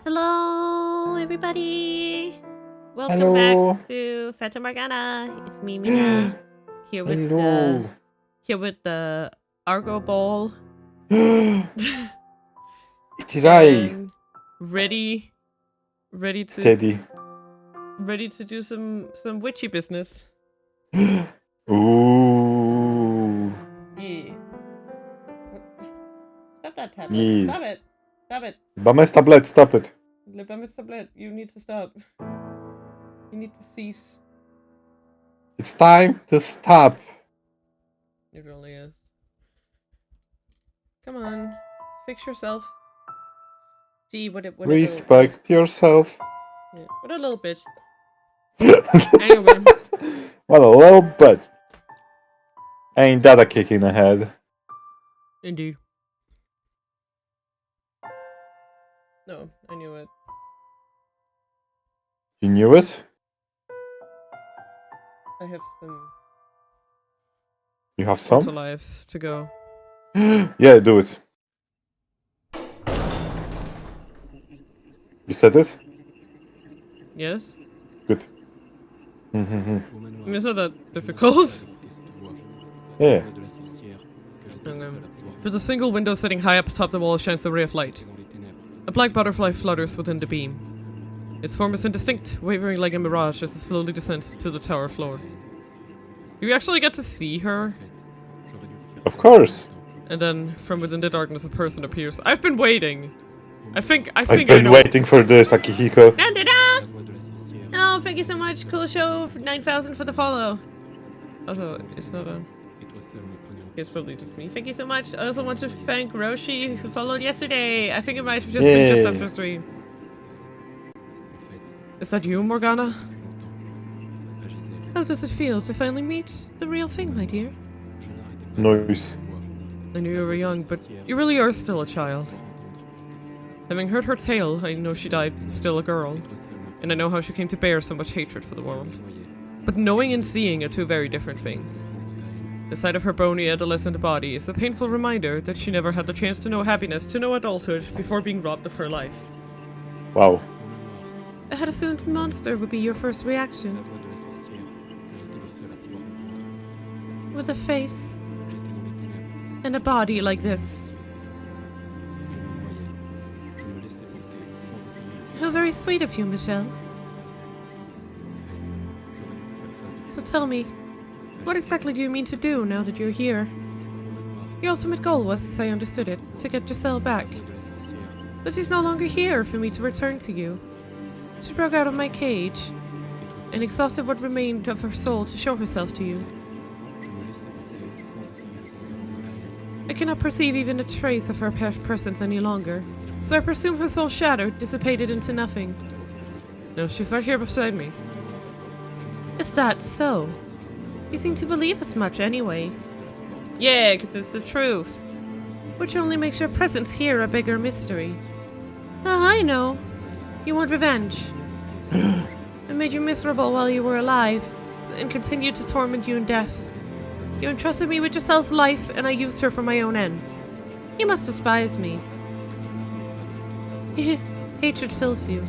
Hello, everybody. Welcome Hello. back to Fata Morgana. It's me, Mina, here with Hello. the Argo Ball. It is and ready to Steady. ready to do some witchy business. Ooh. Yeah. Stop that tablet. Yeah. Stop it. Stop it. Bamest tablet, stop it. Tablet, you need to stop. You need to cease. It's time to stop. It really is. Come on. Fix yourself. See what it Respect yourself. Yeah, what a little bitch. Anyway. What a little bit. Ain't that a kick in the head? Indeed. No, I knew it. You knew it? I have some. You have some? Lives to go. Yeah, do it. You said it? Yes? Good. It's not that difficult. Yeah. There's a single window sitting high up atop the wall shines a ray of light. A black butterfly flutters within the beam. Its form is indistinct, wavering like a mirage as it slowly descends to the tower floor. You actually get to see her. Of course. And then, from within the darkness, a person appears. I've been waiting. I think I've been waiting for this, Akihiko. Da-da-da! Oh, thank you so much. Cool show. For 9,000 for the follow. Also, it's not a... It's probably just me. Thank you so much. I also want to thank Roshi, who followed yesterday. I think it might have just been just after stream. Is that you, Morgana? How does it feel to finally meet the real thing, my dear? Noise. I knew you were young, but you really are still a child. Having heard her tale, I know she died still a girl, and I know how she came to bear so much hatred for the world. But knowing and seeing are two very different things. The sight of her bony adolescent body is a painful reminder that she never had the chance to know happiness, to know adulthood, before being robbed of her life. Wow. I had assumed monster would be your first reaction. With a face and a body like this. How very sweet of you, Michelle. So tell me, what exactly do you mean to do now that you're here? Your ultimate goal was, as I understood it, to get Giselle back. But she's no longer here for me to return to you. She broke out of my cage and exhausted what remained of her soul to show herself to you. I cannot perceive even a trace of her presence any longer, so I presume her soul shattered, dissipated into nothing. No, she's right here beside me. Is that so? You seem to believe as much anyway. Yeah, because it's the truth. Which only makes your presence here a bigger mystery. Ah, I know. You want revenge. I made you miserable while you were alive, and continued to torment you in death. You entrusted me with Giselle's life, and I used her for my own ends. You must despise me. Hatred fills you.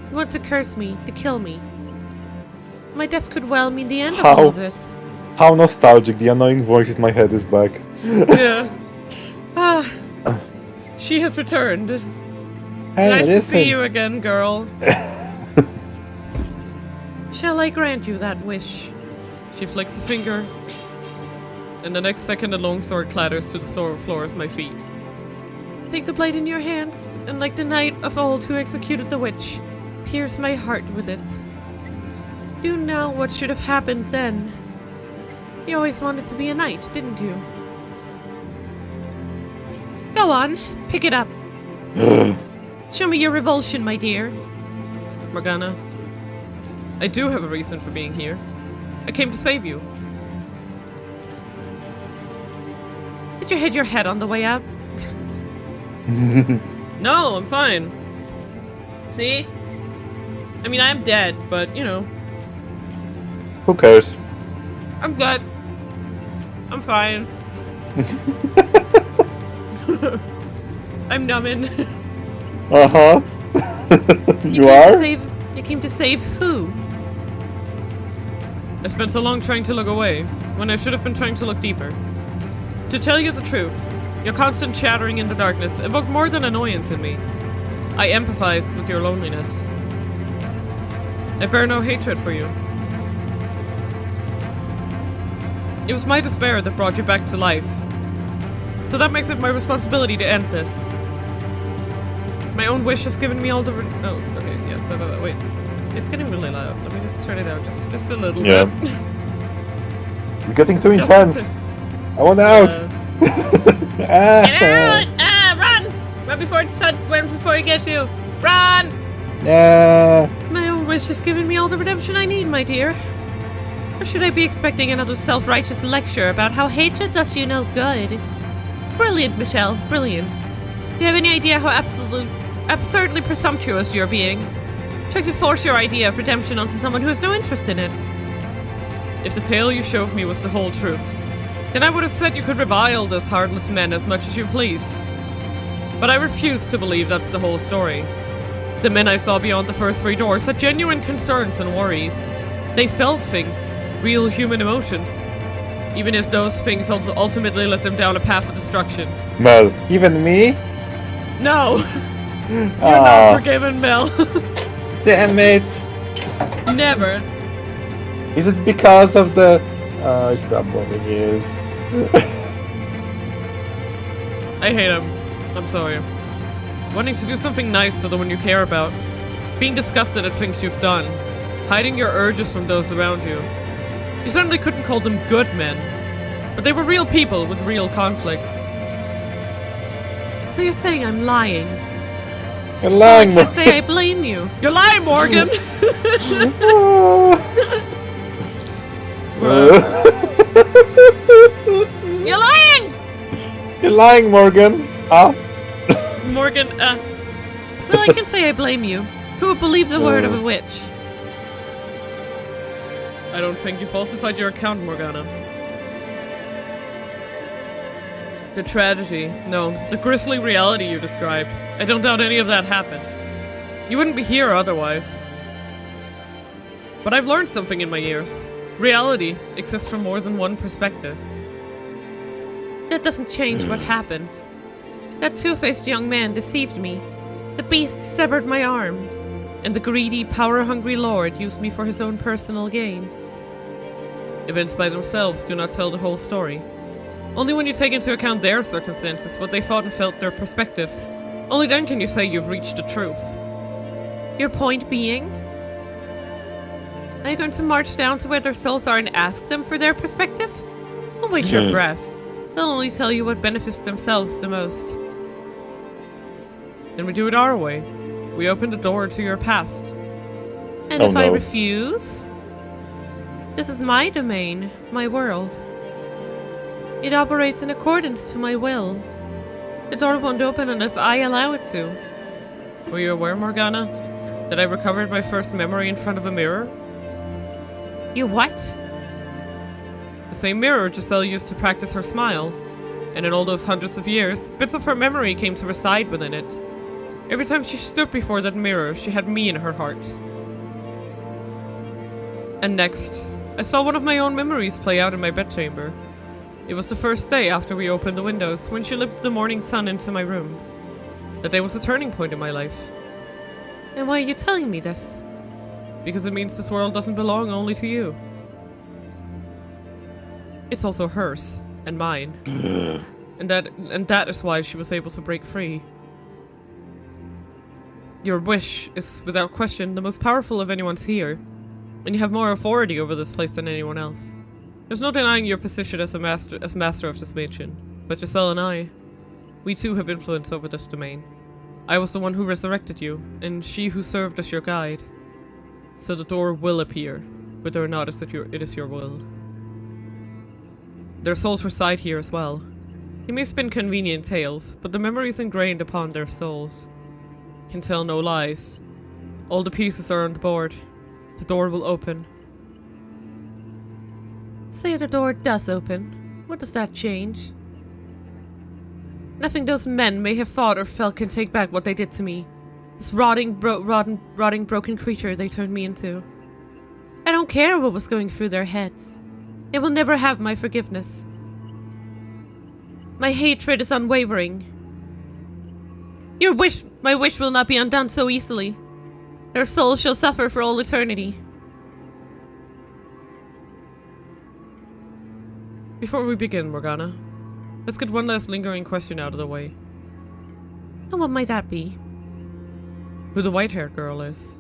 You want to curse me, to kill me. My death could well mean the end of all of this. How nostalgic, the annoying voice in my head is back. Yeah. Ah. She has returned. Hey, nice listen. to see you again, girl. Shall I grant you that wish? She flicks a finger. And the next second a long sword clatters to the floor at my feet. Take the blade in your hands, and like the knight of old who executed the witch, pierce my heart with it. Do now what should have happened then. You always wanted to be a knight, didn't you? Go on, pick it up. Show me your revulsion, my dear. Morgana, I do have a reason for being here. I came to save you. Did you hit your head on the way up? No, I'm fine. See? I mean, I'm dead, but, you know. Who cares? I'm good. I'm fine. I'm numbing. Uh-huh. You are? You came to save who? I spent so long trying to look away, when I should have been trying to look deeper. To tell you the truth, your constant chattering in the darkness evoked more than annoyance in me. I empathized with your loneliness. I bear no hatred for you. It was my despair that brought you back to life. So that makes it my responsibility to end this. My own wish has given me all the oh, okay, yeah, wait. It's getting really loud. Let me just turn it out just a little bit. It's getting too intense. I want out. Get out! Run! Run before it gets you. Run! My own wish has given me all the redemption I need, my dear. Or should I be expecting another self-righteous lecture about how hatred does you no good? Brilliant, Michelle. Brilliant. Do you have any idea how absurdly presumptuous you're being? Trying to force your idea of redemption onto someone who has no interest in it. If the tale you showed me was the whole truth, then I would have said you could revile those heartless men as much as you pleased. But I refuse to believe that's the whole story. The men I saw beyond the first 3 doors had genuine concerns and worries. They felt things, real human emotions, even if those things ultimately led them down a path of destruction. Mel, even me? No! You're not forgiven, Mel. Damn it! Never. Is it because of the... it's probably is. I hate him. I'm sorry. Wanting to do something nice for the one you care about. Being disgusted at things you've done. Hiding your urges from those around you. You certainly couldn't call them good men. But they were real people with real conflicts. So you're saying I'm lying? You're lying, Morgan. I can't say I blame you. You're lying, Morgan! You're lying! You're lying, Morgan. Morgan, well, I can say I blame you. Who would believe the word of a witch? I don't think you falsified your account, Morgana. The tragedy, no, the grisly reality you described. I don't doubt any of that happened. You wouldn't be here otherwise. But I've learned something in my years. Reality exists from more than one perspective. That doesn't change what happened. That two-faced young man deceived me. The beast severed my arm. And the greedy, power-hungry lord used me for his own personal gain. Events by themselves do not tell the whole story. Only when you take into account their circumstances, what they thought and felt, their perspectives. Only then can you say you've reached the truth. Your point being? Are you going to march down to where their souls are and ask them for their perspective? Don't waste your breath. They'll only tell you what benefits themselves the most. Then we do it our way. We open the door to your past. And if I refuse? This is my domain, my world. It operates in accordance to my will. The door won't open unless I allow it to. Were you aware, Morgana, that I recovered my first memory in front of a mirror? You what? The same mirror Giselle used to practice her smile. And in all those hundreds of years, bits of her memory came to reside within it. Every time she stood before that mirror, she had me in her heart. And next, I saw one of my own memories play out in my bedchamber. It was the first day after we opened the windows, when she lit the morning sun into my room. That day was a turning point in my life. And why are you telling me this? Because it means this world doesn't belong only to you. It's also hers, and mine. and that is why she was able to break free. Your wish is, without question, the most powerful of anyone's here. And you have more authority over this place than anyone else. There's no denying your position as master of this mansion, but Giselle and I, we too have influence over this domain. I was the one who resurrected you, and she who served as your guide. So the door will appear, whether or not it is your will. Their souls reside here as well. They may spin convenient tales, but the memories ingrained upon their souls can tell no lies. All the pieces are on the board. The door will open. Say the door does open. What does that change? Nothing those men may have thought or felt can take back what they did to me. This rotting, broken creature they turned me into. I don't care what was going through their heads. They will never have my forgiveness. My hatred is unwavering. My wish will not be undone so easily. Their souls shall suffer for all eternity. Before we begin, Morgana, let's get one last lingering question out of the way. And what might that be? Who the white-haired girl is.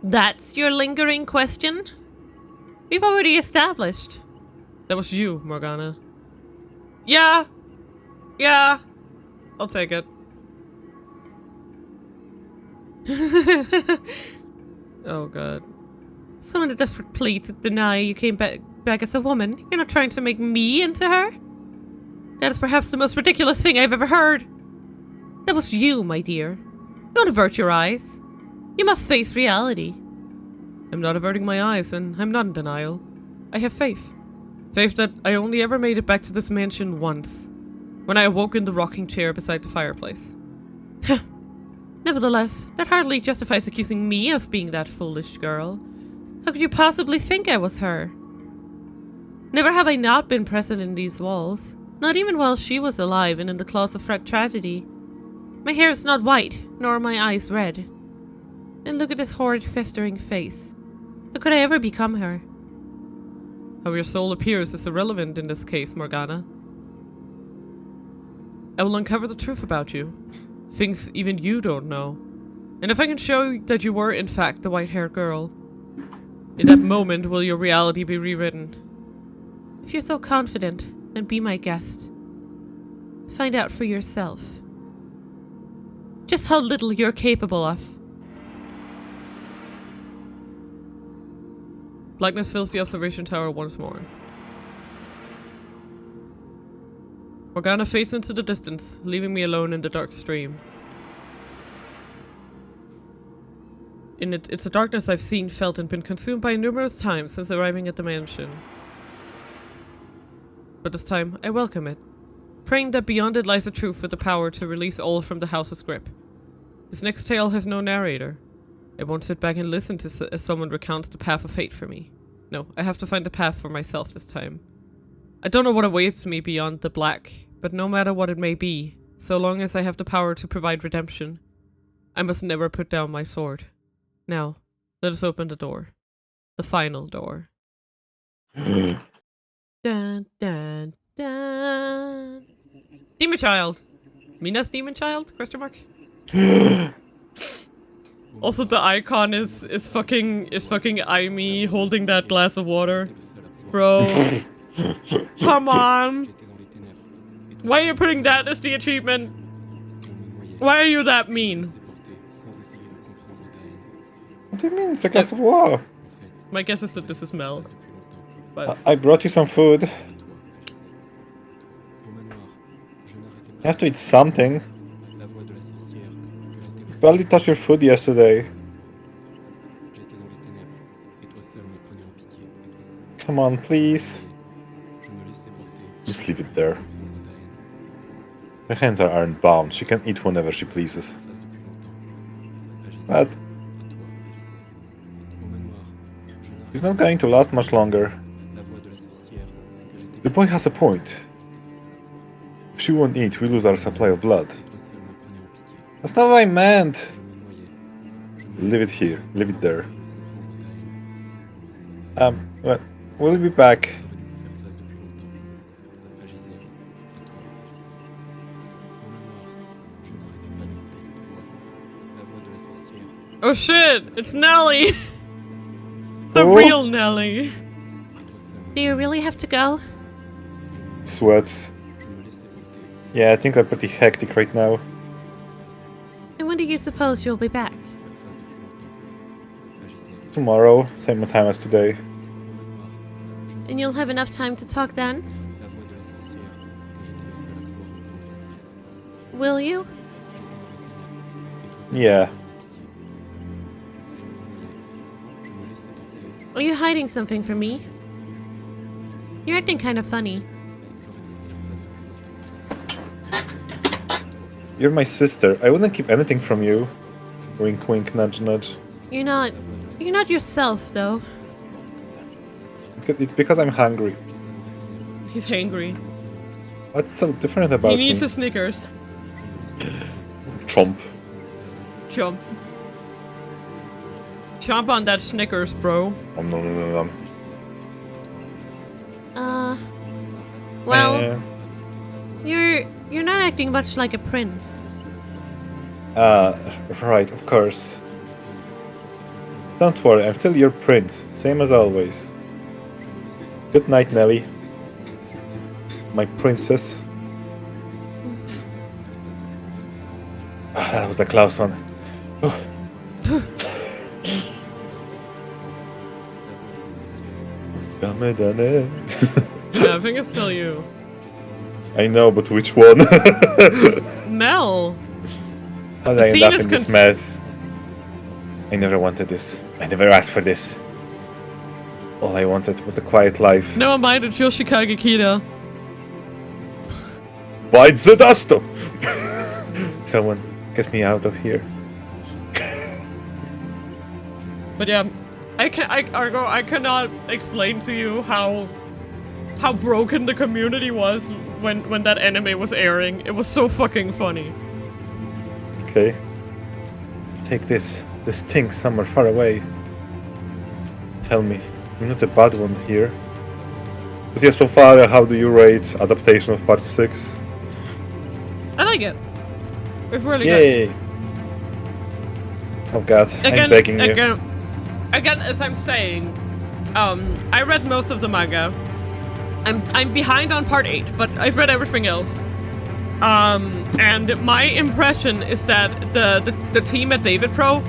That's your lingering question? We've already established. That was you, Morgana. Yeah. I'll take it. Oh god. So in a desperate plea to deny you came back as a woman, you're not trying to make me into her? That is perhaps the most ridiculous thing I've ever heard. That was you, my dear. Don't avert your eyes. You must face reality. I'm not averting my eyes, and I'm not in denial. I have faith. Faith that I only ever made it back to this mansion once, when I awoke in the rocking chair beside the fireplace. Nevertheless, that hardly justifies accusing me of being that foolish girl. How could you possibly think I was her? Never have I not been present in these walls, not even while she was alive and in the claws of tragedy. My hair is not white, nor are my eyes red. And look at this horrid, festering face. How could I ever become her? How your soul appears is irrelevant in this case, Morgana. I will uncover the truth about you. Things even you don't know. And if I can show that you were, in fact, the white-haired girl, in that moment will your reality be rewritten. If you're so confident, then be my guest. Find out for yourself. Just how little you're capable of. Blackness fills the observation tower once more. Morgana fades into the distance, leaving me alone in the dark stream. It's a darkness I've seen, felt, and been consumed by numerous times since arriving at the mansion. But this time, I welcome it, praying that beyond it lies a truth with the power to release all from the House's grip. This next tale has no narrator. I won't sit back and listen to as someone recounts the path of fate for me. No, I have to find the path for myself this time. I don't know what awaits me beyond the black, but no matter what it may be, so long as I have the power to provide redemption, I must never put down my sword. Now, let us open the door. The final door. Dun, dun, dun. Demon Child! Mina's Demon Child? Question mark? Also, the icon is fucking Aimee holding that glass of water. Bro. Come on! Why are you putting that as the achievement? Why are you that mean? What do you mean? It's a glass of water. My guess is that this is Mel. But I brought you some food. You have to eat something. You barely touched your food yesterday. Come on, please. Just leave it there. Her hands aren't bound. She can eat whenever she pleases. But it's not going to last much longer. The boy has a point. If she won't eat, we lose our supply of blood. That's not what I meant. Leave it here. Leave it there. Well, we'll be back. oh shit! It's Nelly! The Oh. real Nelly! Do you really have to go? Sweats. Yeah, I think I'm pretty hectic right now. And when do you suppose you'll be back? Tomorrow, same time as today. And you'll have enough time to talk then? Will you? Yeah. Are you hiding something from me? You're acting kind of funny. You're my sister. I wouldn't keep anything from you. Wink, wink, nudge, nudge. You're not yourself, though. It's because I'm hungry. He's hangry. What's so different about He needs me? a Snickers. Chomp. Chomp. Chomp on that Snickers, bro. Nom, nom, nom, nom, nom. Well, you're not acting much like a prince. Right, of course. Don't worry, I'm still your prince, same as always. Good night, Nelly. My princess. That was a close one. Done. Yeah, I think it's still you. I know, but which one? Mel. How did I end Scene up is in this mess? I never wanted this. I never asked for this. All I wanted was a quiet life. Never mind, it's Yoshikage Kida. Bite the dust! Someone get me out of here. But yeah, Argo, I cannot explain to you how broken the community was when that anime was airing. It was so fucking funny. Okay. Take this thing somewhere far away. Tell me, I'm not a bad one here. But yeah, so far, how do you rate adaptation of part 6? I like it. It's really Yay! Oh god, I'm begging you. Again, as I'm saying, I read most of the manga. I'm behind on part 8, but I've read everything else. And my impression is that the team at ENVtuber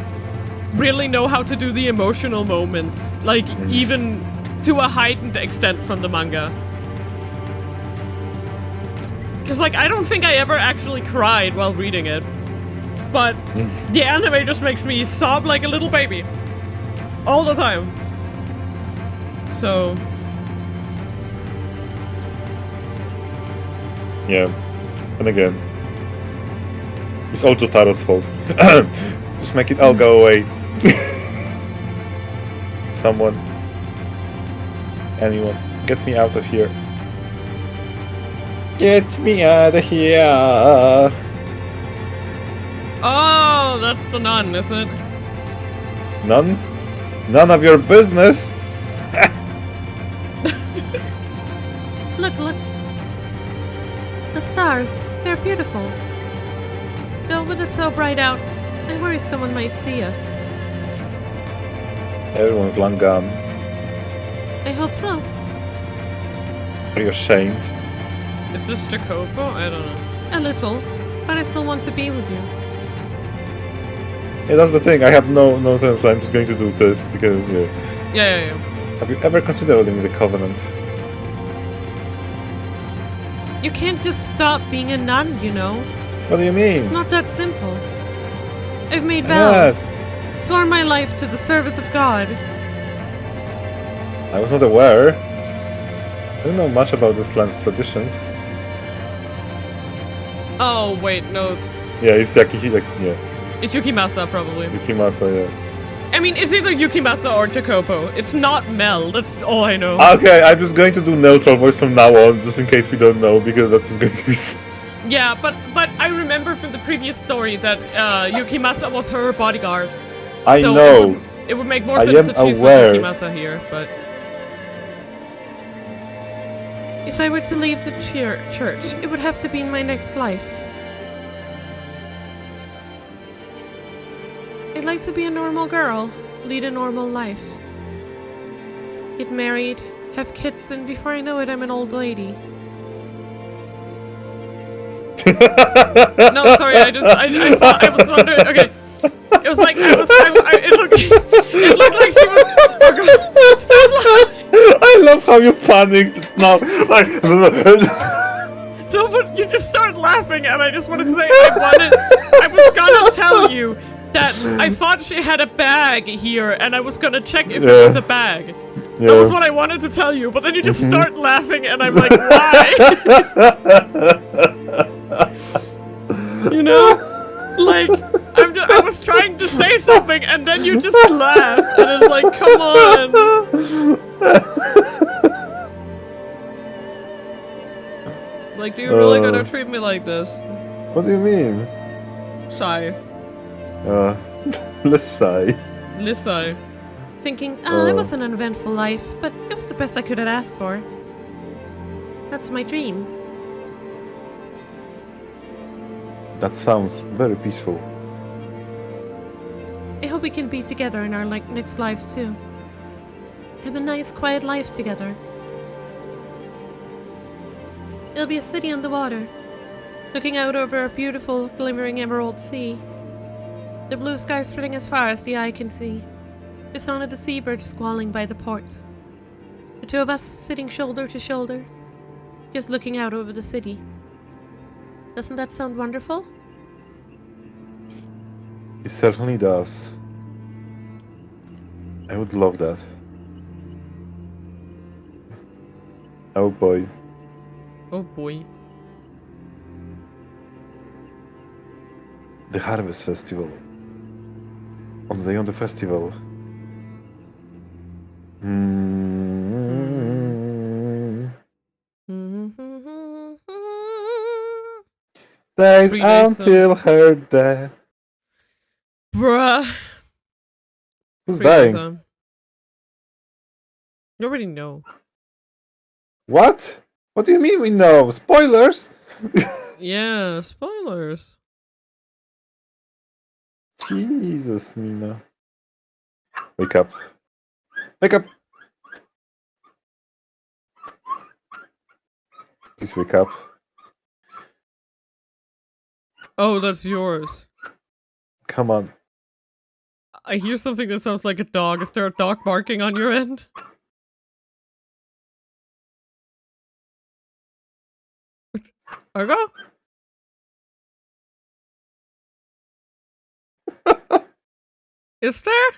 really know how to do the emotional moments, like even to a heightened extent from the manga. Because like I don't think I ever actually cried while reading it, but the anime just makes me sob like a little baby all the time. So Yeah, and again, it's all Jotaro's fault. Just make it all go away. Someone. Anyone. Get me out of here. Get me out of here. oh, that's the nun, is it? None? None of your business. Look. The stars, they're beautiful. Though with it so bright out, I worry someone might see us. Everyone's long gone. I hope so. Are you ashamed? Is this Jacopo? I don't know. A little, but I still want to be with you. Yeah, that's the thing. I have no sense. I'm just going to do this because Yeah. Have you ever considered leaving the Covenant? You can't just stop being a nun, you know. What do you mean? It's not that simple. I've made Yeah. vows. Sworn my life to the service of God. I was not aware. I don't know much about this land's traditions. Oh wait, no, Yeah, it's yeah, it's Yukimasa probably. Yukimasa, yeah. I mean, it's either Yukimasa or Jacopo. It's not Mel. That's all I know. Okay, I'm just going to do neutral voice from now on, just in case we don't know, because that is going to be... Yeah, but I remember from the previous story that Yukimasa was her bodyguard. I So know. It would make more I sense am if she's aware. with Yukimasa here, but If I were to leave the church, it would have to be my next life. I'd like to be a normal girl, lead a normal life. Get married, have kids, and before I know it, I'm an old lady. no, sorry, I thought I was wondering. Okay, it was like it looked like she was. Oh God, stop laughing. I love how you panicked now. Like, No, but you just started laughing, and I just want to say I was gonna tell you that I thought she had a bag here, and I was gonna check if it was a bag. yeah. That was what I wanted to tell you, but then you just start laughing, and I'm like, why? You know? and then you just laugh, and it's like, come on. Like, do you really gonna treat me like this? What do you mean? Sigh. Let's sigh. Listen. Thinking, it was an uneventful life, but it was the best I could have asked for. That's my dream. That sounds very peaceful. I hope we can be together in our next lives too. Have a nice, quiet life together. It'll be a city on the water, looking out over a beautiful, glimmering emerald sea. The blue sky spreading as far as the eye can see. The sound of the seabird squalling by the port. The two of us sitting shoulder to shoulder, just looking out over the city. Doesn't that sound wonderful? It certainly does. I would love that. Oh boy. Oh boy. The Harvest Festival. On the day of the festival. Days 3 days until her death. Bruh. Who's 3 days dying? on. You already know. What? What do you mean we know? Spoilers? Yeah, spoilers. Jesus, Mina. Wake up. Wake up! Please wake up. Oh, that's yours. Come on. I hear something that sounds like a dog. Is there a dog barking on your end? Argo? Is there?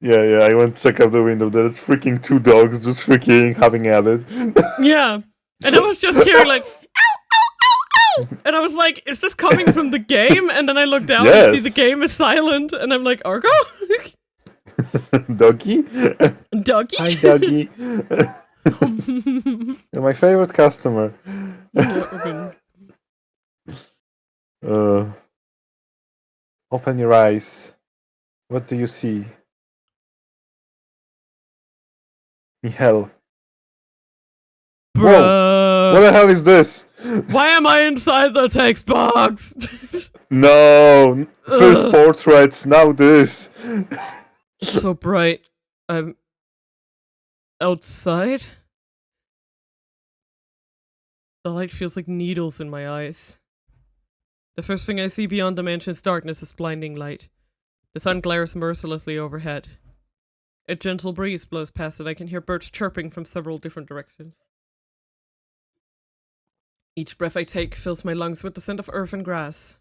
Yeah, I went to check out the window. There's freaking 2 dogs just freaking having at it. Yeah. And I was just hearing like, ow, ow, ow, ow! And I was like, is this coming from the game? And then I look down and see the game is silent. And I'm like, Argo? Doggy? Doggy? Hi, doggy. You're my favorite customer. Open your eyes. What do you see? Hell. Whoa! What the hell is this? Why am I inside the text box? No! First portraits, now this. It's so bright. I'm outside. The light feels like needles in my eyes. The first thing I see beyond the mansion's darkness is blinding light. The sun glares mercilessly overhead. A gentle breeze blows past and I can hear birds chirping from several different directions. Each breath I take fills my lungs with the scent of earth and grass.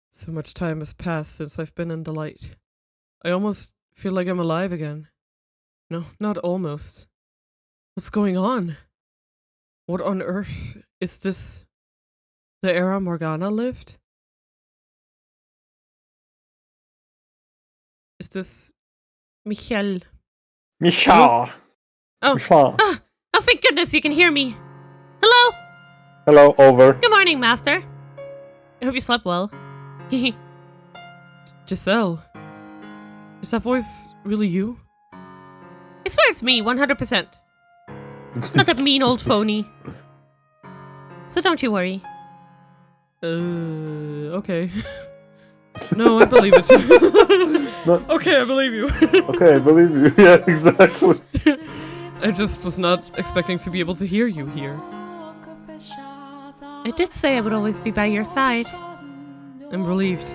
So much time has passed since I've been in the light. I almost feel like I'm alive again. No, not almost. What's going on? What on earth is this? The era Morgana lived? Is this Michel? Michal! Oh. Michal. Oh, thank goodness you can hear me. Hello? Hello, over. Good morning, Master. I hope you slept well. Giselle. Is that voice really you? I swear it's me, 100%. Not that mean old phony. So don't you worry. Okay. No, I believe it. Okay, I believe you. Okay, I believe you. Yeah, exactly. I just was not expecting to be able to hear you here. I did say I would always be by your side. I'm relieved.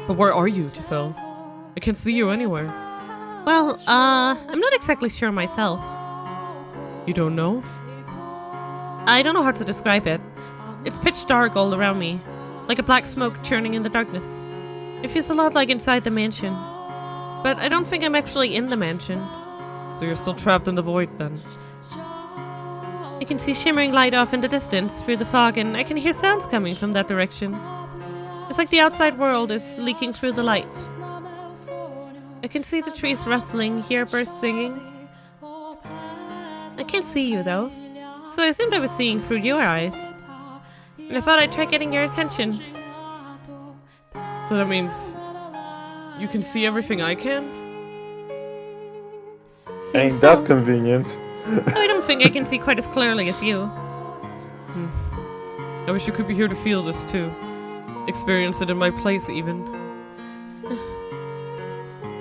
But where are you, Giselle? I can't see you anywhere. Well, I'm not exactly sure myself. You don't know? I don't know how to describe it. It's pitch dark all around me, like a black smoke churning in the darkness. It feels a lot like inside the mansion. But I don't think I'm actually in the mansion. So you're still trapped in the void then? I can see shimmering light off in the distance through the fog, and I can hear sounds coming from that direction. It's like the outside world is leaking through the light. I can see the trees rustling, hear birds singing. I can't see you, though, so I assumed I was seeing through your eyes. And I thought I'd try getting your attention. So that means you can see everything I can? Seems Ain't so. that convenient? I don't think I can see quite as clearly as you. I wish you could be here to feel this too. Experience it in my place even.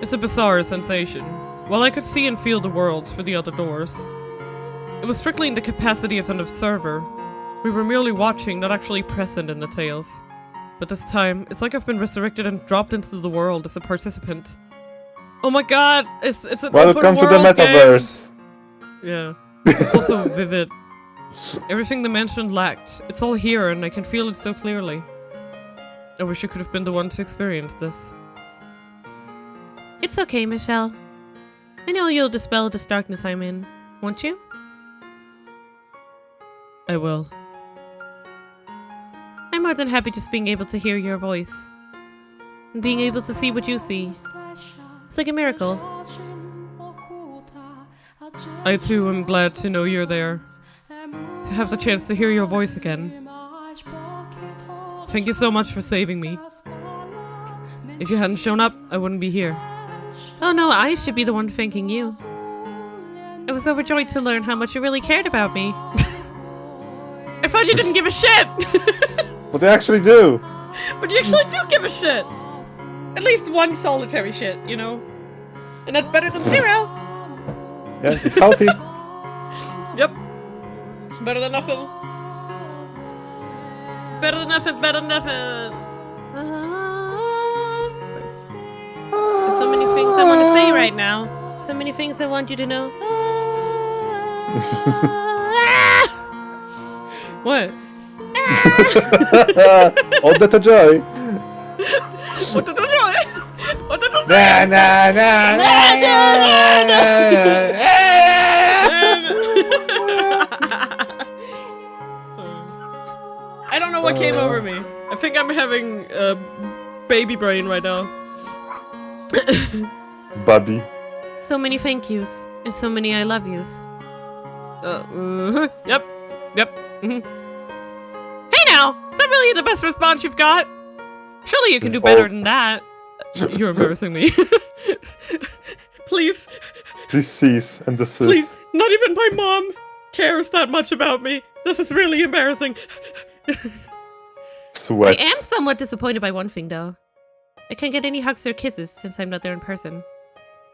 It's a bizarre sensation. While I could see and feel the world through the other doors, it was strictly in the capacity of an observer. We were merely watching, not actually present in the tales. But this time, it's like I've been resurrected and dropped into the world as a participant. Oh my god! It's an Welcome to open the world game! metaverse! Yeah. It's also vivid. Everything the mansion lacked. It's all here and I can feel it so clearly. I wish you could have been the one to experience this. It's okay, Michelle. I know you'll dispel this darkness I'm in, won't you? I will. I'm more than happy just being able to hear your voice. And being able to see what you see. It's like a miracle. I too am glad to know you're there. To have the chance to hear your voice again. Thank you so much for saving me. If you hadn't shown up, I wouldn't be here. Oh no, I should be the one thanking you. I was overjoyed to learn how much you really cared about me. I thought you didn't give a shit! What they actually do? But you actually do give a shit! At least one solitary shit, you know? And that's better than zero! Yeah, it's healthy. Yep. Better than nothing. Better than nothing, better than nothing. There's so many things I want to say right now. So many things I want you to know. What? All that a joy. What did I do? What did I do? Na na na I don't know what came over me. I think I'm having baby brain right now. Buddy. So many thank yous and so many I love yous. Yep. Yep. Mhm. Hey now! Is that really the best response you've got? Surely you can It's do better all- than that. You're embarrassing me. Please, Please cease and desist. please. Not even my mom cares that much about me. This is really embarrassing. Sweat. I am somewhat disappointed by one thing though. I can't get any hugs or kisses since I'm not there in person.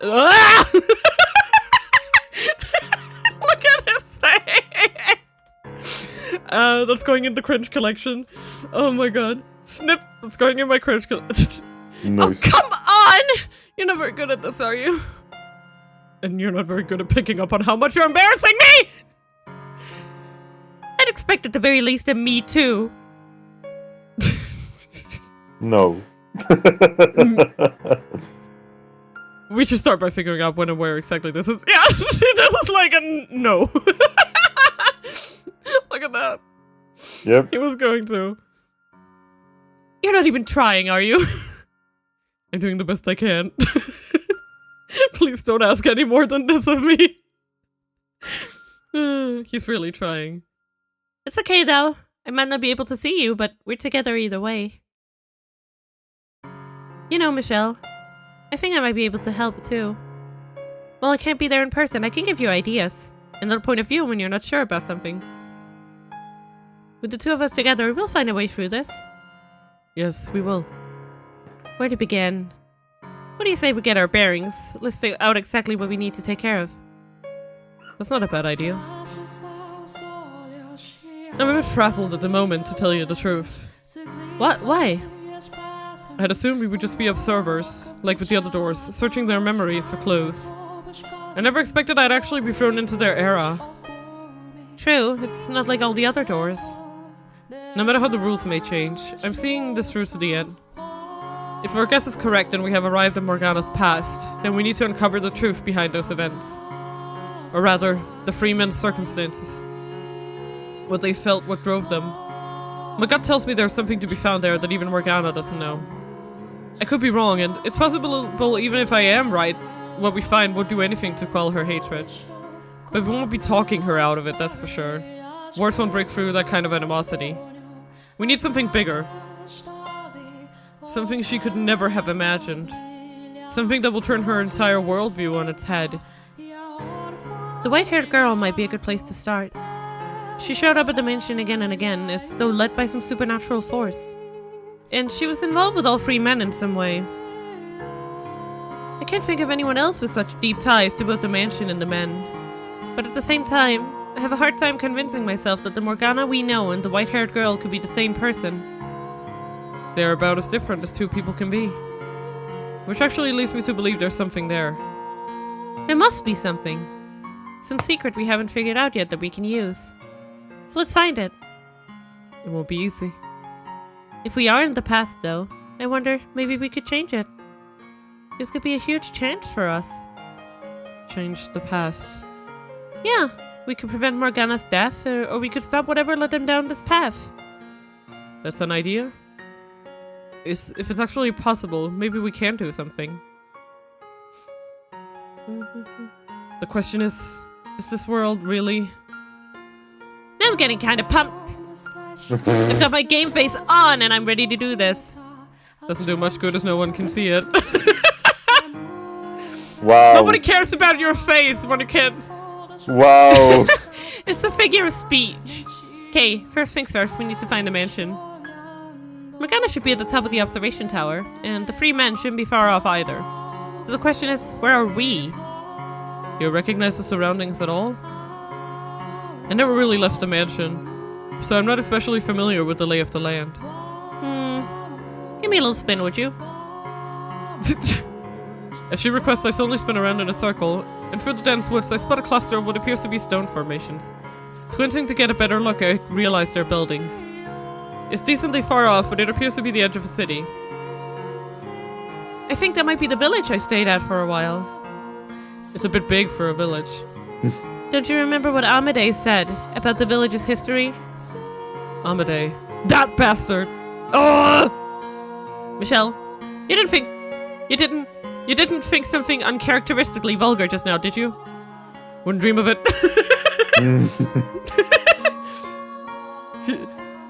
Ah! Look at his face! That's going in the cringe collection. Oh my god. Snip! That's going in my cringe collection. Nice. Oh, come on! You're not very good at this, are you? And you're not very good at picking up on how much you're embarrassing me! I'd expect at the very least a me too. No. We should start by figuring out when and where exactly this is. Yeah, this is like a no. Look at that. Yep. He was going to. You're not even trying, are you? I'm doing the best I can. Please don't ask any more than this of me. He's really trying. It's okay though. I might not be able to see you, but we're together either way. You know, Michelle, I think I might be able to help too. Well, I can't be there in person. I can give you ideas. Another point of view when you're not sure about something. With the two of us together, we'll find a way through this. Yes, we will. Where to begin? What do you say we get our bearings? List out exactly what we need to take care of. That's not a bad idea. I'm a bit frazzled at the moment, to tell you the truth. What? Why? I had assumed we would just be observers, like with the other doors, searching their memories for clues. I never expected I'd actually be thrown into their era. True, it's not like all the other doors. No matter how the rules may change, I'm seeing this through to the end. If our guess is correct and we have arrived in Morgana's past, then we need to uncover the truth behind those events. Or rather, the Freeman's circumstances. What they felt, what drove them. My gut tells me there's something to be found there that even Morgana doesn't know. I could be wrong, and it's possible even if I am right, what we find won't do anything to quell her hatred. But we won't be talking her out of it, that's for sure. Words won't break through that kind of animosity. We need something bigger. Something she could never have imagined. Something that will turn her entire worldview on its head. The white-haired girl might be a good place to start. She showed up at the mansion again and again, as though led by some supernatural force. And she was involved with all three men in some way. I can't think of anyone else with such deep ties to both the mansion and the men. But at the same time, I have a hard time convincing myself that the Morgana we know and the white-haired girl could be the same person. They're about as different as two people can be. Which actually leads me to believe there's something there. There must be something. Some secret we haven't figured out yet that we can use. So let's find it. It won't be easy. If we are in the past, though, I wonder maybe we could change it. This could be a huge chance for us. Change the past. Yeah, we could prevent Morgana's death, or we could stop whatever led them down this path. That's an idea? If it's actually possible, maybe we can do something. The question is this world really... Now I'm getting kind of pumped. I've got my game face on and I'm ready to do this. Doesn't do much good as no one can see it. Wow. Nobody cares about your face when you're kids. Wow. It's a figure of speech. Okay, first things first, we need to find the mansion. Morgana should be at the top of the observation tower, and the three men shouldn't be far off either. So the question is, where are we? You recognize the surroundings at all? I never really left the mansion, so I'm not especially familiar with the lay of the land. Give me a little spin, would you? As she requests, I suddenly spin around in a circle, and through the dense woods I spot a cluster of what appears to be stone formations. Squinting to get a better look, I realize they're buildings. It's decently far off, but it appears to be the edge of a city. I think that might be the village I stayed at for a while. It's a bit big for a village. Don't you remember what Amadei said about the village's history? Amadei. That bastard! Oh! Michelle, you didn't think something uncharacteristically vulgar just now, did you? Wouldn't dream of it.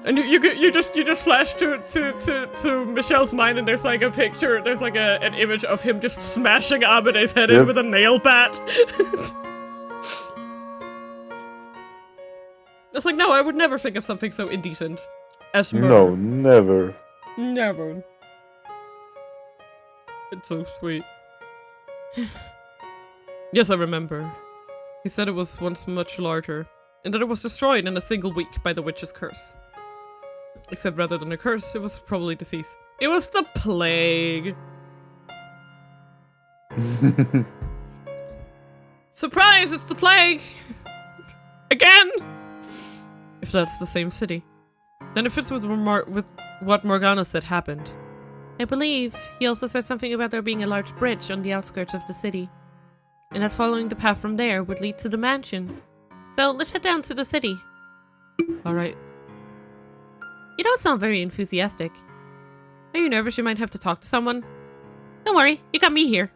And you just flash to Michelle's mind, and there's like a picture, there's like an image of him just smashing Amadei's head in with a nail bat. It's like, no, I would never think of something so indecent as murder. No, never. Never. It's so sweet. Yes, I remember. He said it was once much larger, and that it was destroyed in a single week by the witch's curse. Except rather than a curse, it was probably disease. It was the plague! Surprise! It's the plague! Again! If that's the same city, then it fits with what Morgana said happened. I believe he also said something about there being a large bridge on the outskirts of the city, and that following the path from there would lead to the mansion. So let's head down to the city. Alright. You don't sound very enthusiastic. Are you nervous you might have to talk to someone? Don't worry, you got me here.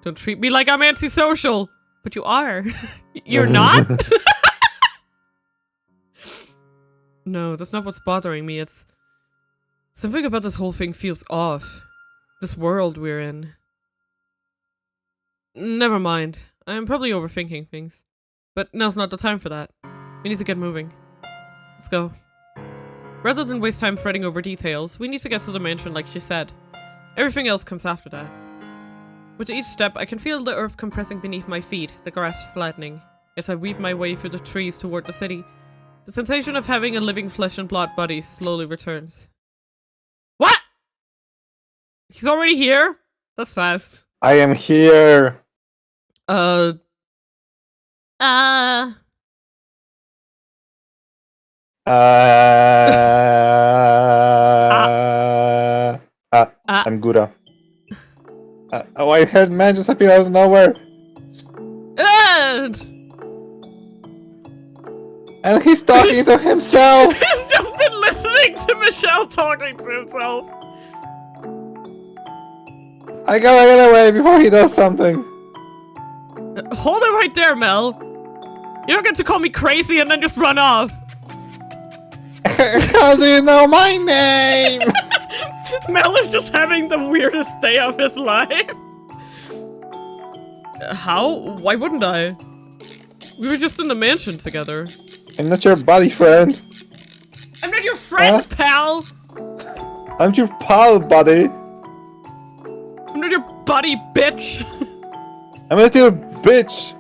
Don't treat me like I'm antisocial! But you are. You're not? No, that's not what's bothering me. It's... something about this whole thing feels off. This world we're in. Never mind. I'm probably overthinking things. But now's not the time for that. We need to get moving. Let's go. Rather than waste time fretting over details, we need to get to the mansion like she said. Everything else comes after that. With each step, I can feel the earth compressing beneath my feet, the grass flattening. As I weave my way through the trees toward the city, the sensation of having a living flesh and blood body slowly returns. What? He's already here? That's fast. I am here. I'm Gura. A white-haired man just appeared out of nowhere. And he's talking to himself! He's just been listening to Michelle talking to himself. I gotta get away before he does something. Hold it right there, Mel. You don't get to call me crazy and then just run off. How do you know my name? Mel is just having the weirdest day of his life. How? Why wouldn't I? We were just in the mansion together. I'm not your buddy friend. I'm not your friend, Huh? pal! I'm your pal, buddy. I'm not your buddy, bitch! I'm not your bitch.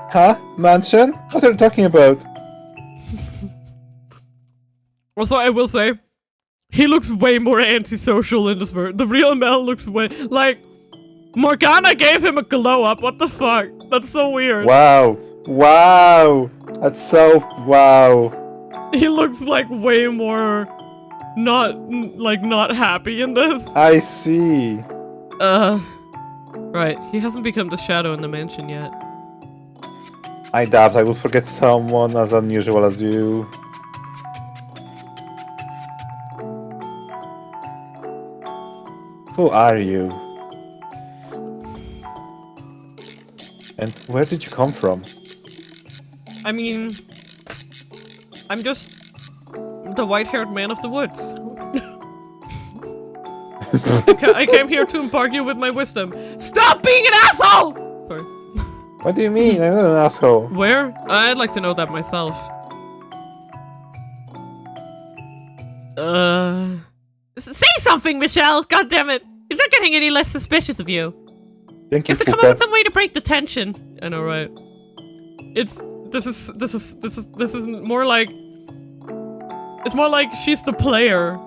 Huh? Mansion? What are you talking about? Also, I will say, he looks way more antisocial in this version. The real Mel looks way... Like, Morgana gave him a glow up, what the fuck? That's so weird. Wow. Wow. That's so... Wow. He looks like way more... not happy in this. I see. Right, he hasn't become the shadow in the mansion yet. I doubt I would forget someone as unusual as you. Who are you? And where did you come from? I mean... I'm just... the white-haired man of the woods. I came here to impart you with my wisdom. Stop being an asshole! Sorry. What do you mean? I'm not an asshole. Where? I'd like to know that myself. Say something, Michelle! God damn it! He's not getting any less suspicious of you. Thank You you, have to come up Fuka. with some way to break the tension. I know, right? This is more like... It's more like she's the player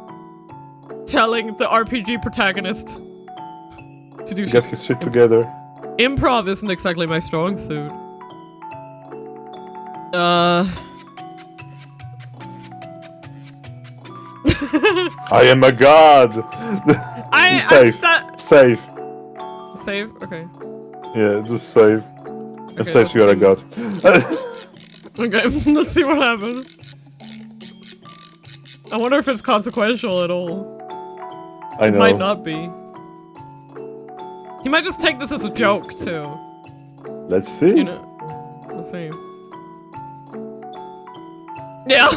telling the RPG protagonist to do Get shit. his shit together. Improv isn't exactly my strong suit. I am a god! Safe. Save. Save? Okay. Yeah, just save. It Okay, says you are a god. Okay, let's see what happens. I wonder if it's consequential at all. I It know. might not be. He might just take this as a joke, too. Let's see. You know? Let's see. Yeah!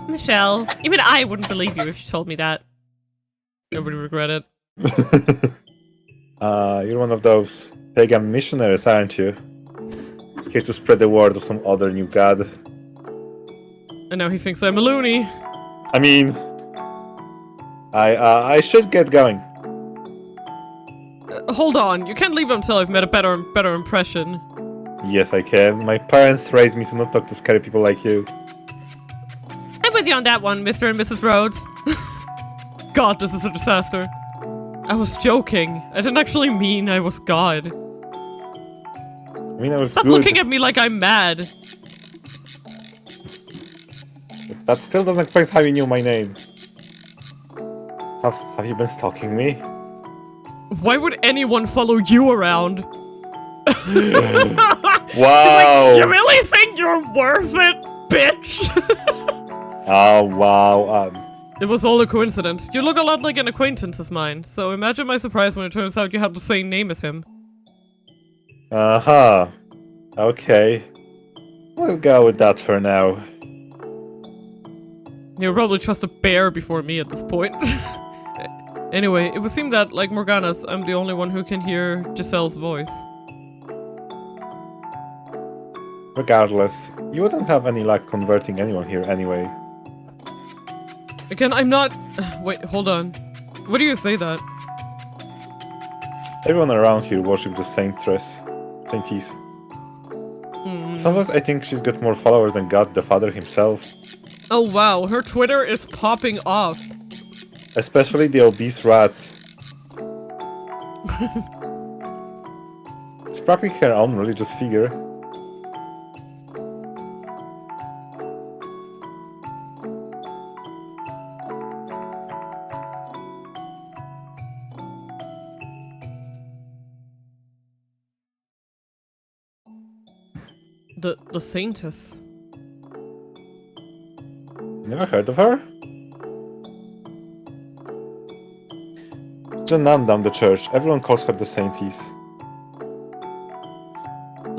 Michelle, even I wouldn't believe you if you told me that. Nobody regret it. You're one of those pagan missionaries, aren't you? Here to spread the word of some other new god. And now he thinks I'm a loony. I mean... I should get going. Hold on, you can't leave until I've made a better impression. Yes, I can. My parents raised me to not talk to scary people like you. I'm with you on that one, Mr. and Mrs. Rhodes. God, this is a disaster. I was joking. I didn't actually mean I was God. I mean, I was Stop good. looking at me like I'm mad. That still doesn't explain how you knew my name. Have you been stalking me? Why would anyone follow you around? Wow! You really think you're worth it, bitch? Oh, wow. It was all a coincidence. You look a lot like an acquaintance of mine, so imagine my surprise when it turns out you have the same name as him. Uh-huh. Okay. We'll go with that for now. You'll probably trust a bear before me at this point. Anyway, it would seem that, like Morgana's, I'm the only one who can hear Giselle's voice. Regardless, you wouldn't have any luck converting anyone here anyway. Again, I'm not... Wait, hold on. What do you say that? Everyone around here worships the Saintess. Sometimes I think she's got more followers than God the Father himself. Oh wow, her Twitter is popping off. Especially the obese rats. It's probably her own religious figure. The saintess. Never heard of her? She's a nun down the church. Everyone calls her the Saintess.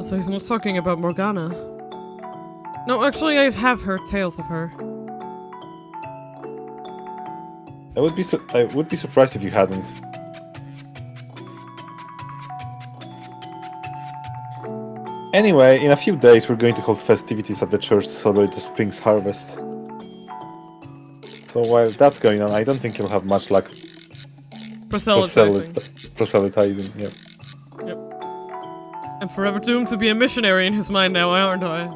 So he's not talking about Morgana. No, actually, I have heard tales of her. I would be surprised if you hadn't. Anyway, in a few days we're going to hold festivities at the church to celebrate the spring's harvest. So while that's going on, I don't think you'll have much luck Proselytizing. proselytizing. Yeah. Yep. I'm forever doomed to be a missionary in his mind now, aren't I?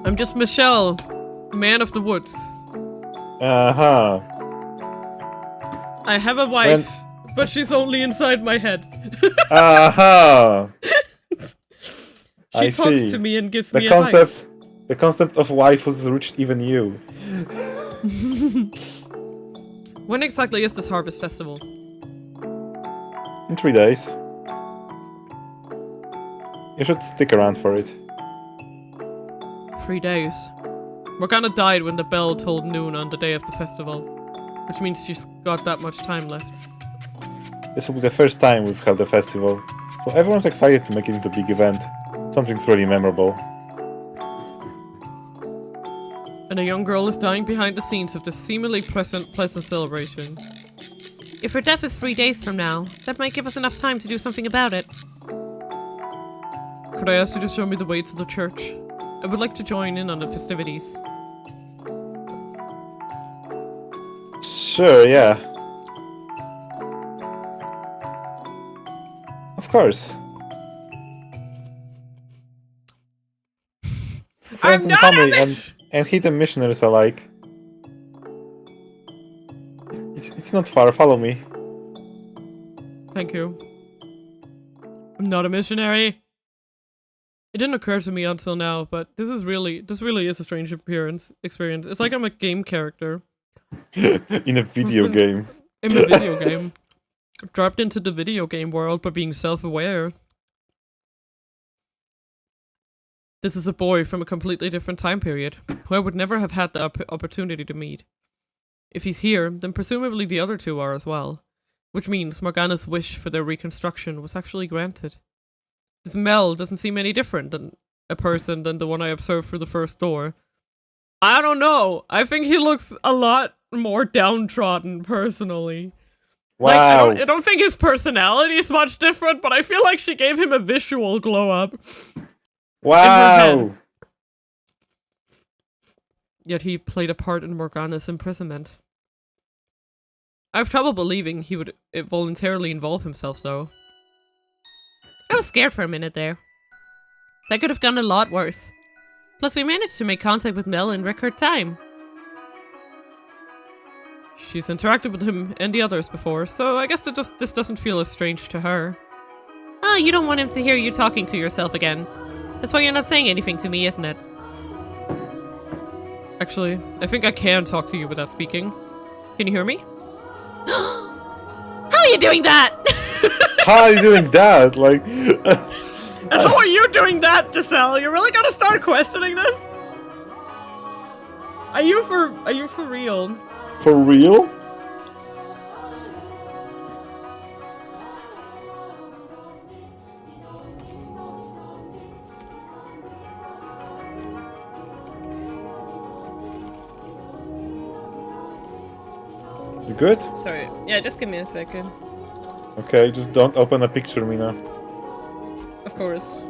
I'm just Michelle, man of the woods. Uh-huh. I have a wife, but she's only inside my head. Uh-huh. She I talks see. to me and gives The me advice. The concept of wife has reached even you. When exactly is this harvest festival? In 3 days. You should stick around for it. 3 days. Morgana died when the bell tolled noon on the day of the festival, which means she's got that much time left. This will be the first time we've held a festival, so everyone's excited to make it into a big event. Something's really memorable. And a young girl is dying behind the scenes of this seemingly pleasant celebration. If her death is 3 days from now, that might give us enough time to do something about it. Could I ask you to show me the way to the church? I would like to join in on the festivities. Sure, yeah. Of course. Friends and family and hidden missionaries alike. It's not far, follow me. Thank you. I'm not a missionary. It didn't occur to me until now, but this really is a strange experience. It's like I'm a game character. In a video game. In a video game. Dropped into the video game world by being self-aware. This is a boy from a completely different time period, who I would never have had the opportunity to meet. If he's here, then presumably the other two are as well. Which means Morgana's wish for their reconstruction was actually granted. His Mel doesn't seem any different than a person than the one I observed through the first door. I don't know. I think he looks a lot more downtrodden, personally. Wow. Like, I don't think his personality is much different, but I feel like she gave him a visual glow up. Wow. Yet he played a part in Morgana's imprisonment. I have trouble believing he would voluntarily involve himself, though. I was scared for a minute there. That could have gone a lot worse. Plus, we managed to make contact with Mel in record time. She's interacted with him and the others before, so I guess this doesn't feel as strange to her. Ah, you don't want him to hear you talking to yourself again. That's why you're not saying anything to me, isn't it? Actually, I think I can talk to you without speaking. Can you hear me? How are you doing that? How are you doing that? Like... And how are you doing that, Giselle? You're really gonna start questioning this? Are you for real? For real? You good? Sorry. Yeah, just give me a second. Okay, just don't open a picture, Mina. Of course.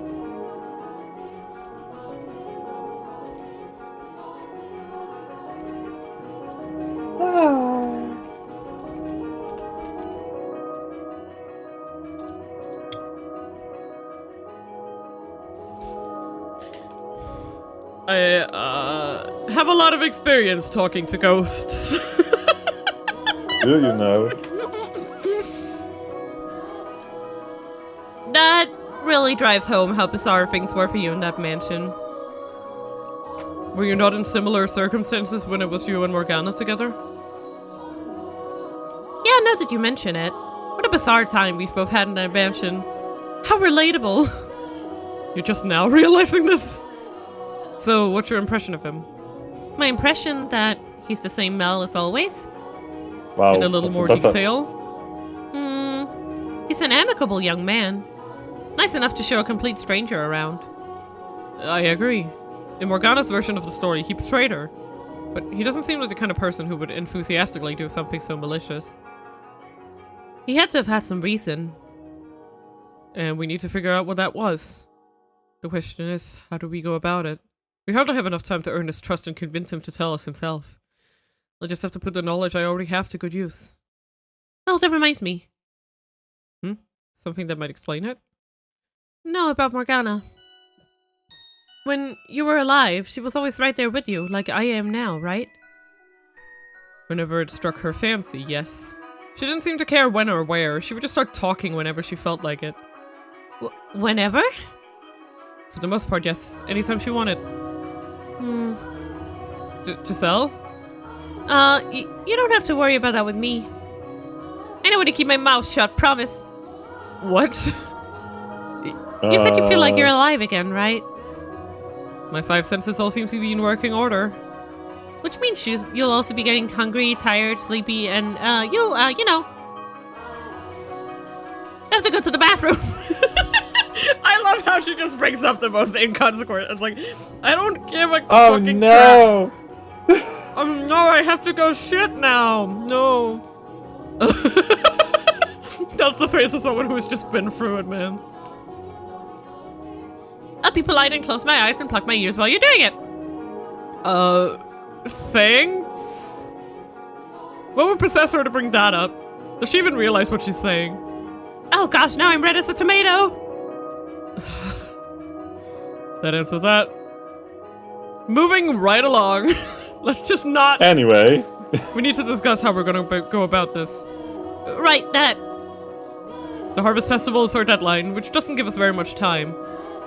I have a lot of experience talking to ghosts. Do you know? That really drives home how bizarre things were for you in that mansion. Were you not in similar circumstances when it was you and Morgana together? Yeah, now that you mention it. What a bizarre time we've both had in that mansion. How relatable. You're just now realizing this? So, what's your impression of him? My impression that he's the same Mel as always. Wow. In a little more that's detail? He's an amicable young man. Nice enough to show a complete stranger around. I agree. In Morgana's version of the story, he betrayed her. But he doesn't seem like the kind of person who would enthusiastically do something so malicious. He had to have had some reason. And we need to figure out what that was. The question is, how do we go about it? We hardly have enough time to earn his trust and convince him to tell us himself. I'll just have to put the knowledge I already have to good use. Oh, that reminds me. Something that might explain it? No, about Morgana. When you were alive, she was always right there with you, like I am now, right? Whenever it struck her fancy, yes. She didn't seem to care when or where. She would just start talking whenever she felt like it. Whenever? For the most part, yes. Anytime she wanted. Giselle? You don't have to worry about that with me. I know when to keep my mouth shut, promise. What? You said you feel like you're alive again, right? My 5 senses all seem to be in working order. Which means you'll also be getting hungry, tired, sleepy, and you'll, have to go to the bathroom. I love how she just brings up the most inconsequential. It's like, I don't give a Oh fucking no! crap. No, I have to go shit now. No. That's the face of someone who's just been through it, man. I'll be polite and close my eyes and pluck my ears while you're doing it. Thanks? What would possess her to bring that up? Does she even realize what she's saying? Oh gosh, now I'm red as a tomato. That answers that. Moving right along. Let's just not... Anyway. We need to discuss how we're gonna go about this. Right, that. The Harvest Festival is our deadline, which doesn't give us very much time.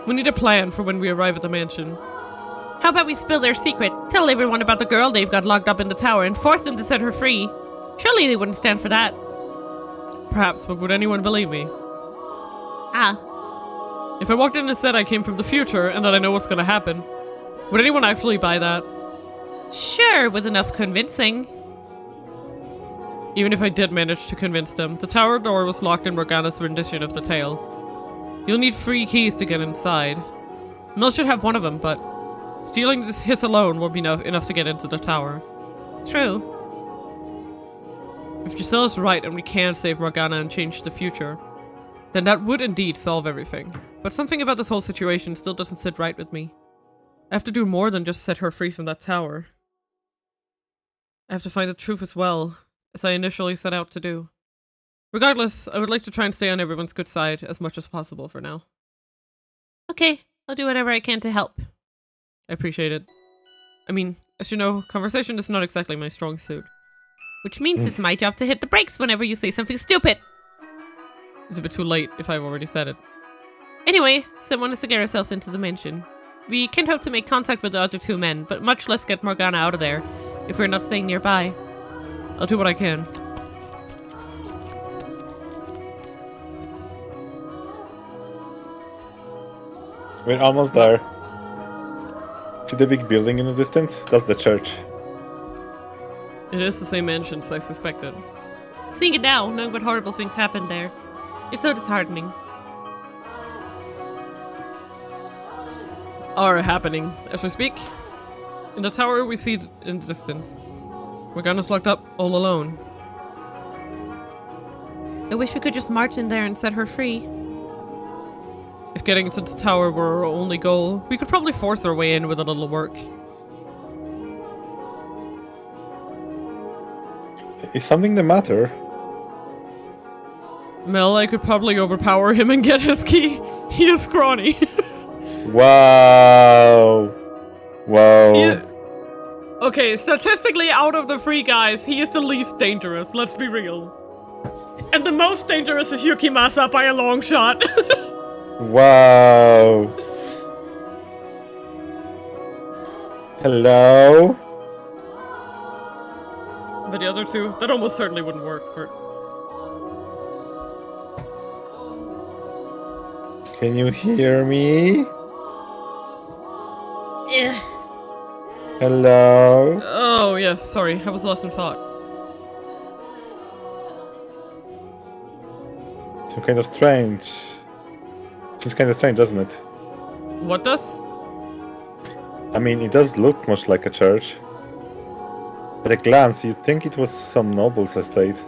We need a plan for when we arrive at the mansion. How about we spill their secret? Tell everyone about the girl they've got locked up in the tower and force them to set her free. Surely they wouldn't stand for that. Perhaps, but would anyone believe me? If I walked in and said I came from the future and that I know what's gonna happen, would anyone actually buy that? Sure, with enough convincing. Even if I did manage to convince them, the tower door was locked in Morgana's rendition of the tale. You'll need 3 keys to get inside. Mel should have one of them, but stealing this hiss alone won't be enough to get into the tower. True. If Giselle is right and we can save Morgana and change the future, then that would indeed solve everything. But something about this whole situation still doesn't sit right with me. I have to do more than just set her free from that tower. I have to find the truth as well, as I initially set out to do. Regardless, I would like to try and stay on everyone's good side as much as possible for now. Okay, I'll do whatever I can to help. I appreciate it. I mean, as you know, conversation is not exactly my strong suit. Which means it's my job to hit the brakes whenever you say something stupid. It's a bit too late if I've already said it. Anyway, someone has to get ourselves into the mansion. We can't hope to make contact with the other 2 men, but much less get Morgana out of there, if we're not staying nearby. I'll do what I can. We're almost there. See the big building in the distance? That's the church. It is the same mansion as I suspected. Seeing it now, knowing what horrible things happened there, it's so disheartening. Are happening as we speak. In the tower we see it in the distance. Morgana's locked up all alone. I wish we could just march in there and set her free. If getting into the tower were our only goal, we could probably force our way in with a little work. Is something the matter? Mel, I could probably overpower him and get his key. He is scrawny. Wow. Wow. Okay, statistically out of the 3 guys, he is the least dangerous, let's be real. And the most dangerous is Yukimasa by a long shot. Wow. Hello? But the other 2, that almost certainly wouldn't work for... Can you hear me? Yeah. Hello? Oh, yes, sorry. I was lost in thought. Seems kind of strange. Seems kind of strange, doesn't it? What does? I mean, it does look much like a church. At a glance, you'd think it was some noble's estate.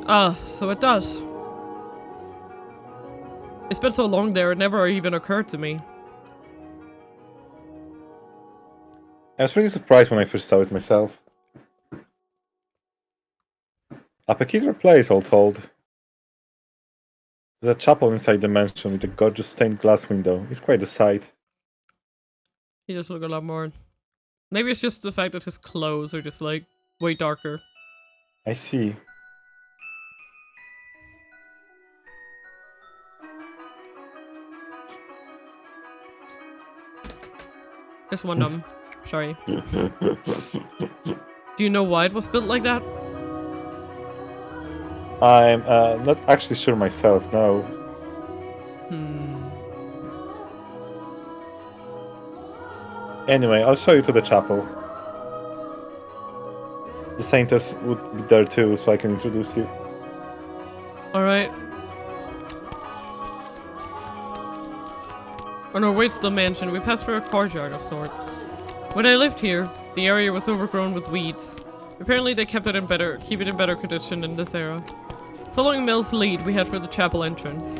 Ah, so it does. It's been so long there, it never even occurred to me. I was pretty surprised when I first saw it myself. A peculiar place, all told. There's a chapel inside the mansion with a gorgeous stained glass window. It's quite a sight. He does look a lot more. Maybe it's just the fact that his clothes are just like way darker. I see. Just one of them. Sorry. Do you know why it was built like that? I'm not actually sure myself, no. Anyway, I'll show you to the chapel. The saintess would be there too, so I can introduce you. Alright. On our way to the mansion, we passed through a courtyard of sorts. When I lived here, the area was overgrown with weeds. Apparently they keep it in better condition in this era. Following Mel's lead, we head for the chapel entrance.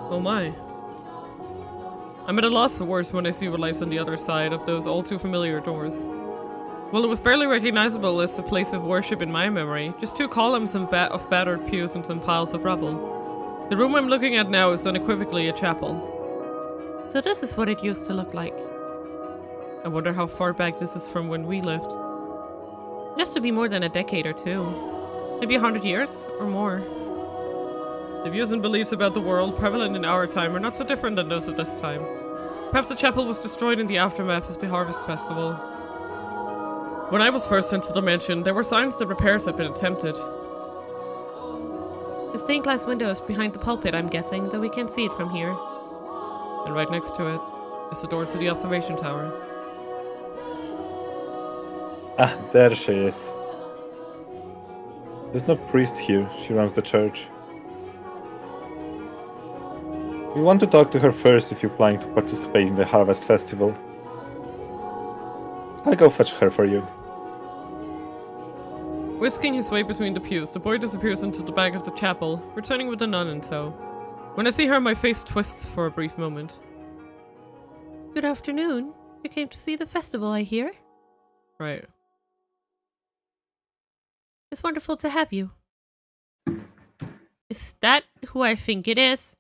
Oh my. I'm at a loss for words when I see what lies on the other side of those all too familiar doors. Well, it was barely recognizable as a place of worship in my memory, just two columns of battered pews and some piles of rubble. The room I'm looking at now is unequivocally a chapel. So this is what it used to look like. I wonder how far back this is from when we lived. It has to be more than a decade or two. Maybe 100 years or more. The views and beliefs about the world prevalent in our time are not so different than those at this time. Perhaps the chapel was destroyed in the aftermath of the Harvest Festival. When I was first into the mansion, there were signs that repairs had been attempted. The stained glass window is behind the pulpit, I'm guessing, though we can't see it from here. And right next to it is the door to the observation tower. Ah, there she is. There's no priest here. She runs the church. You want to talk to her first if you're planning to participate in the Harvest Festival. I'll go fetch her for you. Whisking his way between the pews, the boy disappears into the back of the chapel, returning with a nun in tow. When I see her, my face twists for a brief moment. Good afternoon. You came to see the festival, I hear. Right. It's wonderful to have you. Is that who I think it is?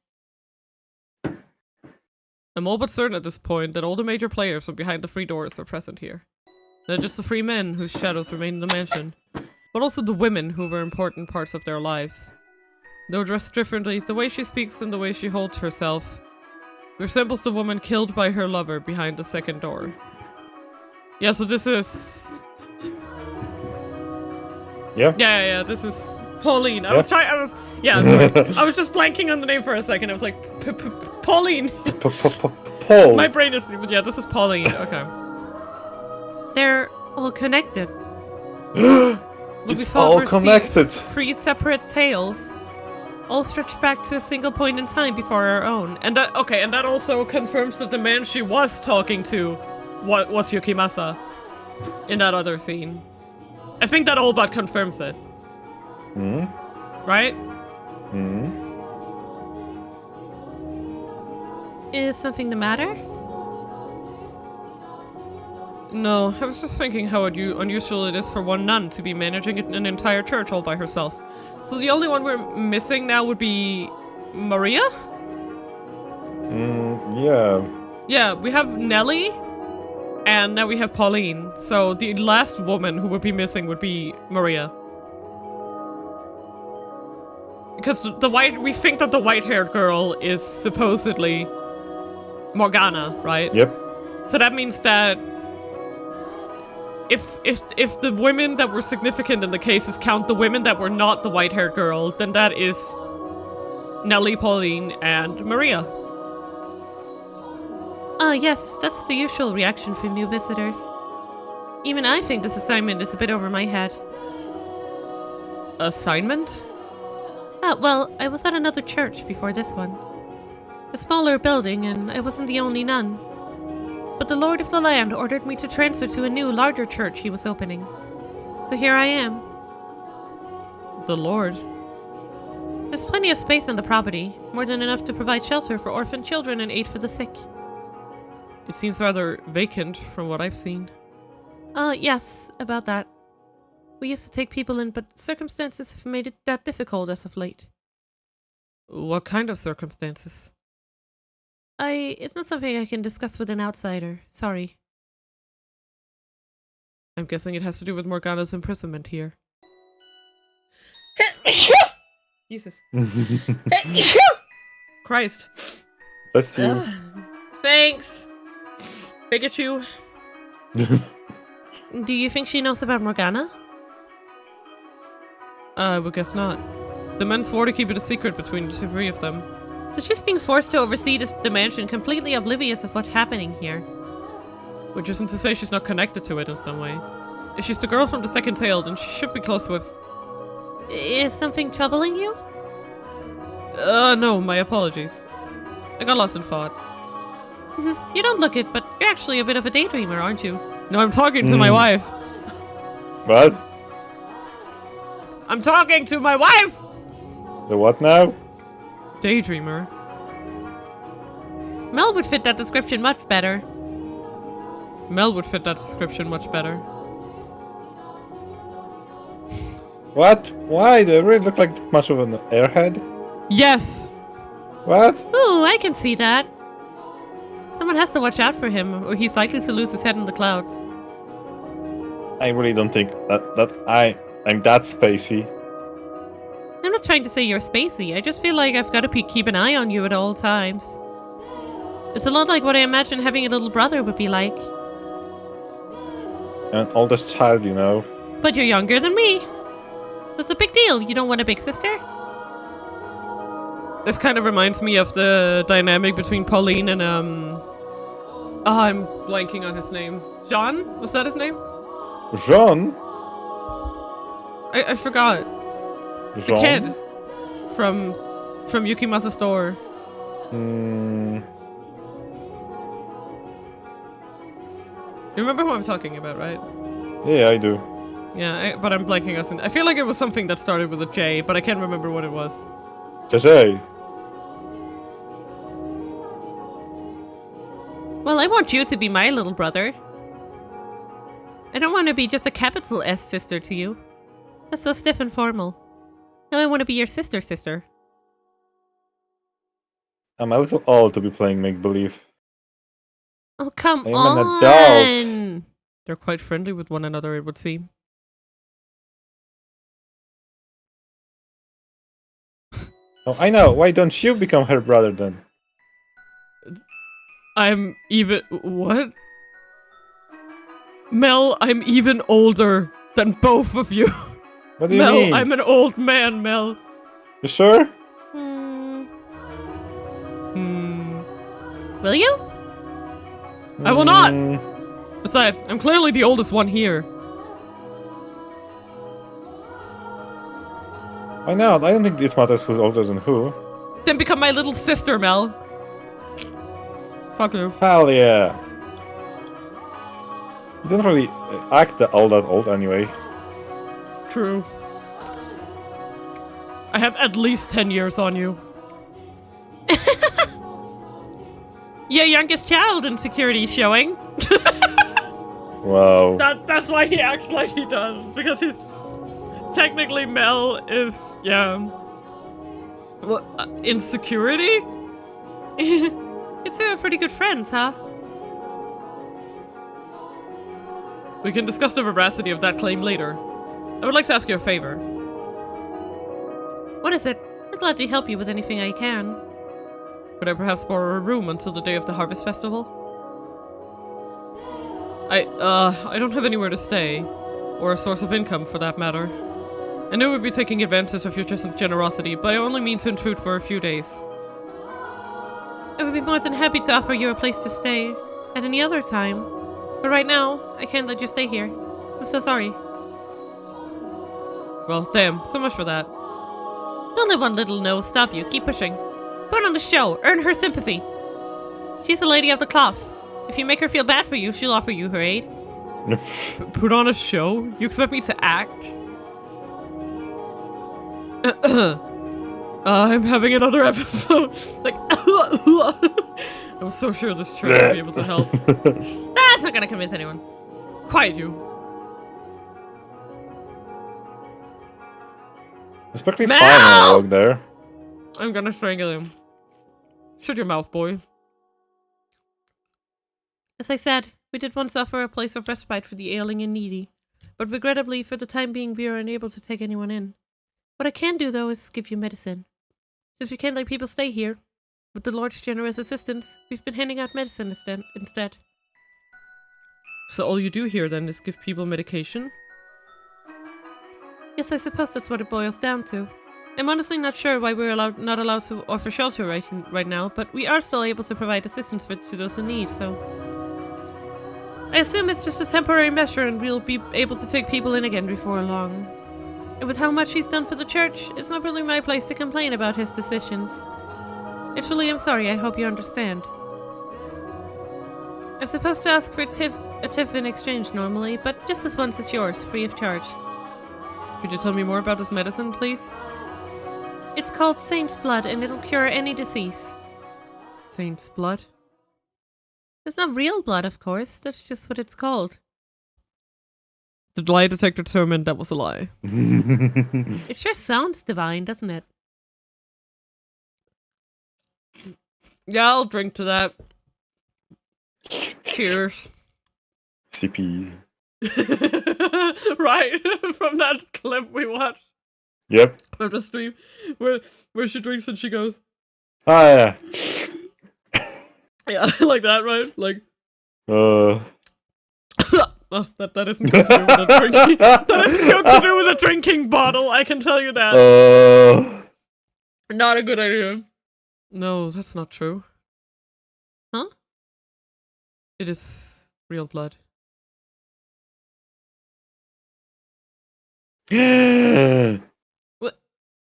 I'm all but certain at this point that all the major players from behind the three doors are present here. Not just the three men whose shadows remain in the mansion, but also the women who were important parts of their lives. Though dressed differently, the way she speaks and the way she holds herself resembles the woman killed by her lover behind the second door. Yeah, so this is... Yeah? Yeah, this is Pauline. I Yeah. was sorry. I was just blanking on the name for a second. I was like, Pauline. Paul! My brain is, yeah, this is Pauline. Okay. They're all connected. It's all connected! Three separate tales, all stretched back to a single point in time before our own. And that also confirms that the man she was talking to was Yukimasa in that other scene. I think that all but confirms it. Right? Is something the matter? No, I was just thinking how unusual it is for one nun to be managing an entire church all by herself. So the only one we're missing now would be Maria? Yeah. Yeah, we have Nellie, and now we have Pauline. So the last woman who would be missing would be Maria. Because we think that the white-haired girl is supposedly Morgana, right? Yep. So that means that if the women that were significant in the cases count the women that were not the white-haired girl, then that is Nellie, Pauline, and Maria. Yes, that's the usual reaction from new visitors. Even I think this assignment is a bit over my head. Assignment? Well, I was at another church before this one. A smaller building, and I wasn't the only nun. But the Lord of the Land ordered me to transfer to a new, larger church he was opening. So here I am. The Lord? There's plenty of space on the property, more than enough to provide shelter for orphan children and aid for the sick. It seems rather vacant from what I've seen. Yes, about that. We used to take people in, but circumstances have made it that difficult as of late. What kind of circumstances? It's not something I can discuss with an outsider. Sorry. I'm guessing it has to do with Morgana's imprisonment here. Jesus. Christ. Bless you. Thanks. Pikachu. Do you think she knows about Morgana? I would guess not. The men swore to keep it a secret between the three of them. So she's being forced to oversee the mansion, completely oblivious of what's happening here. Which isn't to say she's not connected to it in some way. If she's the girl from the second tale, then she should be close with... Is something troubling you? No, my apologies. I got lost in thought. You don't look it, but you're actually a bit of a daydreamer, aren't you? No, I'm talking to my wife. What? I'm talking to my wife! The what now? Daydreamer. Mel would fit that description much better. Mel would fit that description much better. What? Why? Do I really look like much of an airhead? Yes! What? Ooh, I can see that. Someone has to watch out for him, or he's likely to lose his head in the clouds. I really don't think that I'm that spacey. I'm not trying to say you're spacey, I just feel like I've got to keep an eye on you at all times. It's a lot like what I imagine having a little brother would be like. I'm an oldest child, you know. But you're younger than me. What's the big deal? You don't want a big sister? This kind of reminds me of the dynamic between Pauline and, Oh, I'm blanking on his name. Jean? Was that his name? Jean? I forgot. The Jean? kid. From Yukimasa's store. You remember who I'm talking about, right? Yeah, I do. Yeah, but I'm blanking us in. I feel like it was something that started with a J, but I can't remember what it was. Jay. Well, I want you to be my little brother. I don't want to be just a capital S sister to you. That's so stiff and formal. No, I want to be your sister. I'm a little old to be playing make-believe. Oh, come I am on! an adult. They're quite friendly with one another, it would seem. Oh, I know. Why don't you become her brother then? I'm even... What? Mel, I'm even older than both of you. What do you Mel, mean? I'm an old man, Mel. You sure? Will you? I will not! Besides, I'm clearly the oldest one here. Why not? I don't think it matters who's older than who. Then become my little sister, Mel. Fuck you. Hell yeah. You don't really act that old anyway. True. I have at least 10 years on you. Your youngest child in security showing. Wow. That's why he acts like he does. Because he's... Technically, Mel is... Yeah. What? Insecurity? It's pretty good friends, huh? We can discuss the veracity of that claim later. I would like to ask you a favor. What is it? I'd gladly help you with anything I can. Could I perhaps borrow a room until the day of the Harvest Festival? I don't have anywhere to stay. Or a source of income, for that matter. I knew we'd be taking advantage of your generosity, but I only mean to intrude for a few days. I would be more than happy to offer you a place to stay at any other time. But right now, I can't let you stay here. I'm so sorry. Well, damn, so much for that. Don't let one little no stop you. Keep pushing. Put on the show. Earn her sympathy. She's the lady of the cloth. If you make her feel bad for you, she'll offer you her aid. Put on a show? You expect me to act? I'm having another episode. Like, I'm so sure this chair will be able to help. That's not gonna convince anyone. Quiet you. It's perfectly fine along there. I'm gonna strangle him. Shut your mouth, boy. As I said, we did once offer a place of respite for the ailing and needy, but regrettably, for the time being, we are unable to take anyone in. What I can do, though, is give you medicine. Since we can't let people stay here, with the Lord's generous assistance, we've been handing out medicine instead. So all you do here, then, is give people medication? Yes, I suppose that's what it boils down to. I'm honestly not sure why we're not allowed to offer shelter right now, but we are still able to provide assistance to those in need, so... I assume it's just a temporary measure and we'll be able to take people in again before long. And with how much he's done for the church, it's not really my place to complain about his decisions. I truly am sorry, I hope you understand. I'm supposed to ask for a tip in exchange normally, but just this once it's yours, free of charge. Could you tell me more about this medicine, please? It's called Saint's Blood and it'll cure any disease. Saint's Blood? It's not real blood, of course. That's just what it's called. The lie detector determined that was a lie. It sure sounds divine, doesn't it? Yeah, I'll drink to that. Cheers. CP. Right, from that clip we watched. Yep. Of the stream, where she drinks and she goes, Ah, yeah. yeah, like that, right? Like, Uh. oh, that isn't good to do with a drinking. That isn't good to do with a drinking bottle. I can tell you that. Not a good idea. No, that's not true. Huh? It is real blood.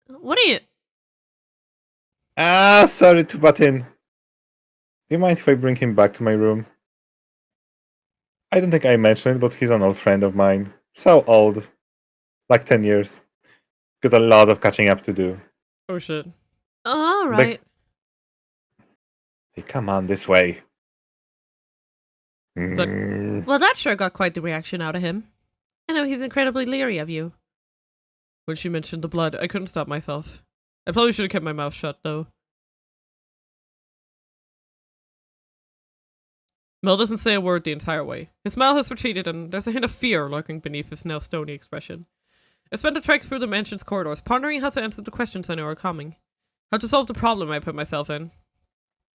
What are you? Sorry to butt in. Do you mind if I bring him back to my room? I don't think I mentioned it, but he's an old friend of mine. So old. Like 10 years. Got a lot of catching up to do. Oh shit. All right. Hey, come on this way. Well, that sure got quite the reaction out of him. I know he's incredibly leery of you. When she mentioned the blood, I couldn't stop myself. I probably should have kept my mouth shut, though. Mel doesn't say a word the entire way. His smile has retreated, and there's a hint of fear lurking beneath his now stony expression. I spent a trek through the mansion's corridors, pondering how to answer the questions I know are coming. How to solve the problem I put myself in.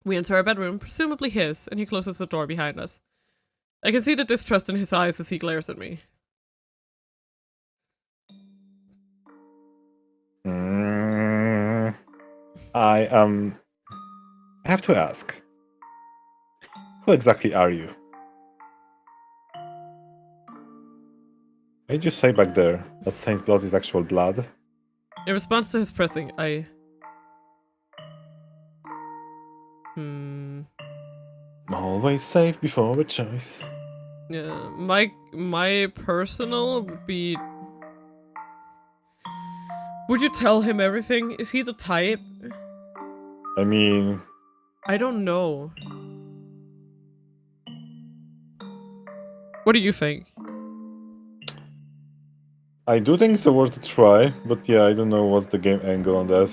We enter our bedroom, presumably his, and he closes the door behind us. I can see the distrust in his eyes as he glares at me. I have to ask. Who exactly are you? Why did you say back there that Saint's blood is actual blood? In response to his pressing, Always safe before a choice. Yeah, my personal would be... Would you tell him everything? Is he the type? I mean... I don't know. What do you think? I do think it's a worth a try, but yeah, I don't know what's the game angle on that.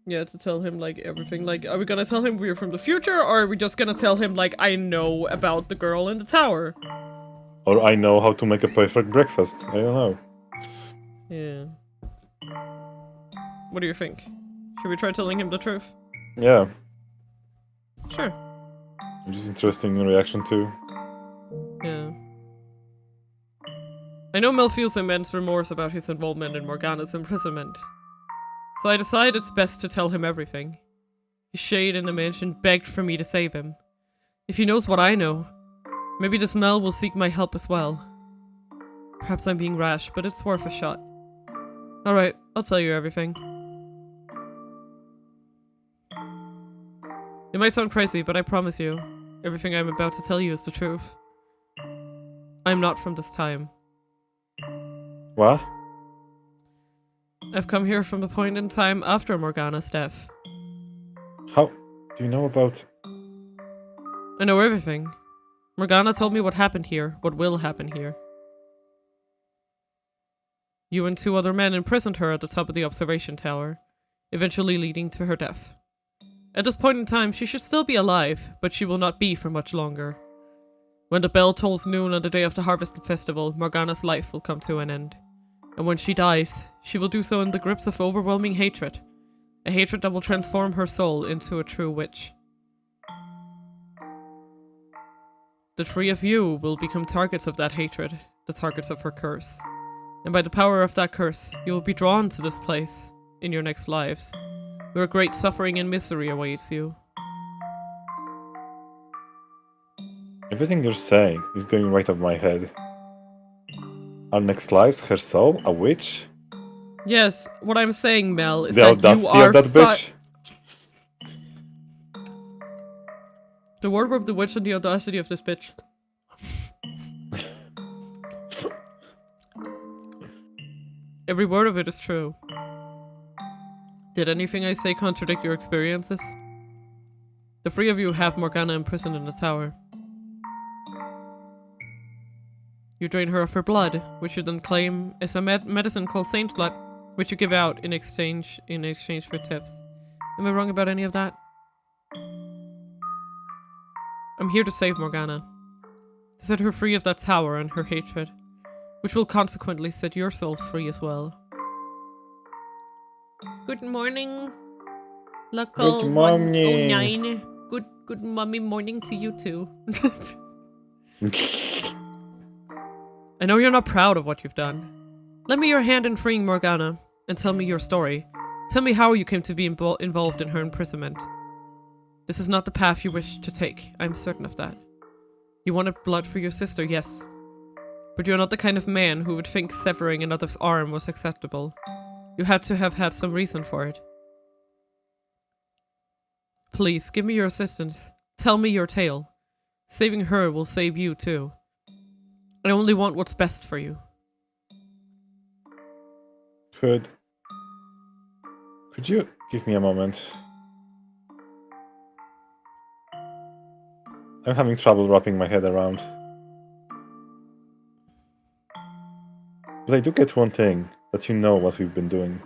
Yeah, to tell him, like, everything. Like, are we gonna tell him we're from the future, or are we just gonna tell him, like, I know about the girl in the tower? Or I know how to make a perfect breakfast. I don't know. Yeah. What do you think? Should we try telling him the truth? Yeah. Sure. Which is interesting reaction too. Yeah. I know Mel feels immense remorse about his involvement in Morgana's imprisonment, so I decide it's best to tell him everything. His shade in the mansion begged for me to save him. If he knows what I know, maybe this Mel will seek my help as well. Perhaps I'm being rash, but it's worth a shot. Alright, I'll tell you everything. It might sound crazy, but I promise you, everything I'm about to tell you is the truth. I'm not from this time. What? I've come here from the point in time after Morgana's death. How do you know about... I know everything. Morgana told me what happened here, what will happen here. You and 2 other men imprisoned her at the top of the observation tower, eventually leading to her death. At this point in time, she should still be alive, but she will not be for much longer. When the bell tolls noon on the day of the Harvest Festival, Morgana's life will come to an end. And when she dies, she will do so in the grips of overwhelming hatred. A hatred that will transform her soul into a true witch. The 3 of you will become targets of that hatred, the targets of her curse. And by the power of that curse, you will be drawn to this place, in your next lives, where great suffering and misery awaits you. Everything you're saying is going right off my head. Our next lives, her soul, a witch? Yes, what I'm saying, Mel, is The that audacity you are of that bitch? The wardrobe, the witch, and the audacity of this bitch. Every word of it is true. Did anything I say contradict your experiences? The 3 of you have Morgana imprisoned in the tower. You drain her of her blood, which you then claim is a medicine called Saint Blood, which you give out in exchange for tips. Am I wrong about any of that? I'm here to save Morgana. To set her free of that tower and her hatred, which will consequently set your souls free as well. Good morning, Local Good morning. 109. Good mommy morning to you too. I know you're not proud of what you've done. Lend me your hand in freeing Morgana, and tell me your story. Tell me how you came to be involved in her imprisonment. This is not the path you wish to take, I'm certain of that. You wanted blood for your sister, yes. But you're not the kind of man who would think severing another's arm was acceptable. You had to have had some reason for it. Please, give me your assistance. Tell me your tale. Saving her will save you too. I only want what's best for you. Could you give me a moment? I'm having trouble wrapping my head around. But I do get one thing, that you know what we've been doing.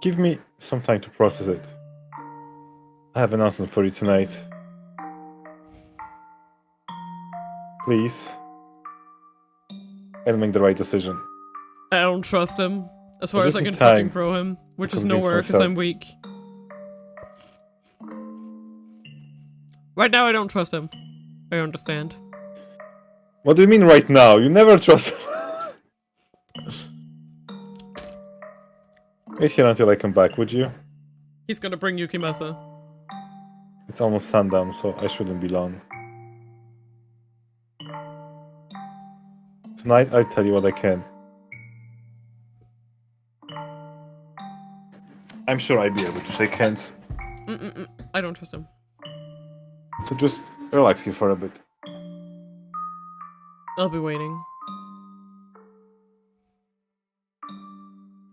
Give me some time to process it. I have an answer for you tonight. Please. I'll make the right decision. I don't trust him. As far I as just I need can fucking time throw him. Which is convince nowhere because myself. I'm weak. Right now I don't trust him. I understand. What do you mean right now? You never trust him. Wait here until I come back, would you? He's gonna bring you Kimasa. It's almost sundown, so I shouldn't be long. Tonight I'll tell you what I can. I'm sure I'll be able to shake hands. I don't trust him. So just relax here for a bit. I'll be waiting.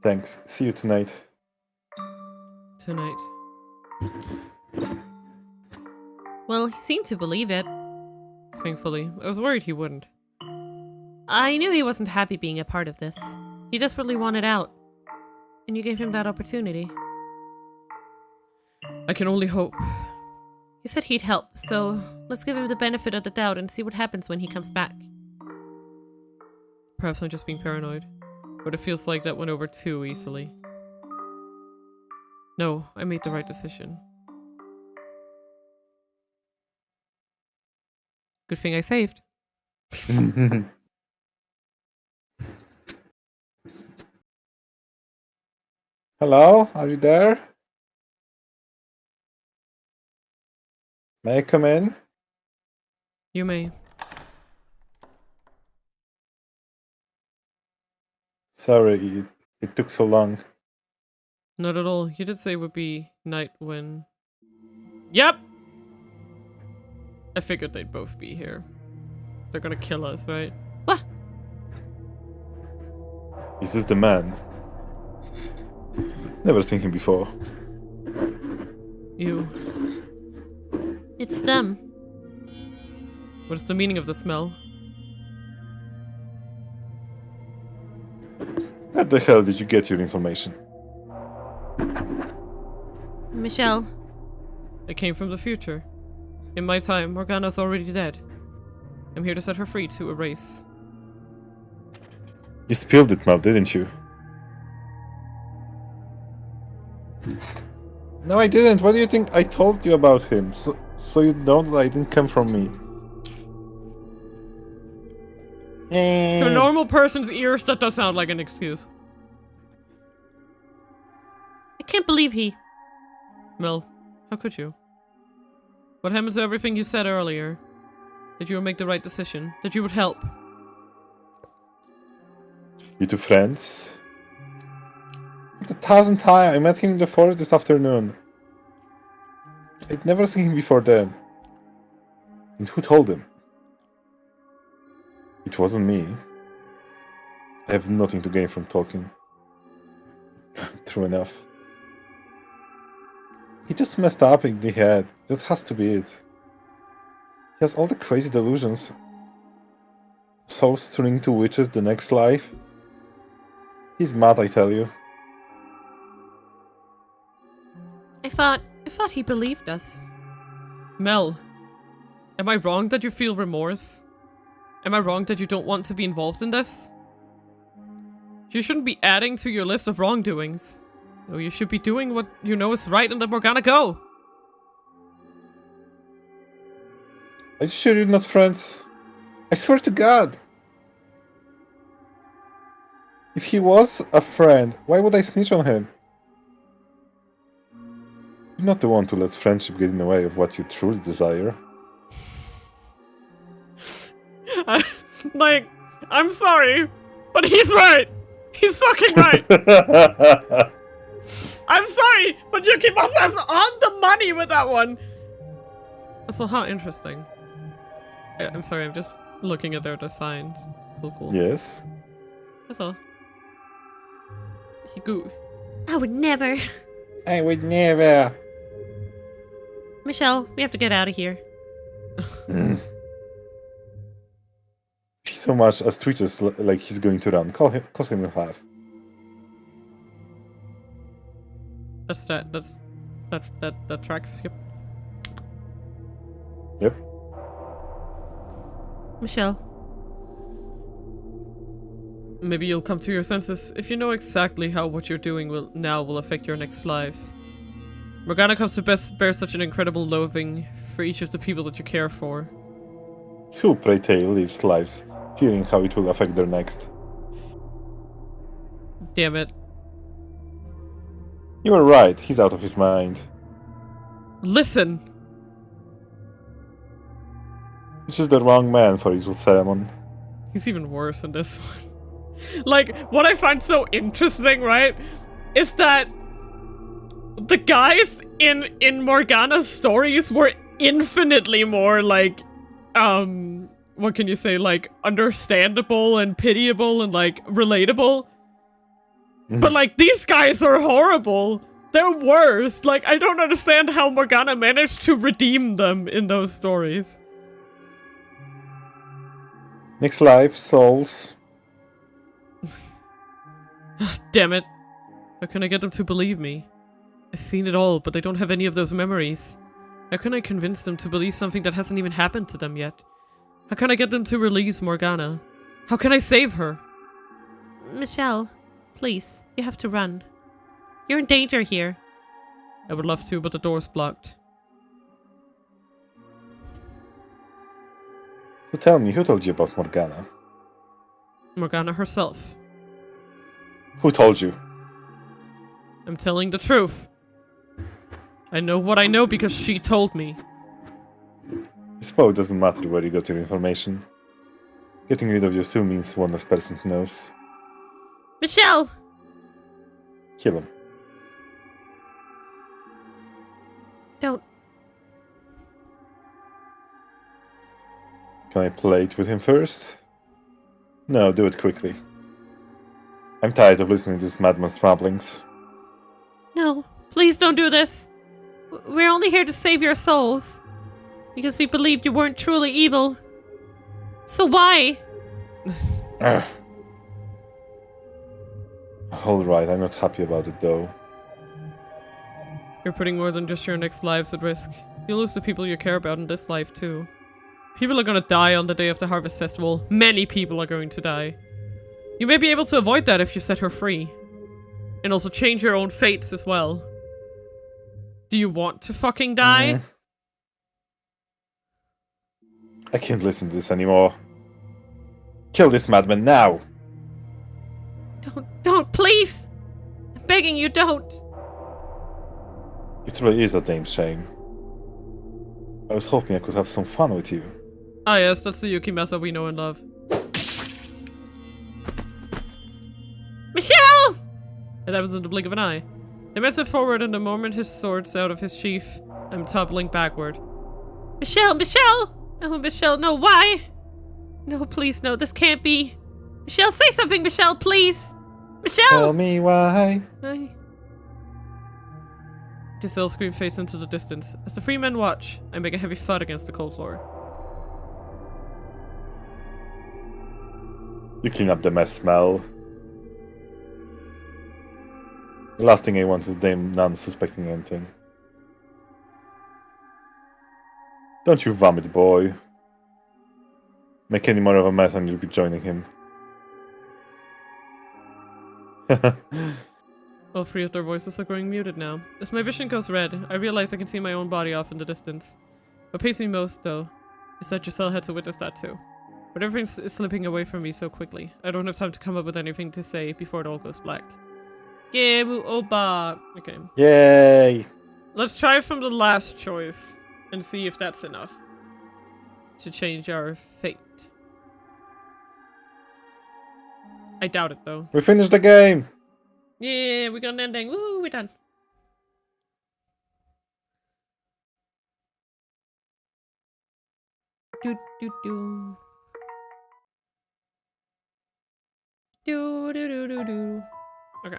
Thanks. See you tonight. Tonight. Well, he seemed to believe it. Thankfully. I was worried he wouldn't. I knew he wasn't happy being a part of this. He desperately wanted out. And you gave him that opportunity. I can only hope. He said he'd help, so let's give him the benefit of the doubt and see what happens when he comes back. Perhaps I'm just being paranoid, but it feels like that went over too easily. No, I made the right decision. Good thing I saved. Hello, are you there? May I come in? You may. Sorry, it took so long. Not at all. You did say it would be night when... Yep! I figured they'd both be here. They're gonna kill us, right? What? Is this the man? Never seen him before. You. It's them. What is the meaning of the smell? Where the hell did you get your information? Michelle. It came from the future. In my time, Morgana's already dead. I'm here to set her free to erase. You spilled it, Mel, didn't you? No, I didn't. What do you think I told you about him? So you don't lie, it didn't come from me. To a normal person's ears, that does sound like an excuse. I can't believe he... Mel, how could you? What happened to everything you said earlier? That you would make the right decision? That you would help? You two friends? For the 1000th time, I met him in the forest this afternoon. I'd never seen him before then. And who told him? It wasn't me. I have nothing to gain from talking. True enough. He just messed up in the head. That has to be it. He has all the crazy delusions. Souls turning to witches the next life. He's mad, I tell you. I thought he believed us. Mel, am I wrong that you feel remorse? Am I wrong that you don't want to be involved in this? You shouldn't be adding to your list of wrongdoings. No, you should be doing what you know is right and let Morgana go. Are you sure you're not friends? I swear to God! If he was a friend, why would I snitch on him? You're not the one to let friendship get in the way of what you truly desire. Like, I'm sorry, but he's right. He's fucking right. I'm sorry, but Yukimasa's on the money with that one. So how interesting. I'm sorry, I'm just looking at their designs. Cool. Yes? That's all. Higu. I would never. I would never. Michelle, we have to get out of here. She so much as twitches like he's going to run. Call him in half. That tracks. Yep. Yep. Michelle. Maybe you'll come to your senses if you know exactly how what you're doing will affect your next lives. Morgana comes to bear such an incredible loathing for each of the people that you care for. Who, pray tell, lives lives, fearing how it will affect their next? Damn it. You were right, he's out of his mind. Listen! He's just the wrong man for his little ceremony. He's even worse in this one. Like, what I find so interesting, right, is that the guys in Morgana's stories were infinitely more, like, what can you say, like, understandable and pitiable and, like, relatable. But, like, these guys are horrible. They're worse. Like, I don't understand how Morgana managed to redeem them in those stories. Next life, souls. Damn it. How can I get them to believe me? I've seen it all, but they don't have any of those memories. How can I convince them to believe something that hasn't even happened to them yet? How can I get them to release Morgana? How can I save her? Michelle, please, you have to run. You're in danger here. I would love to, but the door's blocked. So tell me, who told you about Morgana? Morgana herself. Who told you? I'm telling the truth. I know what I know because she told me. I suppose it doesn't matter where you got your information. Getting rid of you still means one less person who knows. Michelle! Kill him. Don't. Can I play it with him first? No, do it quickly. I'm tired of listening to this madman's ramblings. No, please don't do this. We're only here to save your souls. Because we believed you weren't truly evil. So why? Alright, I'm not happy about it though. You're putting more than just your next lives at risk. You'll lose the people you care about in this life too. People are gonna die on the day of the Harvest Festival. Many people are going to die. You may be able to avoid that if you set her free. And also change your own fates as well. Do you want to fucking die? I can't listen to this anymore. Kill this madman now! Don't, please! I'm begging you, don't! It really is a damn shame. I was hoping I could have some fun with you. Ah yes, that's the Yukimasa we know and love. Michelle! And that was in the blink of an eye. They made it forward, and the moment his sword's out of his sheath, I'm toppling backward. Michelle! Oh, Michelle, no, why? No, please, no, this can't be. Michelle, say something, Michelle, please! Michelle! Tell me why. Giselle scream fades into the distance. As the three men watch, I make a heavy thud against the cold floor. You clean up the mess, Mel. The last thing I want is Dame Nun suspecting anything. Don't you vomit, boy. Make any more of a mess and you'll be joining him. All three of their voices are growing muted now. As my vision goes red, I realize I can see my own body off in the distance. What pains me most, though, is that Giselle had to witness that too. But everything is slipping away from me so quickly. I don't have time to come up with anything to say before it all goes black. Gemu Oba! Okay. Yay! Let's try from the last choice and see if that's enough to change our fate. I doubt it, though. We finished the game! Yeah, we got an ending. Woo, we're done. Do do do. Do do do do do. Okay.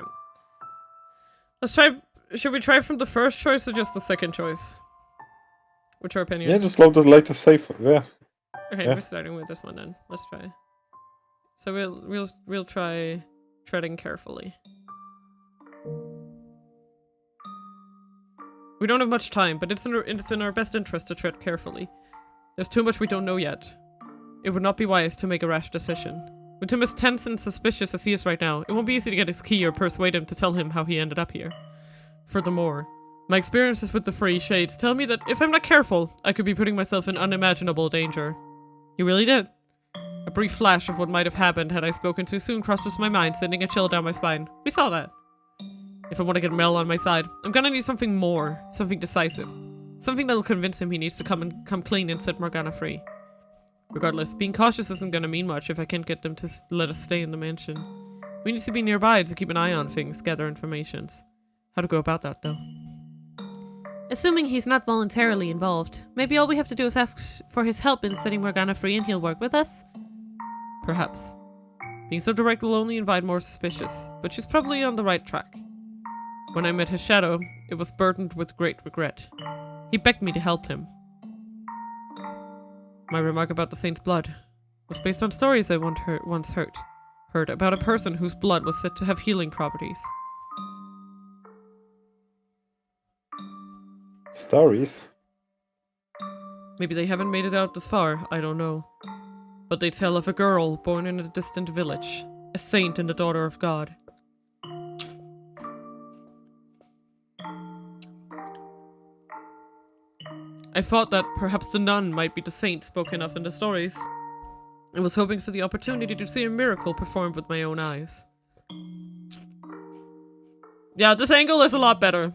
Let's try. Should we try from the first choice or just the second choice? What's your opinion? Yeah, just load the latest save. Yeah. Okay, yeah. we're starting with this one then. Let's try. So we'll try treading carefully. We don't have much time, but it's in our best interest to tread carefully. There's too much we don't know yet. It would not be wise to make a rash decision. With him as tense and suspicious as he is right now, it won't be easy to get his key or persuade him to tell him how he ended up here. Furthermore, my experiences with the Free Shades tell me that if I'm not careful, I could be putting myself in unimaginable danger. He really did. A brief flash of what might have happened had I spoken too soon crosses my mind, sending a chill down my spine. We saw that. If I want to get Mel on my side, I'm gonna need something more, something decisive. Something that'll convince him he needs to come clean and set Morgana free. Regardless, being cautious isn't gonna mean much if I can't get them to let us stay in the mansion. We need to be nearby to keep an eye on things, gather informations. How to go about that, though? Assuming he's not voluntarily involved, maybe all we have to do is ask for his help in setting Morgana free and he'll work with us? Perhaps. Being so direct will only invite more suspicious, but she's probably on the right track. When I met his shadow, it was burdened with great regret. He begged me to help him. My remark about the saint's blood was based on stories I once heard about a person whose blood was said to have healing properties. Stories? Maybe they haven't made it out this far, I don't know. But they tell of a girl born in a distant village, a saint and a daughter of God. I thought that perhaps the nun might be the saint spoken of in the stories. I was hoping for the opportunity to see a miracle performed with my own eyes. Yeah, this angle is a lot better.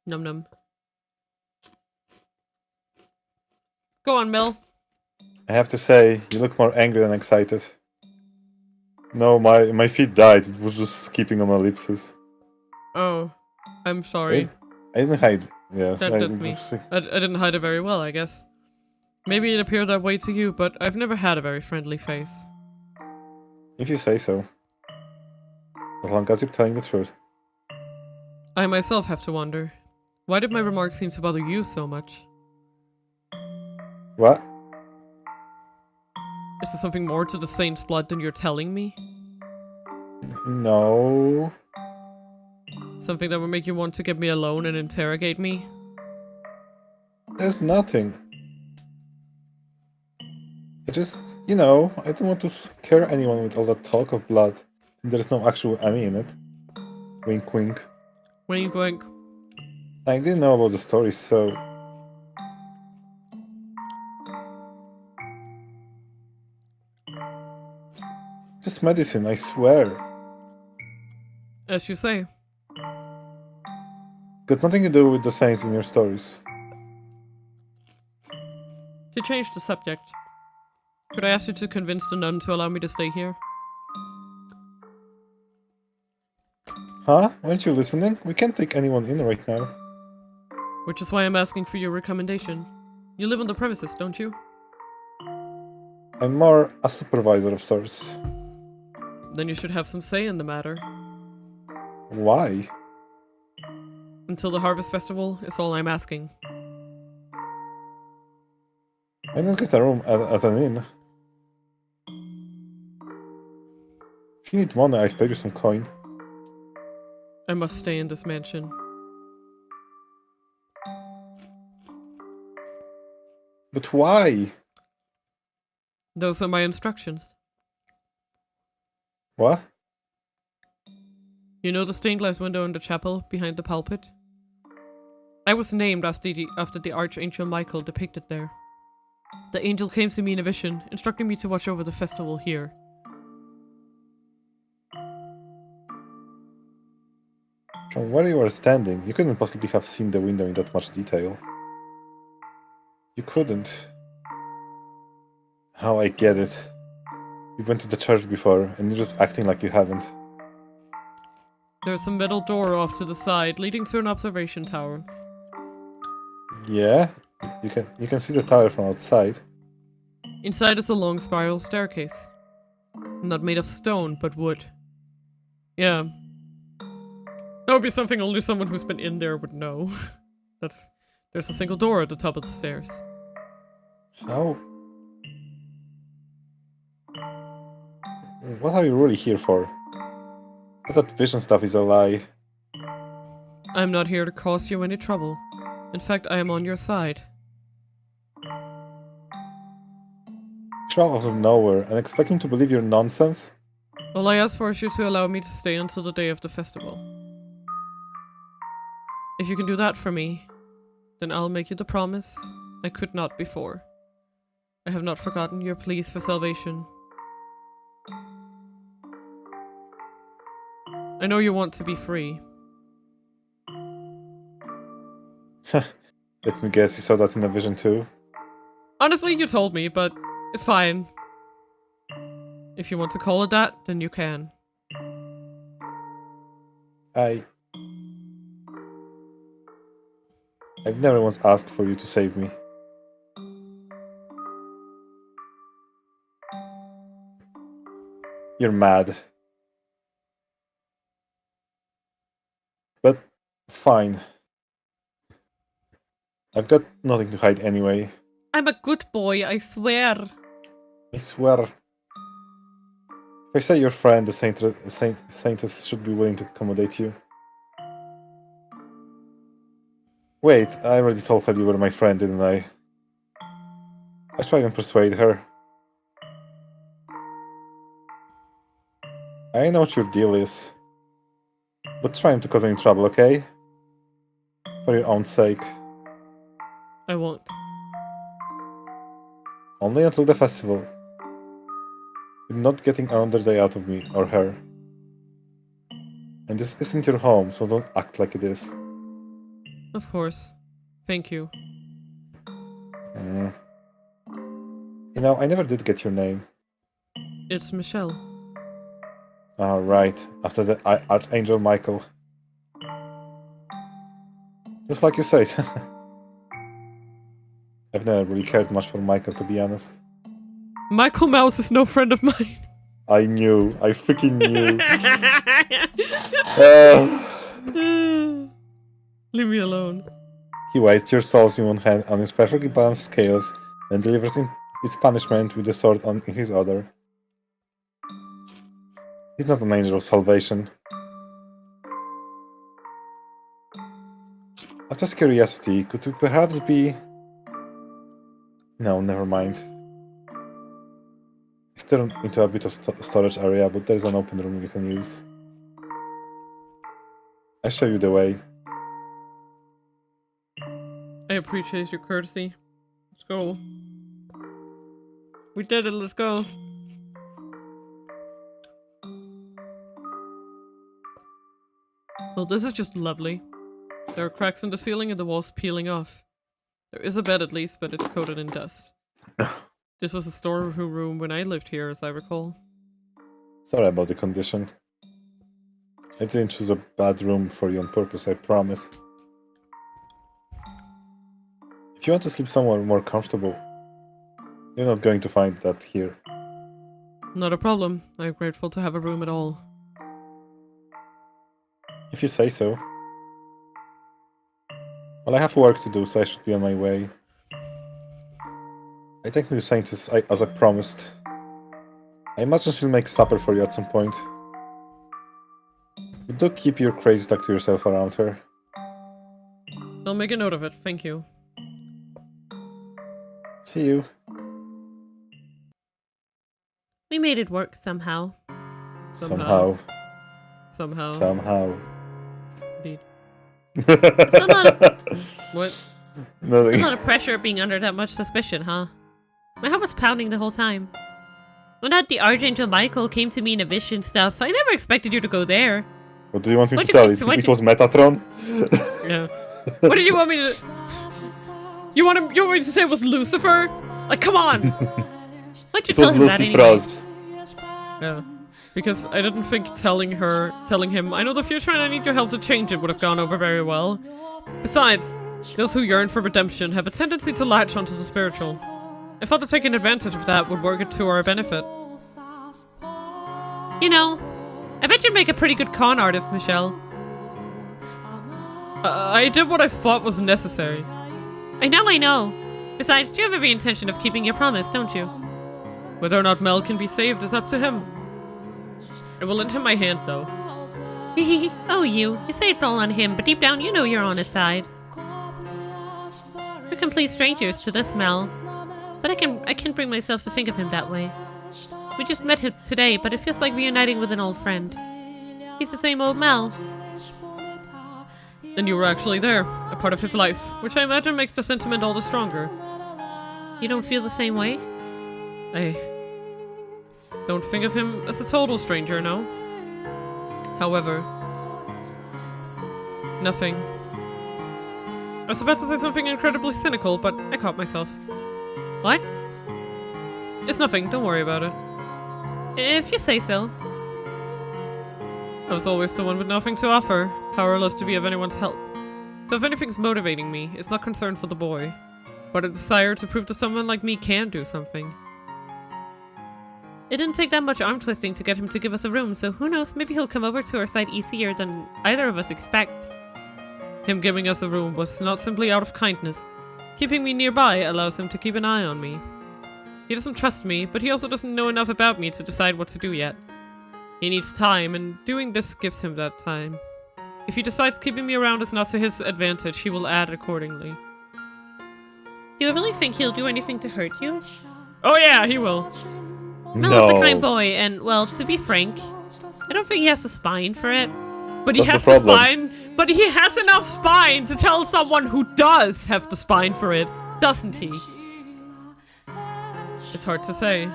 Num num. Go on, Mill. I have to say, you look more angry than excited. No, my feet died. It was just skipping on ellipses. Oh, I'm sorry. I didn't hide. Yes, That's me. I didn't hide it very well, I guess. Maybe it appeared that way to you, but I've never had a very friendly face. If you say so. As long as you're telling the truth. I myself have to wonder. Why did my remarks seem to bother you so much? What? Is there something more to the saint's blood than you're telling me? No. Something that would make you want to get me alone and interrogate me? There's nothing. I just, you know, I don't want to scare anyone with all that talk of blood. There's no actual any in it. Wink wink. Wink wink. I didn't know about the story, so... Just medicine, I swear. As you say. Got nothing to do with the saints in your stories. To change the subject, could I ask you to convince the nun to allow me to stay here? Huh? Weren't you listening? We can't take anyone in right now. Which is why I'm asking for your recommendation. You live on the premises, don't you? I'm more a supervisor of sorts. Then you should have some say in the matter. Why? Until the Harvest Festival is all I'm asking. Why not get a room at an inn? If you need money, I spare you some coin. I must stay in this mansion. But why? Those are my instructions. What? You know the stained glass window in the chapel behind the pulpit? I was named after the Archangel Michael depicted there. The angel came to me in a vision, instructing me to watch over the festival here. From where you were standing, you couldn't possibly have seen the window in that much detail. You couldn't. How I get it. You went to the church before, and you're just acting like you haven't. There's a metal door off to the side, leading to an observation tower. Yeah? You can see the tower from outside. Inside is a long spiral staircase. Not made of stone, but wood. Yeah. That would be something only someone who's been in there would know. There's a single door at the top of the stairs. How? What are you really here for? I thought vision stuff is a lie. I'm not here to cause you any trouble. In fact, I am on your side. Show out of nowhere and expecting to believe your nonsense? All I ask for is you to allow me to stay until the day of the festival. If you can do that for me, then I'll make you the promise I could not before. I have not forgotten your pleas for salvation. I know you want to be free. Let me guess, you saw that in a vision too? Honestly, you told me, but it's fine. If you want to call it that, then you can. I've never once asked for you to save me. You're mad. But fine. I've got nothing to hide anyway. I'm a good boy, I swear. I swear. If I say your friend, the saintess should be willing to accommodate you. Wait, I already told her you were my friend, didn't I? I tried and persuade her. I know what your deal is. but try not to cause any trouble, okay? For your own sake. I won't. Only until the festival. You're not getting another day out of me or her. And this isn't your home, so don't act like it is. Of course. Thank you. Mm. You know, I never did get your name. It's Michelle. Ah, right. After the Archangel Michael. Just like you said. I've never really cared much for Michael, to be honest. Michael Mouse is no friend of mine. I knew. I freaking knew. Leave me alone. He weighs your souls in one hand on his perfectly balanced scales and delivers its punishment with the sword in his other. He's not an angel of salvation. Out of just curiosity, could you perhaps be... No, never mind. It's turned into a bit of storage area, but there's an open room you can use. I'll show you the way. I appreciate your courtesy. Let's go. We did it, let's go. Well, this is just lovely. There are cracks in the ceiling and the walls peeling off. There is a bed at least, but it's coated in dust. This was a storeroom room when I lived here, as I recall. Sorry about the condition. I didn't choose a bad room for you on purpose, I promise. If you want to sleep somewhere more comfortable, you're not going to find that here. Not a problem. I'm grateful to have a room at all. If you say so. Well, I have work to do, so I should be on my way. I take me to Saint as I promised. I imagine she'll make supper for you at some point. But do keep your crazy talk to yourself around her. I'll make a note of it, thank you. See you. We made it work somehow. Somehow. Indeed. Still not What? Nothing. Still a lot of pressure being under that much suspicion, huh? My heart was pounding the whole time. When that the Archangel Michael came to me in a vision stuff, I never expected you to go there. What do you want me What to do you tell? think- what It do- was Metatron? Yeah. What did you want me to... You want me to say it was Lucifer? Like, come on! Why'd you It tell was him that Lucy anyway? Frost. Yeah. Because I didn't think telling him, I know the future and I need your help to change it would have gone over very well. Besides, those who yearn for redemption have a tendency to latch onto the spiritual. I thought that taking advantage of that would work to our benefit. You know, I bet you'd make a pretty good con artist, Michelle. I did what I thought was necessary. I know. Besides, you have every intention of keeping your promise, don't you? Whether or not Mel can be saved is up to him. I will lend him my hand, though. Oh, you say it's all on him, but deep down you know you're on his side. We're complete strangers to this Mel, but I can bring myself to think of him that way. We just met him today, but it feels like reuniting with an old friend. He's the same old Mel. And you were actually there, a part of his life, which I imagine makes the sentiment all the stronger. You don't feel the same way? I don't think of him as a total stranger, no. However, nothing. I was about to say something incredibly cynical, but I caught myself. What? It's nothing, don't worry about it. If you say so. I was always the one with nothing to offer, powerless to be of anyone's help. So if anything's motivating me, it's not concern for the boy, but a desire to prove to someone like me can do something. It didn't take that much arm twisting to get him to give us a room, so who knows, maybe he'll come over to our side easier than either of us expect. Him giving us a room was not simply out of kindness. Keeping me nearby allows him to keep an eye on me. He doesn't trust me, but he also doesn't know enough about me to decide what to do yet. He needs time, and doing this gives him that time. If he decides keeping me around is not to his advantage, he will add accordingly. Do you really think he'll do anything to hurt you? Oh yeah, he will. Mel is a kind boy, and, well, to be frank, I don't think he has the spine for it. But he That's has the the problem. spine. But he has enough spine to tell someone who does have the spine for it, doesn't he? It's hard to say.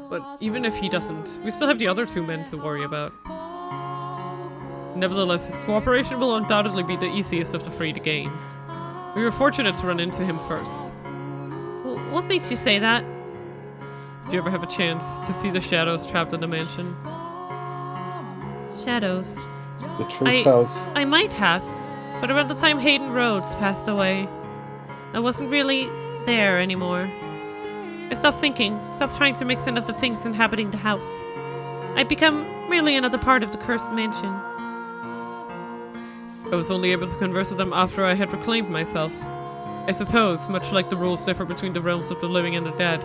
But even if he doesn't, we still have the other two men to worry about. Nevertheless, his cooperation will undoubtedly be the easiest of the three to gain. We were fortunate to run into him first. Well, what makes you say that? Did you ever have a chance to see the shadows trapped in the mansion? Shadows. The true selves. I might have, but around the time Hayden Rhodes passed away, I wasn't really there anymore. I stopped thinking, stopped trying to make sense of the things inhabiting the house. I'd become merely another part of the cursed mansion. I was only able to converse with them after I had reclaimed myself. I suppose, much like the rules differ between the realms of the living and the dead,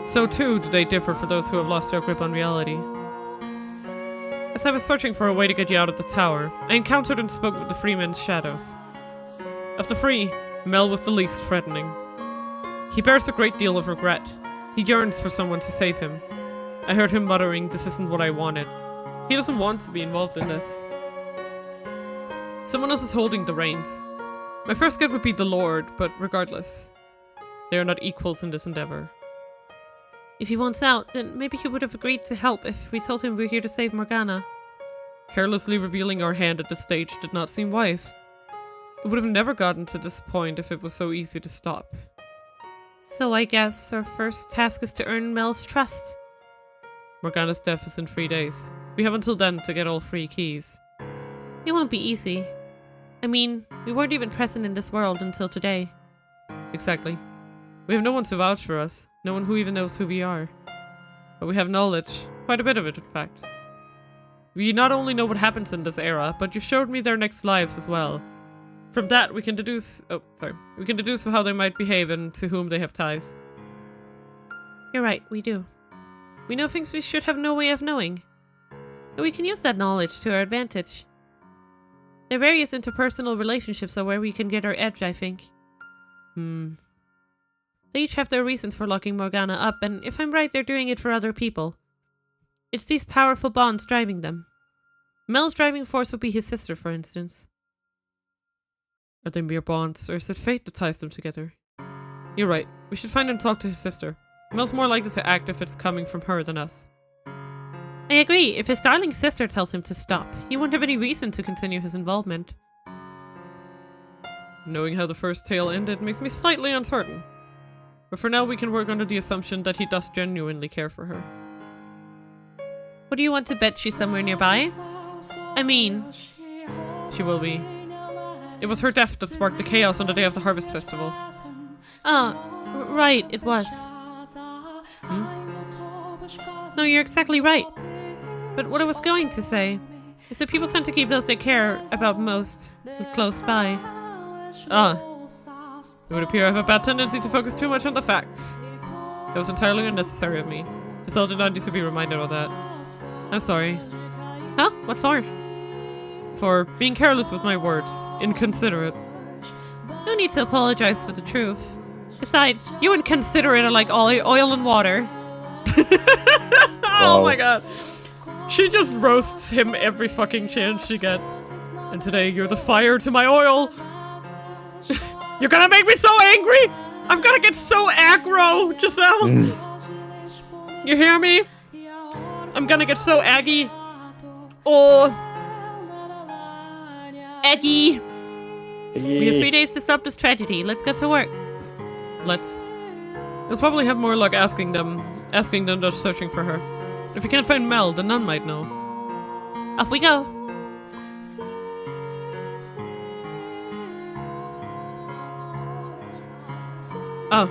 so too do they differ for those who have lost their grip on reality. As I was searching for a way to get you out of the tower, I encountered and spoke with the three men's shadows. Of the three, Mel was the least threatening. He bears a great deal of regret. He yearns for someone to save him. I heard him muttering, "This isn't what I wanted." He doesn't want to be involved in this. Someone else is holding the reins. My first guess would be the Lord, but regardless, they are not equals in this endeavor. If he wants out, then maybe he would have agreed to help if we told him we're here to save Morgana. Carelessly revealing our hand at this stage did not seem wise. It would have never gotten to this point if it was so easy to stop. So I guess our first task is to earn Mel's trust. Morgana's death is in 3 days. We have until then to get all 3 keys. It won't be easy. I mean, we weren't even present in this world until today. Exactly. We have no one to vouch for us, no one who even knows who we are. But we have knowledge, quite a bit of it in fact. We not only know what happens in this era, but you showed me their next lives as well. From that we can deduce how they might behave and to whom they have ties. You're right, we do. We know things we should have no way of knowing. But we can use that knowledge to our advantage. Their various interpersonal relationships are where we can get our edge, I think. They each have their reasons for locking Morgana up, and if I'm right, they're doing it for other people. It's these powerful bonds driving them. Mel's driving force would be his sister, for instance. Are they mere bonds, or is it fate that ties them together? You're right, we should find and talk to his sister. Mel's more likely to act if it's coming from her than us. I agree. If his darling sister tells him to stop, he won't have any reason to continue his involvement. Knowing how the first tale ended makes me slightly uncertain. But for now we can work under the assumption that he does genuinely care for her. What do you want to bet she's somewhere nearby? I mean... She will be. It was her death that sparked the chaos on the day of the Harvest Festival. Right, it was. No, you're exactly right. But what I was going to say is that people tend to keep those they care about most close by. It would appear I have a bad tendency to focus too much on the facts. That was entirely unnecessary of me. Giselle did not need to be reminded of that. I'm sorry. Huh? What for? For being careless with my words. Inconsiderate. No need to apologize for the truth. Besides, you and considerate are like oil and water. Oh my god. She just roasts him every fucking chance she gets. And today you're the fire to my oil. You're gonna make me so angry! I'm gonna get so aggro, Giselle! You hear me? I'm gonna get so aggy. Oh. Aggie! We have 3 days to stop this tragedy. Let's get to work. Let's. You'll probably have more luck asking them than searching for her. If you can't find Mel, the nun might know. Off we go. Oh.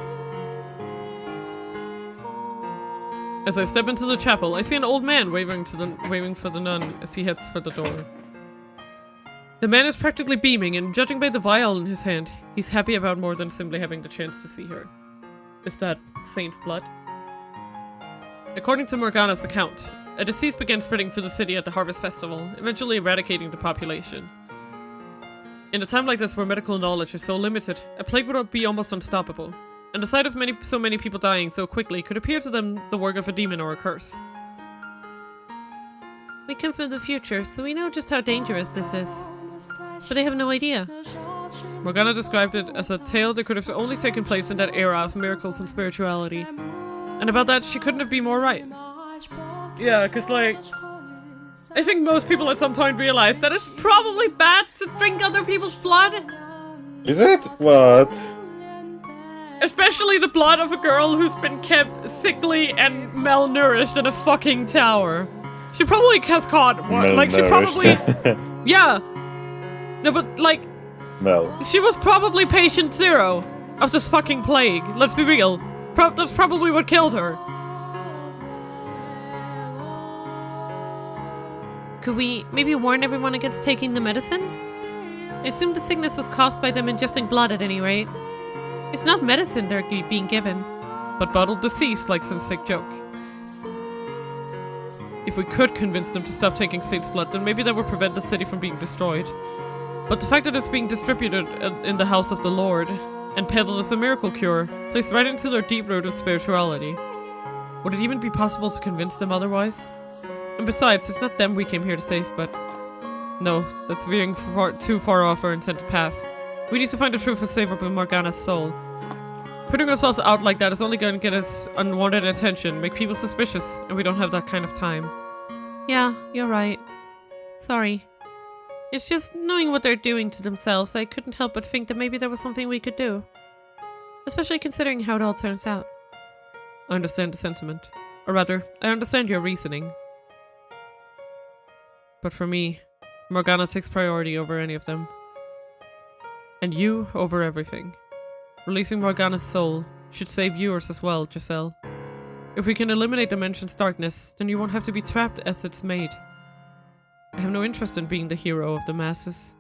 As I step into the chapel, I see an old man waving for the nun as he heads for the door. The man is practically beaming, and judging by the vial in his hand, he's happy about more than simply having the chance to see her. Is that Saint's blood? According to Morgana's account, a disease began spreading through the city at the Harvest Festival, eventually eradicating the population. In a time like this where medical knowledge is so limited, a plague would be almost unstoppable, and the sight of so many people dying so quickly could appear to them the work of a demon or a curse. We come from the future, so we know just how dangerous this is. But I have no idea. Morgana described it as a tale that could have only taken place in that era of miracles and spirituality. And about that, she couldn't have been more right. Yeah, because, like, I think most people at some point realize that it's probably bad to drink other people's blood. Is it? What? Especially the blood of a girl who's been kept sickly and malnourished in a fucking tower. She probably has caught one. Like, she probably... Yeah. No, but, like... Mel. She was probably patient zero of this fucking plague. Let's be real. That's probably what killed her. Could we maybe warn everyone against taking the medicine? I assume the sickness was caused by them ingesting blood at any rate. It's not medicine they're being given. But bottled deceased like some sick joke. If we could convince them to stop taking Saint's blood, then maybe that would prevent the city from being destroyed. But the fact that it's being distributed in the house of the Lord, and peddled as a miracle cure, plays right into their deep-rooted spirituality. Would it even be possible to convince them otherwise? And besides, it's not them we came here to save, but... No, that's veering too far off our intended path. We need to find the truth and save up Morgana's soul. Putting ourselves out like that is only going to get us unwanted attention, make people suspicious, and we don't have that kind of time. Yeah, you're right. Sorry. It's just knowing what they're doing to themselves, I couldn't help but think that maybe there was something we could do. Especially considering how it all turns out. I understand the sentiment. Or rather, I understand your reasoning. But for me, Morgana takes priority over any of them. And you over everything. Releasing Morgana's soul should save yours as well, Giselle. If we can eliminate Dimension's darkness, then you won't have to be trapped as it's made. I have no interest in being the hero of the masses.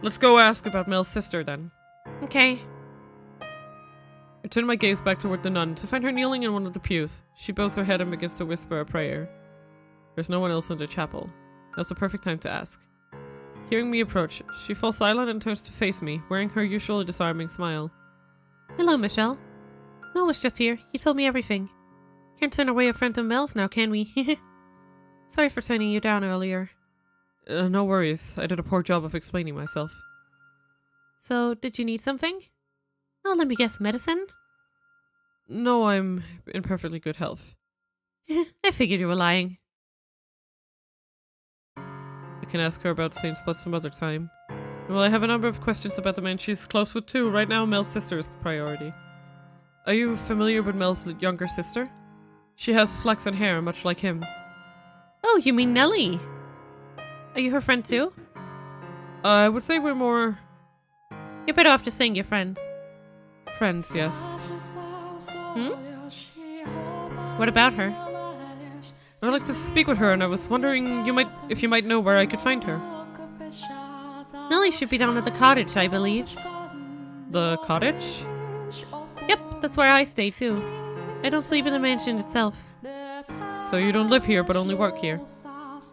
Let's go ask about Mel's sister then. Okay. I turn my gaze back toward the nun to find her kneeling in one of the pews. She bows her head and begins to whisper a prayer. There's no one else in the chapel. Now's the perfect time to ask. Hearing me approach, she falls silent and turns to face me, wearing her usual disarming smile. Hello, Michelle. Mel was just here. He told me everything. Can't turn away a friend of Mel's now, can we? Sorry for turning you down earlier. No worries. I did a poor job of explaining myself. So, did you need something? Oh, let me guess, medicine? No, I'm in perfectly good health. I figured you were lying. I can ask her about Saints Plus some other time. Well, I have a number of questions about the man she's close with too. Right now, Mel's sister is the priority. Are you familiar with Mel's younger sister? She has flaxen hair, much like him. Oh, you mean Nellie? Are you her friend too? I would say we're more... You're better off just saying you're friends. Friends, yes. Hmm? What about her? I would like to speak with her, and I was wondering if you might know where I could find her. Nellie should be down at the cottage, I believe. The cottage? Yep, that's where I stay too. I don't sleep in the mansion itself. So you don't live here, but only work here?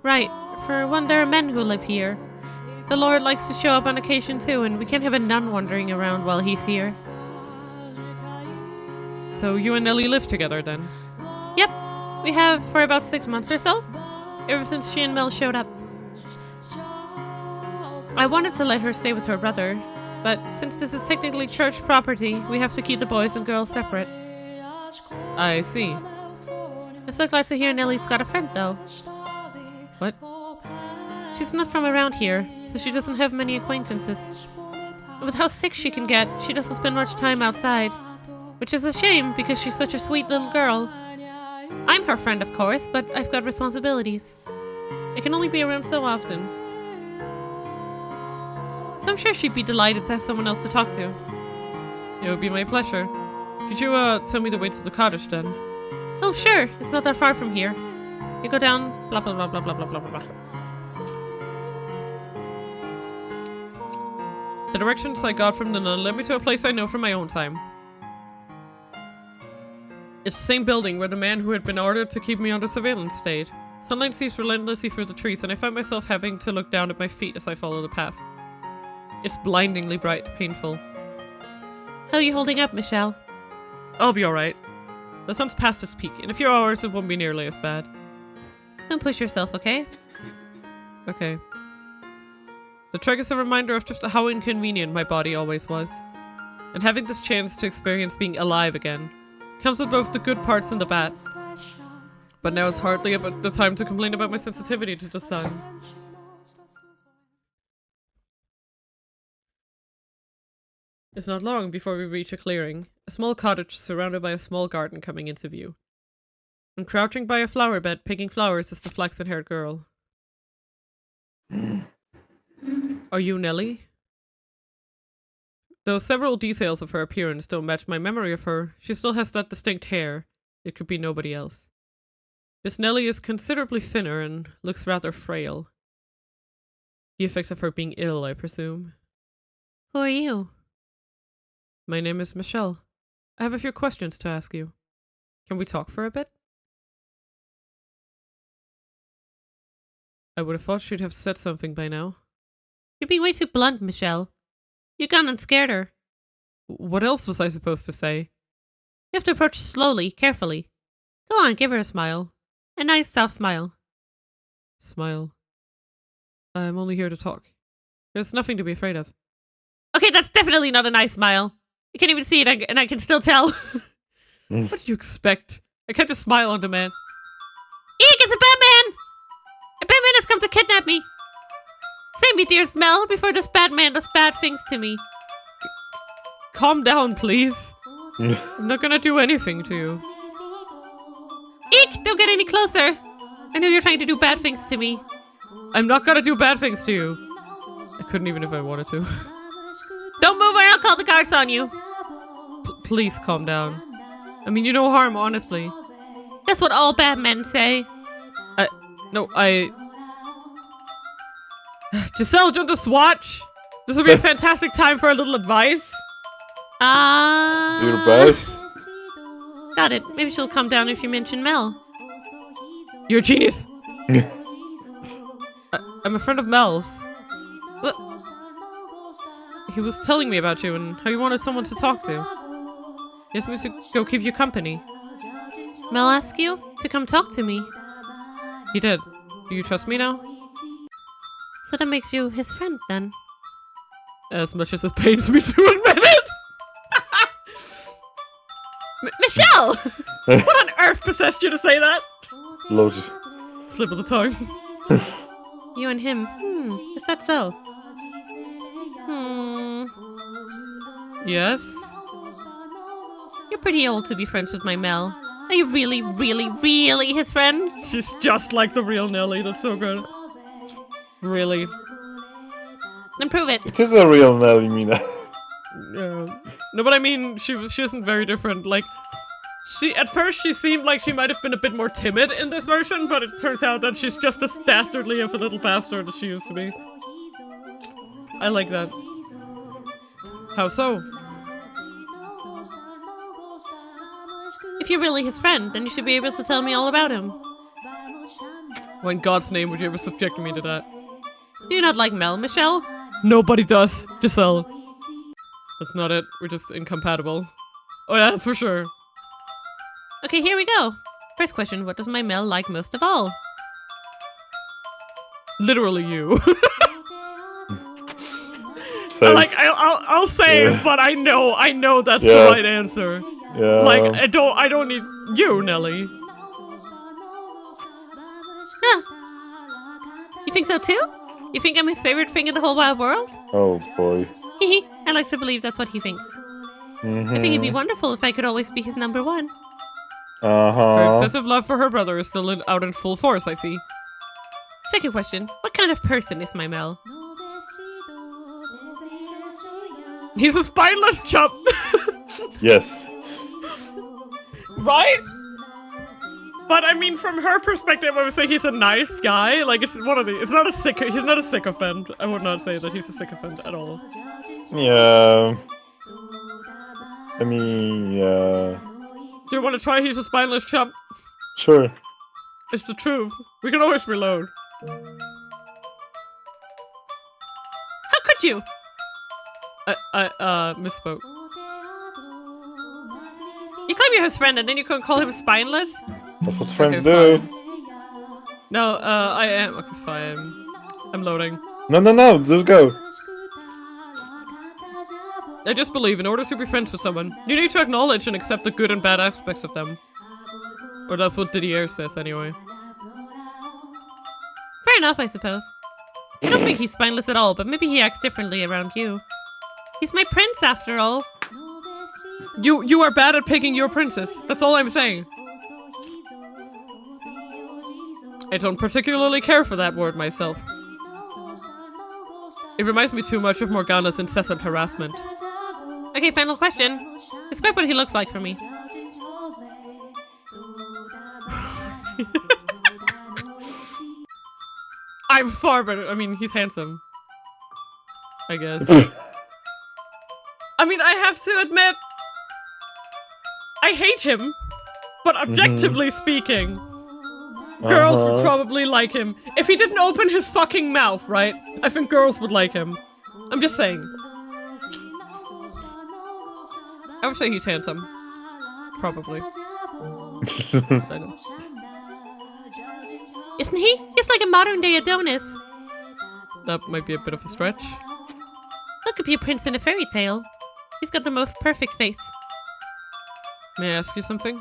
Right. For one, there are men who live here. The Lord likes to show up on occasion too, and we can't have a nun wandering around while he's here. So you and Nellie live together then? Yep. We have for about 6 months or so. Ever since she and Mel showed up. I wanted to let her stay with her brother, but since this is technically church property, we have to keep the boys and girls separate. I see. I'm so glad to hear Nellie's got a friend, though. What? She's not from around here, so she doesn't have many acquaintances. With how sick she can get, she doesn't spend much time outside. Which is a shame, because she's such a sweet little girl. I'm her friend, of course, but I've got responsibilities. I can only be around so often. So I'm sure she'd be delighted to have someone else to talk to. It would be my pleasure. Could you tell me the way to the cottage then? Oh, sure. It's not that far from here. You go down, blah, blah, blah, blah, blah, blah, blah, blah. The directions I got from the nun led me to a place I know from my own time. It's the same building where the man who had been ordered to keep me under surveillance stayed. Sunlight seeps relentlessly through the trees, and I find myself having to look down at my feet as I follow the path. It's blindingly bright, painful. How are you holding up, Michelle? I'll be alright. The sun's past its peak. In a few hours, it won't be nearly as bad. Don't push yourself, okay? Okay. The trek is a reminder of just how inconvenient my body always was. And having this chance to experience being alive again comes with both the good parts and the bad. But now is hardly about the time to complain about my sensitivity to the sun. It's not long before we reach a clearing, a small cottage surrounded by a small garden coming into view. I'm crouching by a flower bed, picking flowers is the flaxen-haired girl. Are you Nelly? Though several details of her appearance don't match my memory of her, she still has that distinct hair. It could be nobody else. This Nelly is considerably thinner and looks rather frail. The effects of her being ill, I presume. Who are you? My name is Michelle. I have a few questions to ask you. Can we talk for a bit? I would have thought she'd have said something by now. You're being way too blunt, Michelle. You gone and scared her. What else was I supposed to say? You have to approach slowly, carefully. Go on, give her a smile. A nice, soft smile. Smile. I'm only here to talk. There's nothing to be afraid of. Okay, that's definitely not a nice smile. You can't even see it, and I can still tell. What do you expect? I can't just smile on demand. Eek, it's a Batman! A Batman has come to kidnap me. Save me, dearest Mel, before this Batman does bad things to me. Calm down, please. I'm not gonna do anything to you. Eek, don't get any closer. I know you're trying to do bad things to me. I'm not gonna do bad things to you. I couldn't even if I wanted to. Don't move or I'll call the guards on you. Please calm down. I mean you no harm, honestly. That's what all bad men say. Giselle, do you want to swatch? This would be a fantastic time for a little advice. Do your best. Got it. Maybe she'll calm down if you mention Mel. You're a genius. I'm a friend of Mel's. What? He was telling me about you and how you wanted someone to talk to. He asked me to go keep you company. Mel asked you to come talk to me. He did. Do you trust me now? So that makes you his friend then. As much as it pains me to admit it. Michelle! What on earth possessed you to say that? Logic. Slip of the tongue. You and him. Is that so? Yes? You're pretty old to be friends with my Mel. Are you really, really, really his friend? She's just like the real Nelly. That's so good. Really. Then prove it. It is a real Nelly, Mina. Yeah. No, but I mean, she isn't very different. Like, at first she seemed like she might have been a bit more timid in this version, but it turns out that she's just as dastardly of a little bastard as she used to be. I like that. How so? If you're really his friend, then you should be able to tell me all about him. Why in God's name would you ever subject me to that? Do you not like Mel, Michelle? Nobody does, Giselle. That's not it. We're just incompatible. Oh yeah, for sure. Okay, here we go. First question, what does my Mel like most of all? Literally you. Same. Like, I'll say it, but I know that's the Yeah. right answer. Yeah. Like, I don't need you, Nelly. Huh. You think so too? You think I'm his favorite thing in the whole wide world? Oh boy. Hehe, I like to believe that's what he thinks. I think it'd be wonderful if I could always be his number one. Her Uh-huh. excessive love for her brother is still out in full force, I see. Second question, what kind of person is my Mel? He's a spineless chump. Yes. Right? But I mean, from her perspective, I would say he's a nice guy. Like, it's one of the. He's not a sycophant. I would not say that he's a sycophant at all. Yeah. I mean, yeah. Do you want to try? He's a spineless chump. Sure. It's the truth. We can always reload. How could you? I misspoke. You claim you're his friend and then you can call him spineless? That's what friends Okay, do. No, I am. Okay, fine. I'm loading. No, just go. I just believe in order to be friends with someone, you need to acknowledge and accept the good and bad aspects of them. Or that's what Didier says anyway. Fair enough, I suppose. I don't think he's spineless at all, but maybe he acts differently around you. He's my prince, after all. You are bad at picking your princess. That's all I'm saying. I don't particularly care for that word myself. It reminds me too much of Morgana's incessant harassment. Okay, final question. Describe what he looks like for me. I'm far better. I mean, he's handsome. I guess. I mean, I have to admit, I hate him. But objectively speaking, girls would probably like him. If he didn't open his fucking mouth, right? I think girls would like him. I'm just saying. I would say he's handsome. Probably. I know. Isn't he? He's like a modern-day Adonis. That might be a bit of a stretch. Look could be a prince in a fairy tale. He's got the most perfect face. May I ask you something?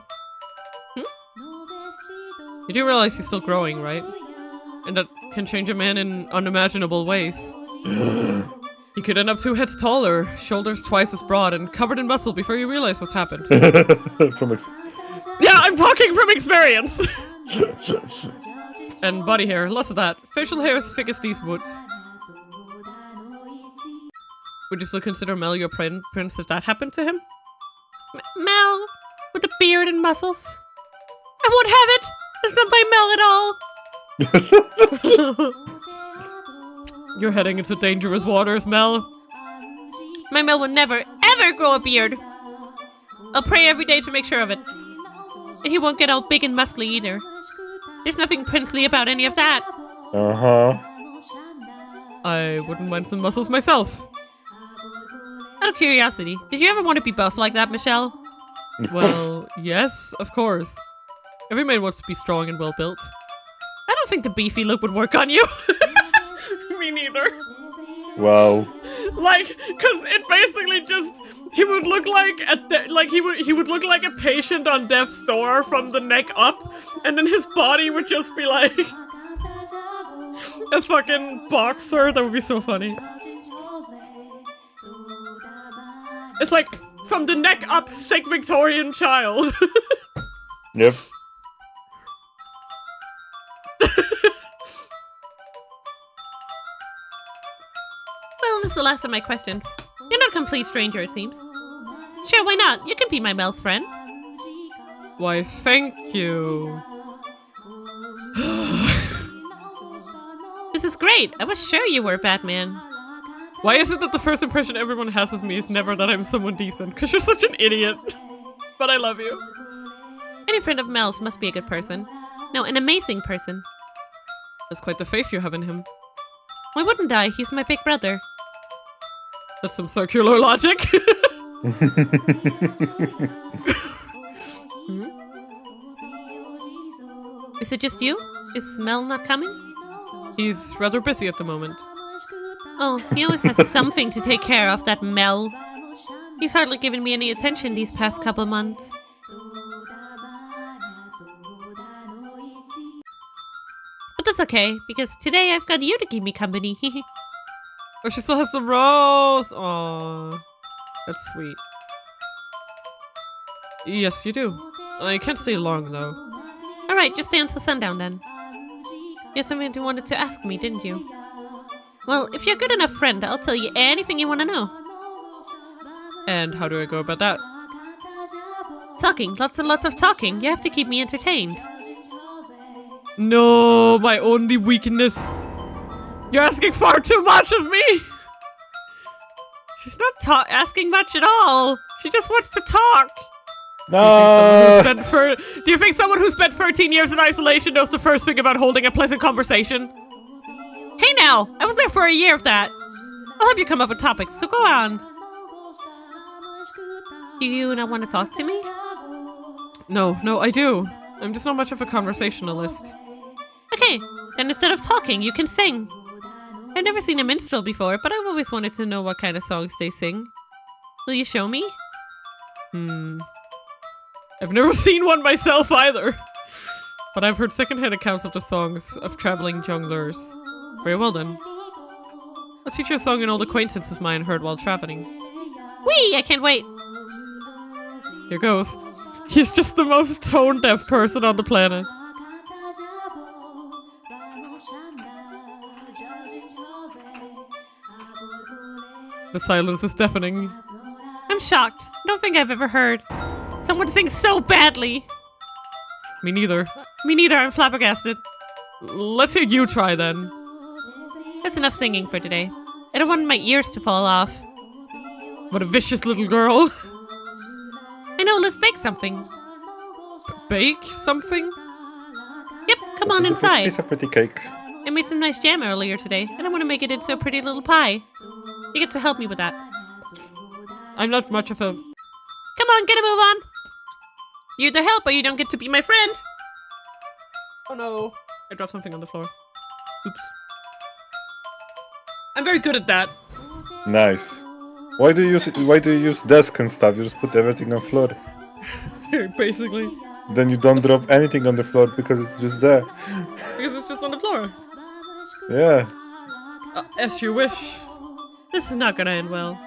You do realize he's still growing, right? And that can change a man in unimaginable ways. He could end up 2 heads taller, shoulders twice as broad, and covered in muscle before you realize what's happened. Yeah, I'm talking from experience! And body hair, lots of that. Facial hair as thick as these woods. Would you still consider Mel your prince if that happened to him? Mel, with the beard and muscles. I won't have it! That's not my Mel at all! You're heading into dangerous waters, Mel. My Mel will never, ever grow a beard! I'll pray every day to make sure of it. And he won't get all big and muscly either. There's nothing princely about any of that. I wouldn't mind some muscles myself. Out of curiosity, did you ever want to be buff like that, Michelle? Well, yes, of course. Every man wants to be strong and well-built. I don't think the beefy look would work on you. Me neither. Wow. Like, cause it basically just he would look like he would look like a patient on death's door from the neck up, and then his body would just be like a fucking boxer. That would be so funny. It's like from the neck up, sick Victorian child. Yep. Well, this is the last of my questions. You're not a complete stranger, it seems. Sure, why not? You can be my Mel's friend. Why, thank you. This is great. I was sure you were Batman. Why is it that the first impression everyone has of me is never that I'm someone decent? Because you're such an idiot. But I love you. Any friend of Mel's must be a good person. No, an amazing person. That's quite the faith you have in him. Why wouldn't I? He's my big brother. That's some circular logic. Is it just you? Is Mel not coming? He's rather busy at the moment. Oh, he always has something to take care of, that Mel. He's hardly given me any attention these past couple months. But that's okay, because today I've got you to keep me company. Oh, she still has the rose. Aww. That's sweet. Yes, you do. I can't stay long, though. Alright, just stay until sundown, then. You had something you wanted to ask me, didn't you? Well, if you're a good enough friend, I'll tell you anything you want to know. And how do I go about that? Talking. Lots and lots of talking. You have to keep me entertained. No, my only weakness. You're asking far too much of me. She's not asking much at all. She just wants to talk. No. Do you think someone who spent 13 years in isolation knows the first thing about holding a pleasant conversation? Hey now, I was there for a year of that. I'll help you come up with topics, so go on. Do you not want to talk to me? No, I do. I'm just not much of a conversationalist. Okay, And instead of talking, you can sing. I've never seen a minstrel before, but I've always wanted to know what kind of songs they sing. Will you show me? I've never seen one myself either. But I've heard secondhand accounts of the songs of traveling jongleurs. Very well then. I'll teach you a song an old acquaintance of mine heard while traveling. Whee! I can't wait. Here goes. He's just the most tone-deaf person on the planet. The silence is deafening. I'm shocked. I don't think I've ever heard someone sing so badly. Me neither. Me neither, I'm flabbergasted. Let's hear you try then. That's enough singing for today. I don't want my ears to fall off. What a vicious little girl. I know, let's bake something. Bake something? Yep, come on inside. It's a pretty cake. I made some nice jam earlier today, and I want to make it into a pretty little pie. You get to help me with that. I'm not much of a... Come on, get a move on! You either help or you don't get to be my friend. Oh no. I dropped something on the floor. Oops. I'm very good at that. Nice. Why do you use desk and stuff? You just put everything on floor. Basically. Then you don't drop anything on the floor because it's just there. Because it's just on the floor. Yeah. As you wish. This is not gonna end well.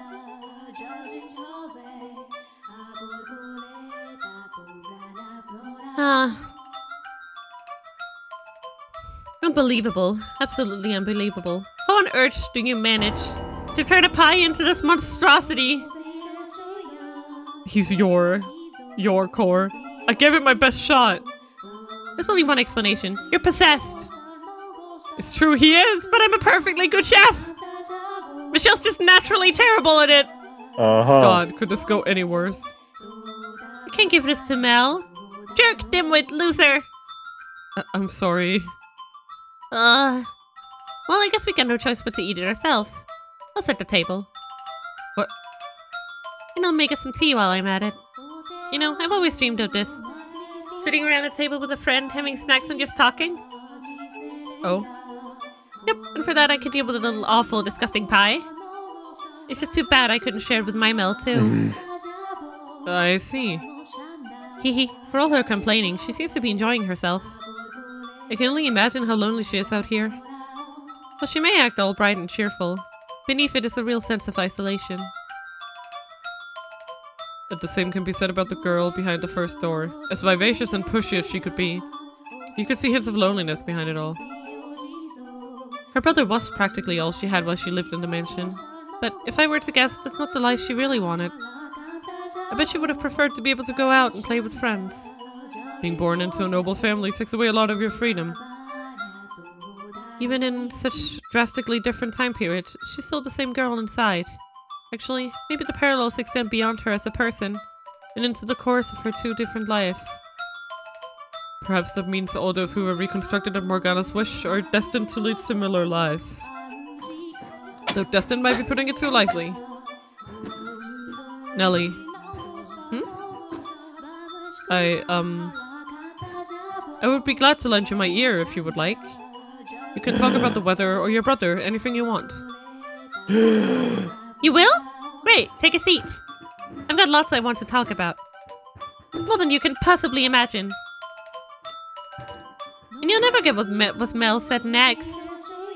Unbelievable. Absolutely unbelievable. How on earth do you manage to turn a pie into this monstrosity? He's your core. I gave it my best shot. There's only one explanation. You're possessed. It's true he is, But I'm a perfectly good chef. Michelle's just naturally terrible at it. God, could this go any worse? I can't give this to Mel. Jerk, dimwit, loser. I'm sorry. Well, I guess we got no choice but to eat it ourselves. I'll set the table. What? And I'll make us some tea while I'm at it. You know, I've always dreamed of this. Sitting around a table with a friend, having snacks and just talking. Oh? Yep, and for that I could deal with a little awful, disgusting pie. It's just too bad I couldn't share it with my Mel, too. I see. Hehe, for all her complaining, she seems to be enjoying herself. I can only imagine how lonely she is out here. Well, she may act all bright and cheerful. Beneath it is a real sense of isolation. But the same can be said about the girl behind the first door. As vivacious and pushy as she could be, you could see hints of loneliness behind it all. Her brother was practically all she had while she lived in the mansion. But if I were to guess, that's not the life she really wanted. I bet she would have preferred to be able to go out and play with friends. Being born into a noble family takes away a lot of your freedom. Even in such drastically different time periods, she's still the same girl inside. Actually, maybe the parallels extend beyond her as a person, and into the course of her two different lives. Perhaps that means all those who were reconstructed at Morgana's wish are destined to lead similar lives. Though destined might be putting it too lightly. Nelly. I would be glad to lend you my ear if you would like. You can talk about the weather or your brother, anything you want. You will? Great, take a seat. I've got lots I want to talk about. More than you can possibly imagine. And you'll never get what Mel said next.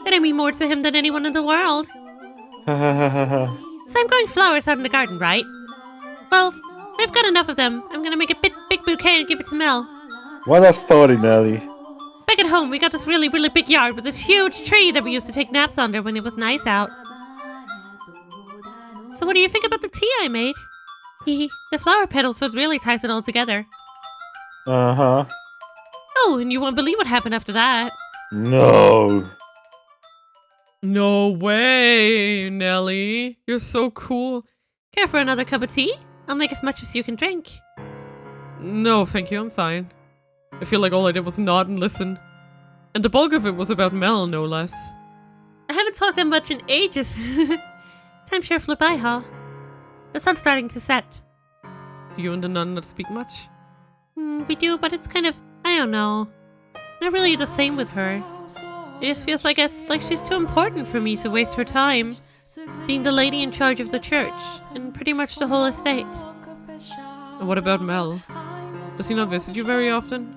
That I mean more to him than anyone in the world. So I'm growing flowers out in the garden, right? Well, I've got enough of them. I'm gonna make a big bouquet and give it to Mel. What a story, Nelly. Back at home, we got this really big yard with this huge tree that we used to take naps under when it was nice out. So what do you think about the tea I made? Hehe, the flower petals what really ties it all together. Uh-huh. Oh, and you won't believe what happened after that. No. No way, Nelly. You're so cool. Care for another cup of tea? I'll make as much as you can drink. No, thank you, I'm fine. I feel like all I did was nod and listen. And the bulk of it was about Mel, no less. I haven't talked that much in ages. Time sure flew by, huh? The sun's starting to set. Do you and the nun not speak much? We do, but it's kind of, I don't know. Not really the same with her. It just feels like she's too important for me to waste her time being the lady in charge of the church and pretty much the whole estate. And what about Mel? Does he not visit you very often?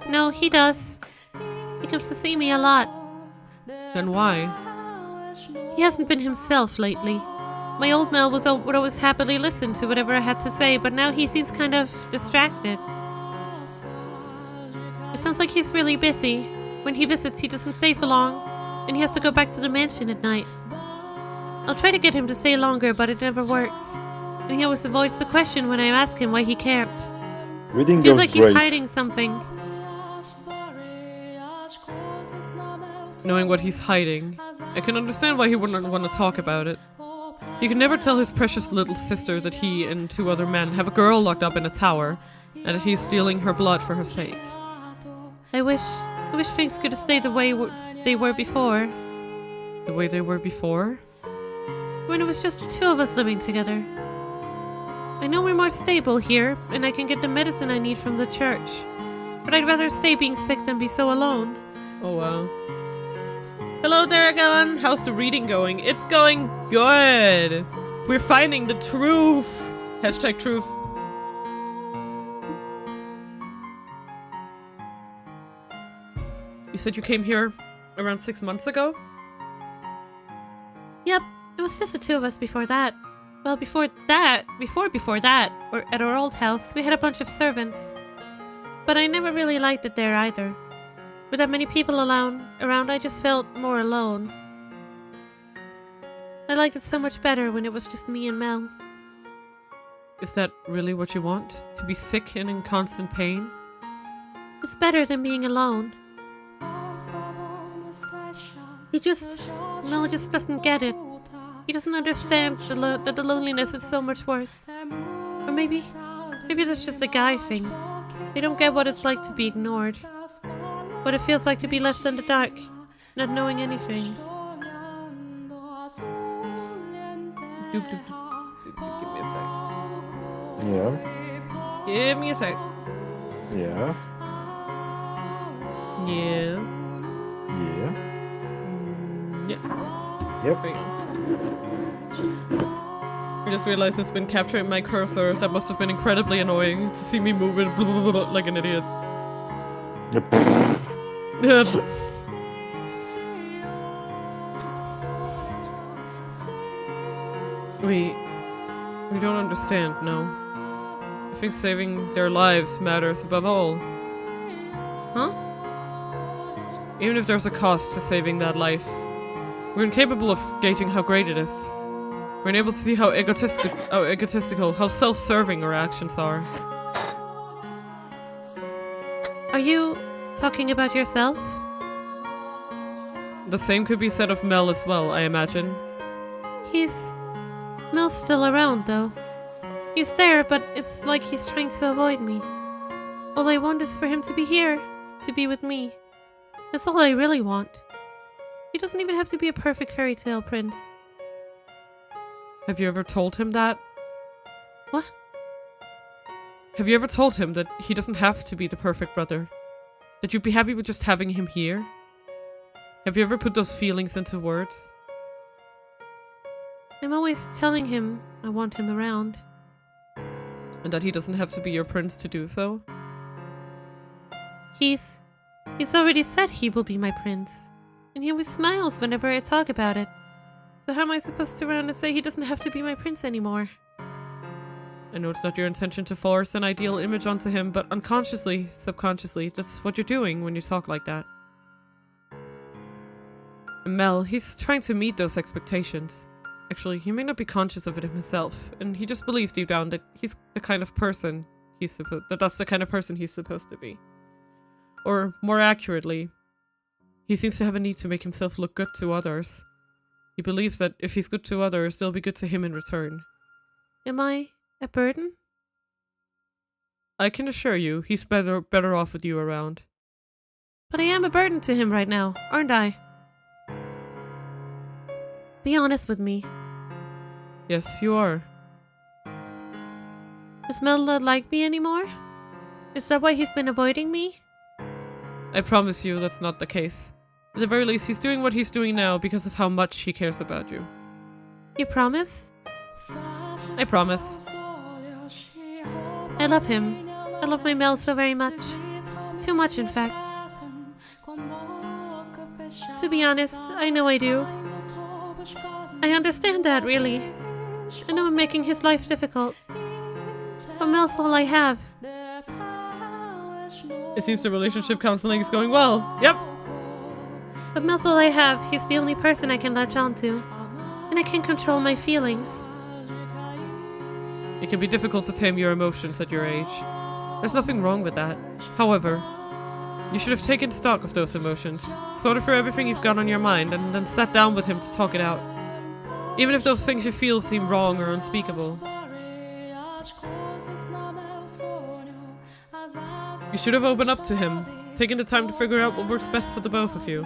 No, he does. He comes to see me a lot. Then why? He hasn't been himself lately. My old Mel would always happily listen to whatever I had to say, but now he seems kind of distracted. It sounds like he's really busy. When he visits, he doesn't stay for long, and he has to go back to the mansion at night. I'll try to get him to stay longer, but it never works. And he always avoids the question when I ask him why he can't. Reading Feels those like he's hiding something. Knowing what he's hiding, I can understand why he wouldn't want to talk about it. He can never tell his precious little sister that he and 2 other men have a girl locked up in a tower, and that he is stealing her blood for her sake. I wish things could have stayed the way they were before. The way they were before? When it was just the 2 of us living together. I know we're more stable here, and I can get the medicine I need from the church. But I'd rather stay being sick than be so alone. Oh wow. Hello Daragon, how's the reading going? It's going good! We're finding the truth! Hashtag truth. You said you came here around 6 months ago? Yep, it was just the 2 of us before that. Well, before that, or at our old house, we had a bunch of servants. But I never really liked it there either. With that many people around, I just felt more alone. I liked it so much better when it was just me and Mel. Is that really what you want? To be sick and in constant pain? It's better than being alone. Mel just doesn't get it. He doesn't understand that the loneliness is so much worse. Or maybe that's just a guy thing. They don't get what it's like to be ignored. What it feels like to be left in the dark, not knowing anything. Doop, doop, doop, doop. Give me a sec. Yeah. Give me a sec. Yeah. Yeah. Yeah. Yeah. Yep. There you go. I just realized it's been capturing my cursor. That must have been incredibly annoying to see me moving blah, blah, blah, blah, like an idiot. We don't understand, no. I think saving their lives matters above all. Huh? Even if there's a cost to saving that life, we're incapable of gauging how great it is. We're unable to see how egotistical, how self-serving our actions are. Are you talking about yourself? The same could be said of Mel as well, I imagine. Mel's still around, though. He's there, but it's like he's trying to avoid me. All I want is for him to be here, to be with me. That's all I really want. He doesn't even have to be a perfect fairy tale prince. Have you ever told him that? What? Have you ever told him that he doesn't have to be the perfect brother? That you'd be happy with just having him here? Have you ever put those feelings into words? I'm always telling him I want him around. And that he doesn't have to be your prince to do so? He's already said he will be my prince. And he always smiles whenever I talk about it. So how am I supposed to run and say he doesn't have to be my prince anymore? I know it's not your intention to force an ideal image onto him, but unconsciously, subconsciously, that's what you're doing when you talk like that. And Mel, he's trying to meet those expectations. Actually, he may not be conscious of it himself, and he just believes deep down that he's the kind of person that's the kind of person he's supposed to be. Or, more accurately, he seems to have a need to make himself look good to others. He believes that if he's good to others, they'll be good to him in return. Am I a burden? I can assure you, he's better off with you around. But I am a burden to him right now, aren't I? Be honest with me. Yes, you are. Does Mel not like me anymore? Is that why he's been avoiding me? I promise you that's not the case. At the very least, he's doing what he's doing now because of how much he cares about you. You promise? I promise. I love him. I love my Mel so very much. Too much, in fact. To be honest, I know I do. I understand that, really. I know I'm making his life difficult. But Mel's all I have. It seems the relationship counseling is going well. Yep. But Mel's all I have. He's the only person I can latch on to. And I can't control my feelings. It can be difficult to tame your emotions at your age. There's nothing wrong with that. However, you should have taken stock of those emotions, sorted for everything you've got on your mind, and then sat down with him to talk it out. Even if those things you feel seem wrong or unspeakable. You should have opened up to him, taken the time to figure out what works best for the both of you.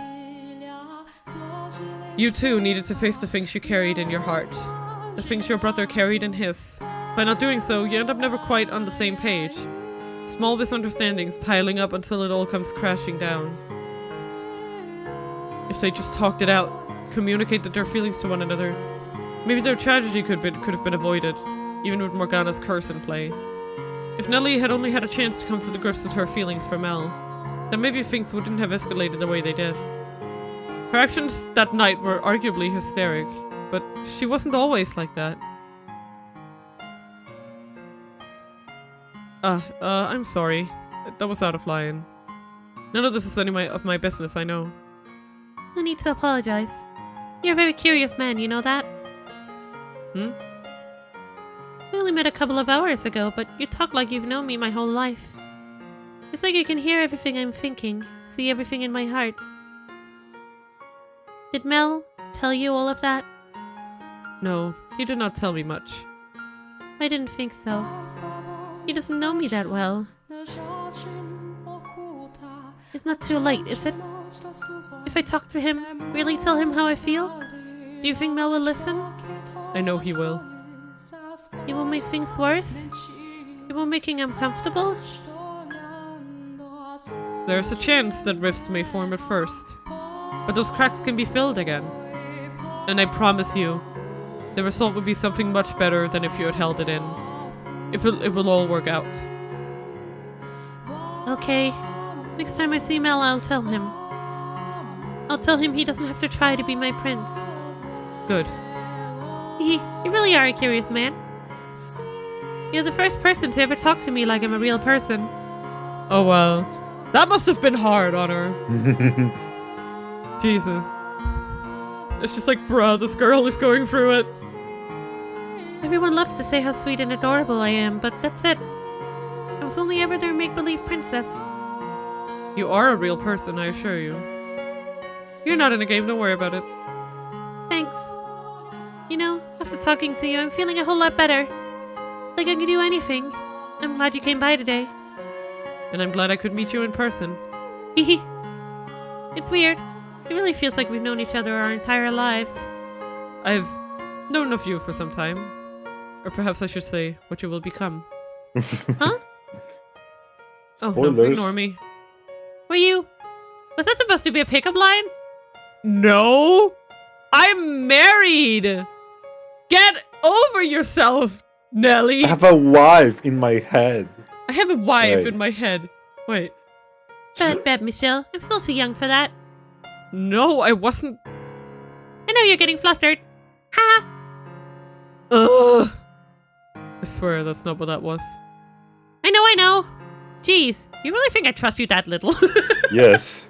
You too needed to face the things you carried in your heart, the things your brother carried in his. By not doing so, you end up never quite on the same page. Small misunderstandings piling up until it all comes crashing down. If they just talked it out, communicated their feelings to one another, maybe their tragedy could have been avoided, even with Morgana's curse in play. If Nellie had only had a chance to come to the grips with her feelings for Mel, then maybe things wouldn't have escalated the way they did. Her actions that night were arguably hysteric, but she wasn't always like that. I'm sorry. That was out of line. None of this is any of my business, I know. No need to apologize. You're a very curious man, you know that? Hmm? We only met a couple of hours ago, but you talk like you've known me my whole life. It's like you can hear everything I'm thinking, see everything in my heart. Did Mel tell you all of that? No, he did not tell me much. I didn't think so. He doesn't know me that well. It's not too late, is it? If I talk to him, really tell him how I feel? Do you think Mel will listen? I know he will. It won't make things worse? It won't make him uncomfortable? There's a chance that rifts may form at first, but those cracks can be filled again. And I promise you, the result would be something much better than if you had held it in. It will all work out. Okay. Next time I see Mel, I'll tell him. I'll tell him he doesn't have to try to be my prince. Good. You really are a curious man. You're the first person to ever talk to me like I'm a real person. Oh well. That must have been hard on her. Jesus. It's just like, bruh, this girl is going through it. Everyone loves to say how sweet and adorable I am, but that's it. I was only ever their make-believe princess. You are a real person, I assure you. You're not in a game, don't worry about it. Thanks. You know, after talking to you, I'm feeling a whole lot better. Like I can do anything. I'm glad you came by today. And I'm glad I could meet you in person. It's weird. It really feels like we've known each other our entire lives. I've known of you for some time. Or perhaps I should say, what you will become. Huh? Oh no, Spoilers. ignore me. Was that supposed to be a pickup line? No! I'm married! Get over yourself, Nelly! I have a wife in my head. I have a wife Right. in my head. Wait. Bad, Michelle. I'm still too young for that. No, I wasn't. I know you're getting flustered. Ha! Ugh! I swear that's not what that was. I know. Jeez, you really think I trust you that little? Yes.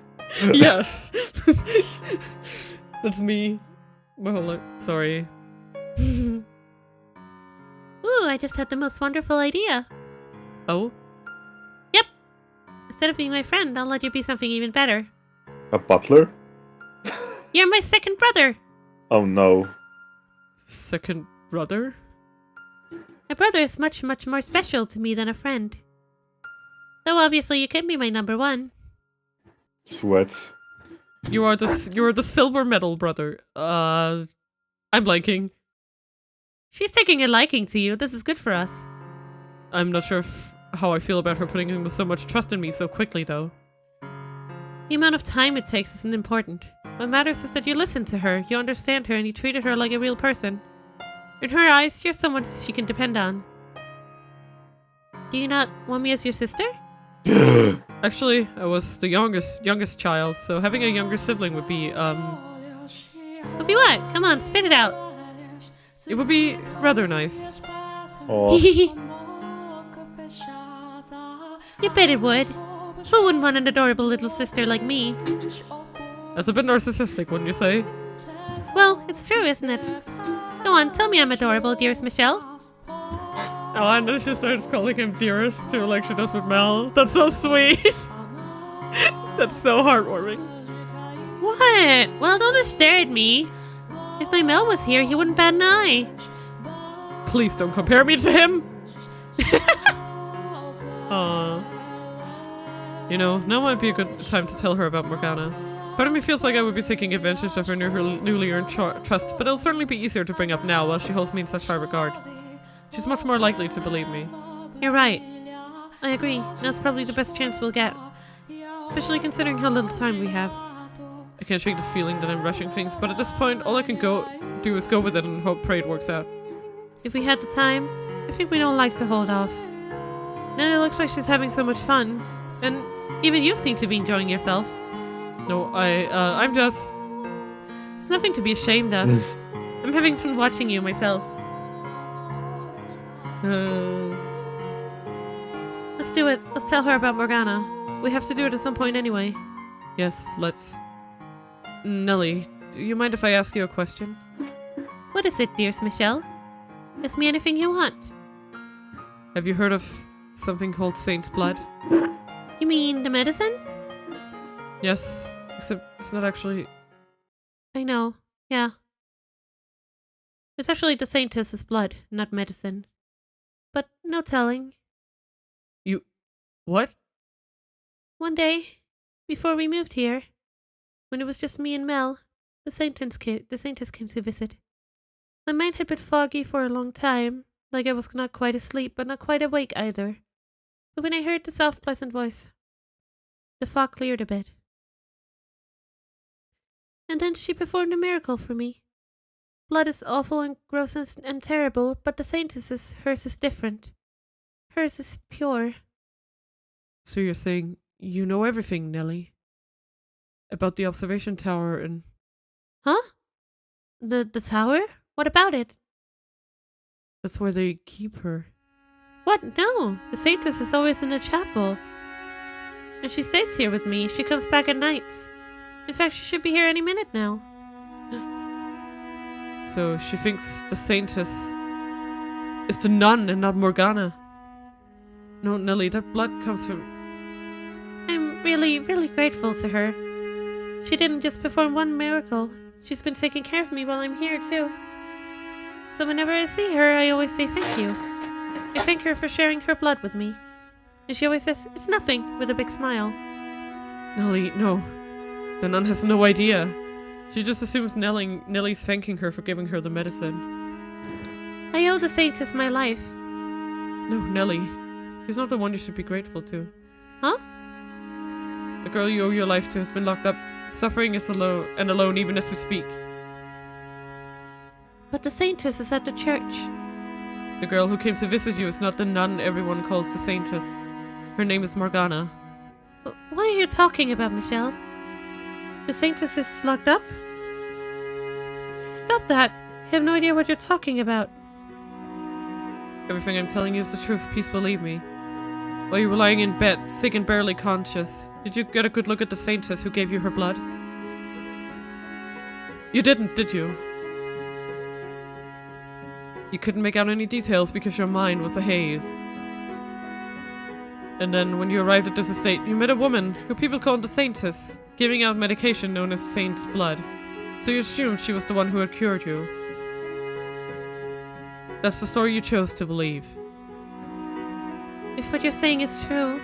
Yes! That's me. My whole life. Sorry. Ooh, I just had the most wonderful idea. Oh? Instead of being my friend, I'll let you be something even better. A butler? You're my second brother. Oh no. Second brother? A brother is much, much more special to me than a friend. Though obviously you can be my number one. Sweats. You're the silver medal brother. I'm blanking. She's taking a liking to you. This is good for us. I'm not sure how I feel about her putting in so much trust in me so quickly, though. The amount of time it takes isn't important. What matters is that you listen to her, you understand her, and you treated her like a real person. In her eyes, you're someone she can depend on. Do you not want me as your sister? Actually, I was the youngest child, so having a younger sibling would be, Would be what? Come on, spit it out. it would be rather nice. Oh, You bet it would. Who wouldn't want an adorable little sister like me? That's a bit narcissistic, wouldn't you say? Well, it's true, isn't it? Go on, tell me I'm adorable, dearest Michelle. Oh, and then she starts calling him dearest too, like she does with Mel. That's so sweet. That's so heartwarming. What? Well, don't just stare at me. If my Mel was here, he wouldn't bat an eye. Please don't compare me to him. Aww. You know, now might be a good time to tell her about Morgana. Part of me feels like I would be taking advantage of her newly earned trust, but it'll certainly be easier to bring up now while she holds me in such high regard. She's much more likely to believe me. You're right. I agree. Now's probably the best chance we'll get. Especially considering how little time we have. I can't shake the feeling that I'm rushing things, but at this point, all I can do is go with it and hope pray it works out. If we had the time, I think we'd all like to hold off. Now it looks like she's having so much fun. And even you seem to be enjoying yourself. No, I'm just... It's nothing to be ashamed of. I'm having fun watching you myself. Let's do it. Let's tell her about Morgana. We have to do it at some point anyway. Yes, let's... Nelly, do you mind if I ask you a question? What is it, dearest Michelle? Ask me anything you want. Have you heard of something called Saint's Blood? You mean the medicine? Yes, except it's not actually... I know, yeah. It's actually the Saintess's blood, not medicine. But no telling. You... What? One day, before we moved here, when it was just me and Mel, the Saintess came to visit. My mind had been foggy for a long time, like I was not quite asleep, but not quite awake either. But when I heard the soft, pleasant voice, the fog cleared a bit. And then she performed a miracle for me. Blood is awful and gross and terrible, but the Saintess's, hers is different. Hers is pure. So you're saying you know everything, Nelly? About the observation tower and... Huh? The tower? What about it? That's where they keep her. What? No. The Saintess is always in the chapel. And she stays here with me. She comes back at nights. In fact, she should be here any minute now. So she thinks the Saintess is the nun and not Morgana. No, Nelly, that blood comes from... I'm really, really grateful to her. She didn't just perform one miracle. She's been taking care of me while I'm here, too. So whenever I see her, I always say thank you. I thank her for sharing her blood with me. And she always says, it's nothing, with a big smile. Nelly, no. The nun has no idea. She just assumes Nelly's thanking her for giving her the medicine. I owe the Saintess my life. No, Nelly. She's not the one you should be grateful to. Huh? The girl you owe your life to has been locked up, suffering is alone even as we speak. But the Saintess is at the church. The girl who came to visit you is not the nun everyone calls the Saintess. Her name is Morgana. What are you talking about, Michelle? The Saintess is locked up? Stop that. I have no idea what you're talking about. Everything I'm telling you is the truth, please believe me. While you were lying in bed, sick and barely conscious, did you get a good look at the Saintess who gave you her blood? You didn't, did you? You couldn't make out any details because your mind was a haze. And then, when you arrived at this estate, you met a woman, who people called the Saintess, giving out medication known as Saint's Blood. So you assumed she was the one who had cured you. That's the story you chose to believe. If what you're saying is true,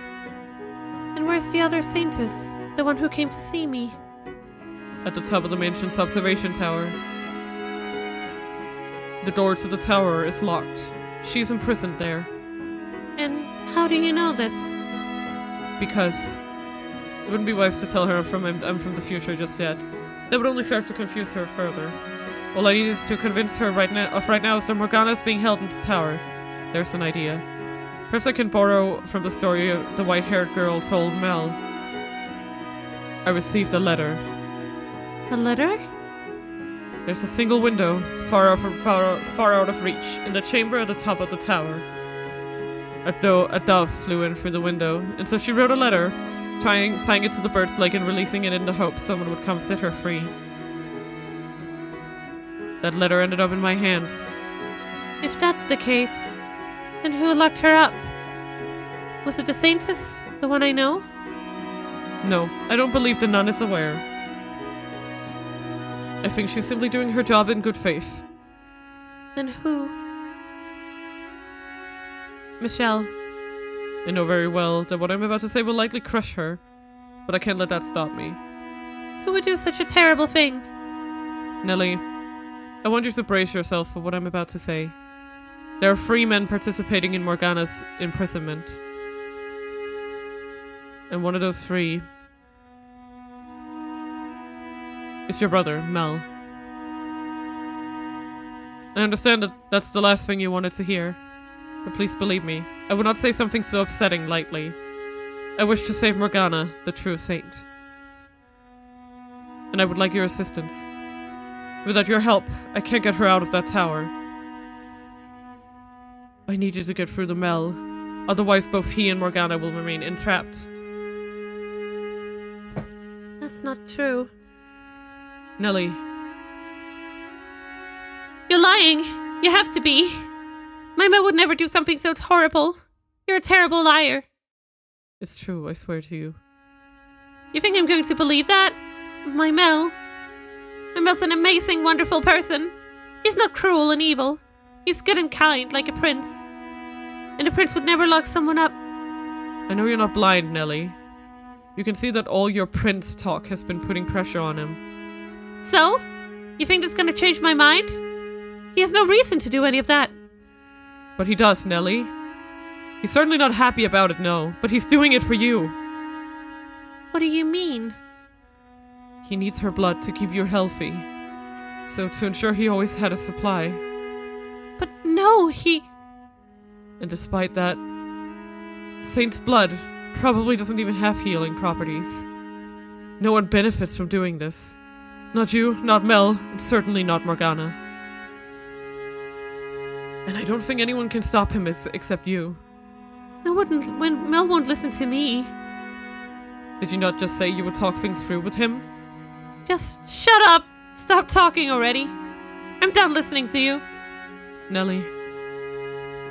then where's the other Saintess? The one who came to see me? At the top of the mansion's observation tower. The door to the tower is locked. She's imprisoned there. And how do you know this? Because It wouldn't be wise to tell her I'm from the future just yet. That would only serve to confuse her further. All I need is to convince her right now is that Morgana is being held in the tower. There's an idea. Perhaps I can borrow from the story the white-haired girl told Mel. I received a letter. A letter? There's a single window, far out of reach, in the chamber at the top of the tower. A dove flew in through the window, and so she wrote a letter, tying it to the bird's leg and releasing it in the hope someone would come set her free. That letter ended up in my hands. If that's the case, then who locked her up? Was it the Saintess, the one I know? No, I don't believe the nun is aware. I think she's simply doing her job in good faith. Then who? Michelle. I know very well that what I'm about to say will likely crush her, but I can't let that stop me. Who would do such a terrible thing? Nellie, I want you to brace yourself for what I'm about to say. There are 3 men participating in Morgana's imprisonment. And one of those 3 is your brother, Mel. I understand that that's the last thing you wanted to hear, but please believe me, I would not say something so upsetting lightly. I wish to save Morgana, the true saint. And I would like your assistance. Without your help, I can't get her out of that tower. I need you to get through the Mel, otherwise both he and Morgana will remain entrapped. That's not true. Nellie. You're lying. You have to be. My Mel would never do something so horrible. You're a terrible liar. It's true, I swear to you. You think I'm going to believe that? My Mel? My Mel's an amazing, wonderful person. He's not cruel and evil. He's good and kind, like a prince. And a prince would never lock someone up. I know you're not blind, Nellie. You can see that all your prince talk has been putting pressure on him. So? You think that's gonna change my mind? He has no reason to do any of that. But he does, Nellie. He's certainly not happy about it, no, but he's doing it for you. What do you mean? He needs her blood to keep you healthy. So to ensure he always had a supply. But no, he... And despite that, Saint's blood probably doesn't even have healing properties. No one benefits from doing this. Not you, not Mel, and certainly not Morgana. And I don't think anyone can stop him except you. When Mel won't listen to me. Did you not just say you would talk things through with him? Just shut up! Stop talking already. I'm done listening to you. Nellie.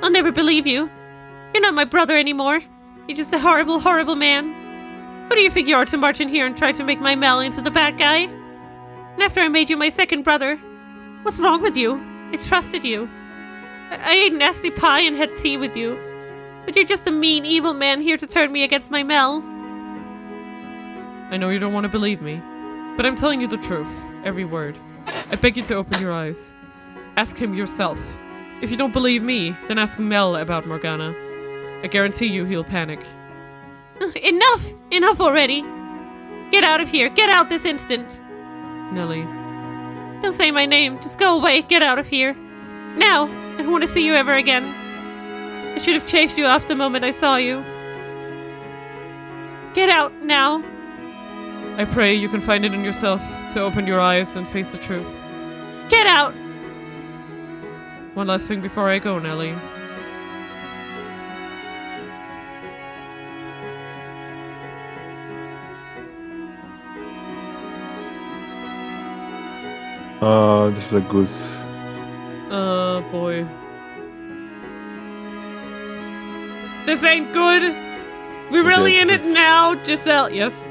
I'll never believe you. You're not my brother anymore. You're just a horrible, horrible man. Who do you think you are to march in here and try to make my Mel into the bad guy? And after I made you my second brother, what's wrong with you? I trusted you. I ate nasty pie and had tea with you. But you're just a mean, evil man here to turn me against my Mel. I know you don't want to believe me, but I'm telling you the truth, every word. I beg you to open your eyes. Ask him yourself. If you don't believe me, then ask Mel about Morgana. I guarantee you he'll panic. Enough! Enough already! Get out of here! Get out this instant! Nellie. Don't say my name. Just go away. Get out of here. Now! I don't want to see you ever again. I should have chased you off the moment I saw you. Get out now! I pray you can find it in yourself to open your eyes and face the truth. Get out! One last thing before I go, Nellie. This is a good... boy. This ain't good! We're really in it now, Giselle. Yes?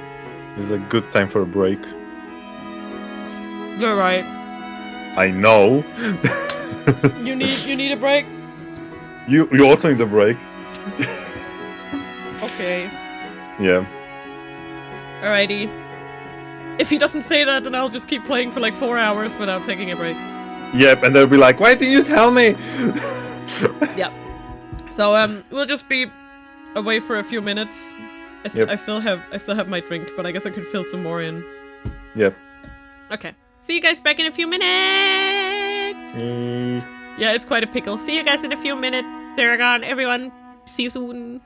This is a good time for a break. You're right. I know. You need a break? You also need a break. Okay. Yeah. Alrighty. If he doesn't say that, then I'll just keep playing for like 4 hours without taking a break. Yep, and they'll be like, why didn't you tell me? Yep. So, we'll just be away for a few minutes. Yep. I still have my drink, but I guess I could fill some more in. Yep. Okay. See you guys back in a few minutes. Yeah, it's quite a pickle. See you guys in a few minutes. They're gone, everyone. See you soon.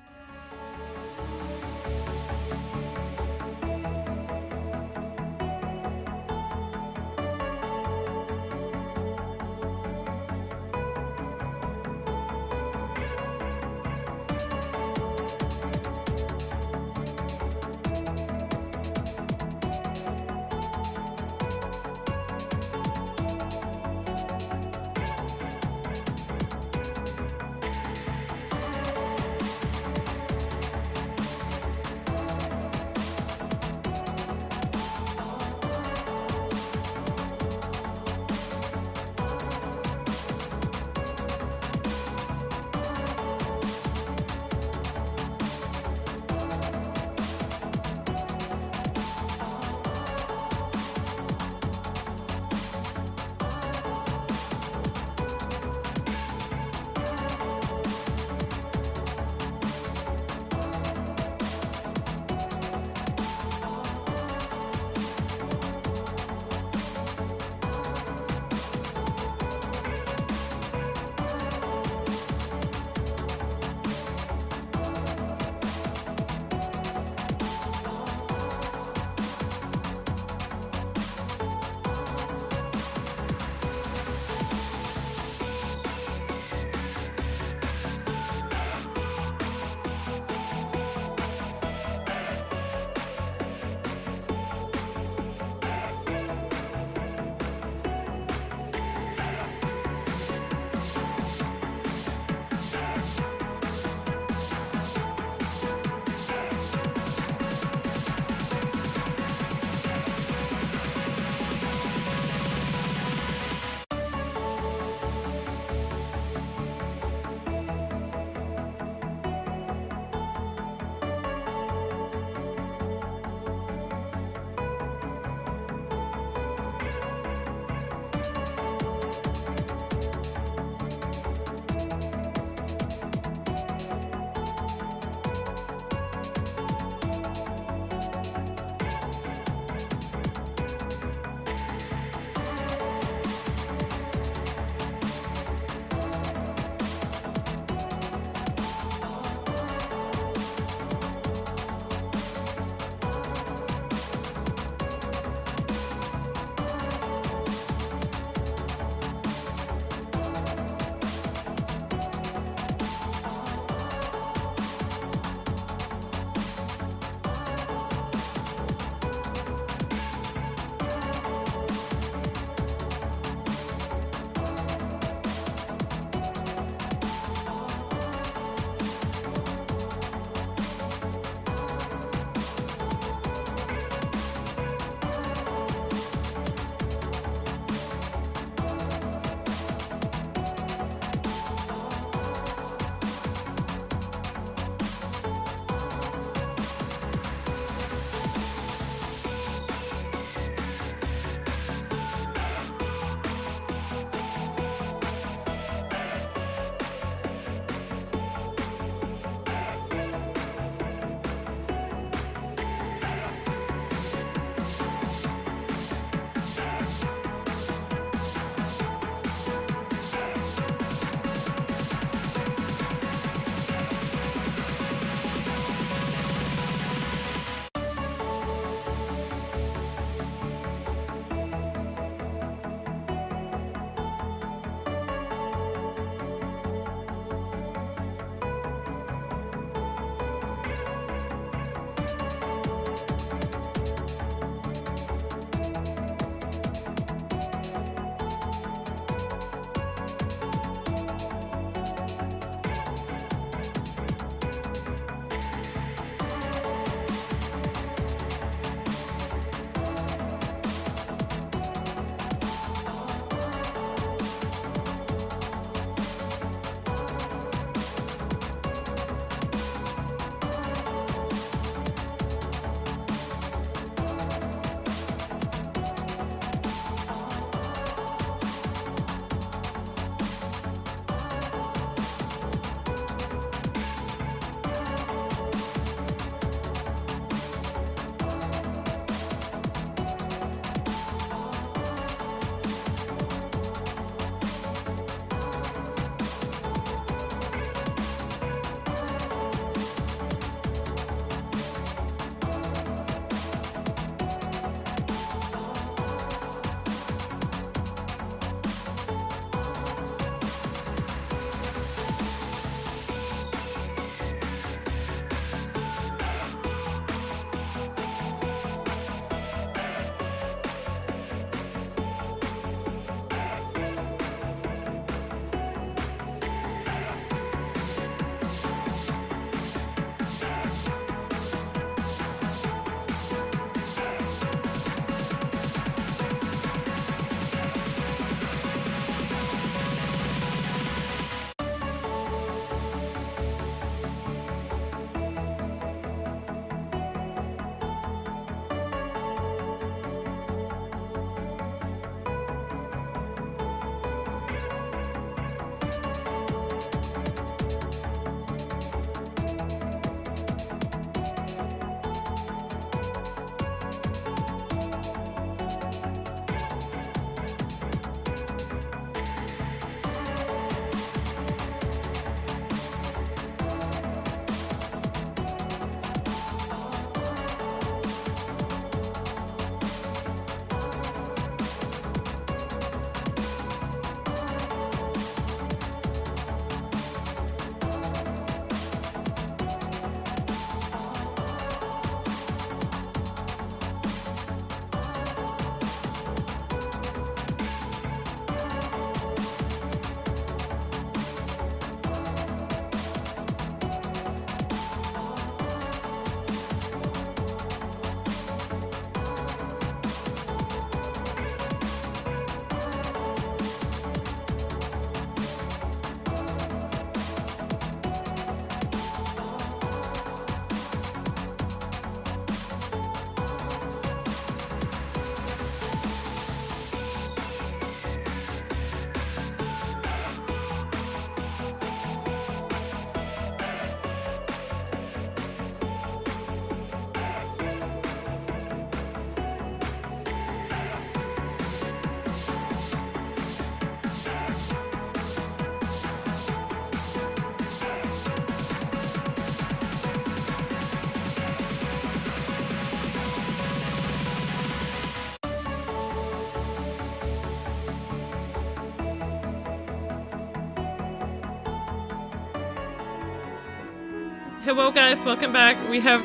Hello guys, welcome back. We have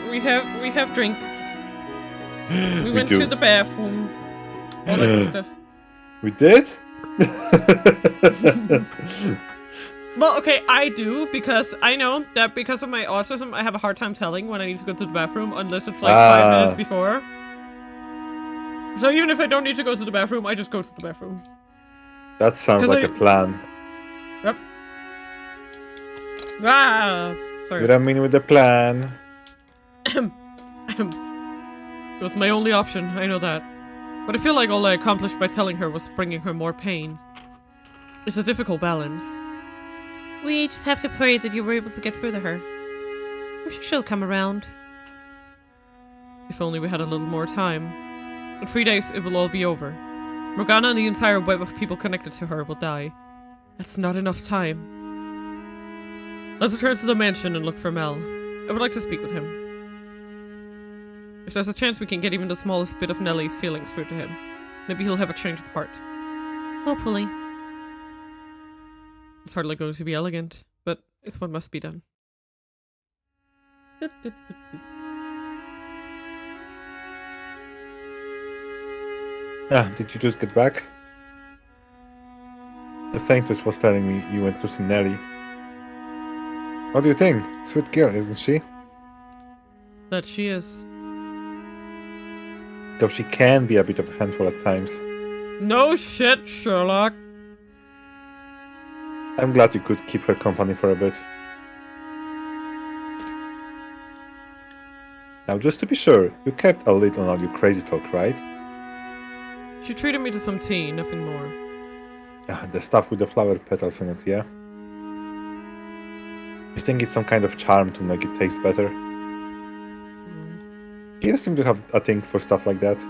drinks. We went do. to the bathroom. All that good stuff. We did? Well, okay, I do, because I know that because of my autism, I have a hard time telling when I need to go to the bathroom, unless it's like 5 minutes before. So even if I don't need to go to the bathroom, I just go to the bathroom. That sounds like a plan. Yep. Ah! Sorry. You don't mean with the plan. It was my only option, I know that. But I feel like all I accomplished by telling her was bringing her more pain. It's a difficult balance. We just have to pray that you were able to get through to her. I'm sure she'll come around. If only we had a little more time. In 3 days, it will all be over. Morgana and the entire web of people connected to her will die. That's not enough time. Let's return to the mansion and look for Mel. I would like to speak with him. If there's a chance we can get even the smallest bit of Nellie's feelings through to him, maybe he'll have a change of heart. Hopefully. It's hardly going to be elegant, but it's what must be done. Ah, did you just get back? The Saintess was telling me you went to see Nelly. What do you think? Sweet girl, isn't she? That she is. Though she can be a bit of a handful at times. No shit, Sherlock. I'm glad you could keep her company for a bit. Now, just to be sure, you kept a lid on all your crazy talk, right? She treated me to some tea, nothing more. Ah, the stuff with the flower petals in it, yeah? You think it's some kind of charm to make it taste better? You seem to have a thing for stuff like that.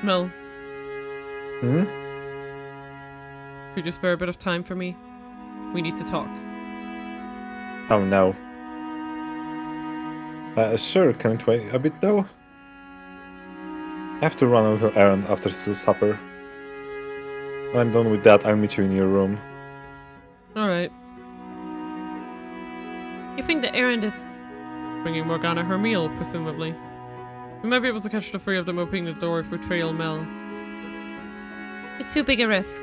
Mel, Hmm? could you spare a bit of time for me? We need to talk. Oh no. Sure, can't wait a bit though. I have to run a little errand after supper. When I'm done with that, I'll meet you in your room. Alright. You think the errand is... Bringing Morgana her meal, presumably. We might be able to catch the three of them opening the door if we trail Mel. It's too big a risk.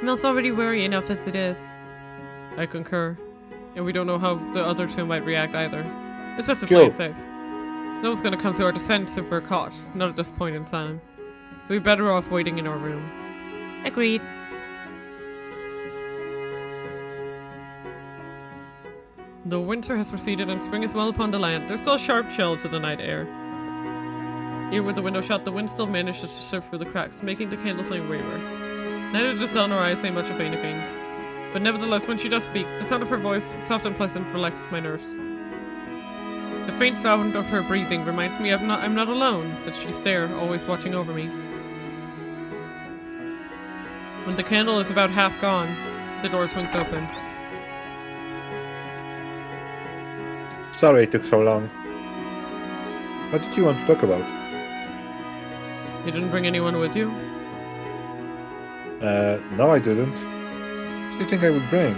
Mel's already wary enough as it is. I concur. And we don't know how the other two might react either. It's best to play it safe. No one's gonna come to our defense if we're caught, not at this point in time. So we're better off waiting in our room. Agreed. Though winter has receded and spring is well upon the land, there's still a sharp chill to the night air. Even with the window shut, the wind still manages to slip through the cracks, making the candle flame waver. Neither Giselle nor I say much of anything. But nevertheless, when she does speak, the sound of her voice, soft and pleasant, relaxes my nerves. The faint sound of her breathing reminds me I'm not alone, that she's there, always watching over me. When the candle is about half gone, the door swings open. Sorry it took so long. What did you want to talk about? You didn't bring anyone with you? No I didn't. What do you think I would bring?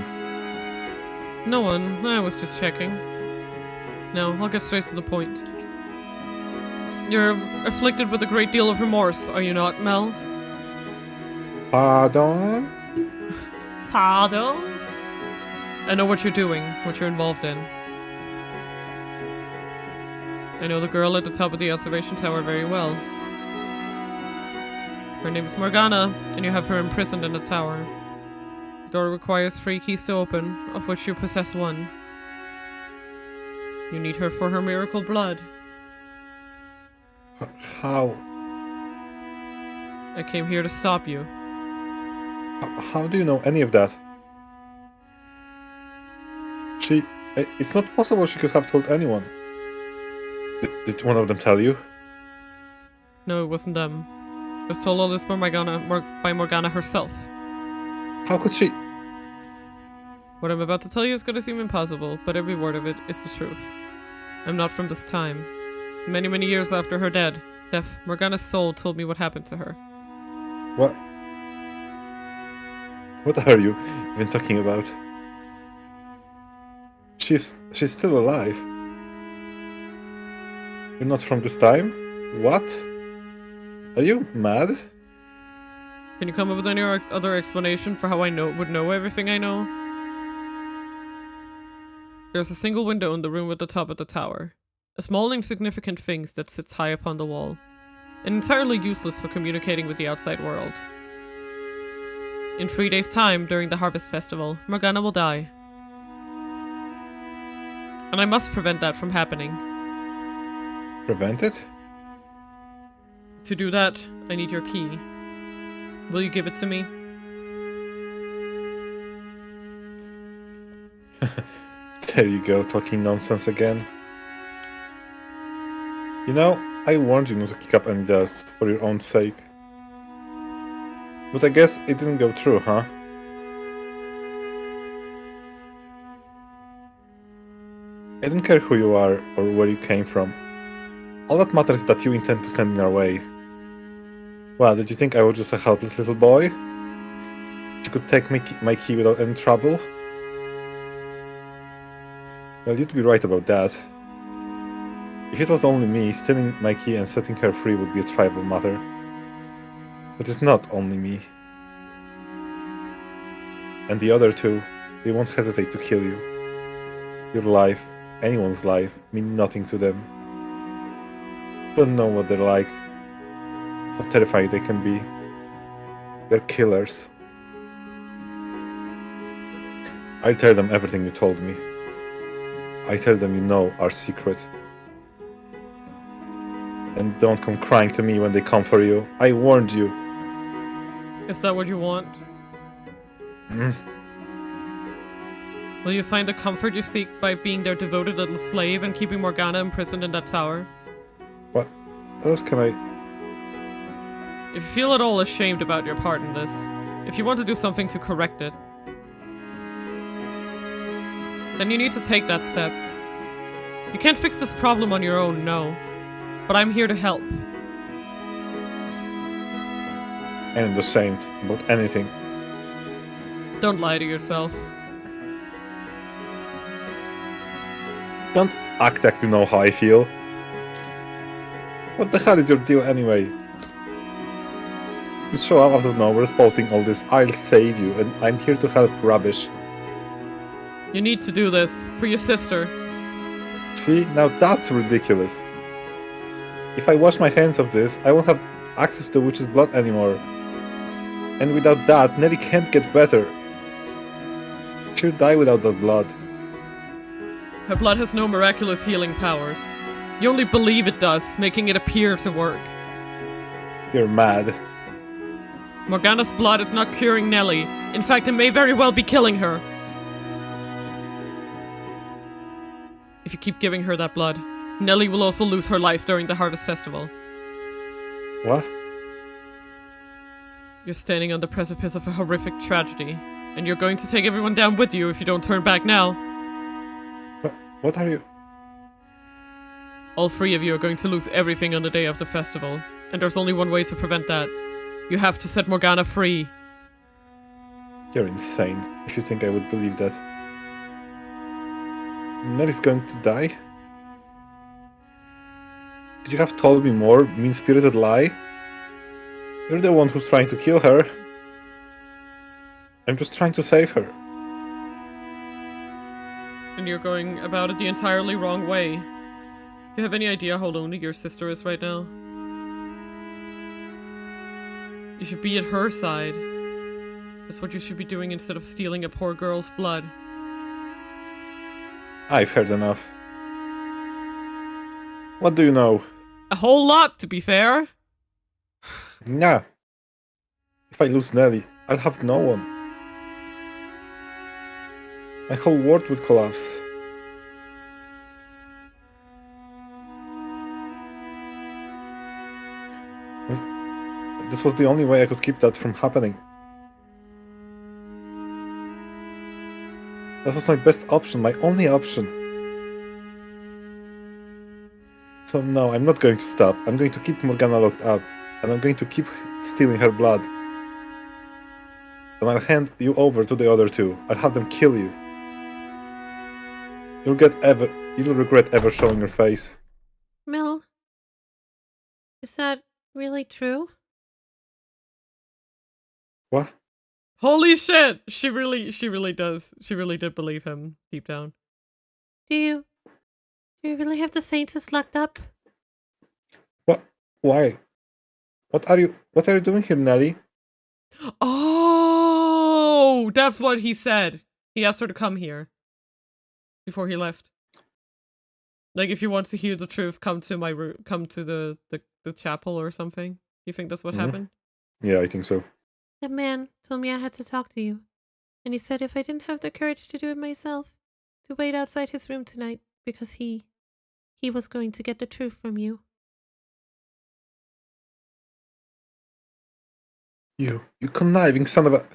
No one. I was just checking. No, I'll get straight to the point. You're afflicted with a great deal of remorse, are you not, Mel? Pardon? Pardon? I know what you're doing, what you're involved in. I know the girl at the top of the observation tower very well. Her name is Morgana, and you have her imprisoned in the tower. The door requires 3 keys to open, of which you possess 1. You need her for her miracle blood. How? I came here to stop you. How do you know any of that? It's not possible she could have told anyone. Did one of them tell you? No, it wasn't them. I was told all this by Morgana herself. How could she? What I'm about to tell you is going to seem impossible, but every word of it is the truth. I'm not from this time. Many, many years after her death, Morgana's soul told me what happened to her. What? What are you even talking about? she's still alive. You're not from this time? What? Are you mad? Can you come up with any other explanation for how I would know everything I know? There's a single window in the room at the top of the tower. A small insignificant thing that sits high upon the wall. And entirely useless for communicating with the outside world. In 3 days' time, during the Harvest Festival, Morgana will die. And I must prevent that from happening. Prevent it? To do that, I need your key. Will you give it to me? There you go, talking nonsense again. You know, I warned you not to kick up any dust, for your own sake. But I guess it didn't go through, huh? I don't care who you are, or where you came from. All that matters is that you intend to stand in our way. Well, did you think I was just a helpless little boy? You could take my key without any trouble? Well, you'd be right about that. If it was only me, stealing my key and setting her free would be a trivial matter. But it's not only me. And the other two, they won't hesitate to kill you. Your life, anyone's life, mean nothing to them. Don't know what they're like, how terrifying they can be. They're killers. I'll tell them everything you told me. I tell them you know our secret. And don't come crying to me when they come for you. I warned you. Is that what you want? Will you find the comfort you seek by being their devoted little slave and keeping Morgana imprisoned in that tower? What else can I... If you feel at all ashamed about your part in this, if you want to do something to correct it, then you need to take that step. You can't fix this problem on your own, no. But I'm here to help. I am ashamed about anything. Don't lie to yourself. Don't act like you know how I feel. What the hell is your deal anyway? You show up out of nowhere spouting all this "I'll save you" and "I'm here to help" rubbish. You need to do this for your sister. See, now that's ridiculous. If I wash my hands of this, I won't have access to witch's blood anymore. And without that, Nelly can't get better. She'll die without that blood. Her blood has no miraculous healing powers. You only believe it does, making it appear to work. You're mad. Morgana's blood is not curing Nelly. In fact, it may very well be killing her. If you keep giving her that blood, Nelly will also lose her life during the Harvest Festival. What? You're standing on the precipice of a horrific tragedy, and you're going to take everyone down with you if you don't turn back now. What are you... All three of you are going to lose everything on the day of the festival, and there's only one way to prevent that. You have to set Morgana free. You're insane, if you think I would believe that. Nelly's going to die? Could you have told me more, mean-spirited lie? You're the one who's trying to kill her. I'm just trying to save her. And you're going about it the entirely wrong way. Do you have any idea how lonely your sister is right now? You should be at her side. That's what you should be doing instead of stealing a poor girl's blood. I've heard enough. What do you know? A whole lot, to be fair. Nah. If I lose Nelly, I'll have no one. My whole world would collapse. This was the only way I could keep that from happening. That was my best option, my only option. So no, I'm not going to stop. I'm going to keep Morgana locked up, and I'm going to keep stealing her blood. And I'll hand you over to the other two. I'll have them kill you. You'll regret ever showing your face. Mel, is that really true? What? Holy shit! She really does. She really did believe him deep down. Do you really have the Saints locked up? What? Why? What are you doing here, Nelly? Oh, that's what he said. He asked her to come here before he left. Like, if you want to hear the truth, come to my room, come to the chapel or something. You think that's what happened? Yeah, I think so. That man told me I had to talk to you. And he said if I didn't have the courage to do it myself, to wait outside his room tonight because he was going to get the truth from you. You conniving son of a...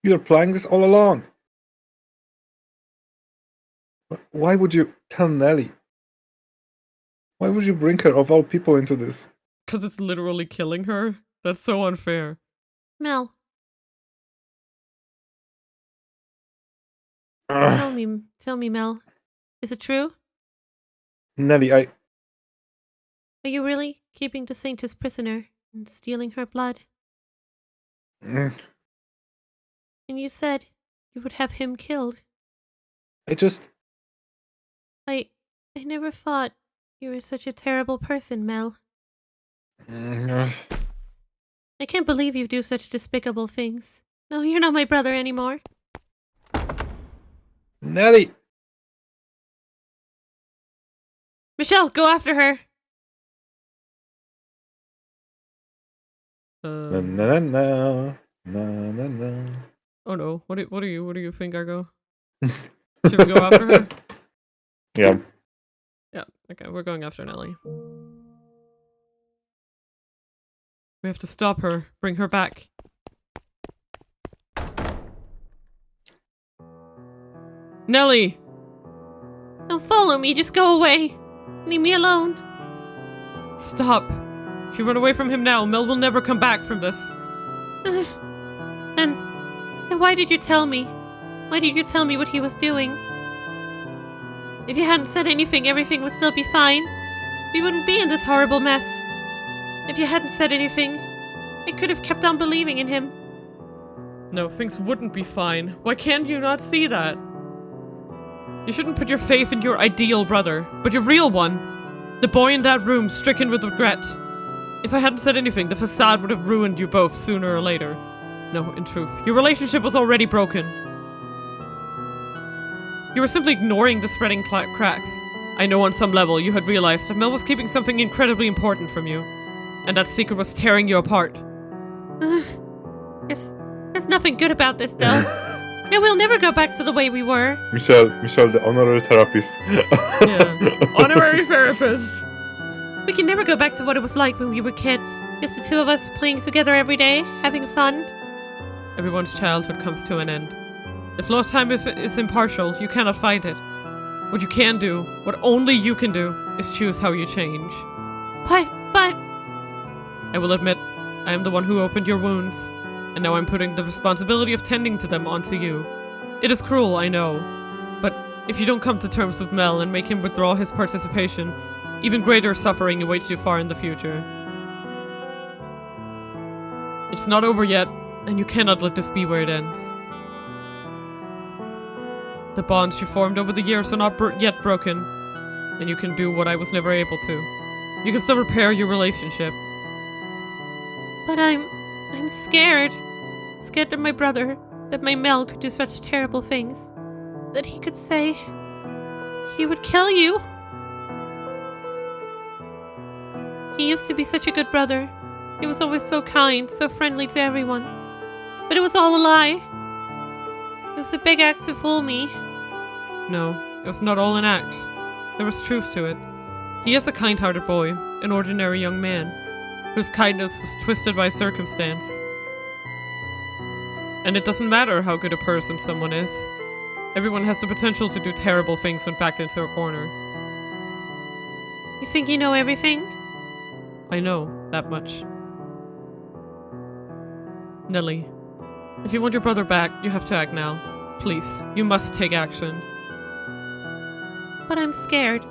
You're planning this all along. Why would you tell Nelly? Why would you bring her of all people into this? Because it's literally killing her? That's so unfair. Mel, Ugh. tell me, Mel. Is it true? Nelly, Are you really keeping the Saint as prisoner and stealing her blood? Mm, And you said you would have him killed. I never thought you were such a terrible person, Mel. Ugh. I can't believe you do such despicable things. No, you're not my brother anymore. Nelly! Michelle, go after her. Na na na na na na. Oh no, what do you think, Argo? Should we go after her? Yeah. Yeah, okay, we're going after Nelly. We have to stop her, bring her back. Nelly! Don't follow me, just go away. Leave me alone. Stop. If you run away from him now, Mel will never come back from this. Then why did you tell me? Why did you tell me what he was doing? If you hadn't said anything, everything would still be fine. We wouldn't be in this horrible mess. If you hadn't said anything, I could have kept on believing in him. No, things wouldn't be fine. Why can't you not see that? You shouldn't put your faith in your ideal brother, but your real one. The boy in that room, stricken with regret. If I hadn't said anything, the facade would have ruined you both sooner or later. No, in truth, your relationship was already broken. You were simply ignoring the spreading cracks. I know on some level you had realized that Mel was keeping something incredibly important from you, and that secret was tearing you apart. There's nothing good about this, though. No, we'll never go back to the way we were. Michelle, the honorary therapist. Yeah. Honorary therapist. We can never go back to what it was like when we were kids. Just the two of us playing together every day, having fun. Everyone's childhood comes to an end. If lost time is impartial, you cannot fight it. What you can do, what only you can do, is choose how you change. But... I will admit, I am the one who opened your wounds, and now I'm putting the responsibility of tending to them onto you. It is cruel, I know, but if you don't come to terms with Mel and make him withdraw his participation, even greater suffering awaits you far in the future. It's not over yet, and you cannot let this be where it ends. The bonds you formed over the years are not yet broken, and you can do what I was never able to. You can still repair your relationship. But I'm scared. Scared that my brother, that my Mel could do such terrible things. That he could say... he would kill you. He used to be such a good brother. He was always so kind, so friendly to everyone. But it was all a lie. It was a big act to fool me. No, it was not all an act. There was truth to it. He is a kind-hearted boy, an ordinary young man, whose kindness was twisted by circumstance. And it doesn't matter how good a person someone is. Everyone has the potential to do terrible things when backed into a corner. You think you know everything? I know that much. Nelly, if you want your brother back, you have to act now. Please, you must take action. But I'm scared.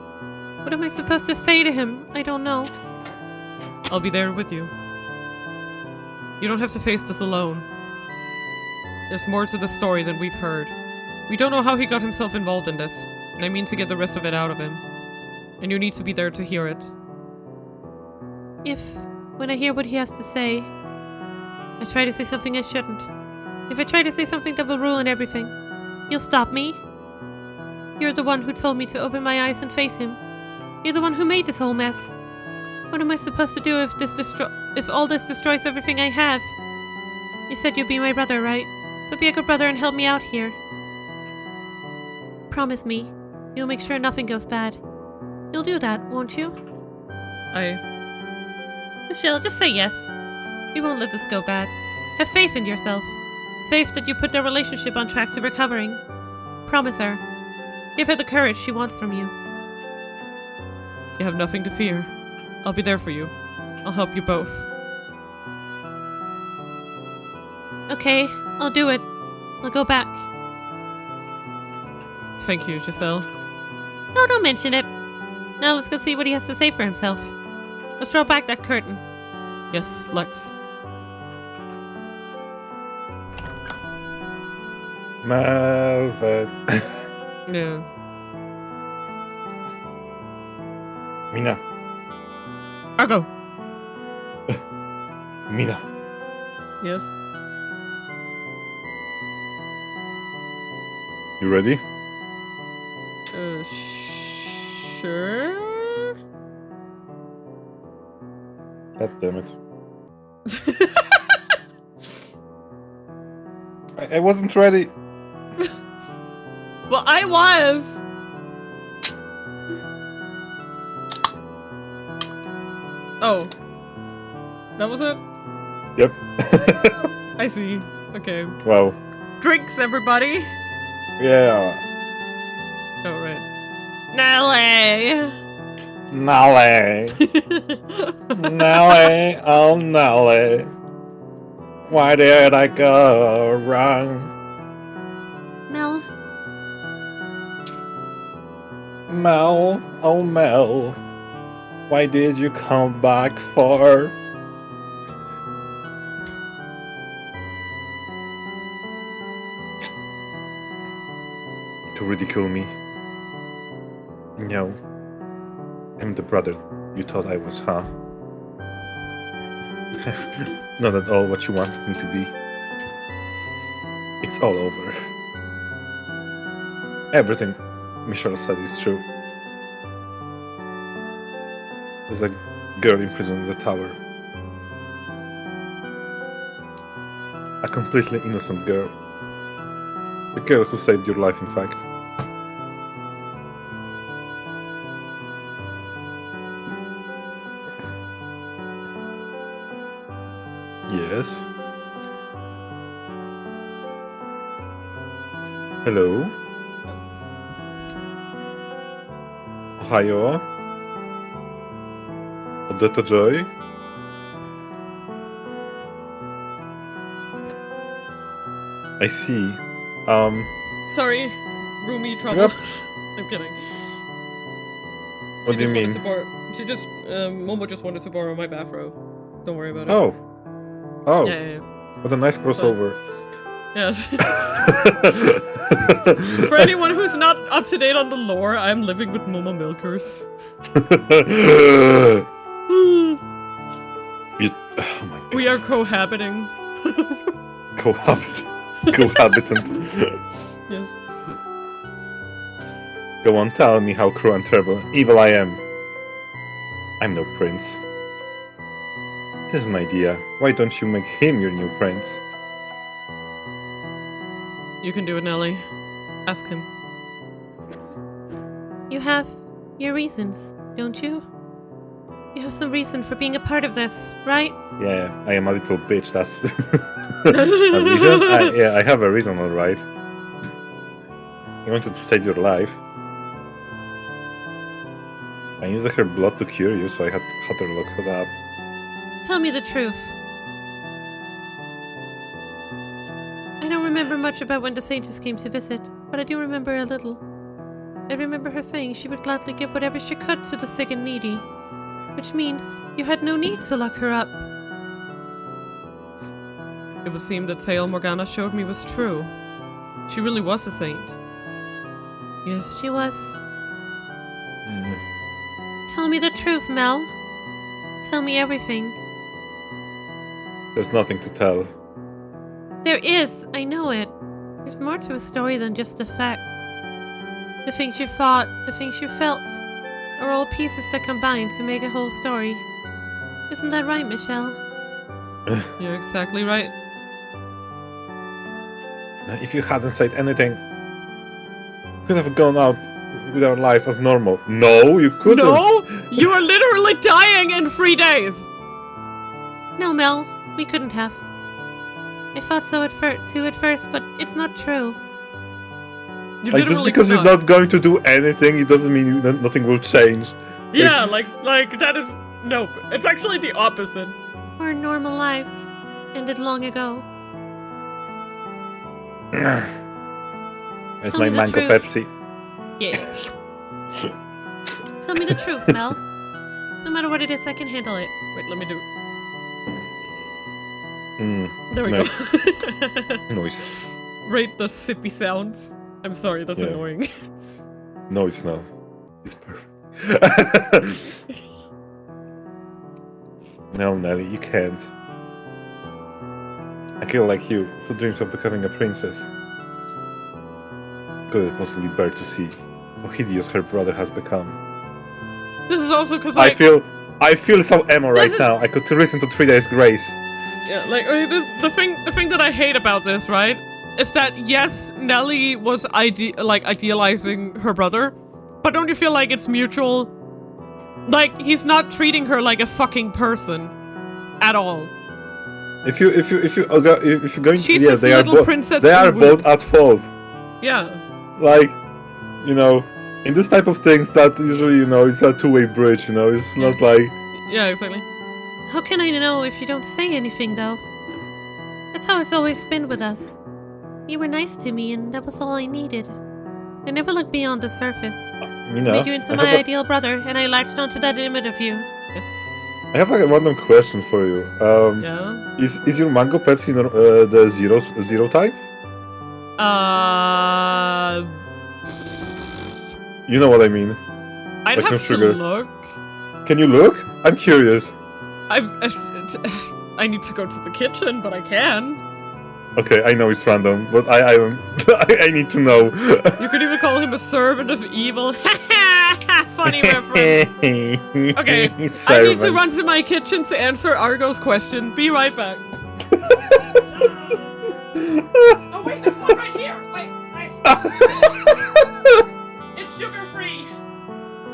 What am I supposed to say to him? I don't know. I'll be there with you. You don't have to face this alone. There's more to the story than we've heard. We don't know how he got himself involved in this, and I mean to get the rest of it out of him. And you need to be there to hear it. When I hear what he has to say, I try to say something I shouldn't. If I try to say something that will ruin everything, you'll stop me? You're the one who told me to open my eyes and face him. You're the one who made this whole mess. What am I supposed to do if all this destroys everything I have? You said you'd be my brother, right? So be a good brother and help me out here. Promise me, you'll make sure nothing goes bad. You'll do that, won't you? Michelle, just say yes. We won't let this go bad. Have faith in yourself. Faith that you put their relationship on track to recovering. Promise her. Give her the courage she wants from you. You have nothing to fear. I'll be there for you. I'll help you both. Okay, I'll do it. I'll go back. Thank you, Giselle. No, don't mention it. Now let's go see what he has to say for himself. Let's draw back that curtain. Yes, let's. Malvet. Yeah. Mina. Argo! Mina. Yes. You ready? Sure? God damn it. I wasn't ready. Well, I was! Oh. That was it? Yep. I see. Okay. Wow. Drinks, everybody! Yeah. Oh, right. Nelly! Nelly. Nelly. Oh, Nelly. Why did I go wrong? Mel, Mel. Oh, Mel. Why did you come back for? To ridicule me? No. I'm the brother you thought I was, huh? Not at all what you wanted me to be. It's all over. Everything Michelle said is true. There's a girl imprisoned in the tower. A completely innocent girl. The girl who saved your life, in fact. Yes. Hello. Ohio. Odetta Joy. I see. Sorry. Roomy troubles. I'm kidding. What do you mean? Momo just wanted to borrow my bathrobe. Don't worry about it. Oh. Oh. Yeah. What a nice crossover. Yes. For anyone who's not up to date on the lore, I'm living with Momo Milkers. Oh my god. We are cohabiting. Cohabitant. Yes. Go on, tell me how cruel and terrible, evil I am. I'm no prince. Here's an idea. Why don't you make him your new prince? You can do it, Nelly. Ask him. you have your reasons, don't you? You have some reason for being a part of this, right? Yeah, I am a little bitch, that's a reason? I have a reason, alright. I wanted to save your life. I used her blood to cure you, so I had her locked up. Tell me the truth. I don't remember much about when the Saints came to visit, but I do remember a little. I remember her saying she would gladly give whatever she could to the sick and needy. Which means you had no need to lock her up. It would seem the tale Morgana showed me was true. She really was a saint. Yes, she was. Mm. Tell me the truth, Mel. Tell me everything. There's nothing to tell. There is, I know it. There's more to a story than just the facts. The things you thought, the things you felt, are all pieces that combine to make a whole story. Isn't that right, Michelle? You're exactly right. If you hadn't said anything, we could have gone out with our lives as normal. No, you couldn't. No! You are literally dying in 3 days! No, Mel, we couldn't have. I thought so at first, but it's not true. You Like, just literally because could you're not going to do anything, it doesn't mean that nothing will change. Yeah, like that is... Nope. It's actually the opposite. Our normal lives ended long ago. It's Tell my me the mango truth. Pepsi. Yeah. Tell me the truth, Mel. No matter what it is, I can handle it. Wait, let me do... Mm, There we nice. go. Noise. Rate the sippy sounds. I'm sorry, that's Yeah. annoying. No, it's not. It's perfect. No, Nelly, you can't. A girl like you, who dreams of becoming a princess, couldn't possibly bear to see how hideous her brother has become. This is also because I feel so emo right is- now. I could listen to 3 Days Grace. Yeah, like the thing that I hate about this, right, is that yes, Nelly was idealizing her brother, but don't you feel like it's mutual? Like he's not treating her like a fucking person at all. If you're going, She's yeah, his they are little princess. They are Uwu. both at fault. Yeah. Like, you know, in this type of things, that usually, you know, it's a two-way bridge. You know, it's not like. Yeah, exactly. How can I know if you don't say anything, though? That's how it's always been with us. You were nice to me, and that was all I needed. I never looked beyond the surface. Mina, Made you into I my have a- ideal brother, and I latched onto that image of you. Yes. I have like a random question for you. Yeah. Is your mango Pepsi the zero type? You know what I mean. I'd Like no have to sugar. look. Can you look? I'm curious. I need to go to the kitchen, but I can. Okay, I know it's random, but I need to know. You could even call him a servant of evil. Funny reference. Okay, I need to run to my kitchen to answer Argo's question. Be right back. Oh wait, there's one right here. Wait, nice. It's sugar-free.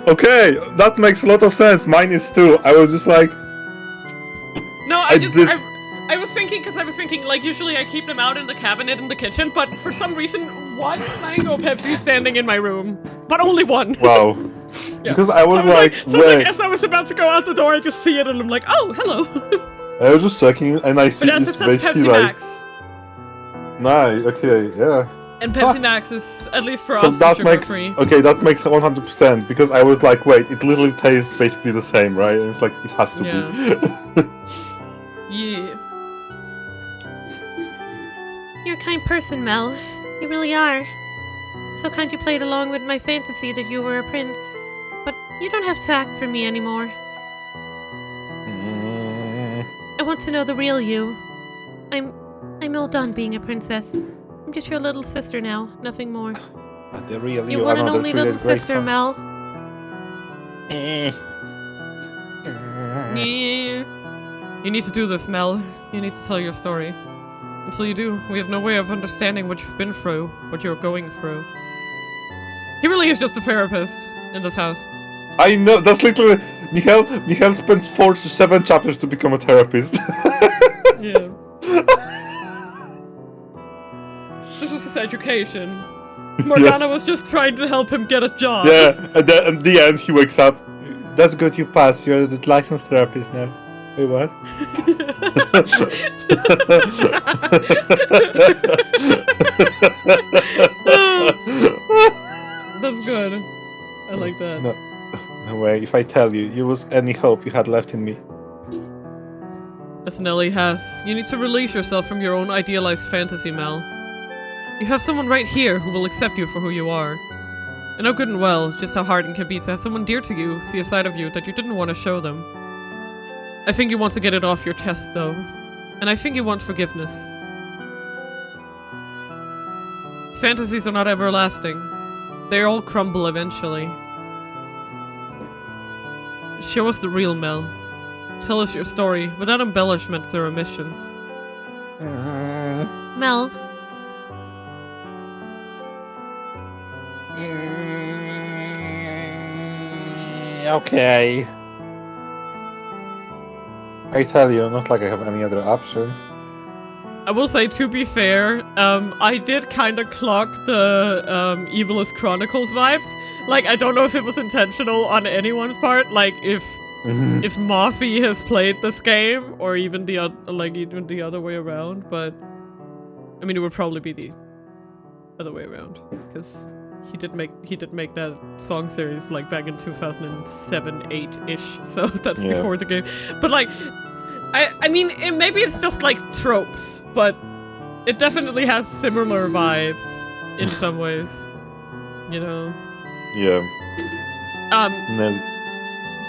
Okay, that makes a lot of sense. Mine is too. I was just like, No, I I was thinking, like, usually I keep them out in the cabinet in the kitchen, but for some reason, one mango Pepsi standing in my room. But only one. wow. Yeah. Because I was So like, wait. as I was about to go out the door, I just see it and I'm like, oh, hello. I was just checking, and I see But yes, it's it says basically Pepsi like, Max. nice. Okay, yeah. And Pepsi Max is, at least for So us, that makes sugar-free. okay. That makes 100% because I was like, wait, it literally tastes basically the same, right? And it's like it has to be. Yeah. You're a kind person, Mel. You really are. So kind you played along with my fantasy that you were a prince. But you don't have to act for me anymore. Mm, I want to know the real you. I'm all done being a princess. I'm just your little sister now, nothing more. the real Your one and another only 3 little Days Grace sister, song. Mel. Yeah. You need to do this, Mel. You need to tell your story. Until you do, we have no way of understanding what you've been through, what you're going through. He really is just a therapist in this house. I know, that's literally Michael spent 4 to 7 chapters to become a therapist. Yeah. This was his education. Morgana was just trying to help him get a job. Yeah, and then at the end he wakes up. That's good, you passed. You're the licensed therapist now. Wait, what? That's good. I like that. No, no way. If I tell you, you lose any hope you had left in me. As Nelly has, you need to release yourself from your own idealized fantasy, Mel. You have someone right here who will accept you for who you are. I know good and well just how hard it can be to have someone dear to you see a side of you that you didn't want to show them. I think you want to get it off your chest, though. And I think you want forgiveness. Fantasies are not everlasting. They all crumble eventually. Show us the real Mel. Tell us your story without embellishments or omissions. Mel, Okay. I tell you, not like I have any other options. I will say, to be fair, I did kind of clock the Evilest Chronicles vibes. Like, I don't know if it was intentional on anyone's part. Like, if Mafi has played this game, or even the other way around. But I mean, it would probably be the other way around because he did make that song series like back in 2007, 8-ish. So that's before the game. But like. I mean, maybe it's just like tropes, but it definitely has similar vibes in some ways, you know? Yeah. No.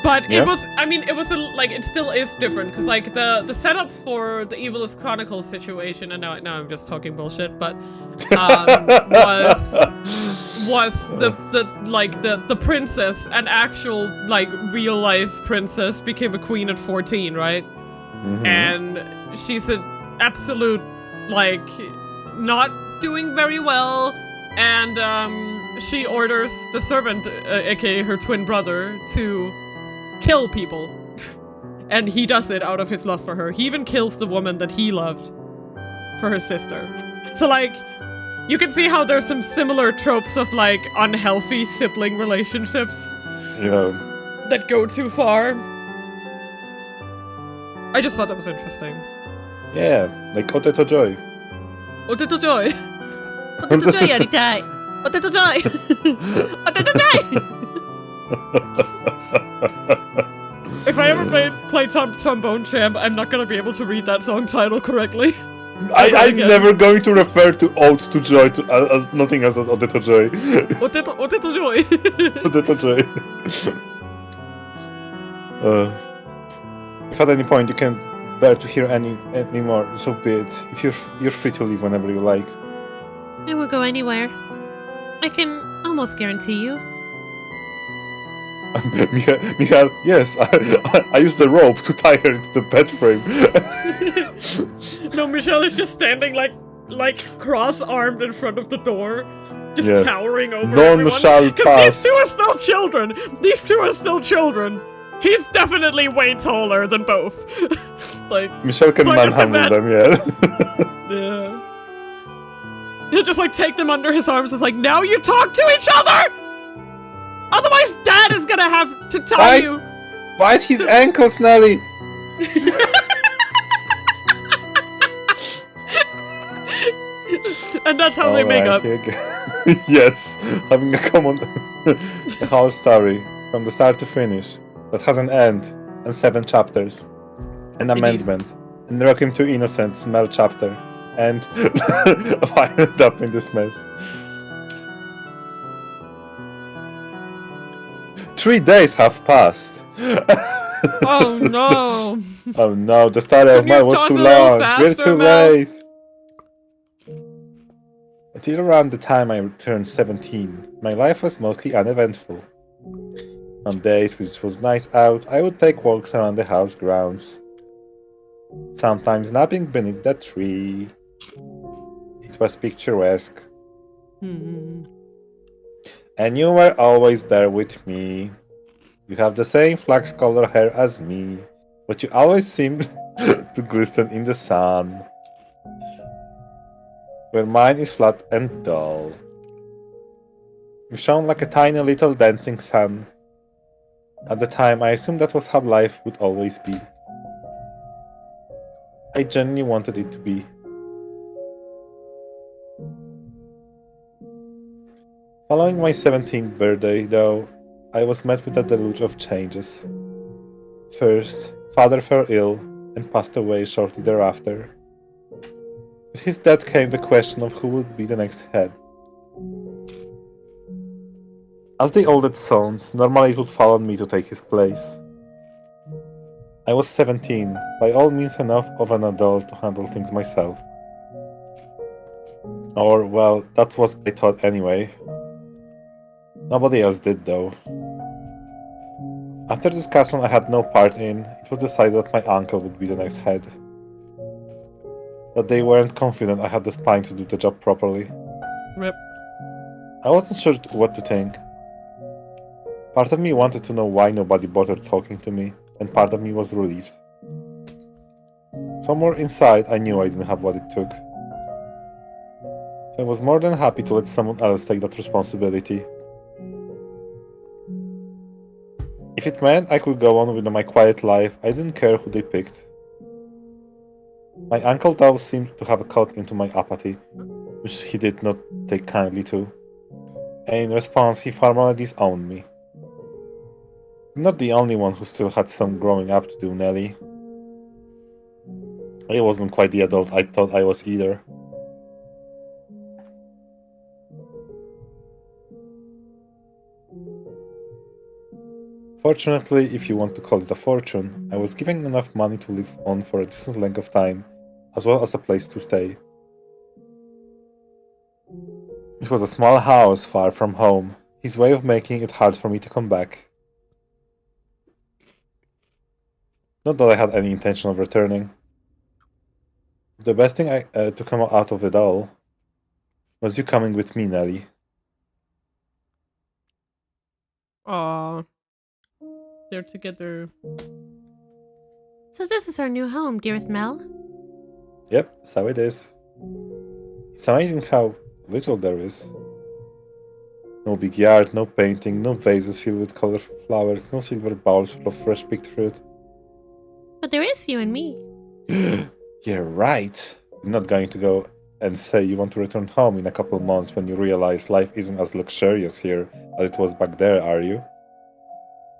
But it was, I mean, it was it still is different, because like the setup for the Evilest Chronicles situation, and now I'm just talking bullshit, but was the princess, an actual like real life princess, became a queen at 14, right? Mm-hmm. And she's an absolute, like, not doing very well, and she orders the servant, aka her twin brother, to kill people. And he does it out of his love for her. He even kills the woman that he loved for her sister. So, like, you can see how there's some similar tropes of, like, unhealthy sibling relationships. Yeah. That go too far. I just thought that was interesting. Yeah, like Oteto Joy. Oteto Joy! Oteto Joy yaritai! Oteto Joy! Oteto Joy! If I ever play Trombone Champ, I'm not gonna be able to read that song title correctly. I'm never going to refer to Ode to Joy as nothing as Oteto Joy. Oteto Joy! Oteto Joy. If at any point you can't bear to hear any more, so be it. If you're free to leave whenever you like. I will go anywhere. I can almost guarantee you. Michal, yes, I used the rope to tie her into the bed frame. No, Michelle is just standing like cross-armed in front of the door, just towering over everyone. Shall because pass. These two are still children. These two are still children. He's definitely way taller than both. Like Michelle can manhandle them, yeah. Yeah. He'll just like take them under his arms. It's like, now you talk to each other. Otherwise, Dad is gonna have to tell you. Bite his ankles, Nelly. And that's how they make up. Yes, having a common a whole story from the start to finish that has an end and 7 chapters, an amendment, and Requiem to Innocent smell chapter, and I ended up in this mess. 3 days have passed. Oh no! Oh no, the story of mine was too long. We're too late. Until around the time I turned 17, my life was mostly uneventful. On days which was nice out, I would take walks around the house grounds, sometimes napping beneath that tree. It was picturesque. And you were always there with me. You have the same flax-colored hair as me, but you always seemed to glisten in the sun, where mine is flat and dull. You shone like a tiny little dancing sun. At the time, I assumed that was how life would always be. I genuinely wanted it to be. Following my 17th birthday, though, I was met with a deluge of changes. First, father fell ill and passed away shortly thereafter. With his death came the question of who would be the next head. As the oldest sons, normally it would fall on me to take his place. I was 17, by all means enough of an adult to handle things myself. Or, well, that's what I thought anyway. Nobody else did, though. After discussion I had no part in, it was decided that my uncle would be the next head. But they weren't confident I had the spine to do the job properly. Rip. I wasn't sure what to think. Part of me wanted to know why nobody bothered talking to me, and part of me was relieved. Somewhere inside I knew I didn't have what it took. So I was more than happy to let someone else take that responsibility. If it meant I could go on with my quiet life, I didn't care who they picked. My uncle though seemed to have caught into my apathy, which he did not take kindly to, and in response he formally disowned me. I'm not the only one who still had some growing up to do, Nelly. I wasn't quite the adult I thought I was either. Fortunately, if you want to call it a fortune, I was given enough money to live on for a decent length of time, as well as a place to stay. It was a small house far from home, his way of making it hard for me to come back. Not that I had any intention of returning. The best thing to come out of it all was you coming with me, Nelly. Aww. They're together. So this is our new home, dearest Mel. Yep, so it is. It's amazing how little there is. No big yard, no painting, no vases filled with colorful flowers, no silver bowls full of fresh picked fruit. But there is you and me. You're right. You're not going to go and say you want to return home in a couple months when you realize life isn't as luxurious here as it was back there, are you?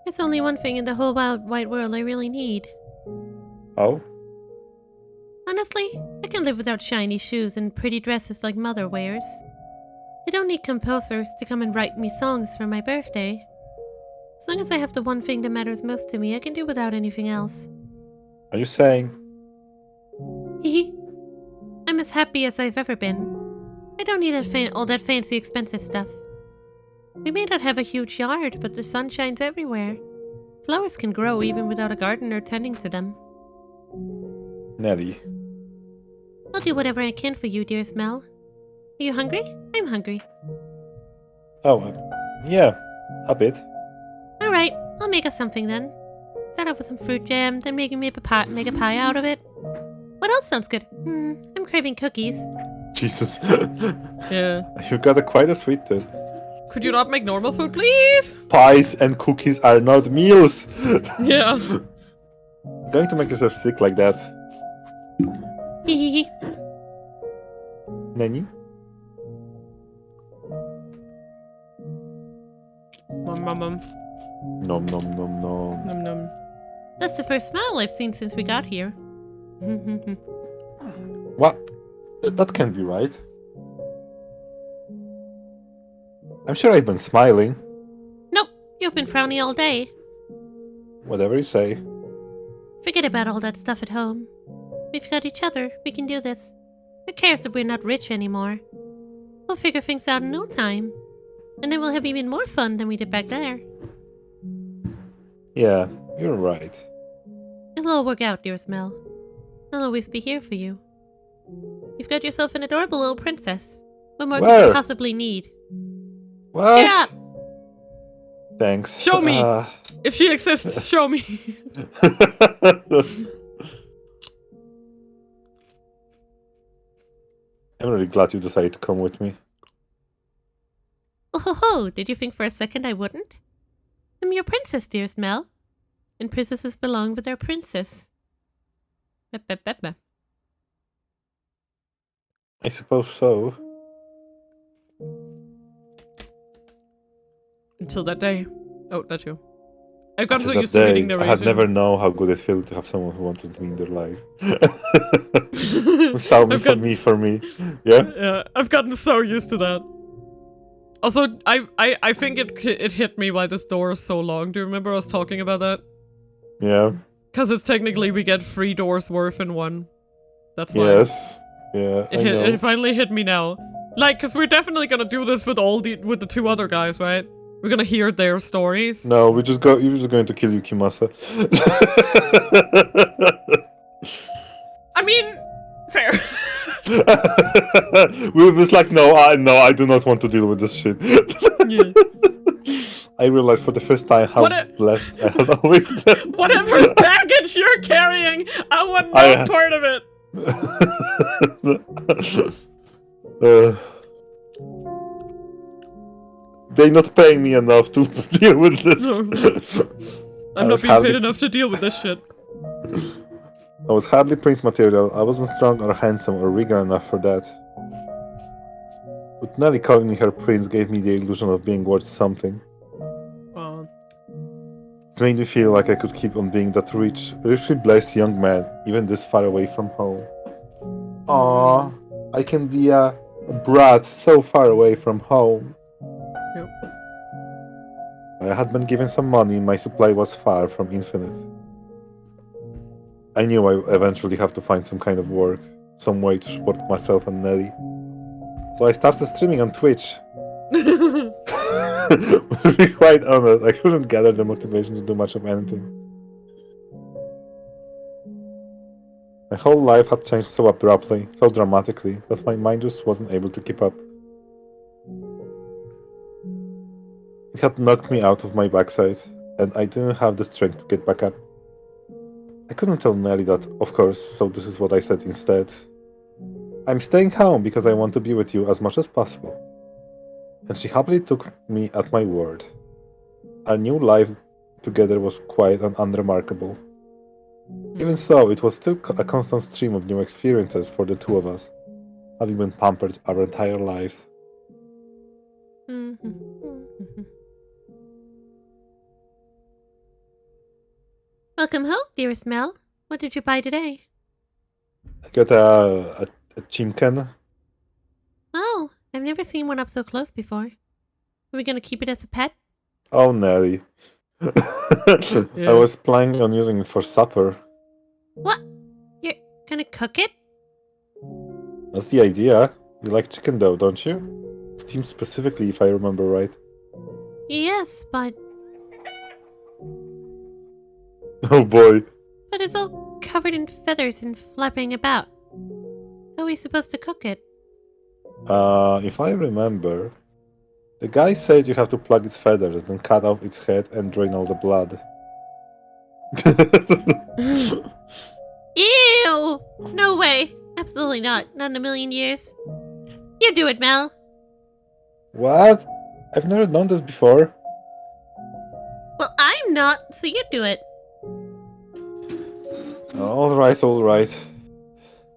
There's only one thing in the whole wide world I really need. Oh? Honestly, I can live without shiny shoes and pretty dresses like Mother wears. I don't need composers to come and write me songs for my birthday. As long as I have the one thing that matters most to me, I can do without anything else. Are you saying? Hehe. I'm as happy as I've ever been. I don't need all that fancy expensive stuff. We may not have a huge yard, but the sun shines everywhere. Flowers can grow even without a gardener tending to them. Nelly. I'll do whatever I can for you, dearest Mel. Are you hungry? I'm hungry. Oh, yeah, a bit. Alright, I'll make us something then. Start off with some fruit jam, then make a pie out of it. What else sounds good? I'm craving cookies. Jesus. Yeah. You got quite a sweet tooth. Could you not make normal food, please? Pies and cookies are not meals! Yeah. Going to make yourself sick like that. Hehehe. Nani? Nom. Nom nom nom nom. Num num. That's the first smile I've seen since we got here. What? That can't be right. I'm sure I've been smiling. Nope, you've been frowny all day. Whatever you say. Forget about all that stuff at home. We've got each other, we can do this. Who cares if we're not rich anymore? We'll figure things out in no time. And then we'll have even more fun than we did back there. Yeah, you're right. It'll all work out, dearest Mel. I'll always be here for you. You've got yourself an adorable little princess. What more could Where? you possibly need? What? Cheer up! Thanks. Show me! If she exists, show me. I'm really glad you decided to come with me. Oh ho ho, did you think for a second I wouldn't? I'm your princess, dearest Mel. And princesses belong with their princess. Bep. I suppose so. until that day. Oh, that's you. I've gotten so Until used that to day, reading narration. I had never known how good it felt to have someone who wanted me in their life. Who saw me for me. Yeah? Yeah, I've gotten so used to that. Also, I think it hit me why this door is so long. Do you remember us talking about that? Yeah. Because it's technically we get 3 doors worth in one. That's why. Yes. Yeah, I know. It finally hit me now. Like, because we're definitely gonna do this with with the 2 other guys, right? We're gonna hear their stories. No, you're just going to kill Yukimasa. I mean, fair. We were just like, no, I do not want to deal with this shit. Yeah. I realized for the first time how blessed I have always been. Whatever baggage you're carrying, I want no part of it. They're not paying me enough to deal with this. I'm not being paid enough to deal with this shit. I was hardly prince material. I wasn't strong or handsome or regal enough for that. But Nelly calling me her prince gave me the illusion of being worth something. It made me feel like I could keep on being that richly blessed young man, even this far away from home. Aww, I can be a brat so far away from home. Yep. I had been given some money, my supply was far from infinite. I knew I would eventually have to find some kind of work, some way to support myself and Nelly. So I started streaming on Twitch. To be quite honest, I couldn't gather the motivation to do much of anything. My whole life had changed so abruptly, so dramatically, that my mind just wasn't able to keep up. It had knocked me out of my backside, and I didn't have the strength to get back up. I couldn't tell Nelly that, of course, so this is what I said instead. I'm staying home because I want to be with you as much as possible. And she happily took me at my word. Our new life together was quiet and unremarkable. Even so, it was still a constant stream of new experiences for the 2 of us, having been pampered our entire lives. Welcome home, dearest Mel. What did you buy today? I got a chimken. Oh, I've never seen one up so close before. Are we gonna keep it as a pet? Oh, Nelly. I was planning on using it for supper. What? You're gonna cook it? That's the idea. You like chicken though, don't you? Steamed specifically, if I remember right. Yes, but Oh boy. But it's all covered in feathers and flapping about. How are we supposed to cook it? If I remember, the guy said you have to plug its feathers, then cut off its head and drain all the blood. Ew! No way! Absolutely not. Not in a million years. You do it, Mel. What? I've never done this before. Well, I'm not, so you do it. Alright, alright.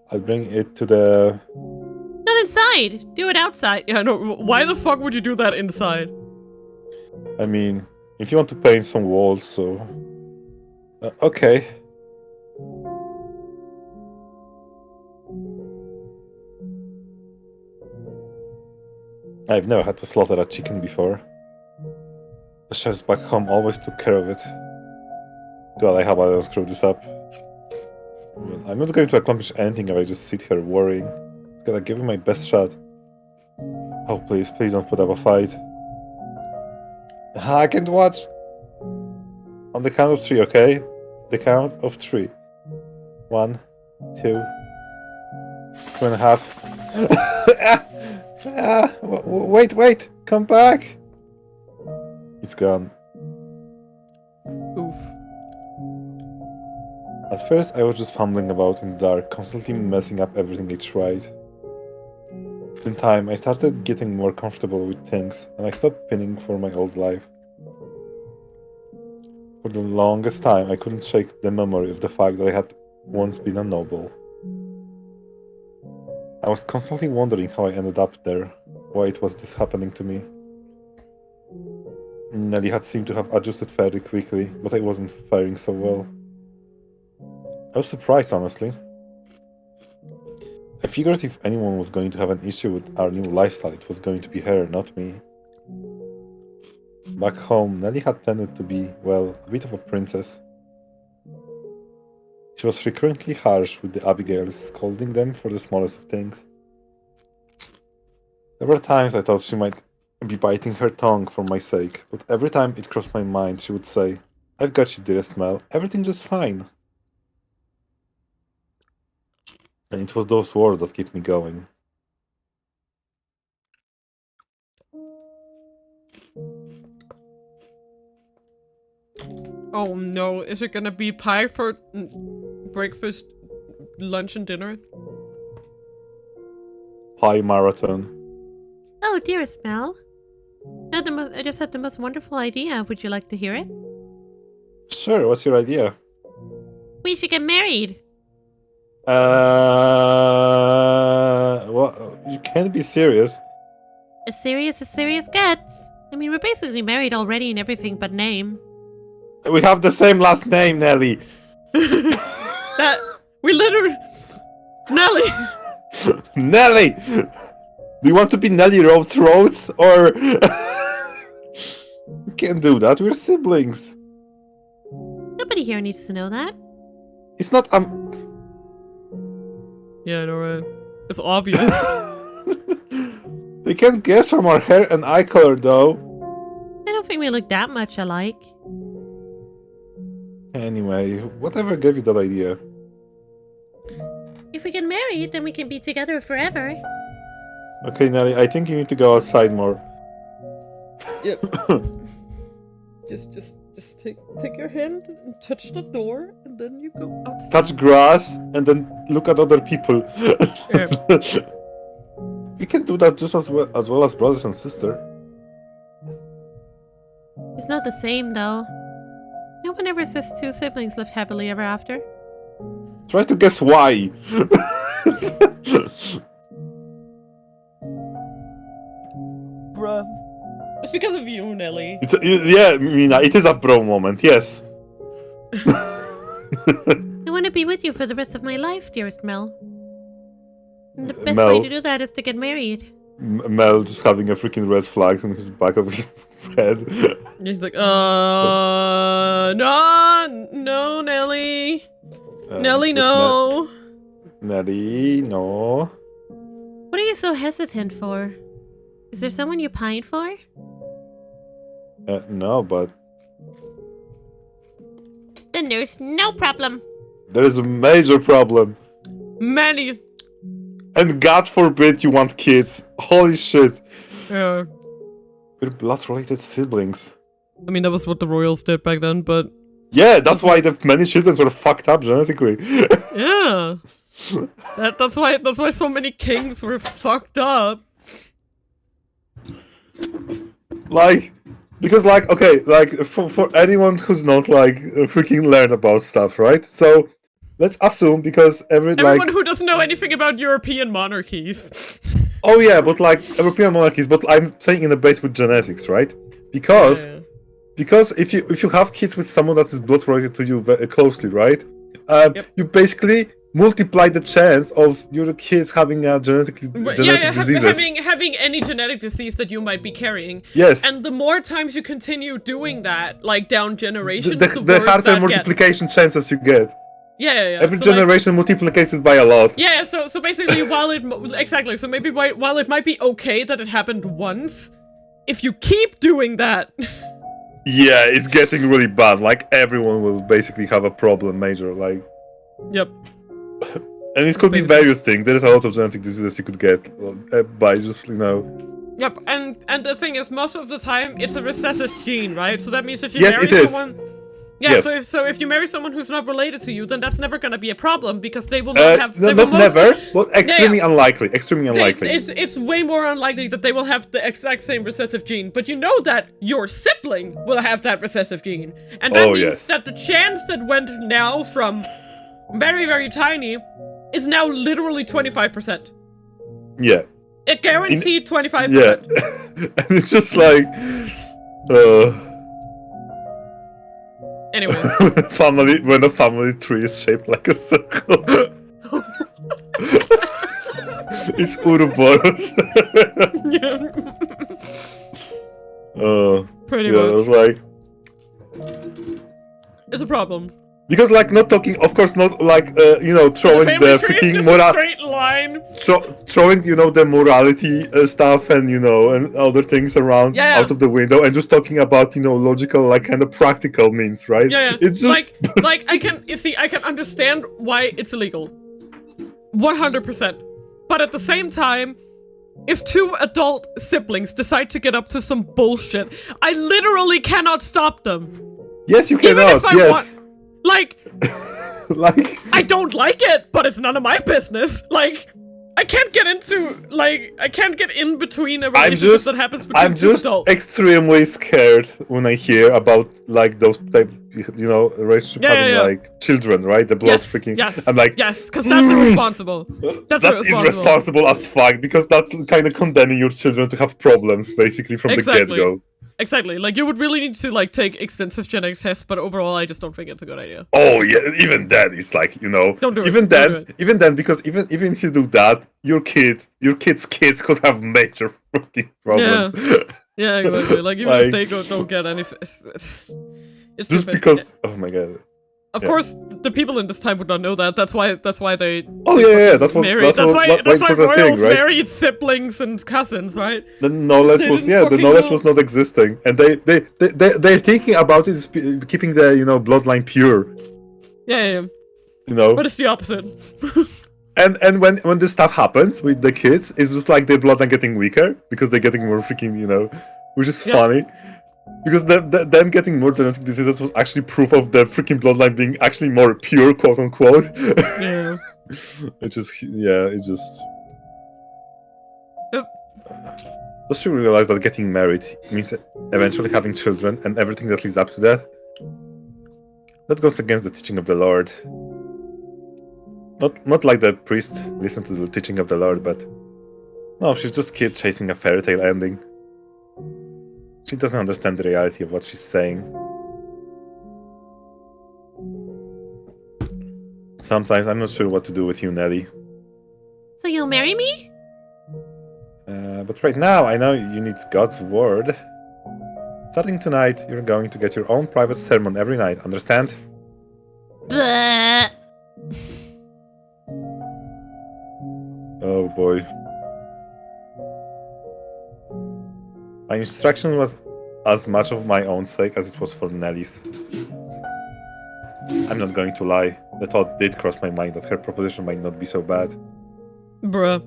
I'll bring it to the... Not inside! Do it outside. Yeah, no, why the fuck would you do that inside? I mean, if you want to paint some walls, so... okay. I've never had to slaughter a chicken before. The chefs back home always took care of it. God, I hope I don't screw this up. Well, I'm not going to accomplish anything if I just sit here worrying. Just gotta give it my best shot. Oh, please, please don't put up a fight. I can't watch! On the count of 3, okay? The count of 3. 1, 2, 2.5. Wait! Come back! It's gone. Oof. At first, I was just fumbling about in the dark, constantly messing up everything I tried. In time, I started getting more comfortable with things, and I stopped pinning for my old life. For the longest time, I couldn't shake the memory of the fact that I had once been a noble. I was constantly wondering how I ended up there, why it was this happening to me. Nelly had seemed to have adjusted fairly quickly, but I wasn't faring so well. I was surprised, honestly. I figured if anyone was going to have an issue with our new lifestyle, it was going to be her, not me. Back home, Nelly had tended to be, well, a bit of a princess. She was frequently harsh with the Abigails, scolding them for the smallest of things. There were times I thought she might be biting her tongue for my sake, but every time it crossed my mind, she would say, "I've got you, dearest Mel. Everything's just fine." And it was those words that kept me going. Oh no, is it gonna be pie for breakfast, lunch, and dinner? Pie marathon. Oh, dearest Mel. I just had the most wonderful idea. Would you like to hear it? Sure, what's your idea? We should get married. What? You can't be serious. As serious gets. I mean, we're basically married already in everything but name. We have the same last name, Nelly. That we literally Nelly. Nelly! Do you want to be Nelly Rhodes, or... We can't do that, we're siblings. Nobody here needs to know that. It's not, Yeah, I know, right? It's obvious. They can't guess from our hair and eye color, though. I don't think we look that much alike. Anyway, whatever gave you that idea? If we get married, then we can be together forever. Okay, Nelly, I think you need to go outside more. Yep. Just take your hand and touch the door, and then you go outside. Touch grass, and then look at other people. Yeah. You can do that just as well as brothers and sisters. It's not the same, though. No one ever says two siblings lived happily ever after. Try to guess why. Bruh. It's because of you, Nelly. Yeah, Mina, it is a bro moment, yes. I want to be with you for the rest of my life, dearest Mel. And the best Mel. way to do that is to get married. Mel just having a freaking red flags on his back of his head. He's like, no, Nelly. Nelly, no. Nelly, no. What are you so hesitant for? Is there someone you pine for? No, but Then there's no problem. there is a major problem. Many. And God forbid you want kids. Holy shit. Yeah. We're blood-related siblings. I mean, that was what the royals did back then, but Yeah, that's why the many children were fucked up genetically. yeah. That's why so many kings were fucked up. Like, because like, okay, like, for anyone who's not like freaking learned about stuff, right? So, let's assume because Everyone who doesn't know anything about European monarchies. Oh yeah, but like European monarchies, but I'm saying in the base with genetics, right? Because Yeah. because if you have kids with someone that is blood related to you very closely, right? You basically multiply the chance of your kids having genetic diseases. Having any genetic disease that you might be carrying. Yes. And the more times you continue doing that, like down generations, the worse harder that multiplication chances you get. Yeah. Every So, like, generation multiplies it by a lot. yeah, so basically while it might be okay that it happened once, if you keep doing that. Yeah, it's getting really bad. Like everyone will basically have a problem, major. Like. Yep. And it could be various things. There is a lot of genetic diseases you could get by just, Yep, and the thing is, most of the time, it's a recessive gene, right? So that means if you Yes, marry it is. someone... Yeah, Yes. so if you marry someone who's not related to you, then that's never gonna be a problem, because they will not have... No, they will not never, but extremely unlikely. Extremely unlikely. It's way more unlikely that they will have the exact same recessive gene, but you know that your sibling will have that recessive gene. And that means that the chance that went now from very, very tiny is now literally 25%. Yeah. It guaranteed 25%. Yeah. And it's just like... Anyway. When a family tree is shaped like a circle. It's Ouroboros. Yeah. Pretty yeah, much. it was like It's a problem. because like not talking, of course, not like throwing Family the tree is freaking just a straight line. throwing the morality stuff and and other things around Yeah. out of the window and just talking about logical like kind of practical means, right? Yeah. It's just like I can understand why it's illegal. 100%. But at the same time, if two adult siblings decide to get up to some bullshit, I literally cannot stop them. yes, you Even cannot. if I Yes, want. Like, like I don't like it, but it's none of my business. Like, I can't get in between a relationship that happens between I'm two just adults. extremely scared when I hear about like those type, relationship having like children, right? The blood freaking. Yes. I'm like, yes, because that's irresponsible. That's irresponsible as fuck because that's kind of condemning your children to have problems basically from the get-go. Exactly. Like, you would really need to like take extensive genetic tests, but overall, I just don't think it's a good idea. Oh yeah, even then it's like Don't do it. Even Don't do it. even then, because even if you do that, your kids' kids could have major fucking problems. Yeah, exactly. Like, even if they don't get any, it's Just stupid. because, oh my god. Of course, the people in this time would not know that. That's why they. Oh yeah, that's what. Married. That's why it was a royals thing, right? married siblings and cousins, right? The knowledge They was didn't the fucking knowledge know. was not existing, and they're thinking about is keeping the bloodline pure. Yeah. You know. But it's the opposite. And when this stuff happens with the kids, it's just like their bloodline getting weaker because they're getting more freaking which is funny. Because them getting more genetic diseases was actually proof of the freaking bloodline being actually more pure, quote unquote. Yeah. It just. Yep. Does she realize that getting married means eventually having children and everything that leads up to that? That goes against the teaching of the Lord. Not like the priest listened to the teaching of the Lord, but no, she's just kid chasing a fairy tale ending. She doesn't understand the reality of what she's saying. Sometimes I'm not sure what to do with you, Nelly. So you'll marry me? But right now, I know you need God's word. Starting tonight, you're going to get your own private sermon every night, understand? Bleh. Oh boy. My instruction was as much of my own sake as it was for Nelly's. I'm not going to lie. The thought did cross my mind that her proposition might not be so bad. Bruh.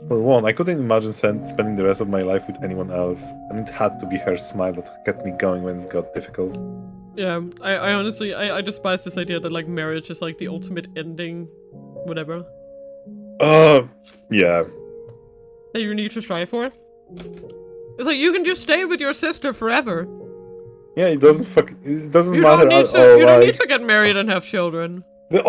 For one, I couldn't imagine spending the rest of my life with anyone else, and it had to be her smile that kept me going when it got difficult. Yeah, I honestly, I despise this idea that, like, marriage is, like, the ultimate ending, whatever. Yeah. That you need to strive for. It's like, you can just stay with your sister forever. Yeah, it doesn't You matter don't need at to, all. you don't like, need to get married and have children. the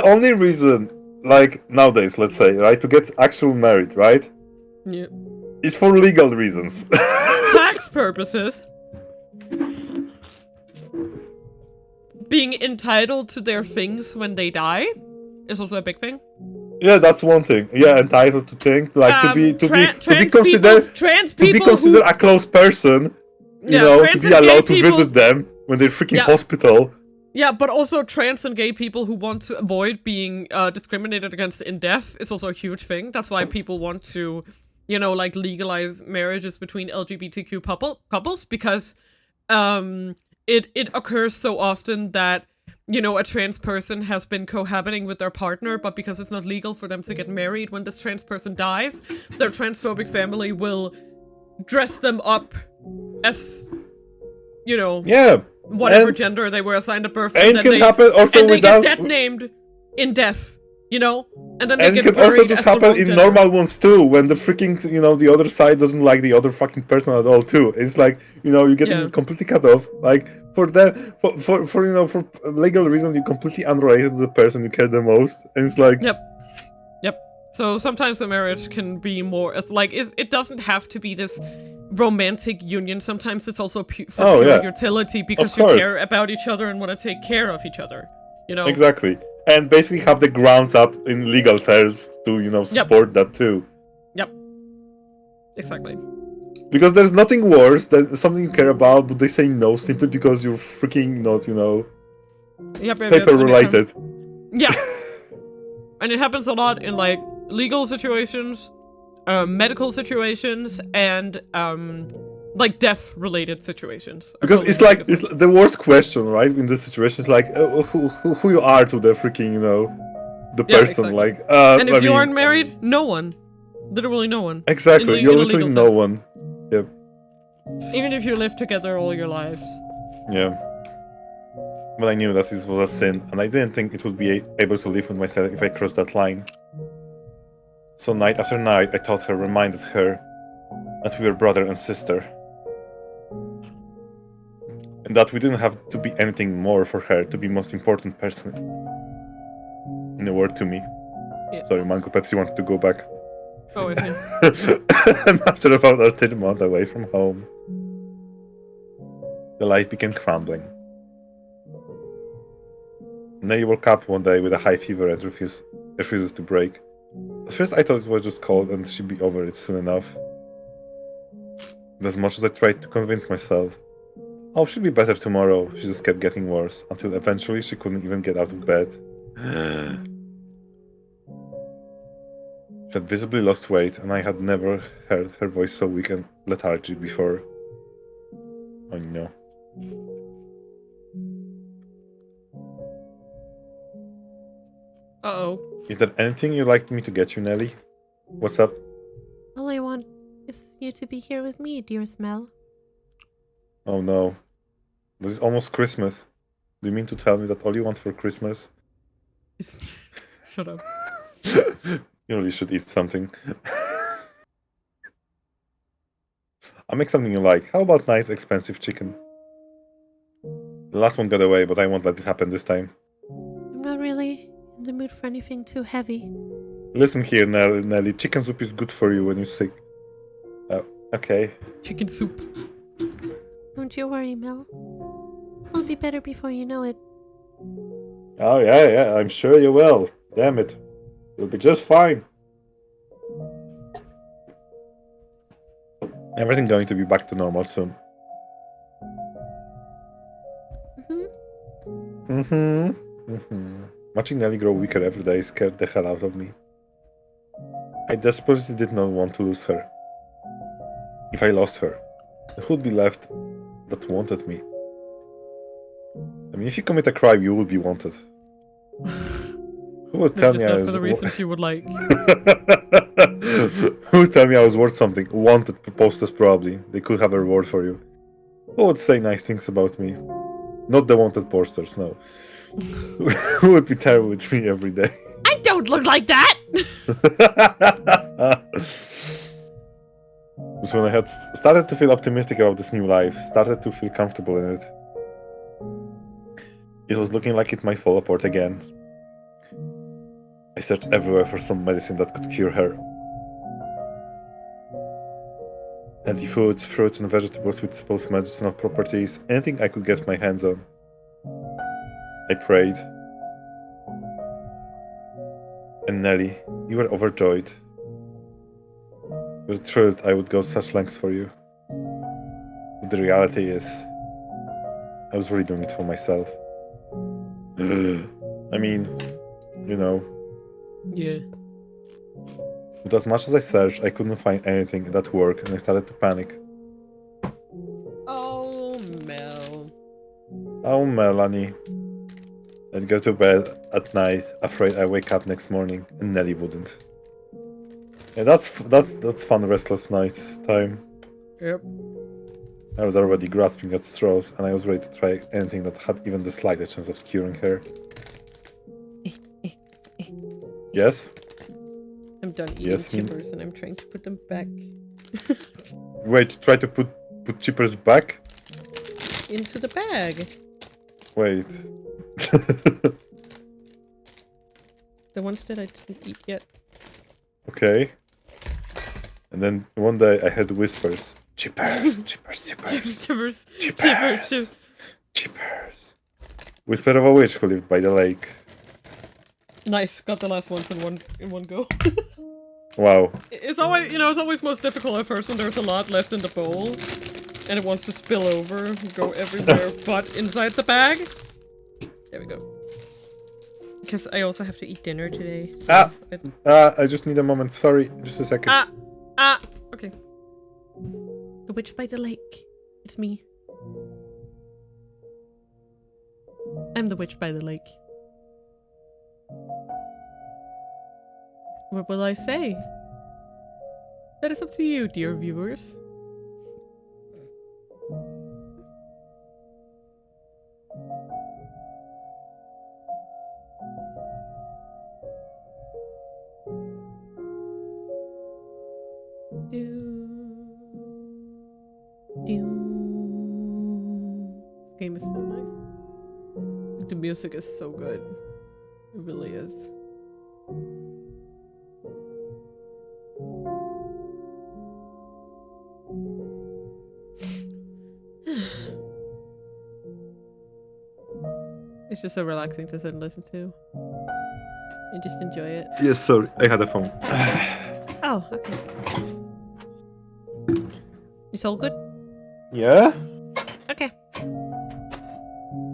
only reason, like, nowadays, let's say, right, to get actually married, right? Yeah. It's for legal reasons. Tax purposes. Being entitled to their things when they die is also a big thing. Yeah, that's one thing. Yeah, entitled to think, like to be considered a close person. You know, to be allowed to visit them when they're freaking hospital. Yeah, but also trans and gay people who want to avoid being discriminated against in death is also a huge thing. That's why people want to, you know, like legalize marriages between LGBTQ couples because it occurs so often that, you know, a trans person has been cohabiting with their partner, but because it's not legal for them to get married when this trans person dies, their transphobic family will dress them up as, you know, whatever gender they were assigned at birth, and can happen also and they without get dead named in death, you know, and then they and get it can also buried just as the happen wrong in gender. normal ones too, when the freaking the other side doesn't like the other fucking person at all too. It's like, you know, you're getting completely cut off. Like for for legal reasons, you're completely unrelated to the person you care the most, and it's like Yep. So sometimes the marriage can be more, it's like, it doesn't have to be this romantic union, sometimes it's also for Oh, pure yeah. utility because Of you course. care about each other and want to take care of each other. You know? Exactly. And basically have the grounds up in legal terms to, support that too. Yep. Exactly. Because there's nothing worse than something you care about, but they say no simply because you're freaking not, Yep. paper and it related. Yeah. And it happens a lot in, like, legal situations, medical situations, and, like, death-related situations. Because it's the worst question, right? In this situation, it's like who you are to the freaking, the Yeah, person. exactly. Like, And if you aren't married, no one. Literally no one. exactly, you're in a literally legal no sense. one. Yep. Even if you live together all your lives. Yeah. But I knew that this was a sin, and I didn't think it would be able to live with myself if I crossed that line. So night after night, I taught her, reminded her that we were brother and sister. And that we didn't have to be anything more for her to be most important person in the world to me. Yeah. Sorry, Mango Pepsi wanted to go back. Oh, I see. And after about our 10th month away from home, the life began crumbling. Nelly woke up one day with a high fever and refuses to break. At first I thought it was just cold and she'd be over it soon enough. And as much as I tried to convince myself, oh, she'll be better tomorrow, she just kept getting worse, until eventually she couldn't even get out of bed. She had visibly lost weight, and I had never heard her voice so weak and lethargic before. Oh no. Uh-oh. Is there anything you'd like me to get you, Nelly? What's up? All I want is you to be here with me, dear Smell. Oh no. This is almost Christmas. Do you mean to tell me that all you want for Christmas? Shut up. You really should eat something. I'll make something you like. How about nice, expensive chicken? The last one got away, but I won't let it happen this time. I'm not really in the mood for anything too heavy. Listen here, Nelly. Chicken soup is good for you when you're sick. Oh, okay. Chicken soup. Don't you worry, Mel. It'll be better before you know it. Oh, yeah, I'm sure you will. Damn it. You'll be just fine. Everything going to be back to normal soon. Watching Nelly grow weaker every day scared the hell out of me. I desperately did not want to lose her. If I lost her, who would be left that wanted me? I mean, if you commit a crime, you will be wanted. Who would tell me I was for the reasons you would like. Who would tell me I was worth something? Wanted posters, probably. They could have a reward for you. Who would say nice things about me? Not the wanted posters, no. Who would be terrible with me every day? I don't look like that! It was when I had started to feel optimistic about this new life, started to feel comfortable in it. It was looking like it might fall apart again. I searched everywhere for some medicine that could cure her. Healthy foods, fruits and vegetables with supposed medicinal properties, anything I could get my hands on. I prayed. And Nelly, you were overjoyed. You were thrilled I would go such lengths for you. But the reality is, I was really doing it for myself. I mean, you know. Yeah. But as much as I searched, I couldn't find anything that worked, and I started to panic. Oh, Mel. Oh, Melanie. I'd go to bed at night, afraid I wake up next morning, and Nelly wouldn't. Yeah, that's fun, restless night time. Yep. I was already grasping at straws, and I was ready to try anything that had even the slightest chance of curing her. Yes? I'm done eating Yes, chippers and I'm trying to put them back Wait, try to put chippers back? into the bag. Wait. The ones that I didn't eat yet. Okay. And then one day I heard whispers. Cheapers, cheapers, cheapers, Cheapers. cheapers, cheapers. Whisper of a witch who lived by the lake. Nice, got the last ones in one go. Wow. It's always, it's always most difficult at first when there's a lot left in the bowl, and it wants to spill over and go everywhere but inside the bag. There we go. Because I also have to eat dinner today. So I just need a moment. Sorry, just a second. Okay. The witch by the lake. It's me. I'm the witch by the lake. What will I say? That is up to you, dear viewers. This game is so nice. The music is so good. It really is. It's just so relaxing to sit and listen to. And just enjoy it. Yes, sorry, I had a phone. Oh, okay. It's all good? Yeah? Okay.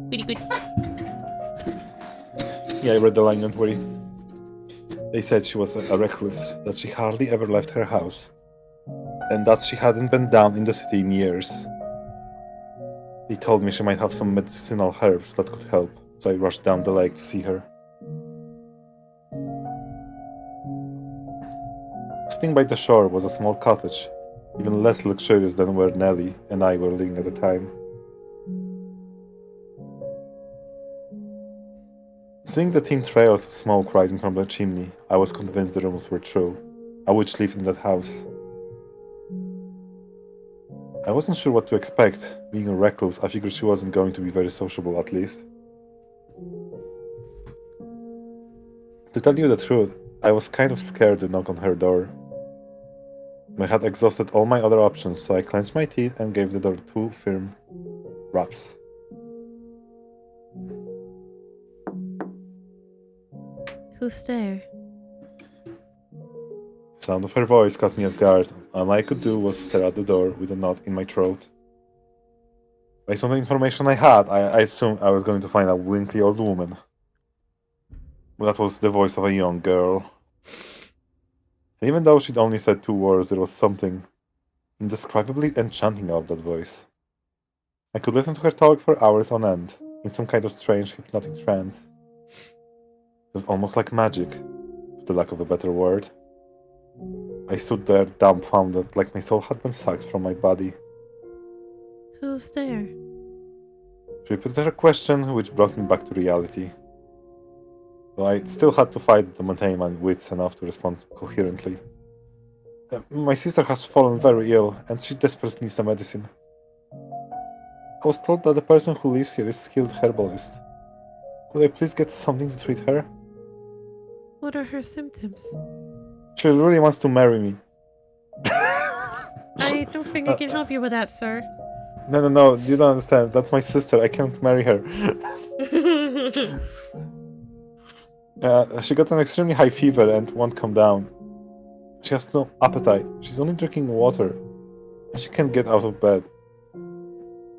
Pretty good. Yeah, I read the line, don't worry. They said she was a recluse, that she hardly ever left her house, and that she hadn't been down in the city in years. They told me she might have some medicinal herbs that could help, so I rushed down the lake to see her. Sitting by the shore was a small cottage, even less luxurious than where Nellie and I were living at the time. Seeing the thin trails of smoke rising from the chimney, I was convinced the rumors were true. A witch lived in that house. I wasn't sure what to expect. Being a recluse, I figured she wasn't going to be very sociable, at least. To tell you the truth, I was kind of scared to knock on her door. I had exhausted all my other options, so I clenched my teeth and gave the door 2 firm raps. Who's there? The sound of her voice caught me off guard. All I could do was stare at the door with a knot in my throat. Based on the information I had, I assumed I was going to find a winkly old woman. But that was the voice of a young girl. And even though she'd only said 2 words, there was something indescribably enchanting about that voice. I could listen to her talk for hours on end, in some kind of strange hypnotic trance. It was almost like magic, for the lack of a better word. I stood there dumbfounded, like my soul had been sucked from my body. Who's there? She repeated her question, which brought me back to reality. Though I still had to fight to maintain my wits enough to respond coherently. My sister has fallen very ill, and she desperately needs the medicine. I was told that the person who lives here is a skilled herbalist. Could I please get something to treat her? What are her symptoms? She really wants to marry me. I don't think I can help you with that, sir. No, you don't understand. That's my sister. I can't marry her. She got an extremely high fever and won't come down. She has no appetite. She's only drinking water. And she can't get out of bed.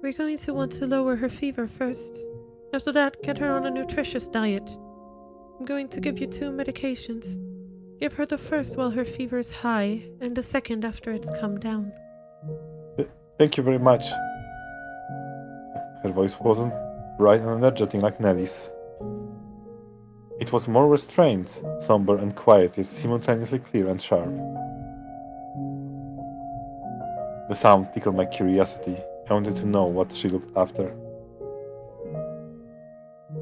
We're going to want to lower her fever first. After that, get her on a nutritious diet. I'm going to give you 2 medications. Give her the first while her fever is high, and the second after it's come down. Thank you very much. Her voice wasn't bright and energetic like Nellie's. It was more restrained, somber and quiet, yet simultaneously clear and sharp. The sound tickled my curiosity. I wanted to know what she looked after.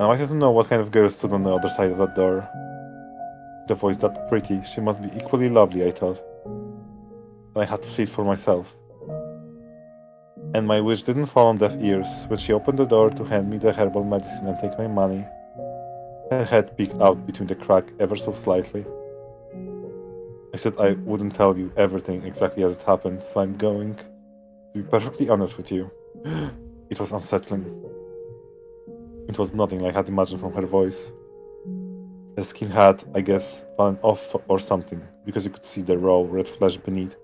I wanted to know what kind of girl stood on the other side of that door. The voice that pretty, she must be equally lovely, I thought. I had to see it for myself. And my wish didn't fall on deaf ears. When she opened the door to hand me the herbal medicine and take my money, her head peeked out between the crack ever so slightly. I said I wouldn't tell you everything exactly as it happened, so I'm going To be perfectly honest with you, it was unsettling. It was nothing like I'd imagined from her voice. Her skin had, I guess, fallen off or something, because you could see the raw red flesh beneath.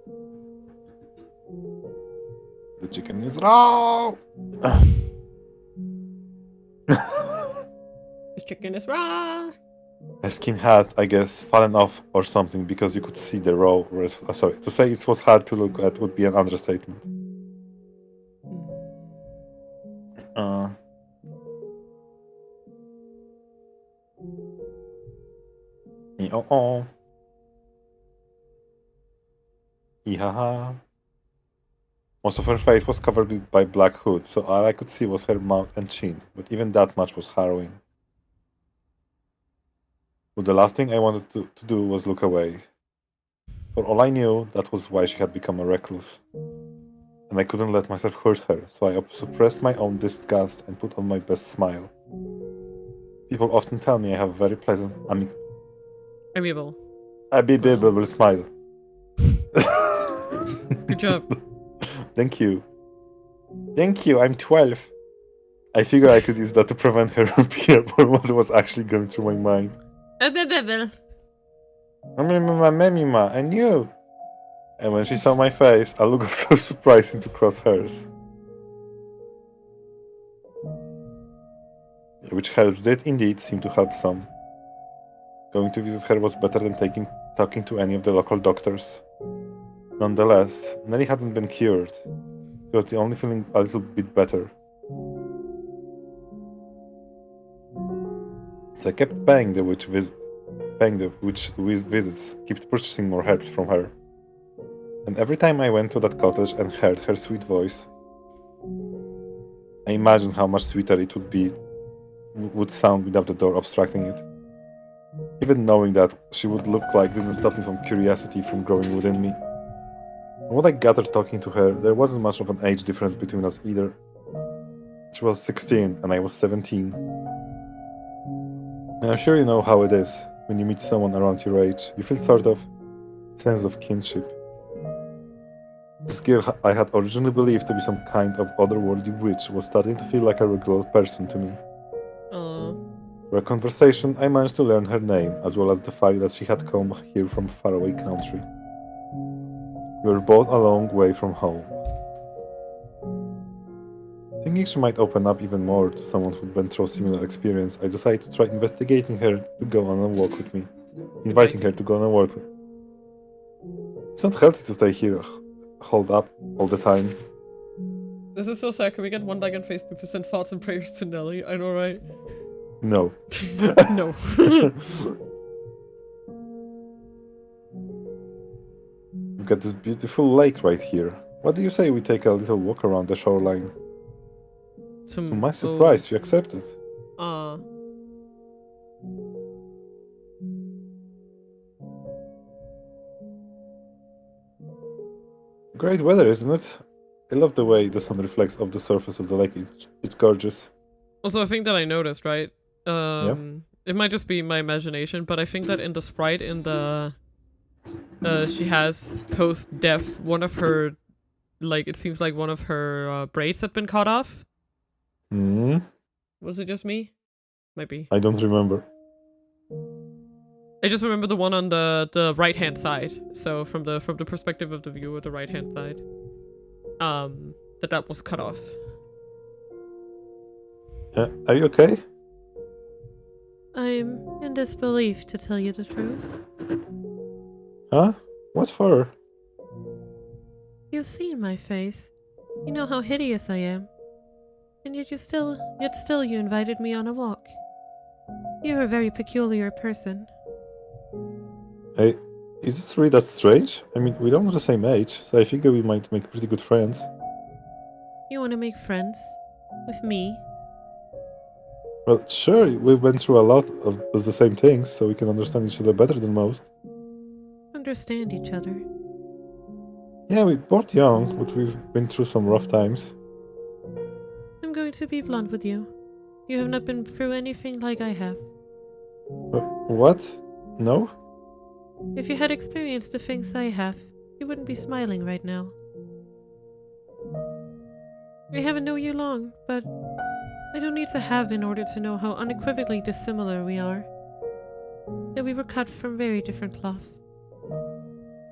The chicken is raw! This chicken is raw. Her skin had, I guess, fallen off or something because you could see the raw red. Sorry, to say it was hard to look at would be an understatement. Uh, oh. Haha. Most of her face was covered by black hood, so all I could see was her mouth and chin, but even that much was harrowing. But the last thing I wanted to do was look away. For all I knew, that was why she had become a recluse. And I couldn't let myself hurt her, so I suppressed my own disgust and put on my best smile. People often tell me I have a very pleasant, Amiable. amiable smile. Good job. Thank you. Thank you, I'm 12. I figured I could use that to prevent her from picking up on what was actually going through my mind. Mama, and you? And when she saw my face, a look of self-surprise seemed to cross hers. Which helps did indeed seem to help some. Going to visit her was better than talking to any of the local doctors. Nonetheless, Nelly hadn't been cured. She was the only feeling a little bit better. So I kept paying the witch visits, kept purchasing more herbs from her. And every time I went to that cottage and heard her sweet voice, I imagined how much sweeter it would sound without the door obstructing it. Even knowing that she would look like didn't stop me from curiosity from growing within me. From what I gathered talking to her, there wasn't much of an age difference between us either. She was 16 and I was 17. And I'm sure you know how it is when you meet someone around your age. You feel sort of sense of kinship. This girl I had originally believed to be some kind of otherworldly witch was starting to feel like a regular person to me. Through a conversation, I managed to learn her name, as well as the fact that she had come here from a faraway country. We were both a long way from home. Thinking she might open up even more to someone who'd been through a similar experience, I decided to try investigating her to go on a walk with me. Inviting her to go on a walk with me. It's not healthy to stay here, holed up all the time. This is so sad. Can we get one like on Facebook to send thoughts and prayers to Nelly? I know, right? No. No. We've got this beautiful lake right here. What do you say we take a little walk around the shoreline? To my surprise, she accepted. Great weather, isn't it? I love the way the sun reflects off the surface of the lake. It's gorgeous. Also, a thing that I noticed, right? It might just be my imagination, but I think that in the sprite in the she has post-death one of her, like, it seems like one of her braids had been cut off. Was it just me? Might be. I don't remember. I just remember the one on the right hand side. So from the perspective of the viewer, the right hand side, that was cut off. Are you okay? I'm in disbelief, to tell you the truth. Huh? What for? You've seen my face. You know how hideous I am. And yet still you invited me on a walk. You're a very peculiar person. Hey, is this really that strange? I mean, we're almost the same age, so I figure we might make pretty good friends. You want to make friends? With me? Well, sure, we've been through a lot of the same things, so we can understand each other better than most. Understand each other. Yeah, we're both young, but we've been through some rough times. I'm going to be blunt with you. You have not been through anything like I have. What? No? If you had experienced the things I have, you wouldn't be smiling right now. I haven't known you long, but I don't need to have in order to know how unequivocally dissimilar we are. That we were cut from very different cloth.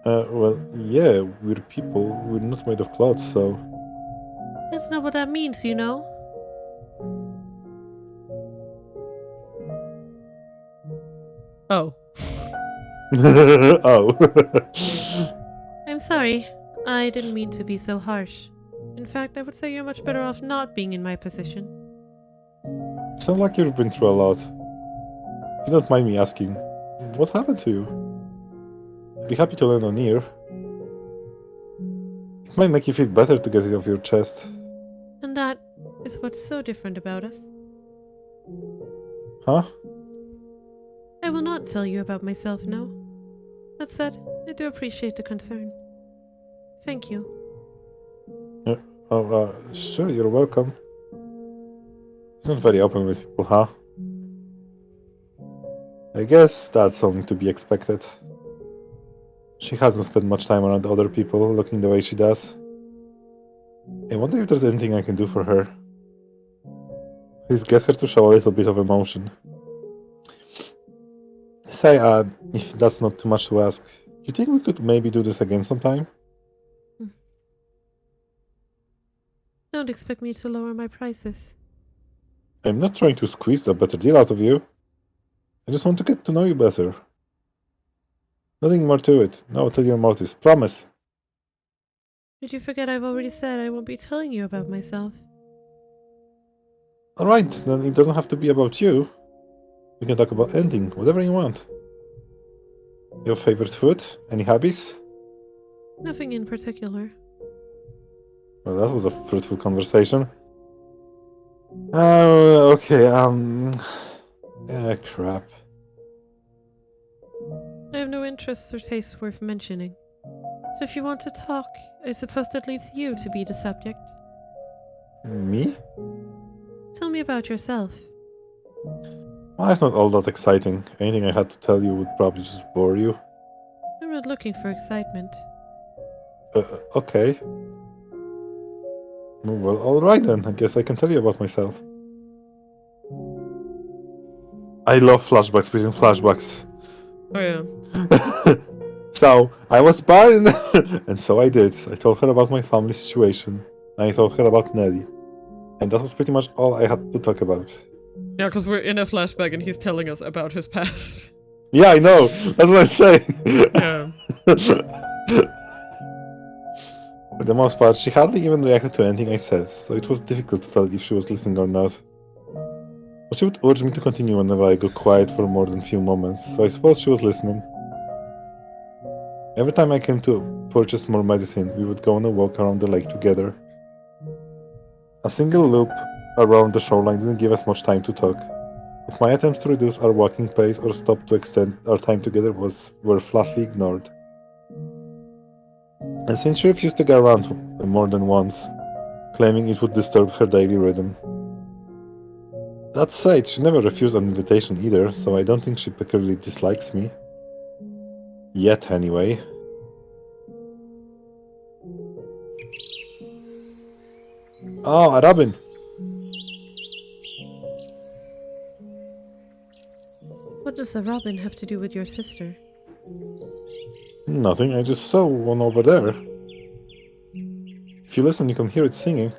Well, yeah, we're people. We're not made of cloth, so... That's not what that means, you know? Oh. Oh. I'm sorry. I didn't mean to be so harsh. In fact, I would say you're much better off not being in my position. Sound like you've been through a lot. If you don't mind me asking, what happened to you? I'd be happy to lend an ear. It might make you feel better to get it off your chest. And that is what's so different about us. Huh? I will not tell you about myself, no. That said, I do appreciate the concern. Thank you. Sure, you're welcome. He's not very open with people, huh? I guess that's only to be expected. She hasn't spent much time around other people looking the way she does. I wonder if there's anything I can do for her. Please get her to show a little bit of emotion. Say, if that's not too much to ask, you think we could maybe do this again sometime? Don't expect me to lower my prices. I'm not trying to squeeze a better deal out of you. I just want to get to know you better. Nothing more to it. No ulterior motives. Promise. Did you forget I've already said I won't be telling you about myself? Alright, then it doesn't have to be about you. We can talk about anything, whatever you want. Your favorite food? Any hobbies? Nothing in particular. Well, that was a fruitful conversation. Oh, okay, crap. I have no interests or tastes worth mentioning. So if you want to talk, I suppose that leaves you to be the subject. Me? Tell me about yourself. Well, it's not all that exciting. Anything I had to tell you would probably just bore you. I'm not looking for excitement. Okay. Well, alright then. I guess I can tell you about myself. I love flashbacks within flashbacks. Oh yeah. So, I was born, and so I did. I told her about my family situation. I told her about Nelly. And that was pretty much all I had to talk about. Yeah, because we're in a flashback and he's telling us about his past. Yeah, I know. That's what I'm saying. Yeah. For the most part, she hardly even reacted to anything I said, so it was difficult to tell if she was listening or not. But she would urge me to continue whenever I got quiet for more than a few moments, so I suppose she was listening. Every time I came to purchase more medicine, we would go on a walk around the lake together. A single loop around the shoreline didn't give us much time to talk, but my attempts to reduce our walking pace or stop to extend our time together were flatly ignored. And since she refused to go around more than once, claiming it would disturb her daily rhythm. That said, she never refused an invitation either, so I don't think she particularly dislikes me. Yet, anyway. Oh, a robin! What does a robin have to do with your sister? Nothing, I just saw one over there. If you listen, you can hear it singing.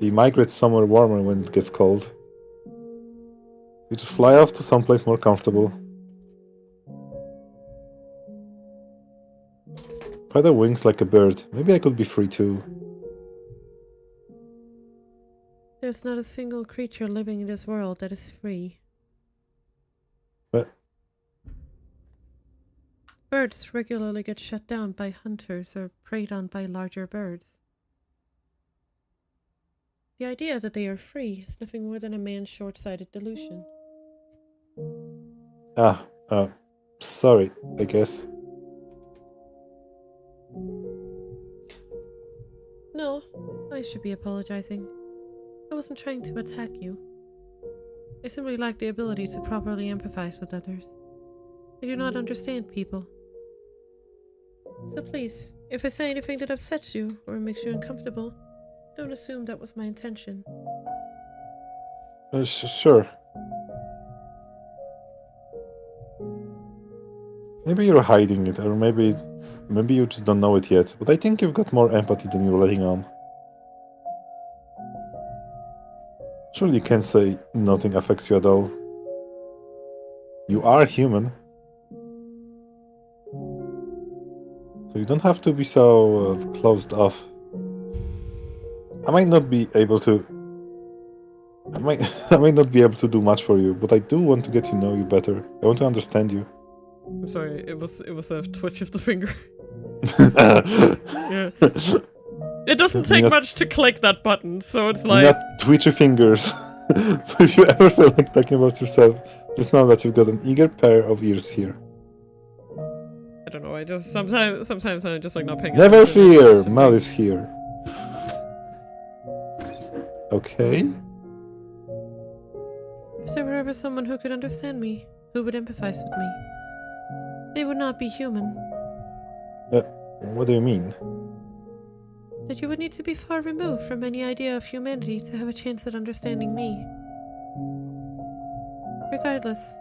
They migrate somewhere warmer when it gets cold. They just fly off to someplace more comfortable. If I had wings like a bird, maybe I could be free too. There's not a single creature living in this world that is free. But Birds regularly get shut down by hunters or preyed on by larger birds. The idea that they are free is nothing more than a man's short-sighted delusion. sorry, I guess. No, I should be apologizing. I wasn't trying to attack you. I simply lack the ability to properly empathize with others. I do not understand people. So please, if I say anything that upsets you or makes you uncomfortable, don't assume that was my intention. Sure. Maybe you're hiding it, or maybe you just don't know it yet. But I think you've got more empathy than you're letting on. Surely you can't say nothing affects you at all. You are human. So you don't have to be so closed off. I might not be able to I might not be able to do much for you, but I do want to get to know you better. I want to understand you. I'm sorry, it was a twitch of the finger. Yeah. It doesn't take much to click that button, so it's like... Not twitch your fingers. So if you ever feel like talking about yourself, just know that you've got an eager pair of ears here. I don't know, I just... Sometimes I'm just like not paying Never attention. fear, It's just Mal like- is here. Okay. If there were ever someone who could understand me, who would empathize with me, they would not be human. What do you mean? That you would need to be far removed from any idea of humanity to have a chance at understanding me. Regardless,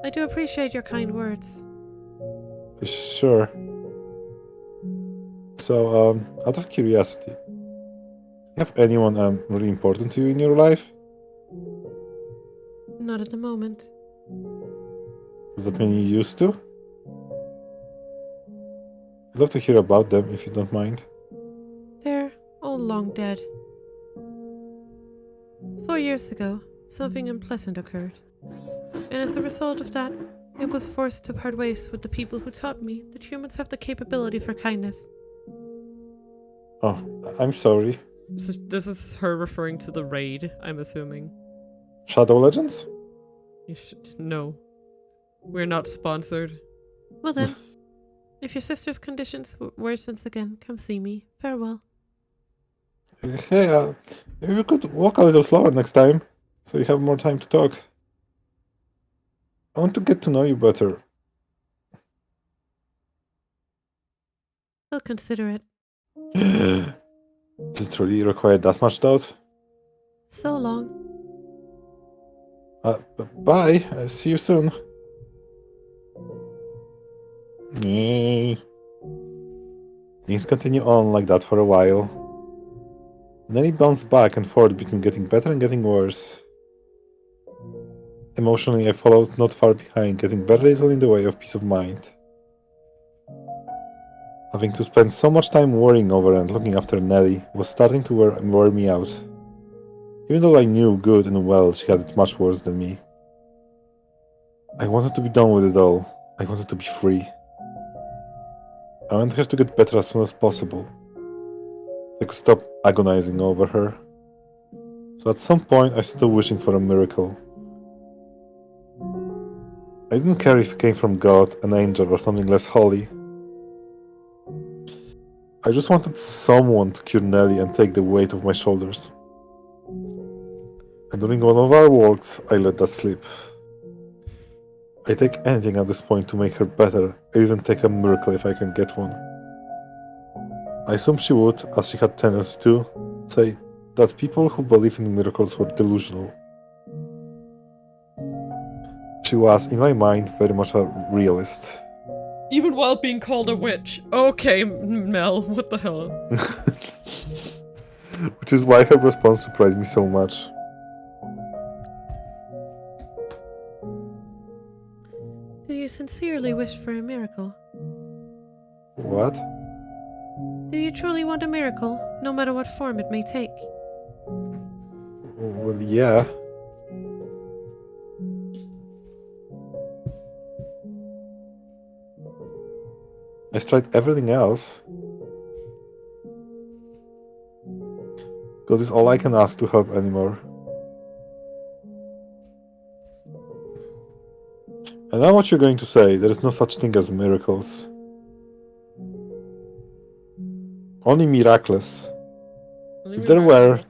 I do appreciate your kind words. Sure. So, out of curiosity, you have anyone really important to you in your life? Not at the moment. Does that mean you used to? I'd love to hear about them if you don't mind. They're all long dead. 4 years ago, something unpleasant occurred. And as a result of that, I was forced to part ways with the people who taught me that humans have the capability for kindness. Oh, I'm sorry. This is her referring to the raid, I'm assuming. Shadow Legends? No. We're not sponsored. Well then, if your sister's conditions worsens again, come see me. Farewell. Hey, maybe we could walk a little slower next time, so you have more time to talk. I want to get to know you better. I'll consider it. Does it really require that much thought? So long. Bye. See you soon. Nee. Things continue on like that for a while. Nelly bounced back and forth between getting better and getting worse. Emotionally, I followed not far behind, getting very little in the way of peace of mind. Having to spend so much time worrying over and looking after Nelly was starting to wear me out. Even though I knew good and well she had it much worse than me. I wanted to be done with it all. I wanted to be free. I wanted her to get better as soon as possible. I could stop agonizing over her. So at some point I started wishing for a miracle. I didn't care if it came from God, an angel, or something less holy. I just wanted someone to cure Nelly and take the weight off my shoulders. And during one of our walks, I let that slip. I take anything at this point to make her better. I even take a miracle if I can get one. I assume she would, as she had tendency to, say that people who believe in miracles were delusional. She was, in my mind, very much a realist. Even while being called a witch. Okay, Mel, what the hell? Which is why her response surprised me so much. Do you sincerely wish for a miracle? What? Do you truly want a miracle, no matter what form it may take? Well, yeah. I've tried everything else. God is all I can ask to help anymore. I know what you're going to say. There is no such thing as miracles. Only miraculous. If there were,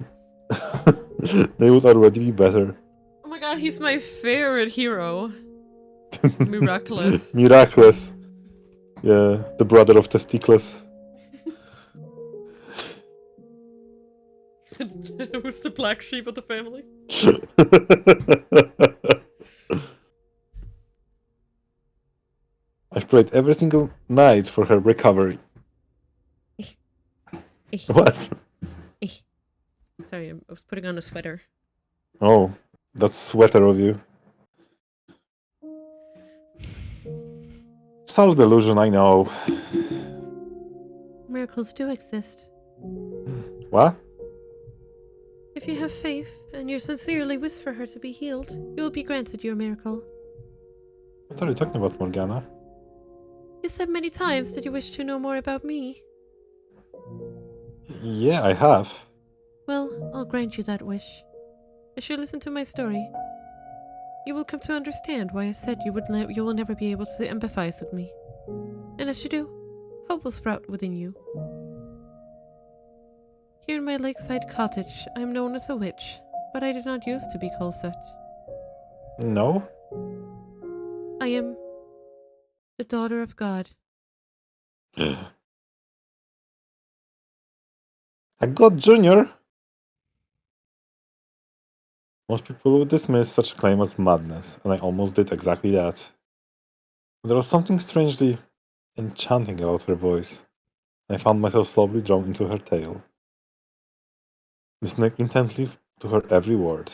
they would already be better. Oh my god, he's my favorite hero. Miraculous. Miraculous. Yeah, the brother of Testicles. Who's the black sheep of the family? I've prayed every single night for her recovery. What? Sorry, I was putting on a sweater. Oh, that's sweater of you. Self-delusion, I know. Miracles do exist. What? If you have faith and you sincerely wish for her to be healed, you will be granted your miracle. What are you talking about, Morgana? You said many times that you wish to know more about me. Yeah, I have. Well, I'll grant you that wish. As you listen to my story, you will come to understand why I said you will never be able to empathize with me. And as you do, hope will sprout within you. Here in my lakeside cottage, I am known as a witch, but I did not used to be called such. No? I am the daughter of God. A god junior? Most people would dismiss such a claim as madness, and I almost did exactly that. There was something strangely enchanting about her voice. I found myself slowly drawn into her tale, listening intently to her every word.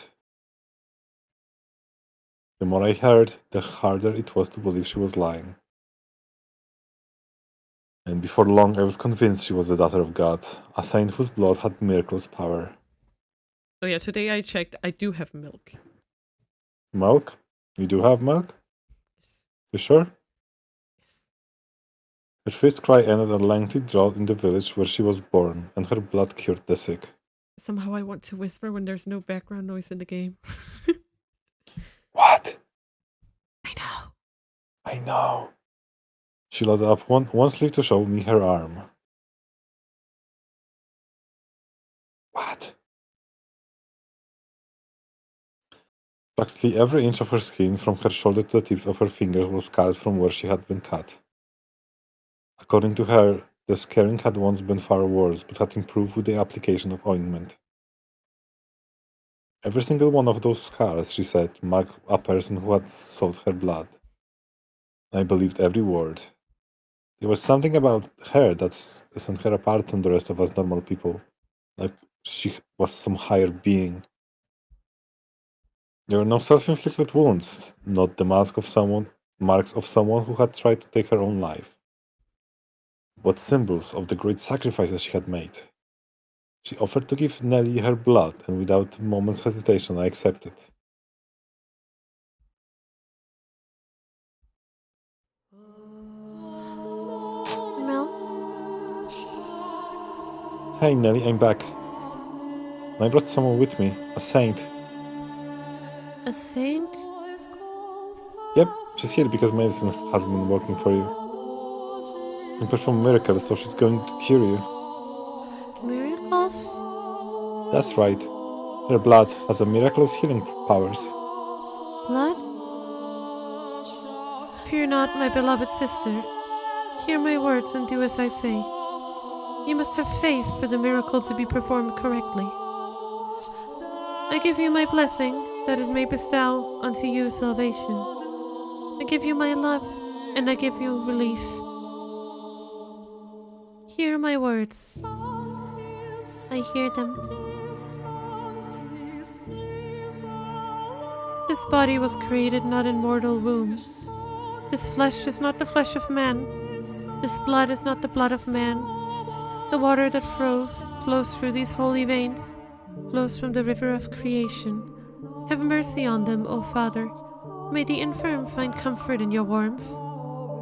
The more I heard, the harder it was to believe she was lying. And before long, I was convinced she was the daughter of God, a saint whose blood had miraculous power. Oh yeah, today I checked. I do have milk. Milk? You do have milk? Yes. You sure? Yes. Her first cry ended a lengthy drought in the village where she was born, and her blood cured the sick. Somehow I want to whisper when there's no background noise in the game. What? I know. I know. She led up one sleeve to show me her arm. What? Practically every inch of her skin, from her shoulder to the tips of her fingers, was scarred from where she had been cut. According to her, the scarring had once been far worse, but had improved with the application of ointment. Every single one of those scars, she said, marked a person who had sought her blood. I believed every word. There was something about her that set her apart from the rest of us normal people, like she was some higher being. There were no self-inflicted wounds, not the marks of someone who had tried to take her own life, but symbols of the great sacrifices she had made. She offered to give Nellie her blood, and without a moment's hesitation, I accepted. Mel? Hey Nellie, I'm back. I brought someone with me, a saint. A saint? Yep, she's here because medicine has been working for you. You perform miracles, so she's going to cure you. Miracles? That's right. Her blood has a miraculous healing powers. Blood? Fear not, my beloved sister. Hear my words and do as I say. You must have faith for the miracle to be performed correctly. I give you my blessing, that it may bestow unto you salvation. I give you my love, and I give you relief. Hear my words. I hear them. This body was created not in mortal womb. This flesh is not the flesh of man. This blood is not the blood of man. The water that flows through these holy veins flows from the river of creation. Have mercy on them, O Father. May the infirm find comfort in your warmth.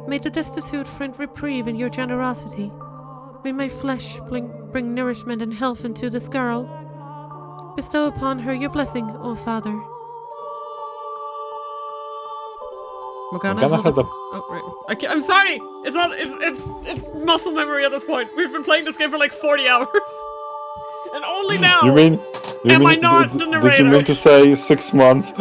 May the destitute find reprieve in your generosity. May my flesh bring nourishment and health into this girl. Bestow upon her your blessing, O Father. Morgana held had up. a... Oh, right. I'm sorry. It's muscle memory at this point. We've been playing this game for like 40 hours. And only now You mean? am I not the Did you narrator. mean to say 6 months?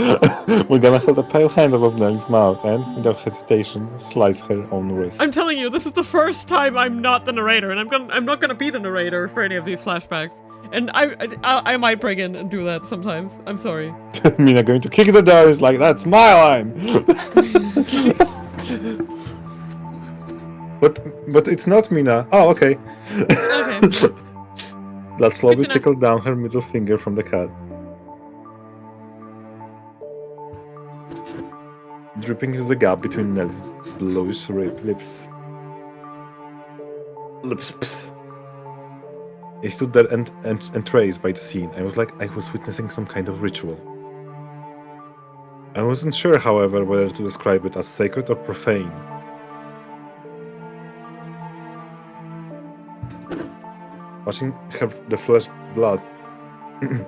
Morgana held a pale hand above Nelly's mouth and, without hesitation, sliced her own wrist. I'm telling you, this is the first time I'm not the narrator, and I'm not gonna be the narrator for any of these flashbacks. And I might break in and do that sometimes. I'm sorry. Mina going to kick the door is like, that's my line! But it's not Mina. Oh, okay. Okay. Blood slowly Good to know. trickled down her middle finger from the cut, dripping into the gap between Nellie's bluish red lips. I stood there entranced by the scene. I was like I was witnessing some kind of ritual. I wasn't sure, however, whether to describe it as sacred or profane. Watching the fresh blood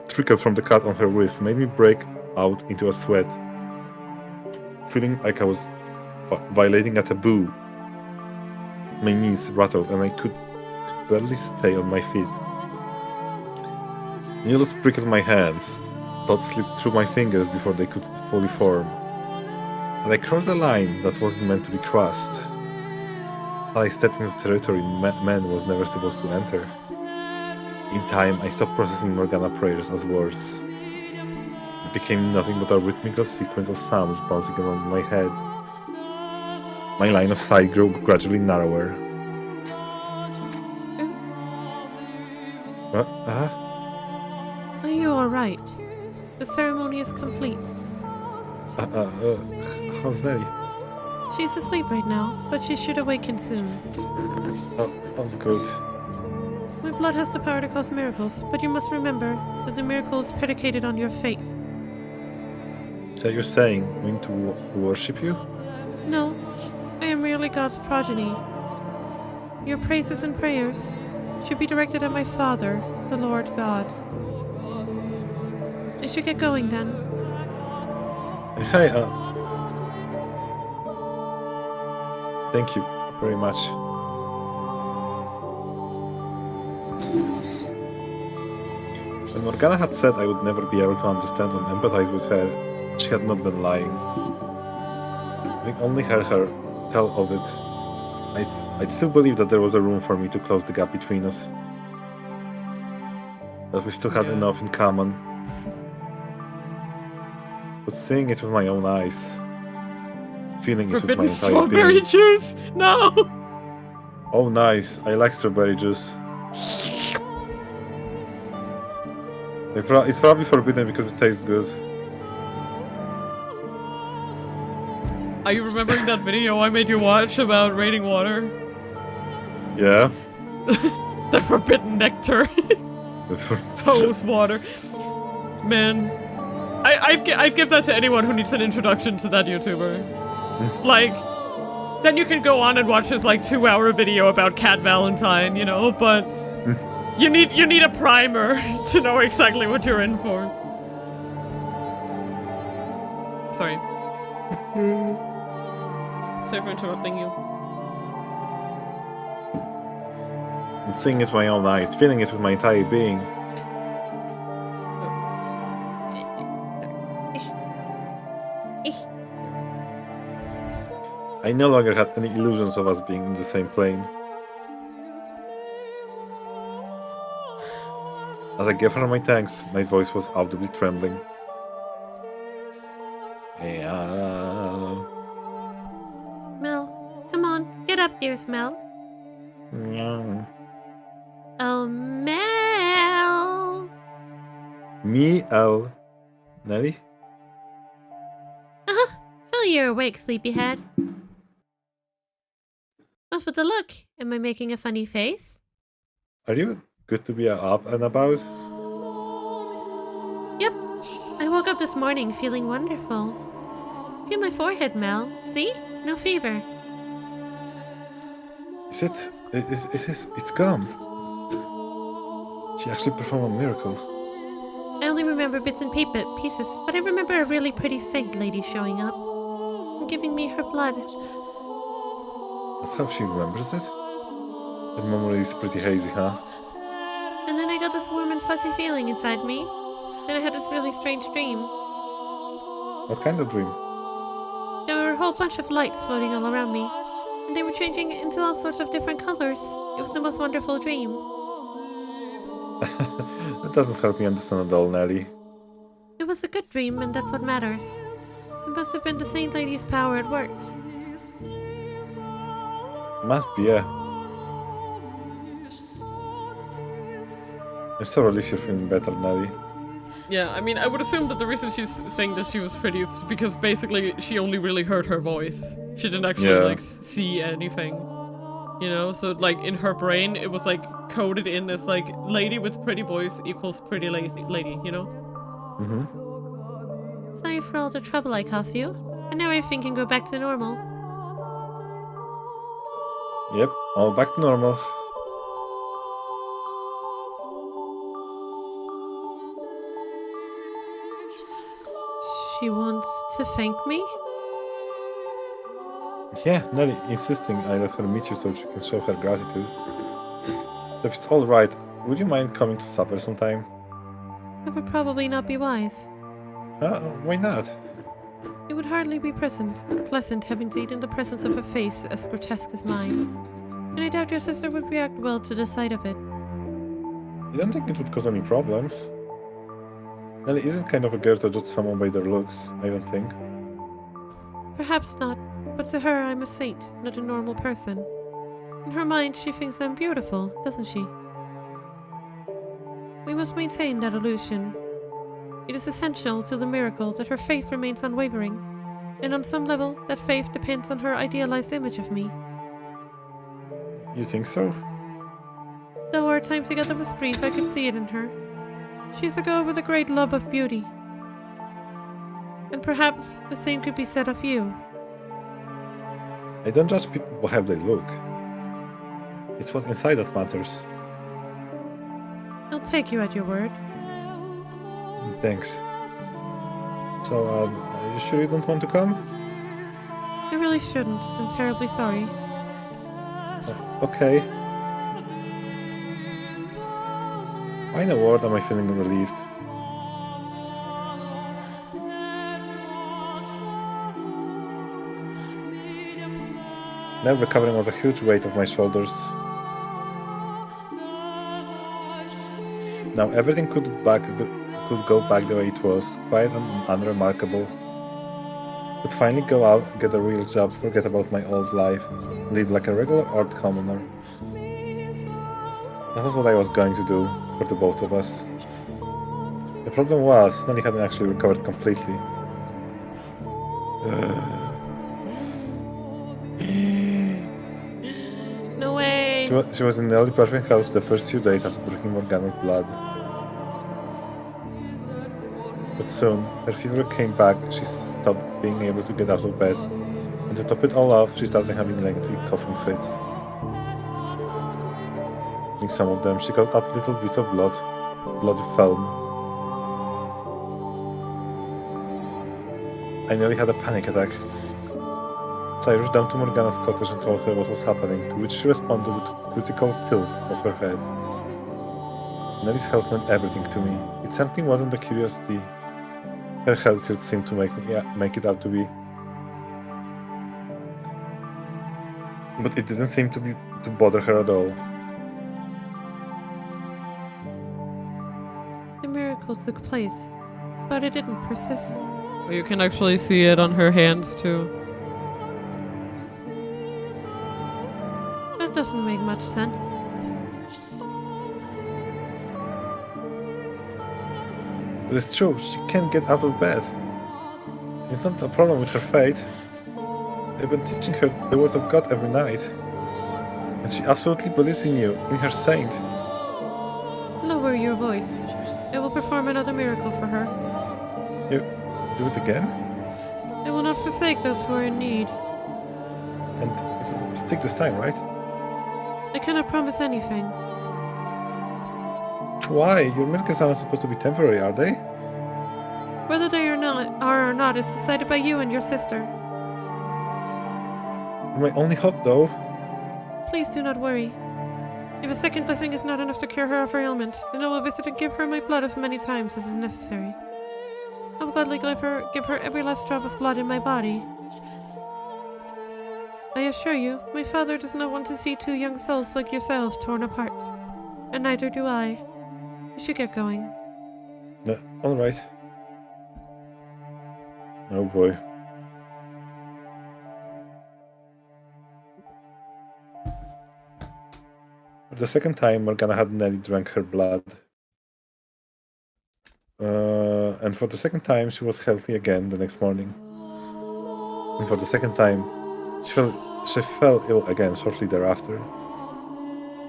trickle from the cut on her wrist made me break out into a sweat, feeling like I was violating a taboo. My knees rattled and I could barely stay on my feet. Needles prickled my hands, thoughts slipped through my fingers before they could fully form. And I crossed a line that wasn't meant to be crossed. I stepped into territory man was never supposed to enter. In time, I stopped processing Morgana prayers as words. It became nothing but a rhythmical sequence of sounds bouncing around my head. My line of sight grew gradually narrower. Are you alright? The ceremony is complete. How's Nelly? She's asleep right now, but she should awaken soon. Oh, good. My blood has the power to cause miracles, but you must remember that the miracle is predicated on your faith. So you're saying we need to worship you? No, I am merely God's progeny. Your praises and prayers should be directed at my Father, the Lord God. I should get going then. Hey, thank you very much. When Morgana had said I would never be able to understand and empathize with her, she had not been lying. Having only heard her tell of it, I'd still believe that there was a room for me to close the gap between us. That we still had enough in common. But seeing it with my own eyes, feeling it with my Forbidden entire strawberry being. juice! No! Oh, nice. I like strawberry juice. It's probably forbidden because it tastes good. Are you remembering that video I made you watch about raiding water? Yeah. The forbidden nectar. Hose water. Man. I'd give that to anyone who needs an introduction to that YouTuber. Like, then you can go on and watch his like 2-hour video about Cat Valentine, you know, but you need a primer to know exactly what you're in for. Sorry. Sorry for interrupting you. Seeing it with my own eyes, feeling it with my entire being. I no longer had any illusions of us being in the same plane. As I gave her my thanks, my voice was audibly trembling. Yeah. Mel, come on, get up, dearest Mel. Yeah. Oh, Mel. Me, L. Nelly? Feel you're awake, sleepyhead. What's with the look? Am I making a funny face? Are you good to be up and about? Yep. I woke up this morning feeling wonderful. Feel my forehead, Mel. See? No fever. Is it? It's gone. She actually performed a miracle. I only remember bits and pieces, but I remember a really pretty saint lady showing up and giving me her blood. That's how she remembers it? Her memory is pretty hazy, huh? And then I got this warm and fuzzy feeling inside me. Then I had this really strange dream. What kind of dream? There were a whole bunch of lights floating all around me, and they were changing into all sorts of different colors. It was the most wonderful dream. That doesn't help me understand at all, Nelly. It was a good dream, and that's what matters. It must have been the Saint Lady's power at work. Must be, yeah. I'm so relieved you're feeling better, Nelly. Yeah, I mean, I would assume that the reason she's saying that she was pretty is because basically she only really heard her voice. She didn't actually, like, see anything. You know? So, like, in her brain, it was, like, coded in as, like, lady with pretty voice equals pretty lady, you know? Mm-hmm. Sorry for all the trouble I caused you. And now everything can go back to normal. Yep, all back to normal. She wants to thank me? Yeah, Nelly insisting I let her meet you so she can show her gratitude. So if it's alright, would you mind coming to supper sometime? It would probably not be wise. Why not? It would hardly be pleasant having to eat in the presence of a face as grotesque as mine. And I doubt your sister would react well to the sight of it. I don't think it would cause any problems. Nelly isn't kind of a girl to judge someone by their looks, I don't think. Perhaps not, but to her I'm a saint, not a normal person. In her mind she thinks I'm beautiful, doesn't she? We must maintain that illusion. It is essential to the miracle that her faith remains unwavering, and on some level that faith depends on her idealized image of me. You think so? Though our time together was brief, I could see it in her. She's a girl with a great love of beauty. And perhaps the same could be said of you. I don't judge people by how they look. It's what inside that matters. I'll take you at your word. Thanks. So, are you sure you don't want to come? I really shouldn't. I'm terribly sorry. Okay. Why in the world am I feeling relieved? Now recovering was a huge weight off my shoulders. Now everything could go back the way it was, quiet and unremarkable. Could finally go out, get a real job, forget about my old life, live like a regular old commoner. That was what I was going to do for the both of us. The problem was, Nelly hadn't actually recovered completely. No way! She was in nearly perfect health the first few days after drinking Morgana's blood. But soon, her fever came back, she stopped being able to get out of bed, and to top it all off, she started having lengthy coughing fits. In some of them, she got up little bits of blood film. I nearly had a panic attack. So I rushed down to Morgana's cottage and told her what was happening, to which she responded with a quizzical tilt of her head. Nelly's health meant everything to me. It certainly wasn't the curiosity her health seemed to make it out to be. But it didn't seem to bother her at all. The miracle took place, but it didn't persist. You can actually see it on her hands too. That doesn't make much sense. But it's true, she can't get out of bed. It's not a problem with her fate. I've been teaching her the word of God every night. And she absolutely believes in you, in her saint. Lower your voice. I will perform another miracle for her. You do it again? I will not forsake those who are in need. And if it'll stick this time, right? I cannot promise anything. Why? Your miracles aren't supposed to be temporary, are they? Whether they are or not is decided by you and your sister. My only hope, though. Please do not worry. If a second blessing is not enough to cure her of her ailment, then I will visit and give her my blood as many times as is necessary. I will gladly give her every last drop of blood in my body. I assure you, my father does not want to see two young souls like yourselves torn apart. And neither do I. You should get going. Alright. Oh boy. For the second time, Morgana had nearly drank her blood. And for the second time, she was healthy again the next morning. And for the second time, she fell ill again shortly thereafter.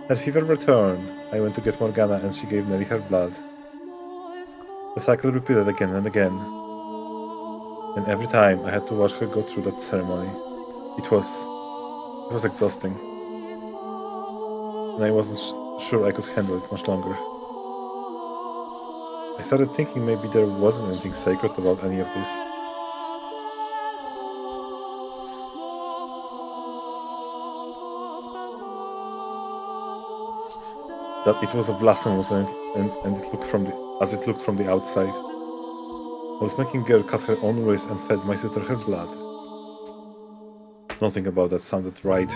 Her fever returned. I went to get Morgana and she gave Nelly her blood. The cycle repeated again and again. And every time I had to watch her go through that ceremony. It was exhausting. And I wasn't sure I could handle it much longer. I started thinking maybe there wasn't anything sacred about any of this. That it was a blasphemous and it looked as it looked from the outside. I was making girl cut her own wrist and fed my sister her blood. Nothing about that sounded right.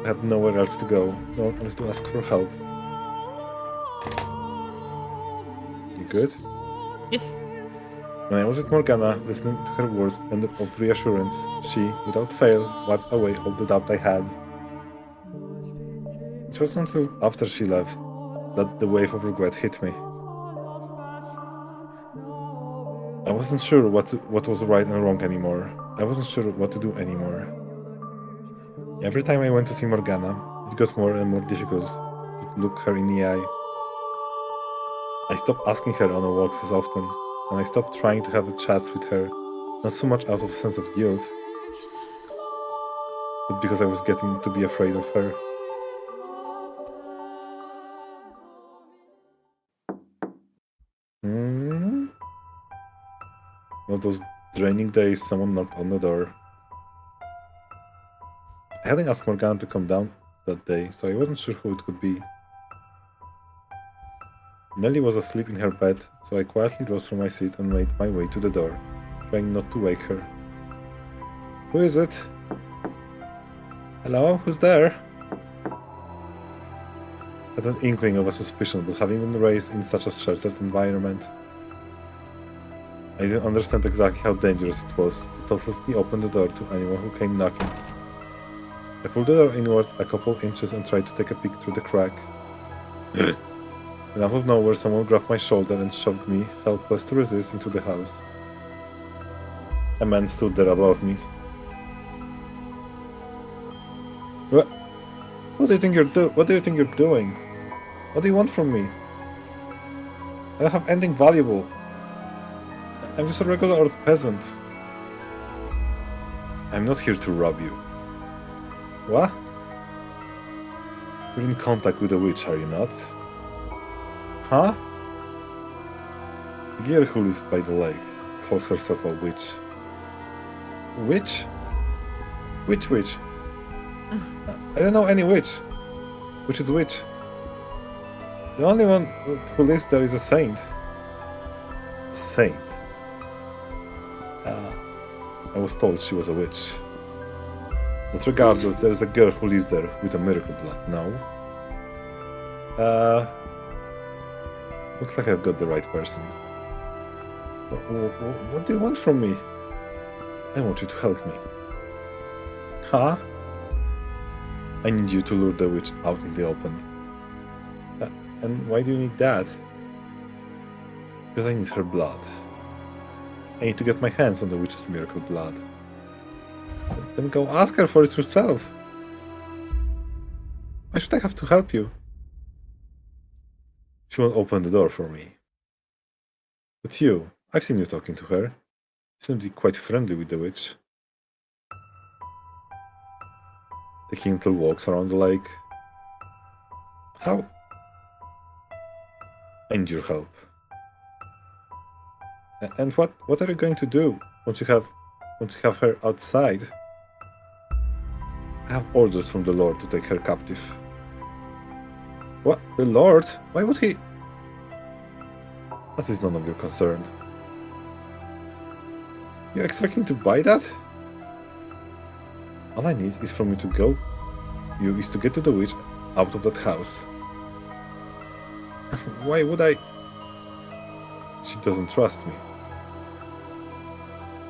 I had nowhere else to go, no one else to ask for help. You good? Yes. When I was with Morgana, listening to her words and of reassurance, she, without fail, wiped away all the doubt I had. It wasn't until after she left that the wave of regret hit me. I wasn't sure what was right and wrong anymore. I wasn't sure what to do anymore. Every time I went to see Morgana, it got more and more difficult to look her in the eye. I stopped asking her on our walks as often, and I stopped trying to have a chat with her, not so much out of a sense of guilt, but because I was getting to be afraid of her. One of those draining days, someone knocked on the door. I hadn't asked Morgana to come down that day, so I wasn't sure who it could be. Nelly was asleep in her bed, so I quietly rose from my seat and made my way to the door, trying not to wake her. Who is it? Hello? Who's there? I had an inkling of a suspicion, but having been raised in such a sheltered environment, I didn't understand exactly how dangerous it was to thoughtlessly open the door to anyone who came knocking. I pulled the door inward a couple inches and tried to take a peek through the crack. And out of nowhere, someone grabbed my shoulder and shoved me, helpless to resist, into the house. A man stood there above me. What do you think you're doing? What do you want from me? I don't have anything valuable. I'm just a regular old peasant. I'm not here to rob you. What? You're in contact with a witch, are you not? Huh? The girl who lives by the lake calls herself a witch. Witch? Which witch? I don't know any witch. Which is which? The only one who lives there is a saint. A saint? I was told she was a witch. But regardless, there is a girl who lives there with a miracle blood, no? Looks like I've got the right person. What do you want from me? I want you to help me. Huh? I need you to lure the witch out in the open. And why do you need that? Because I need her blood. I need to get my hands on the witch's miracle blood. Then go ask her for it yourself. Why should I have to help you? She won't open the door for me. But you, I've seen you talking to her. You seem to be quite friendly with the witch. Taking little walks around the lake. How? I need your help. And what are you going to do once you have her outside? I have orders from the Lord to take her captive. What? The Lord? Why would he? That is none of your concern. You expecting to buy that? All I need is from you to go. You is to get to the witch out of that house. Why would I? She doesn't trust me.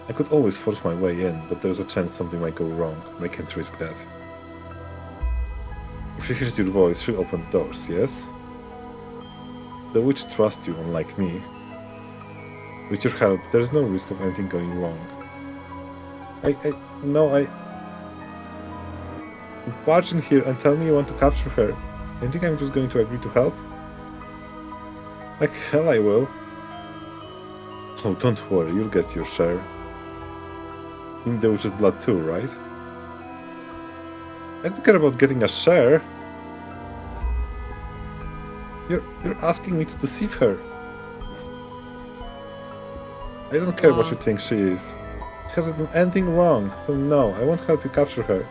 I could always force my way in, but there's a chance something might go wrong, and I can't risk that. If she hears your voice, she'll open the doors, yes? The witch trusts you, unlike me. With your help, there's no risk of anything going wrong. You barge in here and tell me you want to capture her. Do you think I'm just going to agree to help? Like hell I will. Oh, don't worry, you'll get your share. In the witch's blood too, right? I don't care about getting a share. You're asking me to deceive her. I don't care what you think she is. She hasn't done anything wrong, so no, I won't help you capture her.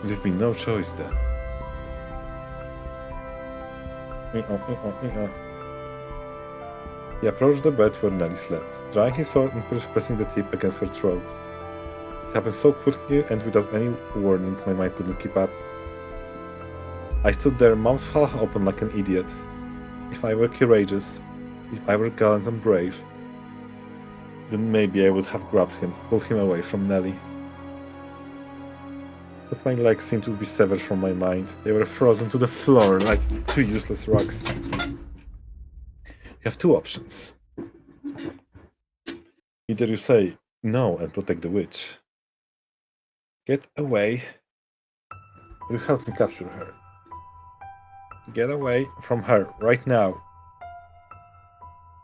Leave me no choice then. He approached the bed where Nelly slept, drawing his sword and pressing the tip against her throat. It happened so quickly and without any warning, my mind couldn't keep up. I stood there, mouth half open like an idiot. If I were courageous, if I were gallant and brave, then maybe I would have grabbed him, pulled him away from Nelly. But my legs seemed to be severed from my mind. They were frozen to the floor like two useless rocks. You have two options. Either you say no and protect the witch. Get away, or you help me capture her. Get away from her right now.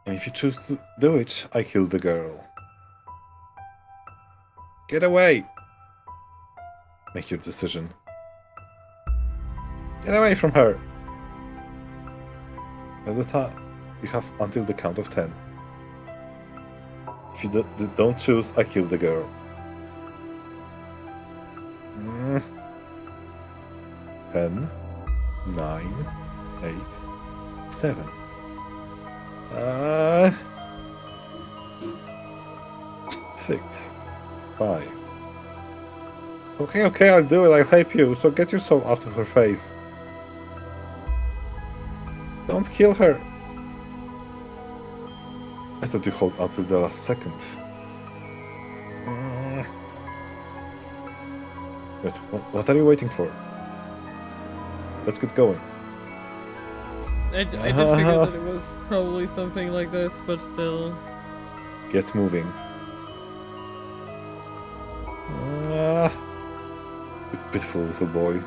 And if you choose to the witch, I kill the girl. Get away! Make your decision. Get away from her! At the time, you have until the count of 10. If you don't choose, I kill the girl. 10, 9, 8, 7. 6, 5. Okay, I'll do it. I'll help you. So get your soul out of her face. Don't kill her. I thought you hold until the last second. Wait, what are you waiting for? Let's get going. I did figure that it was probably something like this, but still. Get moving. You pitiful little boy.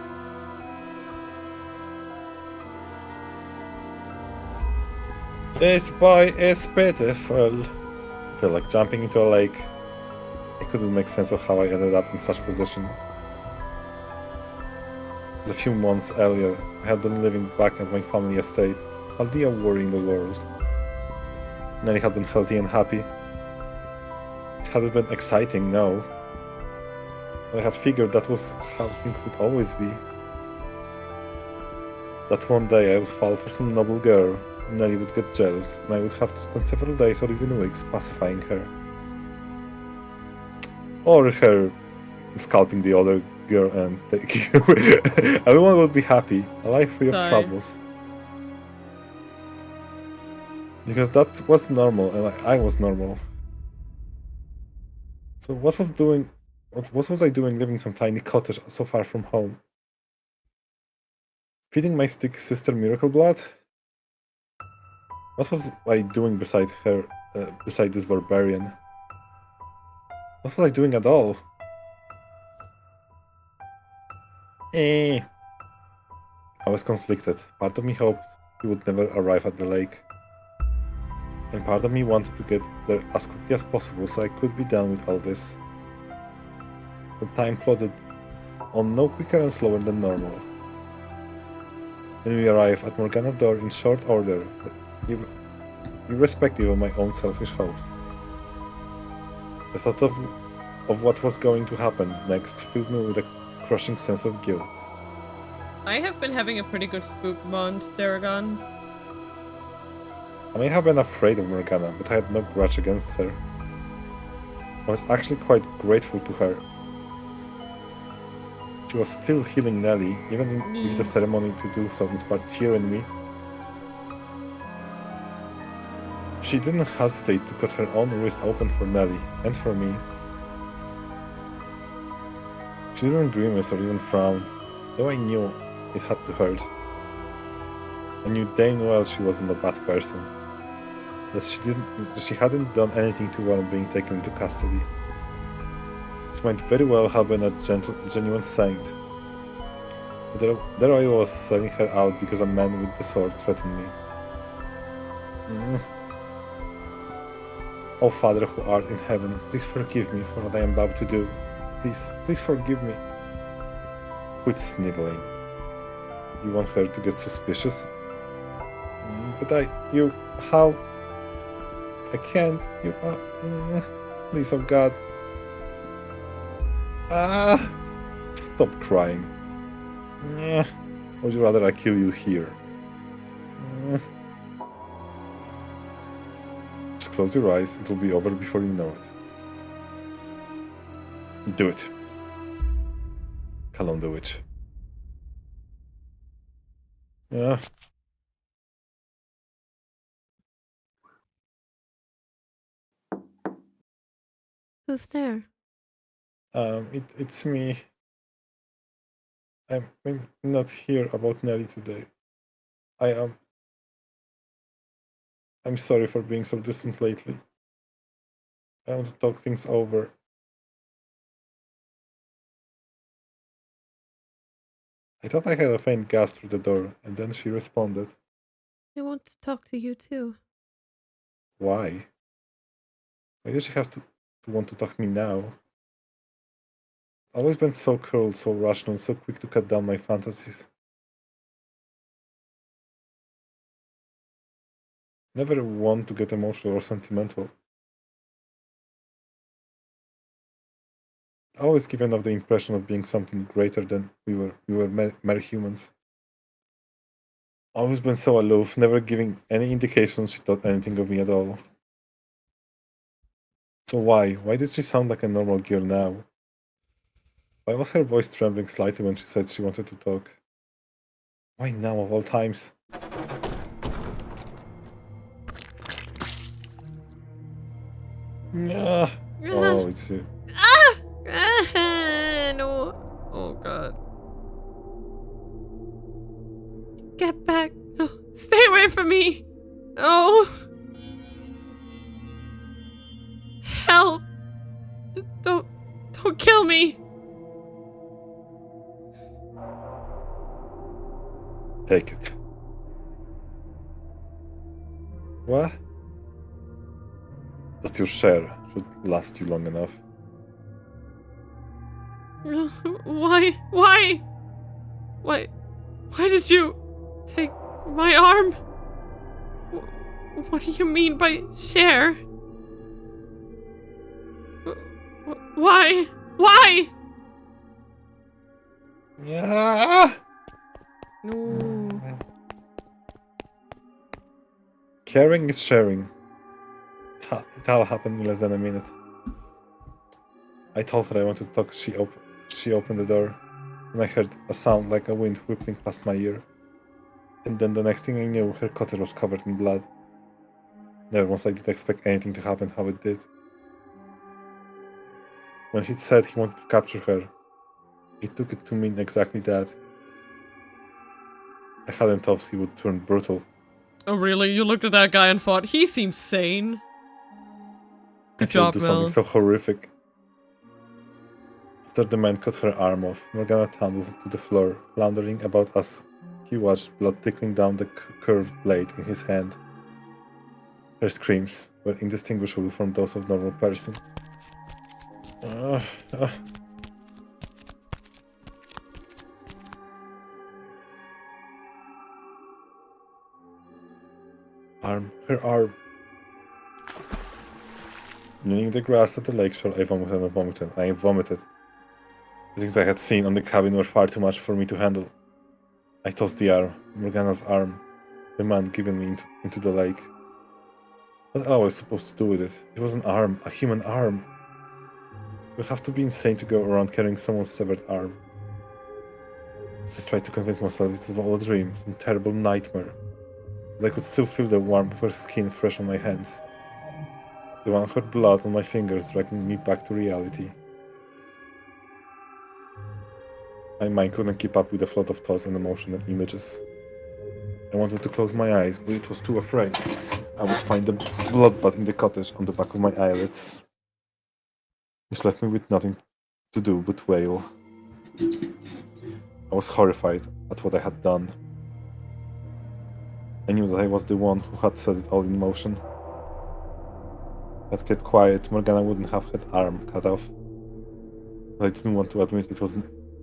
This boy is pitiful. I feel like jumping into a lake. I couldn't make sense of how I ended up in such position. A few months earlier, I had been living back at my family estate, hardly a worry in the world. Nelly had been healthy and happy. It hadn't been exciting, no. I had figured that was how things would always be. That one day I would fall for some noble girl, Nelly would get jealous, and I would have to spend several days or even weeks pacifying her. Or her scalping the other girl and taking her away. Everyone would be happy, a life free of troubles. Because that was normal, and I was normal. So what was I doing living in some tiny cottage so far from home? Feeding my sick sister miracle blood? What was I doing beside her, beside this barbarian? What was I doing at all? I was conflicted. Part of me hoped he would never arrive at the lake. And part of me wanted to get there as quickly as possible so I could be done with all this. But time plodded on no quicker and slower than normal. Then we arrived at Morgana's door in short order, irrespective of my own selfish hopes. The thought of of what was going to happen next filled me with a crushing sense of guilt. I have been having a pretty good spook month, Daragon. I may have been afraid of Morgana, but I had no grudge against her. I was actually quite grateful to her. She was still healing Nelly, even if the ceremony to do so inspired fear in me. She didn't hesitate to cut her own wrist open for Nelly, and for me. She didn't grimace or even frown, though I knew it had to hurt. I knew damn well she wasn't a bad person, that she hadn't done anything to warrant being taken into custody. She might very well have been a genuine saint. But there I was selling her out because a man with the sword threatened me. Oh Father who art in heaven, please forgive me for what I am about to do. Please forgive me. Quit sniveling. You want her to get suspicious? But how? I can't, please, oh God. Stop crying. Or would you rather I kill you here? Just close your eyes, it will be over before you know it. Do it. Call on the witch. Yeah. Who's there? It's me. I'm not here about Nelly today. I'm sorry for being so distant lately. I want to talk things over. I thought I had a faint gasp through the door, and then she responded. I want to talk to you too. Why? Why did she have to want to talk to me now? I've always been so cold, so rational, so quick to cut down my fantasies. Never want to get emotional or sentimental. Always given off the impression of being something greater than we were mere humans. Always been so aloof, never giving any indications she thought anything of me at all. So why? Why did she sound like a normal girl now? Why was her voice trembling slightly when she said she wanted to talk? Why now of all times? Oh, it's you. No. Oh God. Get back. No. Stay away from me. No. Help. Don't kill me. Take it. What? Just your share should last you long enough. Why? Why did you take my arm? What do you mean by share? Why? Yeah. No. Caring is sharing. It all happened in less than a minute. I told her I wanted to talk. She opened the door, and I heard a sound like a wind whipping past my ear. And then the next thing I knew, her cutter was covered in blood. Never once I did expect anything to happen how it did. When he said he wanted to capture her, it took it to mean exactly that. I hadn't thought he would turn brutal. Oh really? You looked at that guy and thought he seems sane. Good Until job, do Mel. something so horrific. After the man cut her arm off, Morgana tumbled to the floor, floundering about as he watched blood trickling down the curved blade in his hand. Her screams were indistinguishable from those of a normal person. Her arm. Kneeling the grass at the lakeshore, I vomited and vomited, and I vomited. The things I had seen on the cabin were far too much for me to handle. I tossed the arm, Morgana's arm, the man given me into the lake. What I was supposed to do with it? It was an arm, a human arm. You would have to be insane to go around carrying someone's severed arm. I tried to convince myself it was all a dream, some terrible nightmare. But I could still feel the warmth of her skin fresh on my hands. The one of her blood on my fingers dragging me back to reality. My mind couldn't keep up with the flood of thoughts and emotion and images. I wanted to close my eyes, but it was too afraid. I would find the bloodbath in the cottage on the back of my eyelids, which left me with nothing to do but wail. I was horrified at what I had done. I knew that I was the one who had set it all in motion. If I'd kept quiet, Morgana wouldn't have had arm cut off. But I didn't want to admit it was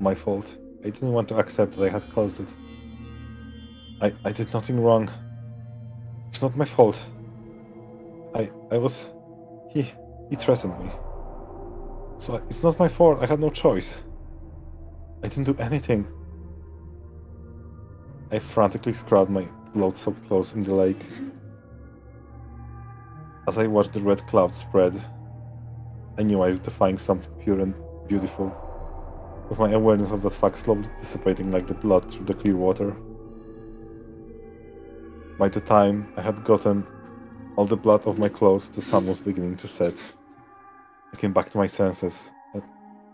my fault. I didn't want to accept that I had caused it. I did nothing wrong. It's not my fault. He threatened me. So it's not my fault, I had no choice. I didn't do anything. I frantically scrubbed my blood-soaked clothes in the lake. As I watched the red clouds spread, I knew I was defying something pure and beautiful, with my awareness of that fact slowly dissipating like the blood through the clear water. By the time I had gotten all the blood off my clothes, the sun was beginning to set. I came back to my senses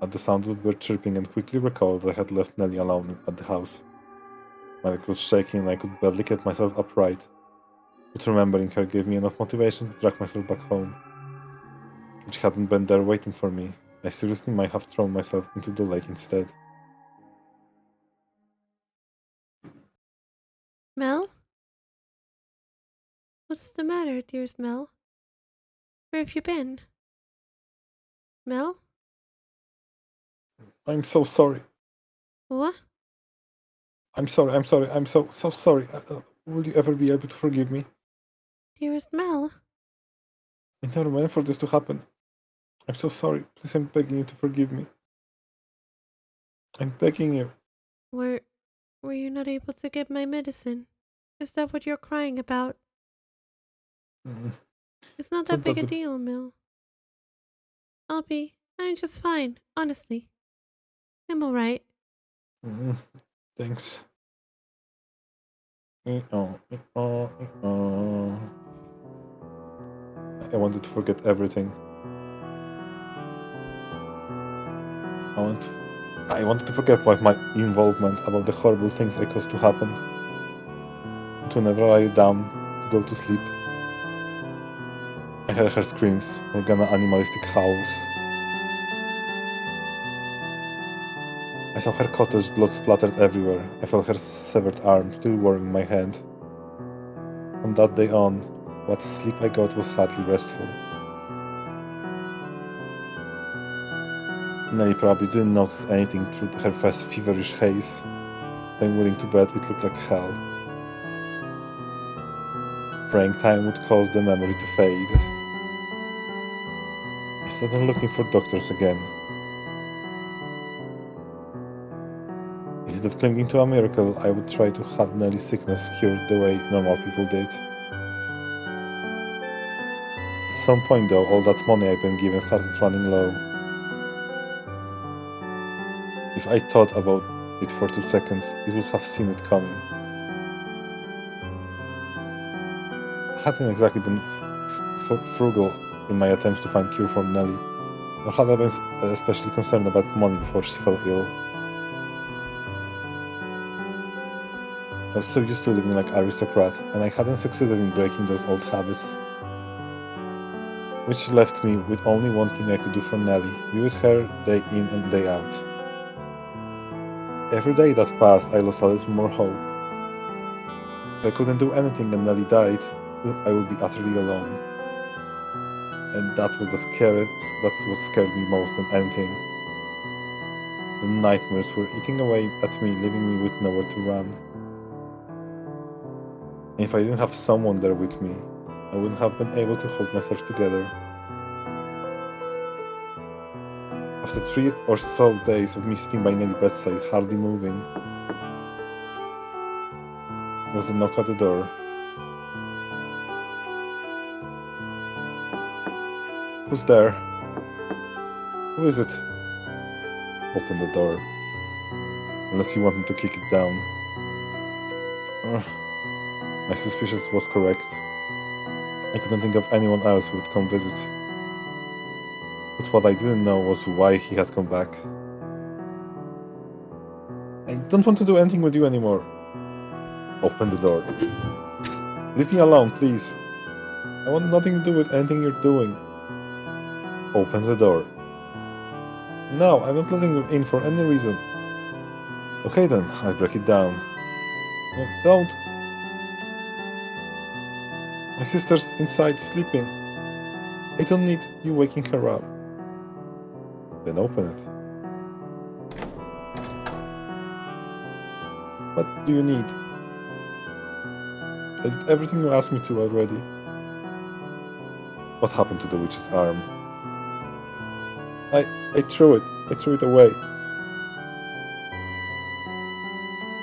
at the sound of the bird chirping and quickly recalled that I had left Nelly alone at the house. My leg was shaking and I could barely get myself upright, but remembering her gave me enough motivation to drag myself back home. If she hadn't been there waiting for me, I seriously might have thrown myself into the lake instead. Mel? What's the matter, dearest Mel? Where have you been? Mel? I'm so sorry. What? I'm sorry, I'm so sorry. Will you ever be able to forgive me? Dearest Mel? I never meant for this to happen. I'm so sorry. Please, I'm begging you to forgive me. I'm begging you. Were you not able to get my medicine? Is that what you're crying about? Mm. It's not So that big a that- deal, Mel. I'm just fine, honestly. I'm alright. Thanks. I wanted to forget everything. I wanted to forget about my involvement, about the horrible things I caused to happen. But whenever I lay down to go to sleep, I heard her screams, Morgana animalistic howls. I saw her cottage, blood splattered everywhere. I felt her severed arm still warming my hand. From that day on, what sleep I got was hardly restful. Nelly probably didn't notice anything through her first feverish haze. When moving to bed, it looked like hell. Praying time would cause the memory to fade. I started looking for doctors again. Instead of clinging to a miracle, I would try to have Nelly's sickness cured the way normal people did. At some point though, all that money I'd been given started running low. If I thought about it for 2 seconds, it would have seen it coming. I hadn't exactly been frugal in my attempts to find cure for Nelly, nor had I been especially concerned about money before she fell ill. I was so used to living like an aristocrat, and I hadn't succeeded in breaking those old habits, which left me with only one thing I could do for Nelly, be with her day in and day out. Every day that passed, I lost a little more hope. If I couldn't do anything and Nelly died, I would be utterly alone. And that's what scared me most than anything. The nightmares were eating away at me, leaving me with nowhere to run. And if I didn't have someone there with me, I wouldn't have been able to hold myself together. After 3 or so days of me sitting by Nelly's bedside, hardly moving, there was a knock at the door. Who's there? Who is it? Open the door. Unless you want me to kick it down. Ugh. My suspicion was correct. I couldn't think of anyone else who would come visit. But what I didn't know was why he had come back. I don't want to do anything with you anymore. Open the door. Leave me alone, please. I want nothing to do with anything you're doing. Open the door. No, I'm not letting you in for any reason. Okay then, I'll break it down. No, don't. My sister's inside sleeping. I don't need you waking her up. Then open it. What do you need? I did everything you asked me to already. What happened to the witch's arm? I threw it. I threw it away.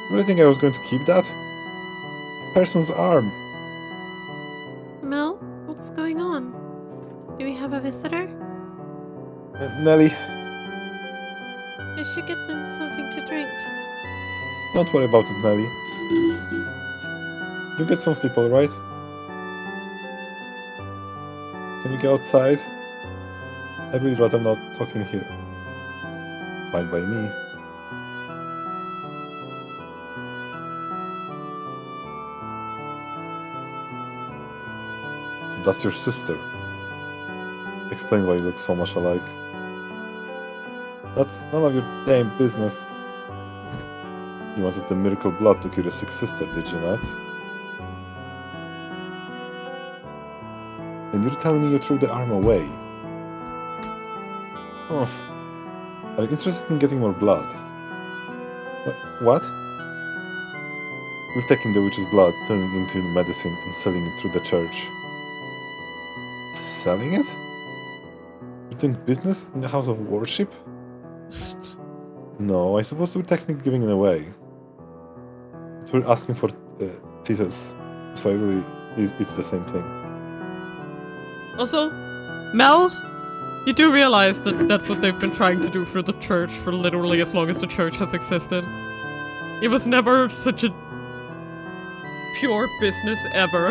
You really think I was going to keep that? A person's arm. Mel, what's going on? Do we have a visitor? Nelly, I should get them something to drink. don't worry about it, Nelly. You get some sleep, alright? Can we go outside? I'd really rather not talking here. Fine by me. So that's your sister. Explain why you look so much alike. That's none of your damn business. You wanted the miracle blood to cure your sick sister, did you not? And you're telling me you threw the arm away? Oh. Are you interested in getting more blood? What? You're taking the witch's blood, turning it into medicine, and selling it through the church. Selling it? You're doing business in the house of worship? No, I suppose we're technically giving it away. But we're asking for Titus, so I really, it's the same thing. Also, Mel, you do realize that that's what they've been trying to do for the church for literally as long as the church has existed. It was never such a pure business ever.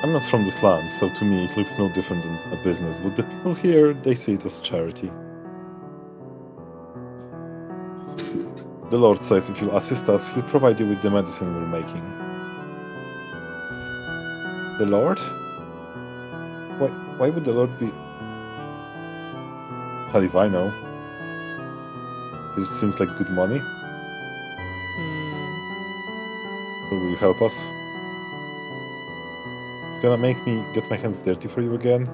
I'm not from this land, so to me it looks no different than a business, but the people here, they see it as charity. The Lord says if you'll assist us, He'll provide you with the medicine we're making. The Lord? Why would the Lord be... How if I know? It seems like good money. So will you help us? You're gonna make me get my hands dirty for you again?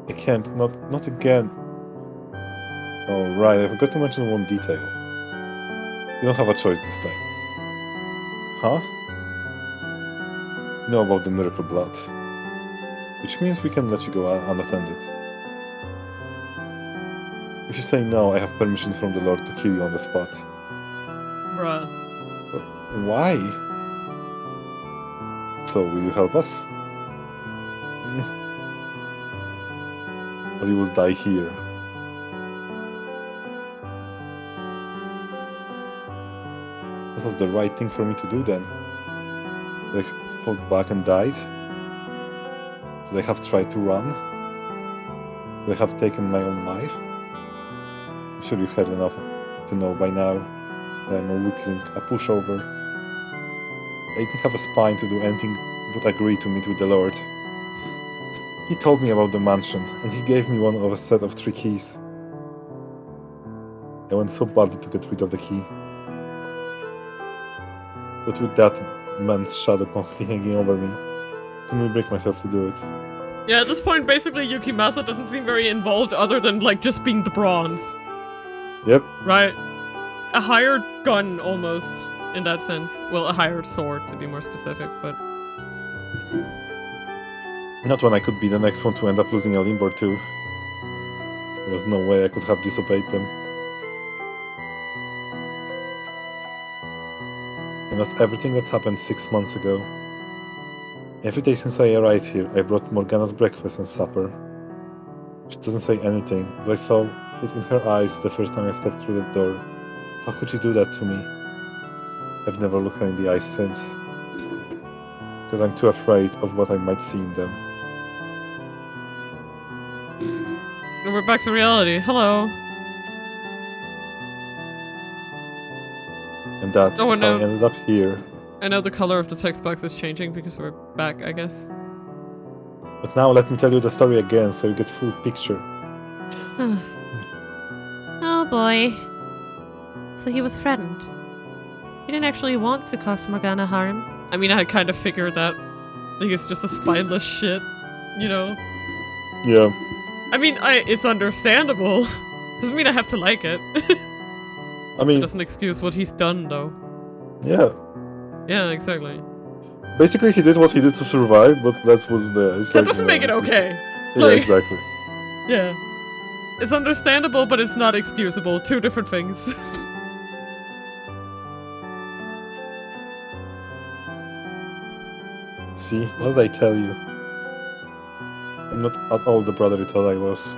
I can't, not again. Oh right, I forgot to mention one detail. You don't have a choice this time. Huh? You know about the miracle blood. Which means we can let you go unattended. If you say no, I have permission from the Lord to kill you on the spot. Bruh. But why? So, will you help us? Or you will die here. That was the right thing for me to do then. They fought back and died. They have tried to run. They have taken my own life. I'm sure you heard enough to know by now that I'm a weakling, a pushover. I didn't have a spine to do anything but agree to meet with the Lord. He told me about the mansion, and he gave me one of a set of 3 keys. I went so badly to get rid of the key. But with that man's shadow constantly hanging over me, I couldn't break myself to do it. Yeah, at this point, basically, Yukimasa doesn't seem very involved other than, like, just being the bronze. Yep. Right? A hired gun, almost, in that sense. Well, a hired sword, to be more specific, but... Not when I could be the next one to end up losing a limb or two. There's no way I could have disobeyed them. And that's everything that's happened 6 months ago. Every day since I arrived here, I brought Morgana's breakfast and supper. She doesn't say anything, but I saw it in her eyes the first time I stepped through the door. How could she do that to me? I've never looked her in the eyes since. Because I'm too afraid of what I might see in them. And we're back to reality. Hello. And that's Oh, how no. I ended up here. I know the color of the text box is changing because we're back, I guess. But now let me tell you the story again so you get full picture. Oh boy. So he was threatened. He didn't actually want to cause Morgana harm. I mean, I kind of figured that. Like, it's just a spineless shit, you know? Yeah. I mean, it's understandable. Doesn't mean I have to like it. I mean, Doesn't excuse what he's done, though. yeah. Yeah, exactly. Basically, he did what he did to survive, but that was the... It's That like, doesn't you know, make it it's just- okay. Yeah, Like- exactly. Yeah. It's understandable, but it's not excusable. Two different things. See, what did I tell you? I'm not at all the brother you thought I was.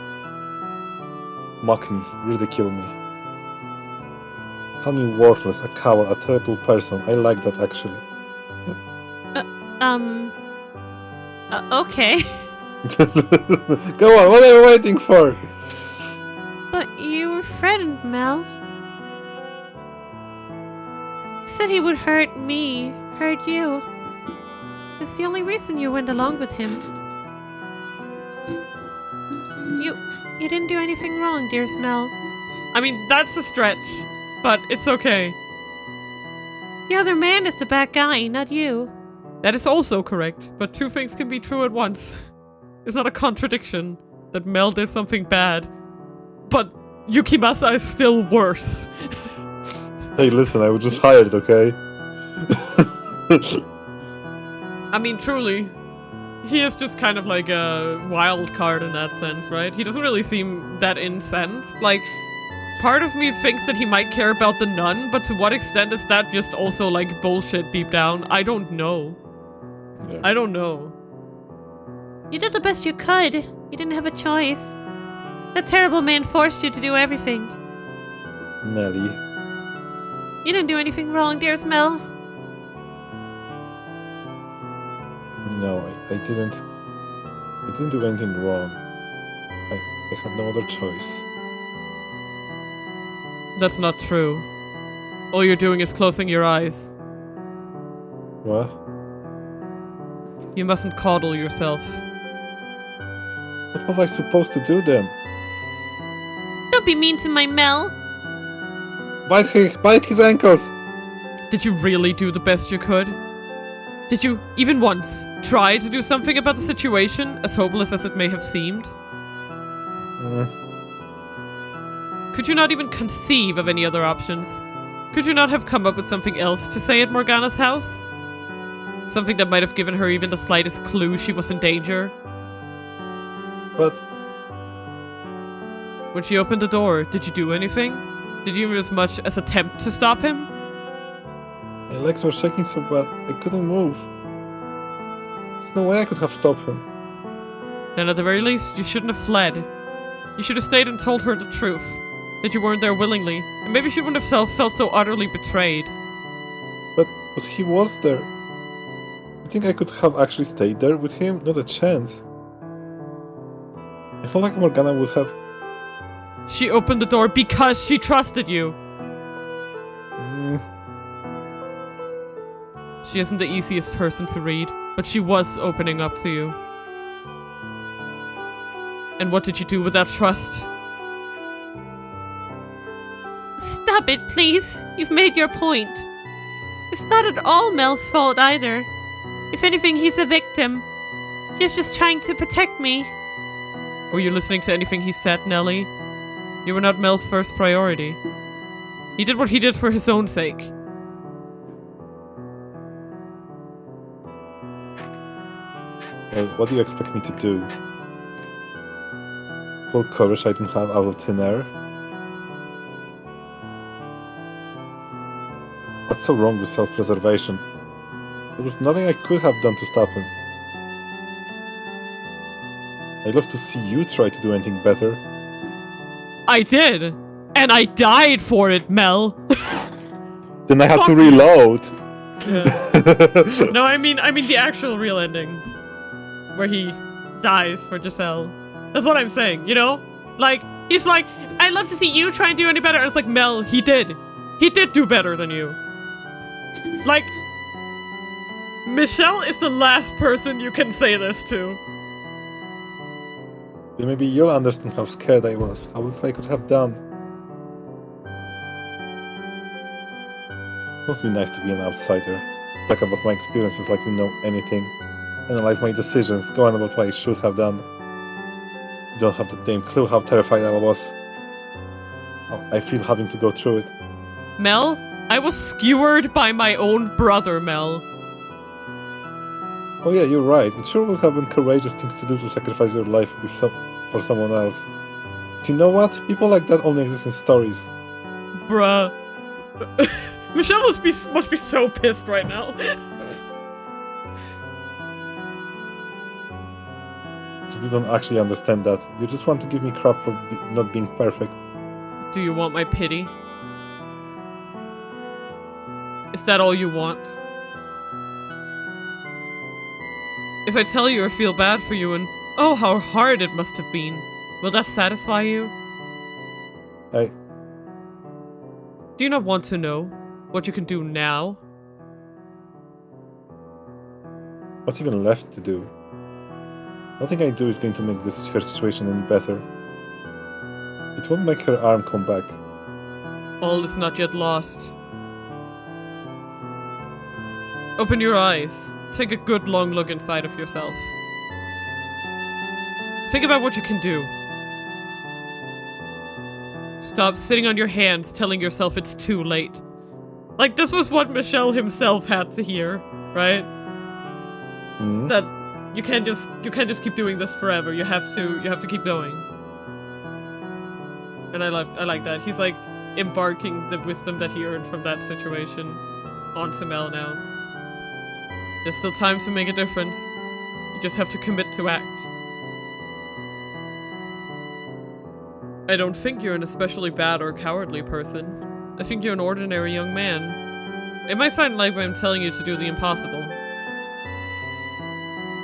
Mock me, ridicule me. Call me worthless, a coward, a terrible person. I like that actually. Okay. Go on, what are you waiting for? But you were threatened, Mel. He said he would hurt me, hurt you. It's the only reason you went along with him. You didn't do anything wrong, dearest Mel. I mean, that's a stretch, but it's okay. The other man is the bad guy, not you. That is also correct, but two things can be true at once. It's not a contradiction that Mel did something bad, but Yukimasa is still worse. Hey, listen, I was just hired, okay? I mean, truly, he is just kind of like a wild card in that sense, right? He doesn't really seem that incensed. Like, part of me thinks that he might care about the nun, but to what extent is that just also like bullshit deep down? I don't know. Yeah. I don't know. You did the best you could. You didn't have a choice. That terrible man forced you to do everything. Nelly. You didn't do anything wrong, dearest Mel. No, I didn't. I didn't do anything wrong. I had no other choice. That's not true. All you're doing is closing your eyes. What? You mustn't coddle yourself. What was I supposed to do then? Don't be mean to my Mel. Bite his ankles! Did you really do the best you could? Did you, even once, try to do something about the situation, as hopeless as it may have seemed? Could you not even conceive of any other options? Could you not have come up with something else to say at Morgana's house? Something that might have given her even the slightest clue she was in danger? But When she opened the door, did you do anything? Did you even as much as attempt to stop him? my legs were shaking so bad I couldn't move. There's no way I could have stopped him. Then at the very least, you shouldn't have fled. You should have stayed and told her the truth. That you weren't there willingly, and maybe she wouldn't have felt so utterly betrayed. But he was there. You think I could have actually stayed there with him? Not a chance. It's not like Morgana would have... She opened the door because she trusted you. Mm, She isn't the easiest person to read, but she was opening up to you. And what did you do with that trust? Stop it, please. You've made your point. It's not at all Mel's fault either. If anything, he's a victim. He's just trying to protect me. Were you listening to anything he said, Nellie? You were not Mel's first priority. He did what he did for his own sake. Well, what do you expect me to do? Well, courage I don't have out of thin air. What's so wrong with self-preservation? There was nothing I could have done to stop him. I'd love to see you try to do anything better. I did! And I died for it, Mel! Then I had Fuck to you. reload! Yeah. No, I mean the actual real ending. Where he dies for Giselle. That's what I'm saying, you know? Like, he's like, I'd love to see you try and do any better. And it's like, Mel, he did. He did do better than you. Like, Michelle is the last person you can say this to. Then maybe you'll understand how scared I was, how little I could have done. It must be nice to be an outsider. Talk about my experiences like we know anything. Analyze my decisions, go on about what I should have done. You don't have the damn clue how terrified I was. How I feel having to go through it. Mel, I was skewered by my own brother, Mel. Oh yeah, you're right. It sure would have been courageous things to do to sacrifice your life for someone else. But you know what? People like that only exist in stories. Bruh. Michelle must be so pissed right now. You don't actually understand that. You just want to give me crap for not being perfect. Do you want my pity? Is that all you want? If I tell you or feel bad for you and oh how hard it must have been, will that satisfy you? I... Do you not want to know what you can do now? What's even left to do? Nothing I do is going to make her situation any better. It won't make her arm come back. All is not yet lost. Open your eyes. Take a good long look inside of yourself. Think about what you can do. Stop sitting on your hands telling yourself it's too late. Like, this was what Michelle himself had to hear, right? Hmm? That you can't just keep doing this forever. You have to keep going. And I like that. He's like embarking the wisdom that he earned from that situation onto Mel now. There's still time to make a difference. You just have to commit to act. I don't think you're an especially bad or cowardly person. I think you're an ordinary young man. It might sound like I'm telling you to do the impossible.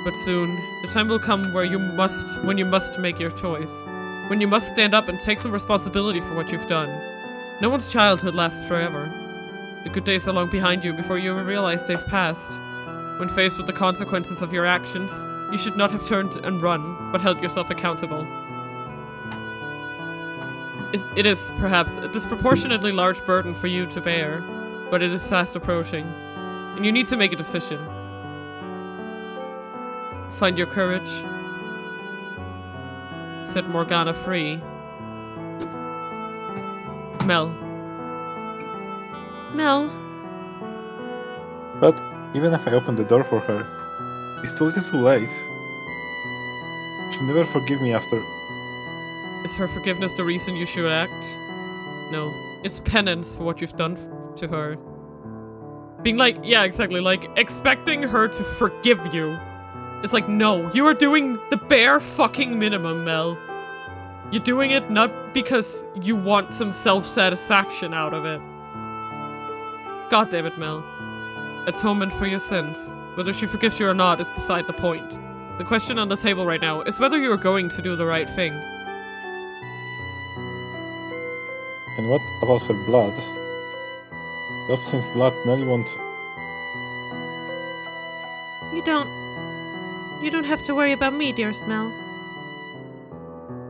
But soon, the time will come when you must make your choice. When you must stand up and take some responsibility for what you've done. No one's childhood lasts forever. The good days are long behind you before you even realize they've passed. When faced with the consequences of your actions, you should not have turned and run, but held yourself accountable. It is, perhaps, a disproportionately large burden for you to bear, but it is fast approaching, and you need to make a decision. Find your courage. Set Morgana free. Mel. Mel. But even if I open the door for her, it's too little too late. She'll never forgive me after. Is her forgiveness the reason you should act? No. It's penance for what you've done to her. Being like, yeah, exactly, like, expecting her to forgive you. It's like, no, you are doing the bare fucking minimum, Mel. You're doing it not because you want some self-satisfaction out of it. God damn it, Mel. Atonement for your sins. Whether she forgives you or not is beside the point. The question on the table right now is whether you are going to do the right thing. And what about her blood? God's blood Nelly won't... You don't have to worry about me, dearest Mel.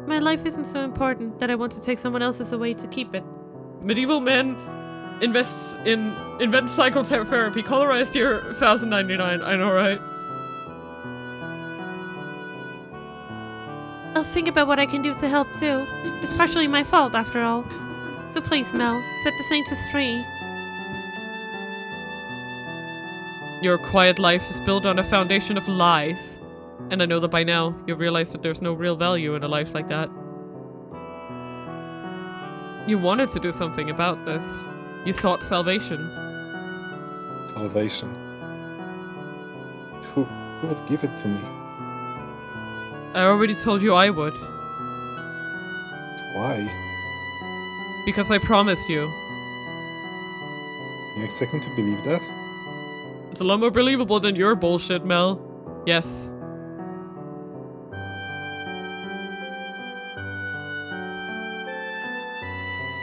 My life isn't so important that I want to take someone else's away to keep it. Medieval man invents psychotherapy. Colorized year 1099. I know, right? I'll think about what I can do to help too. It's partially my fault, after all. So please, Mel, set the saints free. Your quiet life is built on a foundation of lies. And I know that by now, you've realized that there's no real value in a life like that. You wanted to do something about this. You sought salvation. Salvation. Who would give it to me? I already told you I would. Why? Because I promised you. You expect me to believe that? It's a lot more believable than your bullshit, Mel. Yes.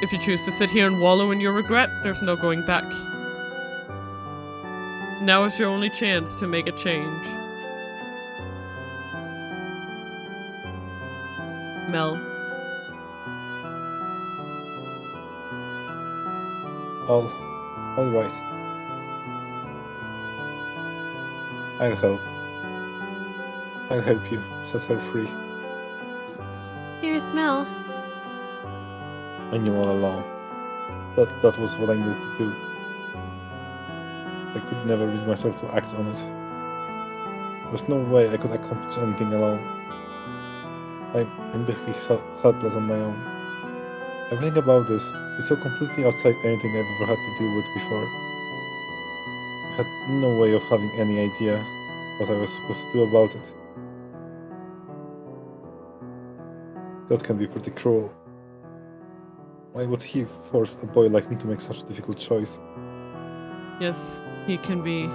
If you choose to sit here and wallow in your regret, there's no going back. Now is your only chance to make a change. Mel. All right. I'll help. I'll help you set her free. Dearest Mel. I knew all along. That was what I needed to do. I could never bring myself to act on it. There's no way I could accomplish anything alone. I'm basically helpless on my own. Everything about this is so completely outside anything I've ever had to deal with before. I had no way of having any idea what I was supposed to do about it. God can be pretty cruel. Why would he force a boy like me to make such a difficult choice? Yes, he can be.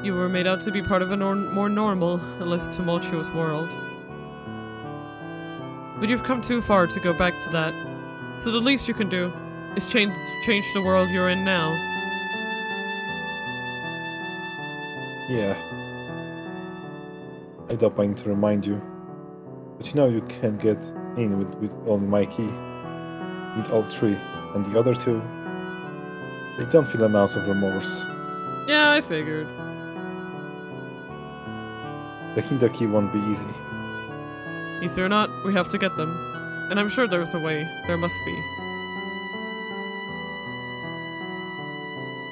You were made out to be part of a more normal, less tumultuous world. But you've come too far to go back to that. So the least you can do is change the world you're in now. Yeah. I don't mind to remind you. But you know you can't get in with only my key. With all three. And the other two, they don't feel an ounce of remorse. Yeah, I figured. Taking their key won't be easy. Easy or not, we have to get them. And I'm sure there's a way. There must be.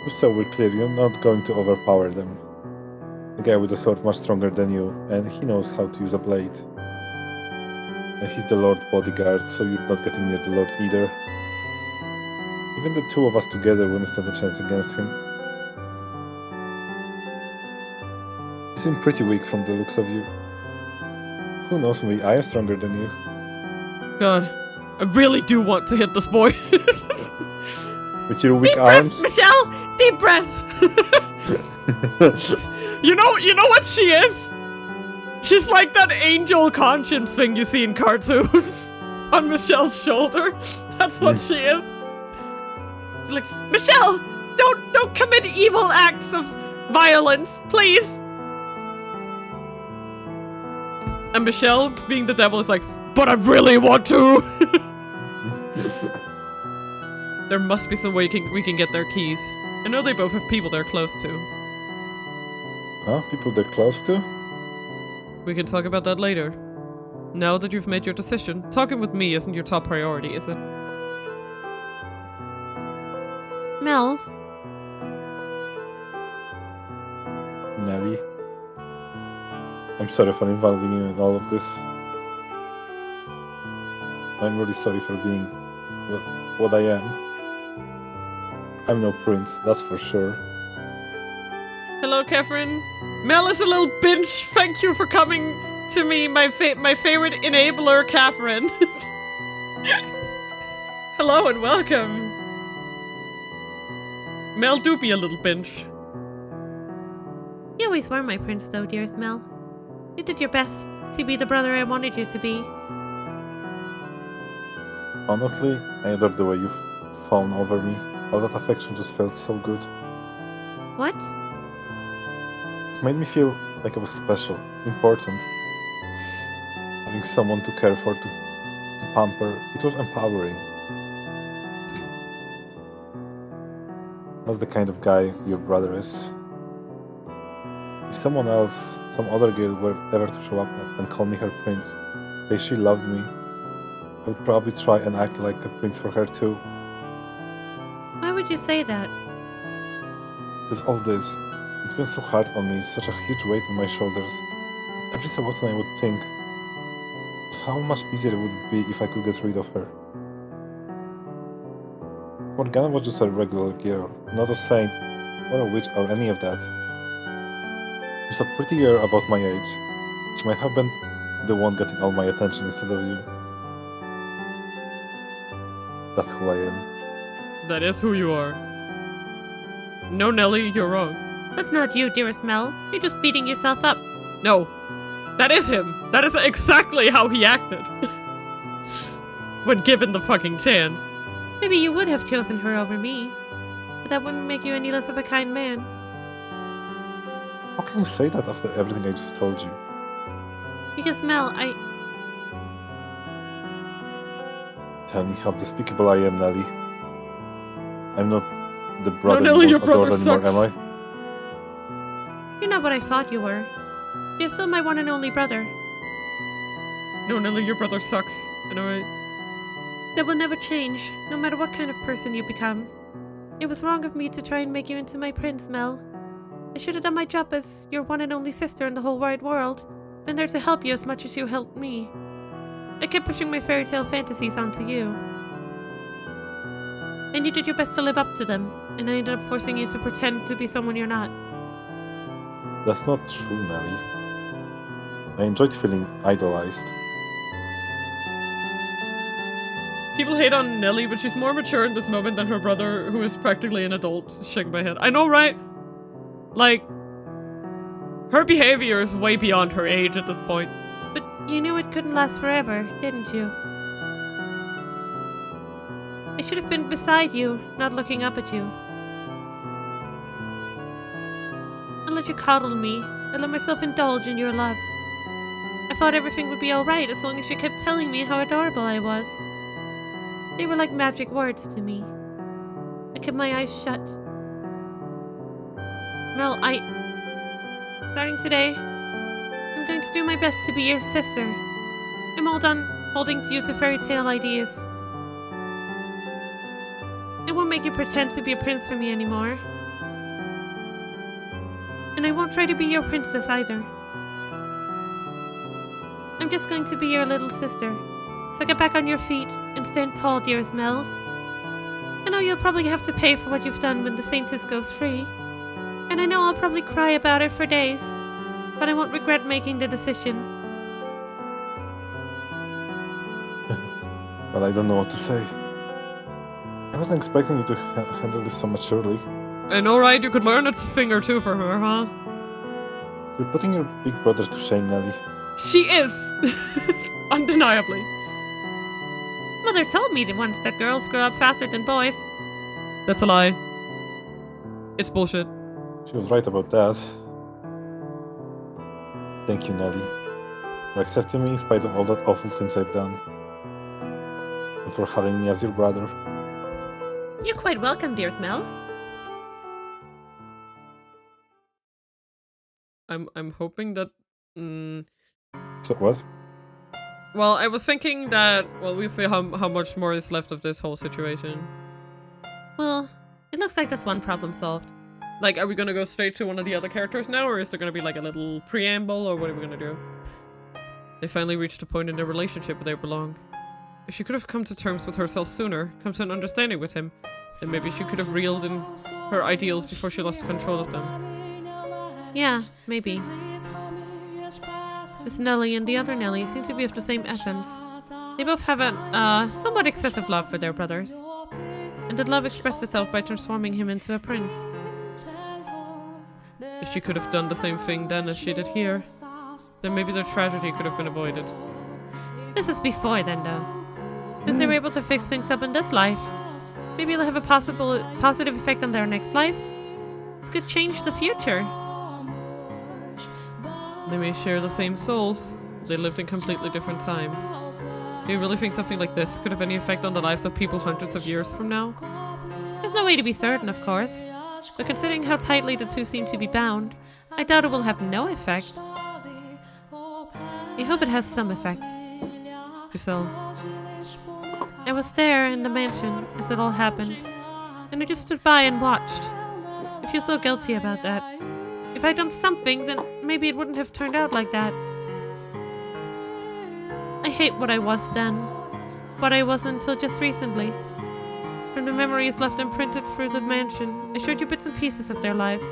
Just so we're clear, you're not going to overpower them. The guy with the sword much stronger than you, and he knows how to use a blade. And he's the Lord bodyguard, so you're not getting near the Lord either. Even the two of us together wouldn't stand a chance against him. You seem pretty weak from the looks of you. Who knows, maybe I am stronger than you. God, I really do want to hit this boy. With your weak Deep breaths, arms? Michelle! Deep breaths! You know what she is? She's like that angel conscience thing you see in cartoons on Michelle's shoulder. That's what she is. She's like, Michelle, don't commit evil acts of violence, please. And Michelle, being the devil, is like, but I really want to. There must be some way we can get their keys. I know they both have people they're close to. Huh? People they're close to? We can talk about that later. Now that you've made your decision, talking with me isn't your top priority, is it? Mel, Nelly. I'm sorry for involving you in all of this. I'm really sorry for being what I am. I'm no prince, that's for sure. Hello, Catherine. Mel is a little binge. Thank you for coming to me, my favorite enabler, Catherine. Hello and welcome. Mel do be a little binge. you always were my prince though, dearest Mel. You did your best to be the brother I wanted you to be. Honestly, I adore the way you've fawned over me. All that affection just felt so good. What? It made me feel like I was special, important. Having someone to care for, to pamper, it was empowering. That's the kind of guy your brother is. If someone else, some other girl were ever to show up and call me her prince, say she loved me, I would probably try and act like a prince for her too. Why would you say that? Because all this, it's been so hard on me, such a huge weight on my shoulders. Every so often I would think, just how much easier would it be if I could get rid of her? Morgana was just a regular girl, not a saint, or a witch, or any of that. She's a pretty girl about my age. She might have been the one getting all my attention instead of you. That's who I am. That is who you are. No, Nelly, you're wrong. That's not you, dearest Mel. You're just beating yourself up. No. That is him. That is exactly how he acted. When given the fucking chance. Maybe you would have chosen her over me, but that wouldn't make you any less of a kind man. How can you say that after everything I just told you? Because Mel, Tell me how despicable I am, Nelly. I'm not the brother Nelly, you your both adore brother anymore, sucks. am I? You're not what I thought you were. You're still my one and only brother. No, Nelly, your brother sucks. I know it. That will never change, no matter what kind of person you become. It was wrong of me to try and make you into my prince, Mel. I should have done my job as your one and only sister in the whole wide world, and there to help you as much as you helped me. I kept pushing my fairy tale fantasies onto you. And you did your best to live up to them, and I ended up forcing you to pretend to be someone you're not. That's not true, Nelly. I enjoyed feeling idolized. People hate on Nelly, but she's more mature in this moment than her brother, who is practically an adult. Shaking my head. I know, right? Like, her behavior is way beyond her age at this point. But you knew it couldn't last forever, didn't you? I should have been beside you, not looking up at you. I let you coddle me. I let myself indulge in your love. I thought everything would be alright as long as you kept telling me how adorable I was. They were like magic words to me. I kept my eyes shut. Mel, starting today, I'm going to do my best to be your sister. I'm all done holding to you to fairy tale ideas. I won't make you pretend to be a prince for me anymore. And I won't try to be your princess either. I'm just going to be your little sister. So get back on your feet and stand tall, dearest Mel. I know you'll probably have to pay for what you've done when the Saintess goes free. And I know I'll probably cry about it for days. But I won't regret making the decision. But I don't know what to say. I wasn't expecting you to handle this so maturely. I know, right? You could learn a thing or two from her, huh? You're putting your big brothers to shame, Nelly. She is! Undeniably. Mother told me once that girls grow up faster than boys. That's a lie. It's bullshit. She was right about that. Thank you, Nelly, for accepting me in spite of all that awful things I've done. And for having me as your brother. You're quite welcome, dearest Mel. I'm hoping that... So what? Well, I was thinking that... Well, we'll see how much more is left of this whole situation. Well, it looks like that's one problem solved. Like, are we gonna go straight to one of the other characters now, or is there gonna be like a little preamble, or what are we gonna do? They finally reached a point in their relationship where they belong. If she could have come to terms with herself sooner, come to an understanding with him, then maybe she could have reeled in her ideals before she lost control of them. Yeah, maybe. This Nelly and the other Nelly seem to be of the same essence. They both have a somewhat excessive love for their brothers. And that love expressed itself by transforming him into a prince. If she could have done the same thing then as she did here, then maybe their tragedy could have been avoided. This is before then, though. Because they were able to fix things up in this life. Maybe it'll have a positive effect on their next life. This could change the future. They may share the same souls, but they lived in completely different times. Do you really think something like this could have any effect on the lives of people hundreds of years from now? There's no way to be certain, of course. But considering how tightly the two seem to be bound, I doubt it will have no effect. I hope it has some effect. Giselle. I was there in the mansion as it all happened, and I just stood by and watched. I feel so guilty about that. If I'd done something, then maybe it wouldn't have turned out like that. I hate what I was then, what I was until just recently. From the memories left imprinted through the mansion, I showed you bits and pieces of their lives.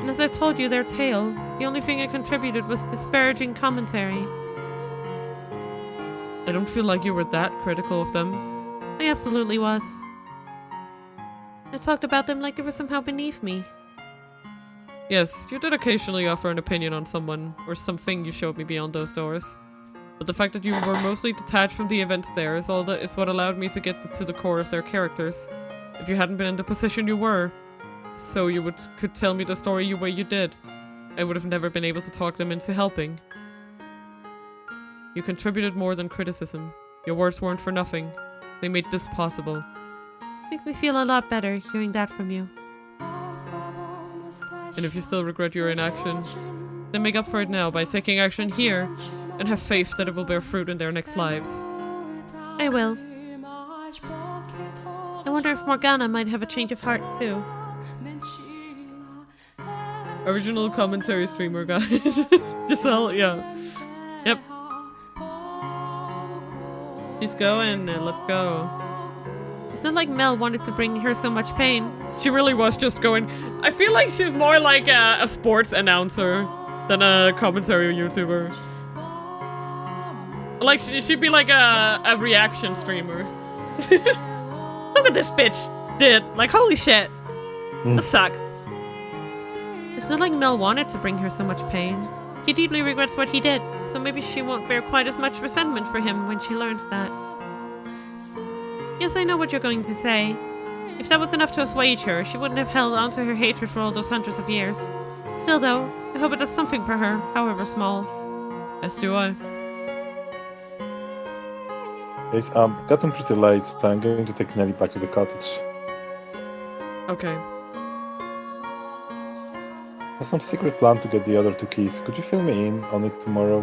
And as I told you their tale, the only thing I contributed was disparaging commentary. I don't feel like you were that critical of them. I absolutely was. I talked about them like they were somehow beneath me. Yes, you did occasionally offer an opinion on someone, or something you showed me beyond those doors. But the fact that you were mostly detached from the events there is what allowed me to get to the core of their characters. If you hadn't been in the position you were, so you could tell me the story you way you did, I would have never been able to talk them into helping. You contributed more than criticism. Your words weren't for nothing. They made this possible. Makes me feel a lot better hearing that from you. And if you still regret your inaction, then make up for it now by taking action here and have faith that it will bear fruit in their next lives. I will. I wonder if Morgana might have a change of heart too. Original commentary streamer, guys. Giselle, yeah. Yep. She's going, let's go. It's not like Mel wanted to bring her so much pain. She really was just going. I feel like she's more like a sports announcer than a commentary YouTuber. Like, she'd be like a reaction streamer. Look what this bitch did. Like, holy shit. That sucks. It's not like Mel wanted to bring her so much pain. He deeply regrets what he did, so maybe she won't bear quite as much resentment for him when she learns that. Yes, I know what you're going to say. If that was enough to assuage her, she wouldn't have held on to her hatred for all those hundreds of years. Still though, I hope it does something for her, however small. As do I. It's gotten pretty late, so I'm going to take Nelly back to the cottage. Okay. I have some secret plan to get the other 2 keys. Could you fill me in on it tomorrow?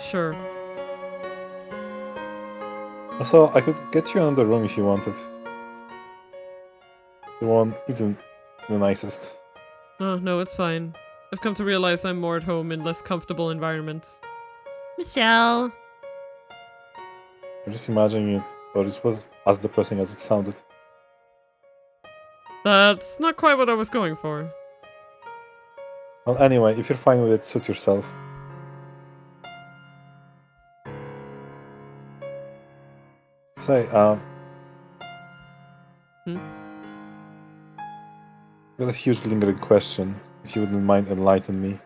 Sure. Also, I could get you another room if you wanted. The one isn't the nicest. Oh, no, it's fine. I've come to realize I'm more at home in less comfortable environments. Michelle. I'm just imagining it, or it was as depressing as it sounded. That's not quite what I was going for. Well, anyway, if you're fine with it, suit yourself. Say, Hmm? got a huge lingering question, if you wouldn't mind enlighten me.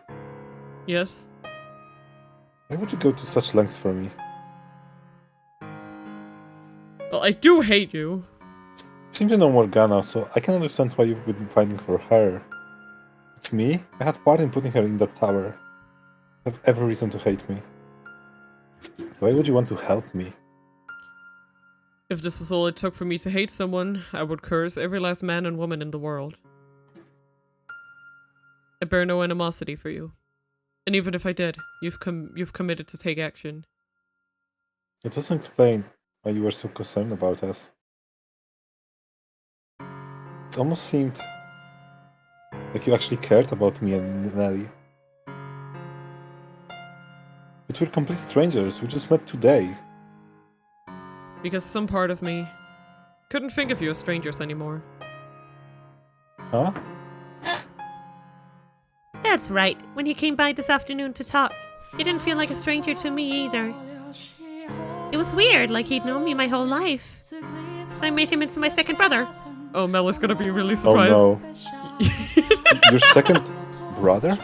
Yes? Why would you go to such lengths for me? Well, I do hate you. You seem to know Morgana, so I can understand why you've been fighting for her. But me? I had part in putting her in that tower. You have every reason to hate me. So why would you want to help me? If this was all it took for me to hate someone, I would curse every last man and woman in the world. I bear no animosity for you. And even if I did, you've committed to take action. It doesn't explain why you were so concerned about us. It almost seemed like you actually cared about me and Nelly. But we're complete strangers, we just met today. Because some part of me couldn't think of you as strangers anymore. Huh? That's right. When he came by this afternoon to talk, he didn't feel like a stranger to me either. It was weird, like he'd known me my whole life. So I made him into my second brother. Oh, Mel is gonna be really surprised. Oh no. Your second brother?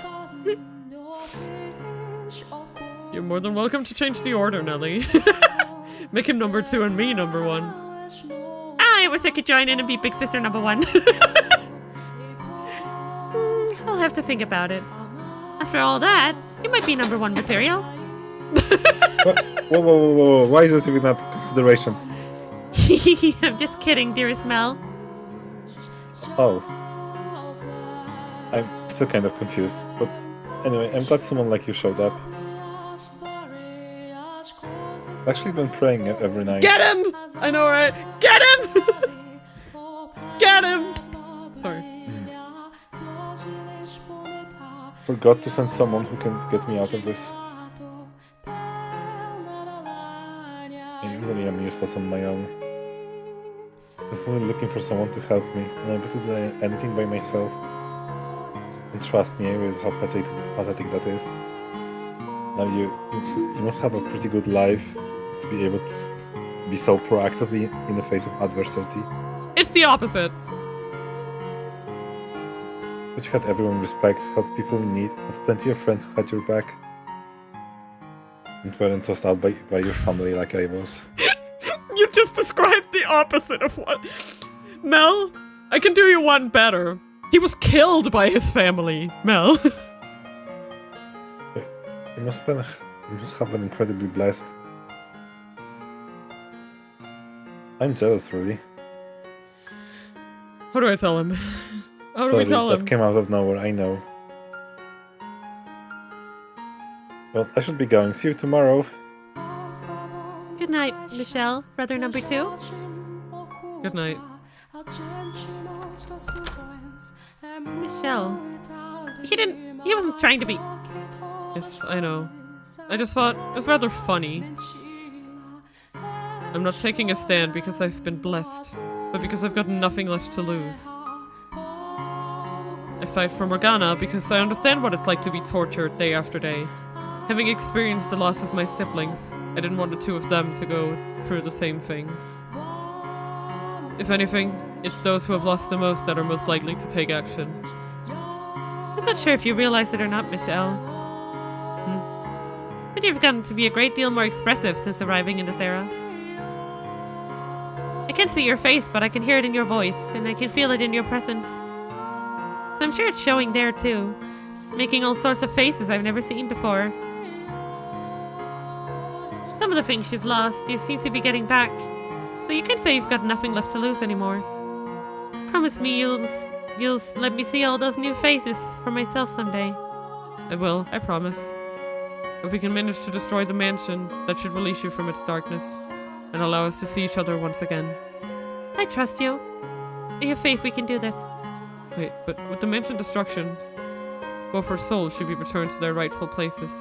You're more than welcome to change the order, Nelly. Make him number 2 and me number 1. I wish I could join in and be big sister number 1. I'll have to think about it. After all that, you might be number 1 material. Whoa. Why is this even a consideration? I'm just kidding, dearest Mel. Oh. I'm still kind of confused. But anyway, I'm glad someone like you showed up. I've actually been praying every night. Get him! I know, right? Get him! Get him! Sorry. Forgot to send someone who can get me out of this. I really am useless on my own. was only looking for someone to help me, and I'm able to do anything by myself. And trust me, I realize how pathetic that is. Now you must have a pretty good life to be able to be so proactively in the face of adversity. It's the opposite. But you had everyone respect, helped people in need, had plenty of friends who had your back, and weren't tossed out by your family like I was. You just described the opposite of what... Mel, I can do you one better. He was killed by his family, Mel. You must have been incredibly blessed. I'm jealous, really. How do I tell him? How do Sorry, we tell him? that came out of nowhere, I know. Well, I should be going. See you tomorrow. Good night, Michelle, brother number 2. Good night. Michelle. He wasn't trying to be... Yes, I know. I just thought it was rather funny. I'm not taking a stand because I've been blessed, but because I've got nothing left to lose. I fight for Morgana because I understand what it's like to be tortured day after day. Having experienced the loss of my siblings, I didn't want the two of them to go through the same thing. If anything, it's those who have lost the most that are most likely to take action. I'm not sure if you realize it or not, Michelle. But you've gotten to be a great deal more expressive since arriving in this era. I can't see your face, but I can hear it in your voice, and I can feel it in your presence. So I'm sure it's showing there too, making all sorts of faces I've never seen before. Some of the things you've lost, you seem to be getting back, so you can say you've got nothing left to lose anymore. Promise me you'll let me see all those new faces for myself someday. I will, I promise. If we can manage to destroy the mansion, that should release you from its darkness, and allow us to see each other once again. I trust you. I have faith we can do this. Wait, but with the mansion destruction, both our souls should be returned to their rightful places,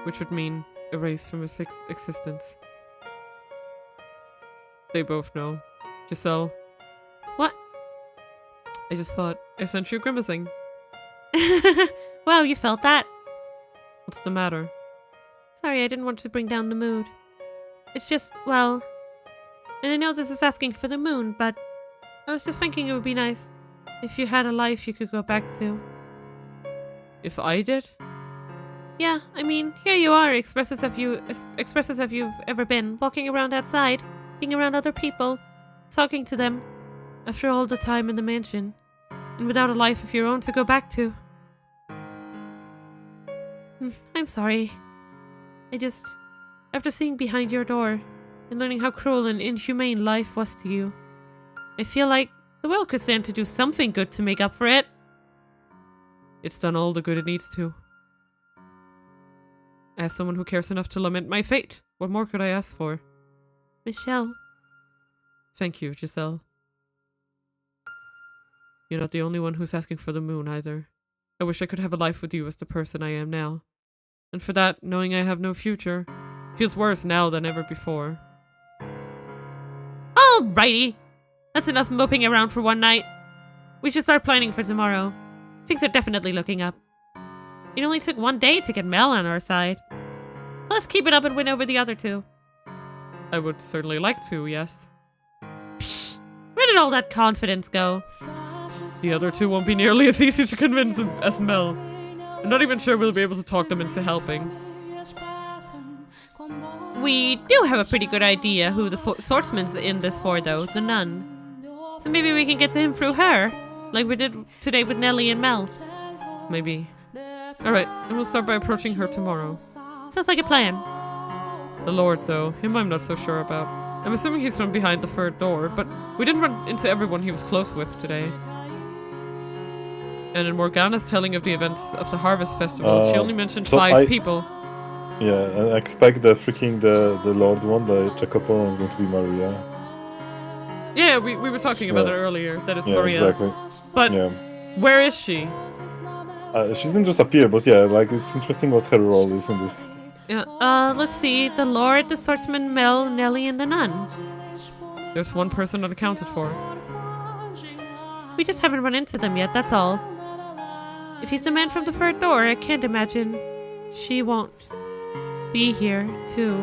which would mean erased from its existence. They both know. Giselle. What? I just thought I sent you grimacing. Wow, you felt that? What's the matter? Sorry, I didn't want to bring down the mood. It's just, well... And I know this is asking for the moon, but... I was just thinking it would be nice if you had a life you could go back to. If I did? Yeah, I mean, here you are, expressive as you've ever been, walking around outside, being around other people, talking to them, after all the time in the mansion, and without a life of your own to go back to. I'm sorry. I just... After seeing behind your door, and learning how cruel and inhumane life was to you, I feel like the world could stand to do something good to make up for it. It's done all the good it needs to. I have someone who cares enough to lament my fate. What more could I ask for? Michelle. Thank you, Giselle. You're not the only one who's asking for the moon, either. I wish I could have a life with you as the person I am now. And for that, knowing I have no future, feels worse now than ever before. Alrighty. That's enough moping around for one night. We should start planning for tomorrow. Things are definitely looking up. It only took one day to get Mel on our side. Let's keep it up and win over the other two. I would certainly like to, yes. Psh, where did all that confidence go? The other two won't be nearly as easy to convince as Mel. I'm not even sure we'll be able to talk them into helping. We do have a pretty good idea who the swordsman's in this for, though, the nun. So maybe we can get to him through her, like we did today with Nellie and Mel. Maybe. Alright, and we'll start by approaching her tomorrow. Sounds like a plan. The Lord, though, him I'm not so sure about. I'm assuming he's from behind the third door, but we didn't run into everyone he was close with today. And in Morgana's telling of the events of the Harvest Festival, she only mentioned 5 people. Yeah, and I expect the Lord one, the Jacopo one, is going to be Maria. Yeah, we were talking about it earlier, that it's Maria. Exactly. But where is she? She didn't just appear, but yeah, like, it's interesting what her role is in this. Yeah. Let's see. The Lord, the swordsman, Mel, Nellie, and the nun. There's one person unaccounted for. We just haven't run into them yet, that's all. If he's the man from the third door, I can't imagine she won't be here, too.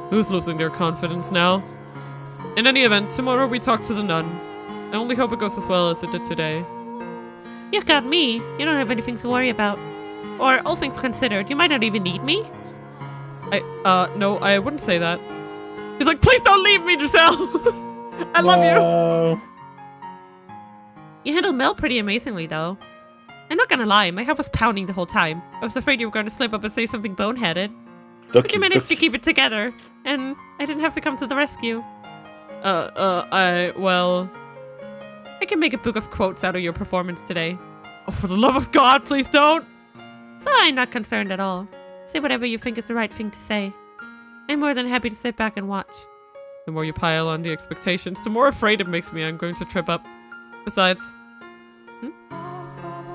Who's losing their confidence now? In any event, tomorrow we talk to the nun. I only hope it goes as well as it did today. You've got me. You don't have anything to worry about. Or, all things considered, you might not even need me. No, I wouldn't say that. He's like, please don't leave me, Giselle! I love you! You handled Mel pretty amazingly, though. I'm not gonna lie, my heart was pounding the whole time. I was afraid you were going to slip up and say something boneheaded. But you managed to keep it together, and I didn't have to come to the rescue. Well... I can make a book of quotes out of your performance today. Oh, for the love of God, please don't! So I'm not concerned at all. Say whatever you think is the right thing to say. I'm more than happy to sit back and watch. The more you pile on the expectations, the more afraid it makes me I'm going to trip up. Besides...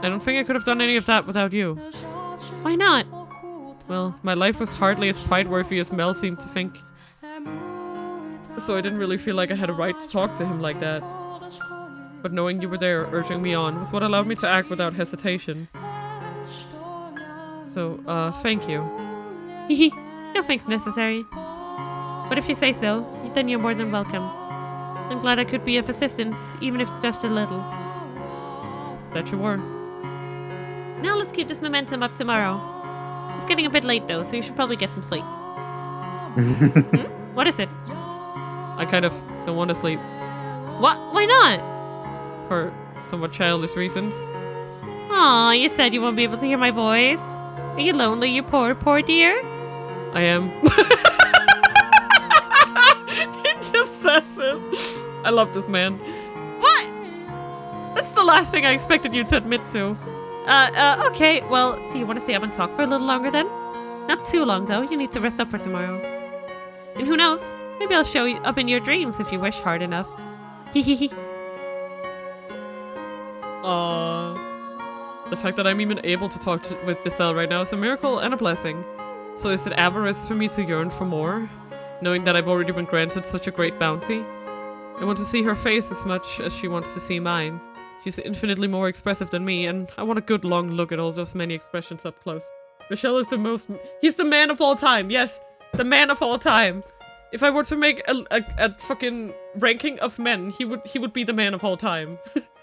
I don't think I could have done any of that without you. Why not? Well, my life was hardly as pride-worthy as Mel seemed to think. So I didn't really feel like I had a right to talk to him like that. But knowing you were there, urging me on, was what allowed me to act without hesitation. So, thank you. No thanks necessary. But if you say so, then you're more than welcome. I'm glad I could be of assistance, even if just a little. That you were. Now let's keep this momentum up tomorrow. It's getting a bit late though, so you should probably get some sleep. What is it? I kind of don't want to sleep. What? Why not? For somewhat childish reasons. Aw, you said you won't be able to hear my voice. Are you lonely, you poor, poor dear? I am. He just says it. I love this man. What? That's the last thing I expected you to admit to. Okay, well, do you want to stay up and talk for a little longer then? Not too long though, you need to rest up for tomorrow. And who knows, maybe I'll show you up in your dreams if you wish hard enough. Hehehe. The fact that I'm even able to talk with Giselle right now is a miracle and a blessing. So is it avarice for me to yearn for more? Knowing that I've already been granted such a great bounty? I want to see her face as much as she wants to see mine. She's infinitely more expressive than me, and I want a good long look at all those many expressions up close. Michelle is the most... He's the man of all time, yes! The man of all time! If I were to make a fucking ranking of men, he would be the man of all time.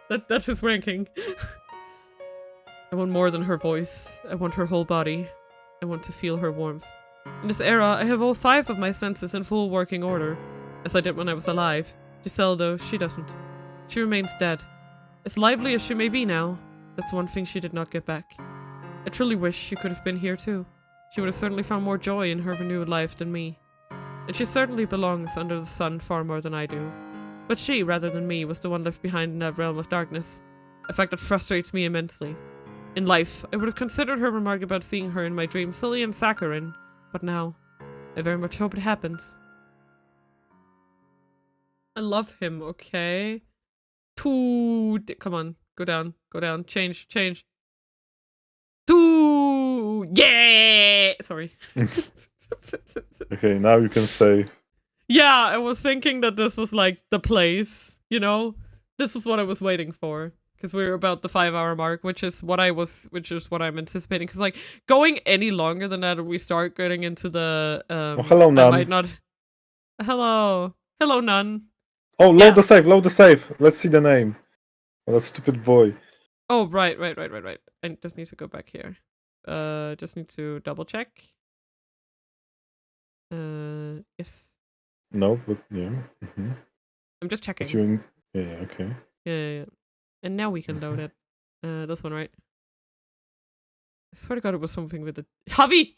That's his ranking. I want more than her voice. I want her whole body. I want to feel her warmth. In this era, I have all 5 of my senses in full working order, as I did when I was alive. Giselle, though, she doesn't. She remains dead. As lively as she may be now, that's one thing she did not get back. I truly wish she could have been here too. She would have certainly found more joy in her renewed life than me. And she certainly belongs under the sun far more than I do. But she, rather than me, was the one left behind in that realm of darkness. A fact that frustrates me immensely. In life, I would have considered her remark about seeing her in my dream silly and saccharine, but now, I very much hope it happens. I love him, okay? Come on, go down, change. Yeah! Sorry. Okay, now you can say. Yeah, I was thinking that this was like the place, you know? This is what I was waiting for. Because we're about the 5-hour mark, which is what I'm anticipating. Because like going any longer than that, we start getting into the hello, Nun. I might not. Hello, nun. Oh, load the save. Let's see the name. Oh, that stupid boy. Oh, right. I just need to go back here. Just need to double check. Yes. No, but yeah. I'm just checking. Yeah, okay. Yeah. And now we can load it. This one, right? I swear to God, it was something with a Javi.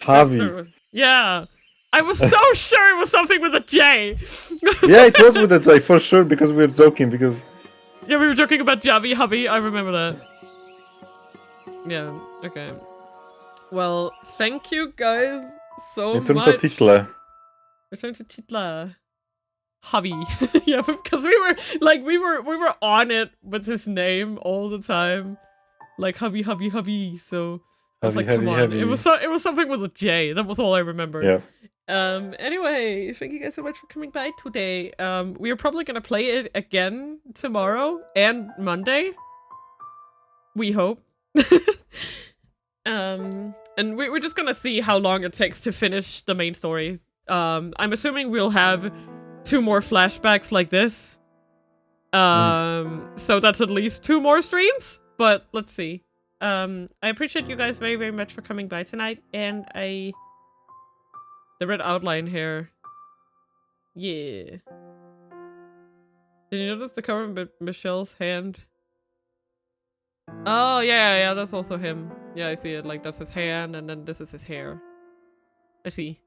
Yeah. I was so sure it was something with a J. Yeah, it was with a J for sure because we were joking. Because yeah, we were joking about Javi. I remember that. Yeah. Okay. Well, thank you guys so much. Return to Titla. Javi. Yeah, because we were on it with his name all the time, like Javi. So I was like, come on, it was something with a J. That was all I remember. Yeah. Anyway, thank you guys so much for coming by today. We are probably gonna play it again tomorrow and Monday. We hope. And we're just gonna see how long it takes to finish the main story. I'm assuming we'll have 2 more flashbacks like this. So that's at least 2 more streams, but let's see. I appreciate you guys very, very much for coming by tonight, and the red outline here. Yeah. Did you notice the cover of Michelle's hand? Oh, yeah, that's also him. Yeah, I see it. Like, that's his hand, and then this is his hair. I see.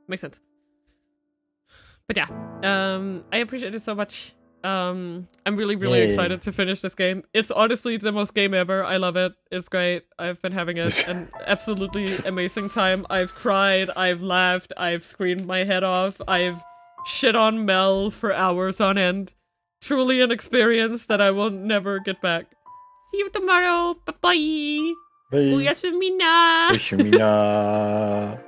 Makes sense. But yeah, I appreciate it so much. I'm really, really excited to finish this game. It's honestly the most game ever. I love it. It's great. I've been having an absolutely amazing time. I've cried, I've laughed, I've screamed my head off, I've shit on Mel for hours on end. Truly an experience that I will never get back. See you tomorrow. Bye-bye. Bye. Uyasumina. Uyasumina.